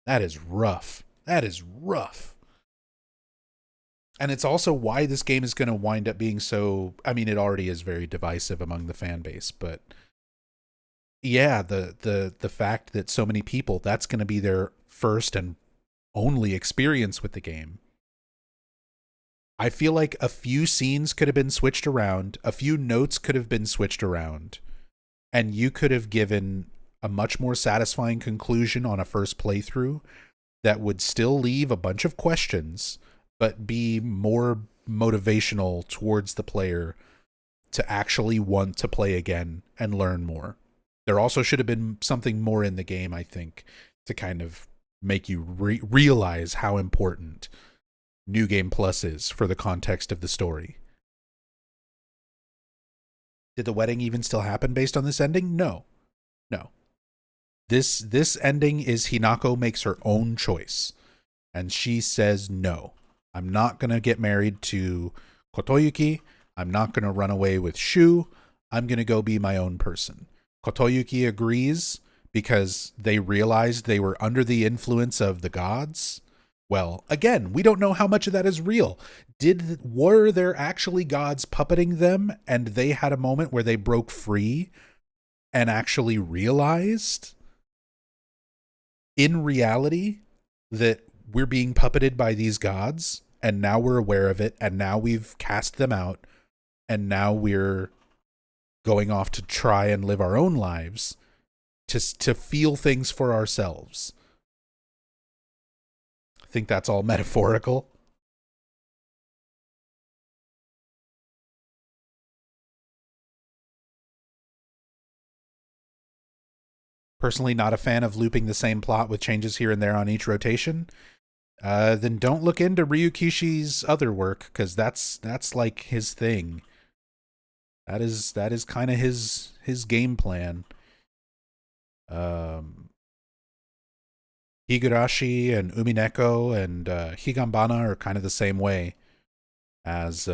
is rough. That is rough. And it's also why this game is going to wind up being so, I mean, it already is very divisive among the fan base, but yeah, the fact that so many people, that's going to be their first and only experience with the game. I feel like a few scenes could have been switched around, a few notes could have been switched around, and you could have given a much more satisfying conclusion on a first playthrough that would still leave a bunch of questions, but be more motivational towards the player to actually want to play again and learn more. There also should have been something more in the game, I think, to kind of make you realize how important New Game Plus is for the context of the story. Did the wedding even still happen based on this ending? No. This ending is Hinako makes her own choice, and she says no. I'm not going to get married to Kotoyuki. I'm not going to run away with Shu. I'm going to go be my own person. Kotoyuki agrees because they realized they were under the influence of the gods. Well, again, we don't know how much of that is real. Were there actually gods puppeting them and they had a moment where they broke free and actually realized in reality that we're being puppeted by these gods? And now we're aware of it, and now we've cast them out, and now we're going off to try and live our own lives, to feel things for ourselves. I think that's all metaphorical. Personally, not a fan of looping the same plot with changes here and there on each rotation. Then don't look into Ryukishi's other work, because that's like his thing. That is kind of his game plan. Higurashi and Umineko and Higanbana are kind of the same way as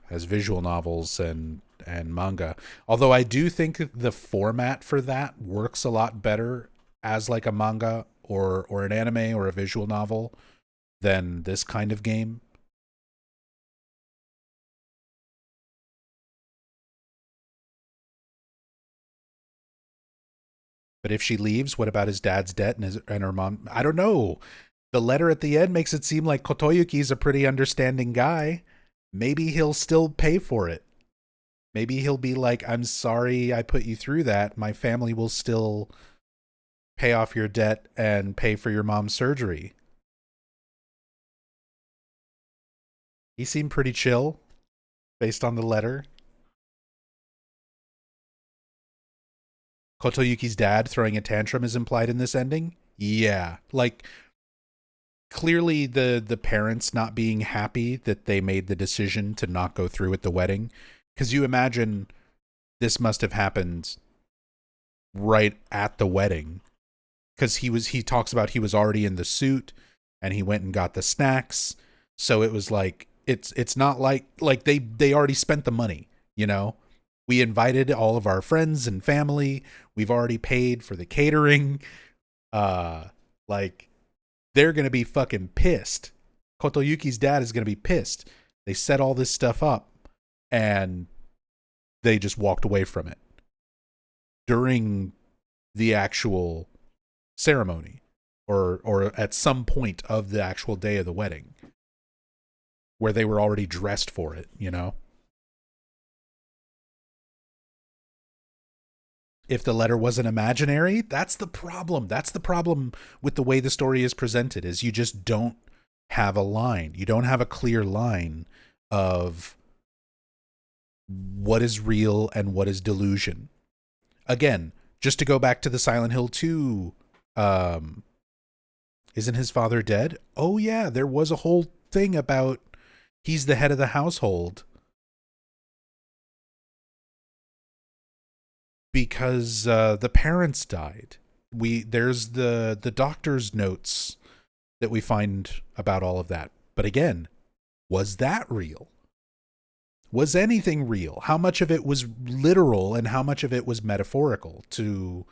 visual novels and manga. Although I do think the format for that works a lot better as like a manga or an anime or a visual novel than this kind of game. But if she leaves, what about his dad's debt and her mom? I don't know. The letter at the end makes it seem like Kotoyuki's a pretty understanding guy. Maybe he'll still pay for it. Maybe he'll be like, I'm sorry I put you through that. My family will still pay off your debt and pay for your mom's surgery. He seemed pretty chill based on the letter. Kotoyuki's dad throwing a tantrum is implied in this ending. Yeah, like clearly the parents not being happy that they made the decision to not go through with the wedding. Because you imagine this must have happened right at the wedding. Because he talks about he was already in the suit and he went and got the snacks. So it was like, it's not like they already spent the money, you know? We invited all of our friends and family. We've already paid for the catering. Like, they're going to be fucking pissed. Kotoyuki's dad is going to be pissed. They set all this stuff up and they just walked away from it during the actual ceremony or at some point of the actual day of the wedding where they were already dressed for it, you know? If the letter wasn't imaginary, that's the problem. That's the problem with the way the story is presented, is you just don't have a line. You don't have a clear line of what is real and what is delusion. Again, just to go back to the Silent Hill 2, isn't his father dead? Oh yeah, there was a whole thing about he's the head of the household. because the parents died. There's the doctor's notes that we find about all of that. But again, was that real? Was anything real? How much of it was literal and how much of it was metaphorical to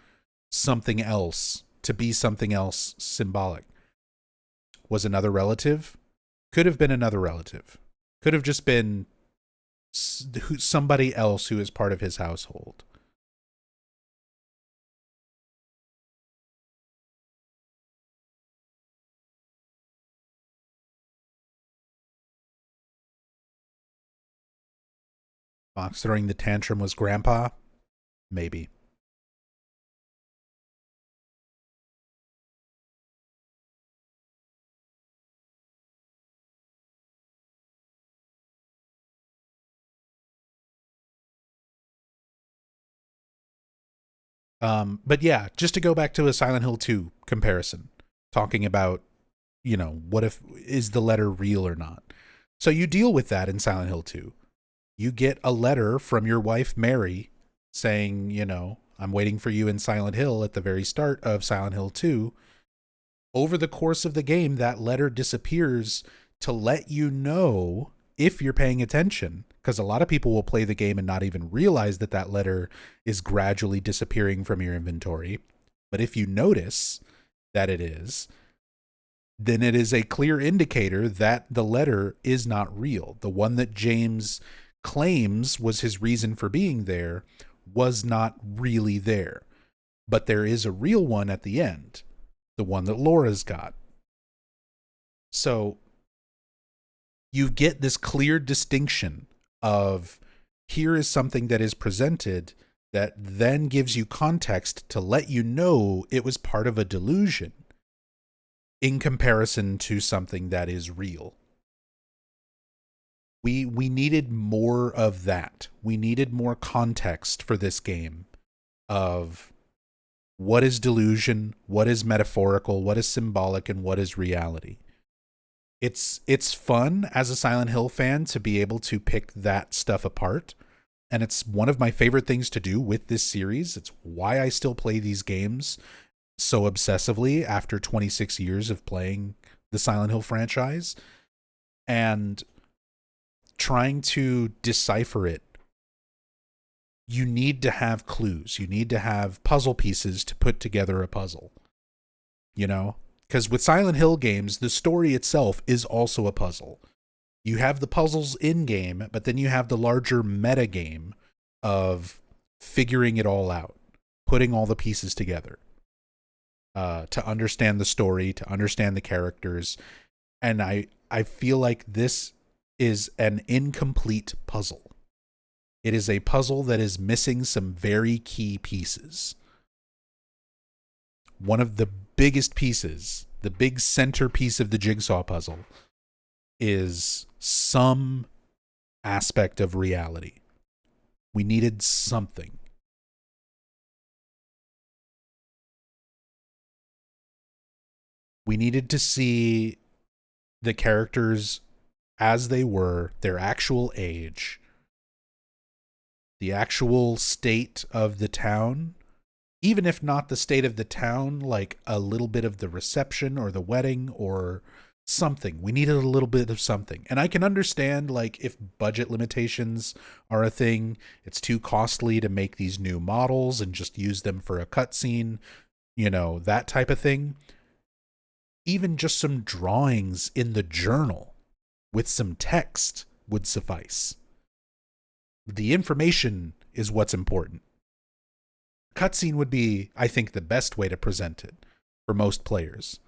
something else, to be something else symbolic? Was another relative? Could have been another relative. Could have just been somebody else who is part of his household. Fox throwing the tantrum was Grandpa? Maybe. But yeah, just to go back to a Silent Hill 2 comparison, talking about, what if, is the letter real or not? So you deal with that in Silent Hill 2. You get a letter from your wife, Mary, saying, I'm waiting for you in Silent Hill at the very start of Silent Hill 2. Over the course of the game, that letter disappears to let you know, if you're paying attention, because a lot of people will play the game and not even realize that that letter is gradually disappearing from your inventory. But if you notice that it is, then it is a clear indicator that the letter is not real. The one that James claims was his reason for being there was not really there. But there is a real one at the end, the one that Laura's got. So you get this clear distinction of, here is something that is presented that then gives you context to let you know it was part of a delusion in comparison to something that is real. We needed more of that. We needed more context for this game of what is delusion, what is metaphorical, what is symbolic, and what is reality. It's fun as a Silent Hill fan to be able to pick that stuff apart. And it's one of my favorite things to do with this series. It's why I still play these games so obsessively after 26 years of playing the Silent Hill franchise. And trying to decipher it, you need to have clues. You need to have puzzle pieces to put together a puzzle. Because with Silent Hill games, the story itself is also a puzzle. You have the puzzles in-game, but then you have the larger meta game of figuring it all out, putting all the pieces together to understand the story, to understand the characters. And I feel like this is an incomplete puzzle. It is a puzzle that is missing some very key pieces. One of the biggest pieces, the big centerpiece of the jigsaw puzzle, is some aspect of reality. We needed something. We needed to see the characters as they were, their actual age, the actual state of the town, even if not the state of the town, like a little bit of the reception or the wedding or something. We needed a little bit of something. And I can understand, like, if budget limitations are a thing, it's too costly to make these new models and just use them for a cutscene, that type of thing. Even just some drawings in the journal with some text would suffice. The information is what's important. Cutscene would be, I think, the best way to present it for most players,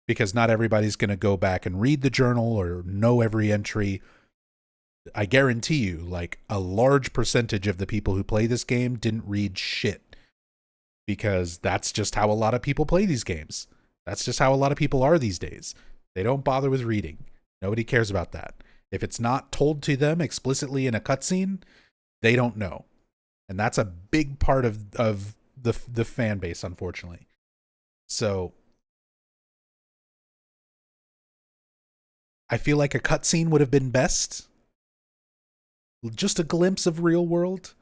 because not everybody's going to go back and read the journal or know every entry. I guarantee you, like, a large percentage of the people who play this game didn't read shit, because that's just how a lot of people play these games. That's just how a lot of people are these days. They don't bother with reading. Nobody cares about that. If it's not told to them explicitly in a cutscene, they don't know. And that's a big part of the fan base, unfortunately. So I feel like a cutscene would have been best. Just a glimpse of real world.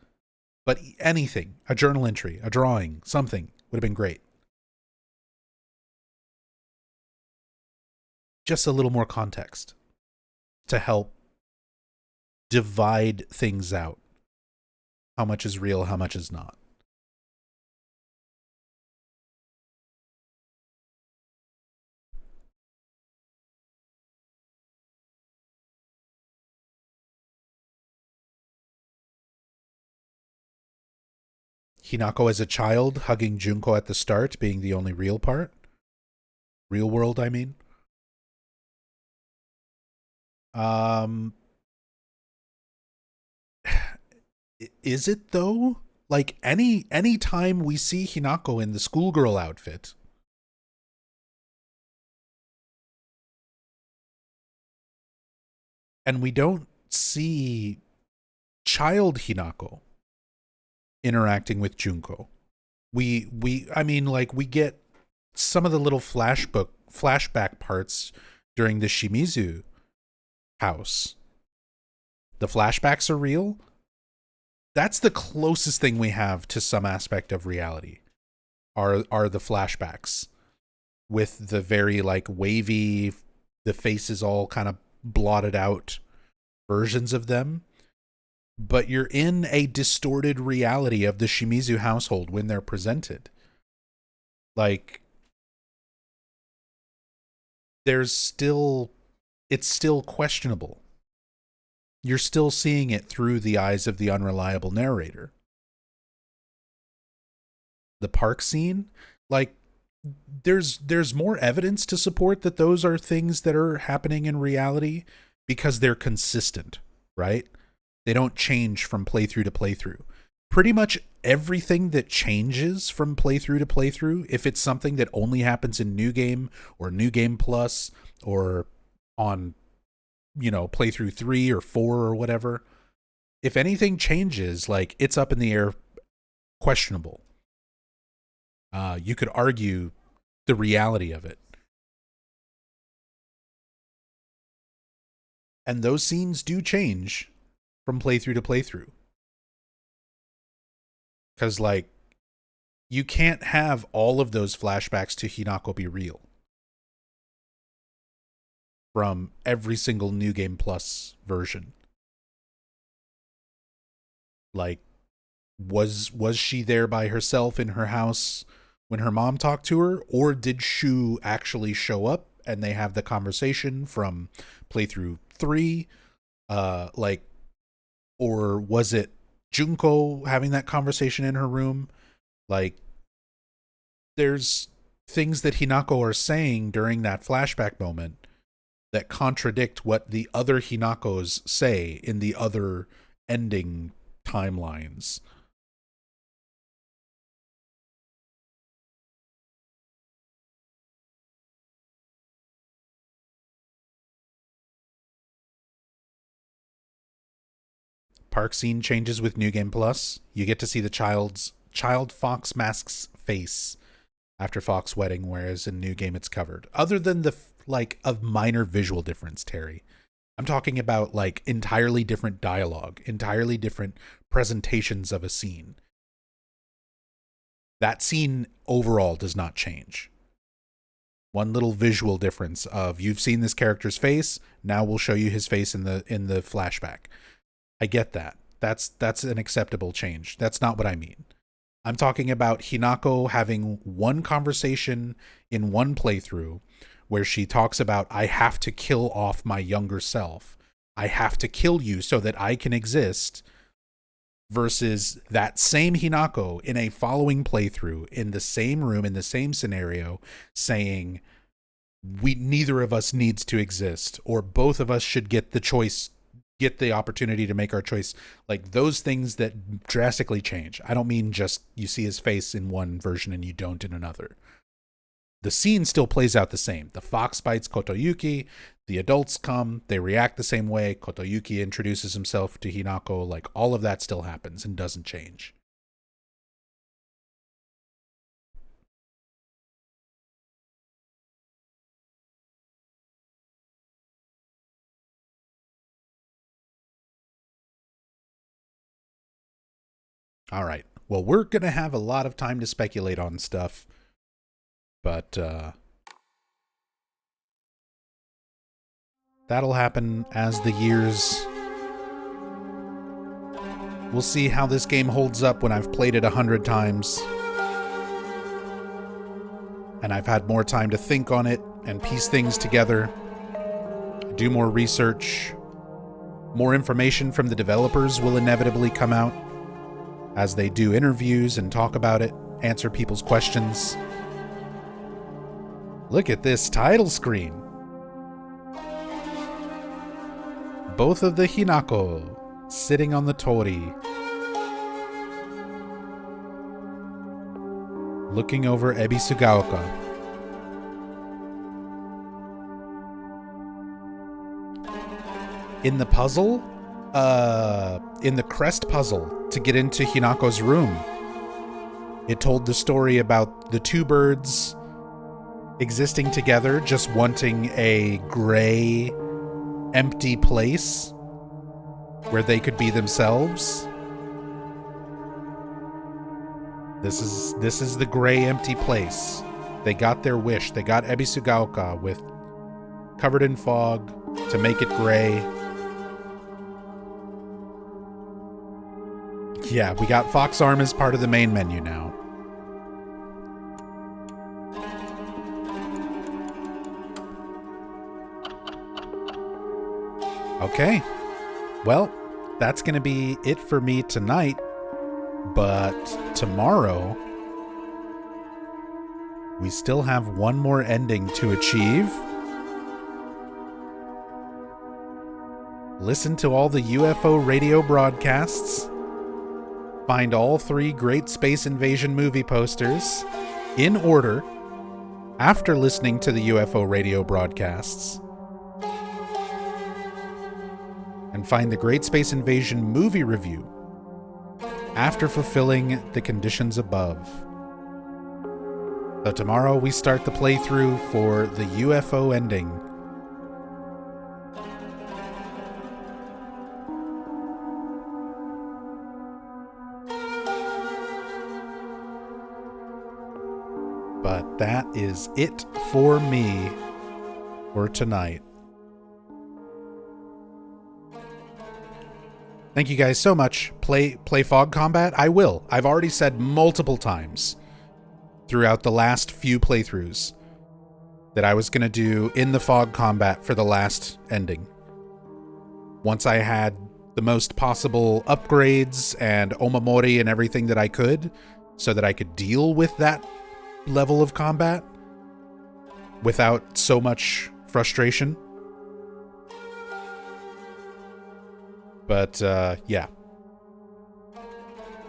But anything, a journal entry, a drawing, something would have been great. Just a little more context to help divide things out. How much is real, how much is not. Hinako as a child hugging Junko at the start being the only real part. Real world, I mean. Is it though? Like any time we see Hinako in the schoolgirl outfit, and we don't see child Hinako interacting with Junko. I mean, like, we get some of the little flashback parts during the Shimizu house. The flashbacks are real. That's the closest thing we have to some aspect of reality. Are the flashbacks with the very like wavy, the faces all kind of blotted out versions of them. But you're in a distorted reality of the Shimizu household when they're presented. Like, it's still questionable. You're still seeing it through the eyes of the unreliable narrator. The park scene, like, there's more evidence to support that those are things that are happening in reality because they're consistent, right? They don't change from playthrough to playthrough. Pretty much everything that changes from playthrough to playthrough, if it's something that only happens in New Game or New Game Plus or on, playthrough 3 or 4 or whatever, if anything changes, like, it's up in the air, questionable. You could argue the reality of it. And those scenes do change from playthrough to playthrough. Because, like, you can't have all of those flashbacks to Hinako be real from every single New Game Plus version. Like, was she there by herself in her house when her mom talked to her, or did Shu actually show up and they have the conversation from playthrough 3? Or was it Junko having that conversation in her room? Like, there's things that Hinako are saying during that flashback moment that contradict what the other Hinakos say in the other ending timelines. Park scene changes with New Game Plus. You get to see the child Fox Mask's face after Fox wedding, whereas in New Game it's covered. Other than the a minor visual difference, Terry. I'm talking about like entirely different dialogue, entirely different presentations of a scene. That scene overall does not change. One little visual difference of you've seen this character's face, now we'll show you his face in the flashback. I get that. That's an acceptable change. That's not what I mean. I'm talking about Hinako having one conversation in one playthrough where she talks about, I have to kill off my younger self. I have to kill you so that I can exist. Versus that same Hinako in a following playthrough in the same room, in the same scenario, saying, neither of us needs to exist, or both of us should get the choice, get the opportunity to make our choice. Like, those things that drastically change. I don't mean just you see his face in one version and you don't in another. The scene still plays out the same. The fox bites Kotoyuki, the adults come, they react the same way, Kotoyuki introduces himself to Hinako, like, all of that still happens and doesn't change. All right. Well, we're going to have a lot of time to speculate on stuff. But that'll happen as the years... We'll see how this game holds up when I've played it 100 times. And I've had more time to think on it and piece things together. Do more research. More information from the developers will inevitably come out as they do interviews and talk about it, answer people's questions. Look at this title screen. Both of the Hinako sitting on the Tori, looking over Ebisugaoka. In the puzzle, in the crest puzzle to get into Hinako's room, it told the story about the two birds existing together, just wanting a gray, empty place where they could be themselves. This is the gray, empty place. They got their wish. They got Ebisugaoka with covered in fog to make it gray. Yeah, we got Fox Arm as part of the main menu now. Okay. Well, that's going to be it for me tonight. But tomorrow, we still have one more ending to achieve. Listen to all the UFO radio broadcasts. Find all 3 Great Space Invasion movie posters in order after listening to the UFO radio broadcasts. And find the Great Space Invasion movie review after fulfilling the conditions above. So tomorrow we start the playthrough for the UFO ending. But that is it for me for tonight. Thank you guys so much. Play Fog Combat? I will. I've already said multiple times throughout the last few playthroughs that I was going to do in the Fog Combat for the last ending. Once I had the most possible upgrades and omamori and everything that I could, so that I could deal with that level of combat without so much frustration. But, yeah.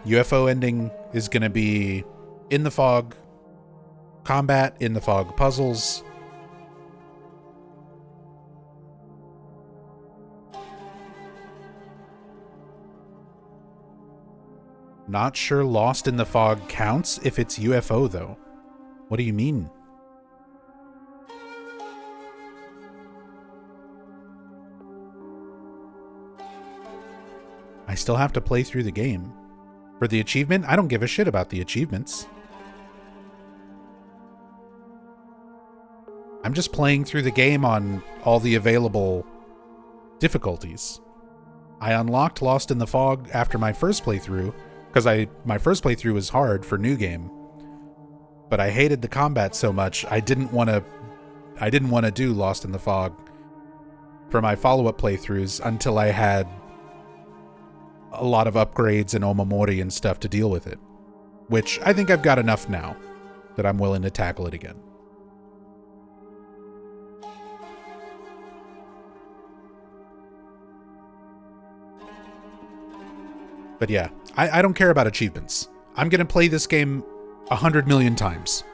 UFO ending is going to be in the fog, combat in the fog puzzles. Not sure Lost in the Fog counts if it's UFO, though. What do you mean? I still have to play through the game. For the achievement, I don't give a shit about the achievements. I'm just playing through the game on all the available difficulties. I unlocked Lost in the Fog after my first playthrough, because my first playthrough was hard for New Game. But I hated the combat so much, I didn't want to do Lost in the Fog for my follow-up playthroughs until I had a lot of upgrades and omamori and stuff to deal with it. Which I think I've got enough now that I'm willing to tackle it again. But yeah, I don't care about achievements. I'm going to play this game 100 million times.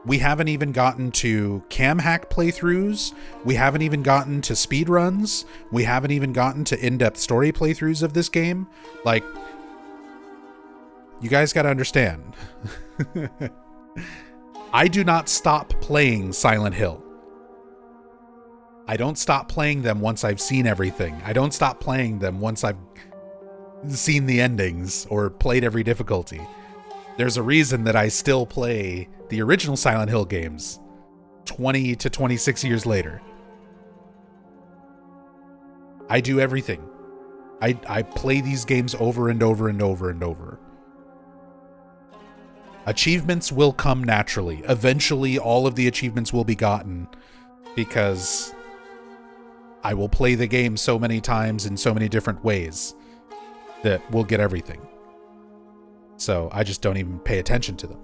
We haven't even gotten to cam hack playthroughs. We haven't even gotten to speedruns. We haven't even gotten to in-depth story playthroughs of this game. Like, you guys got to understand. I do not stop playing Silent Hill. I don't stop playing them once I've seen everything. I don't stop playing them once I've seen the endings or played every difficulty. There's a reason that I still play the original Silent Hill games 20 to 26 years later. I do everything. I play these games over and over and over and over. Achievements will come naturally. Eventually, all of the achievements will be gotten because I will play the game so many times in so many different ways that we'll get everything. So I just don't even pay attention to them.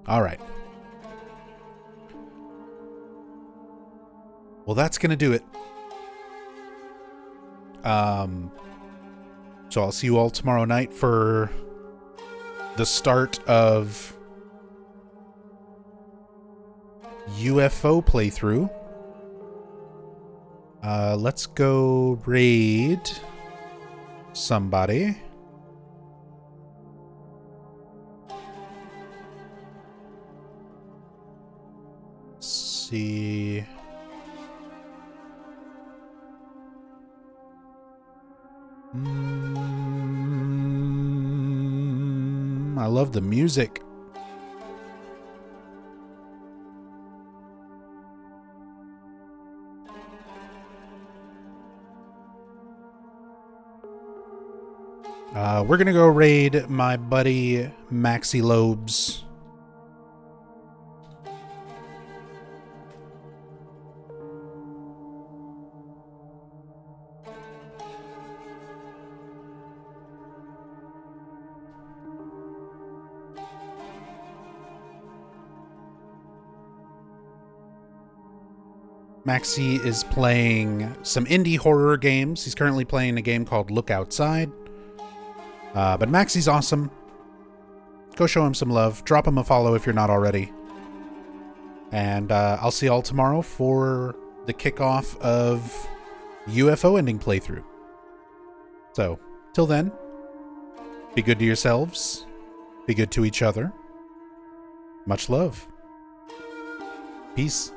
All right. Well, that's going to do it. So I'll see you all tomorrow night for the start of UFO playthrough. Let's go raid somebody. See. I love the music. We're gonna go raid my buddy Maxi Lobes. Maxi is playing some indie horror games. He's currently playing a game called Look Outside. But Maxi's awesome. Go show him some love. Drop him a follow if you're not already. And I'll see y'all tomorrow for the kickoff of UFO ending playthrough. So, till then, be good to yourselves. Be good to each other. Much love. Peace.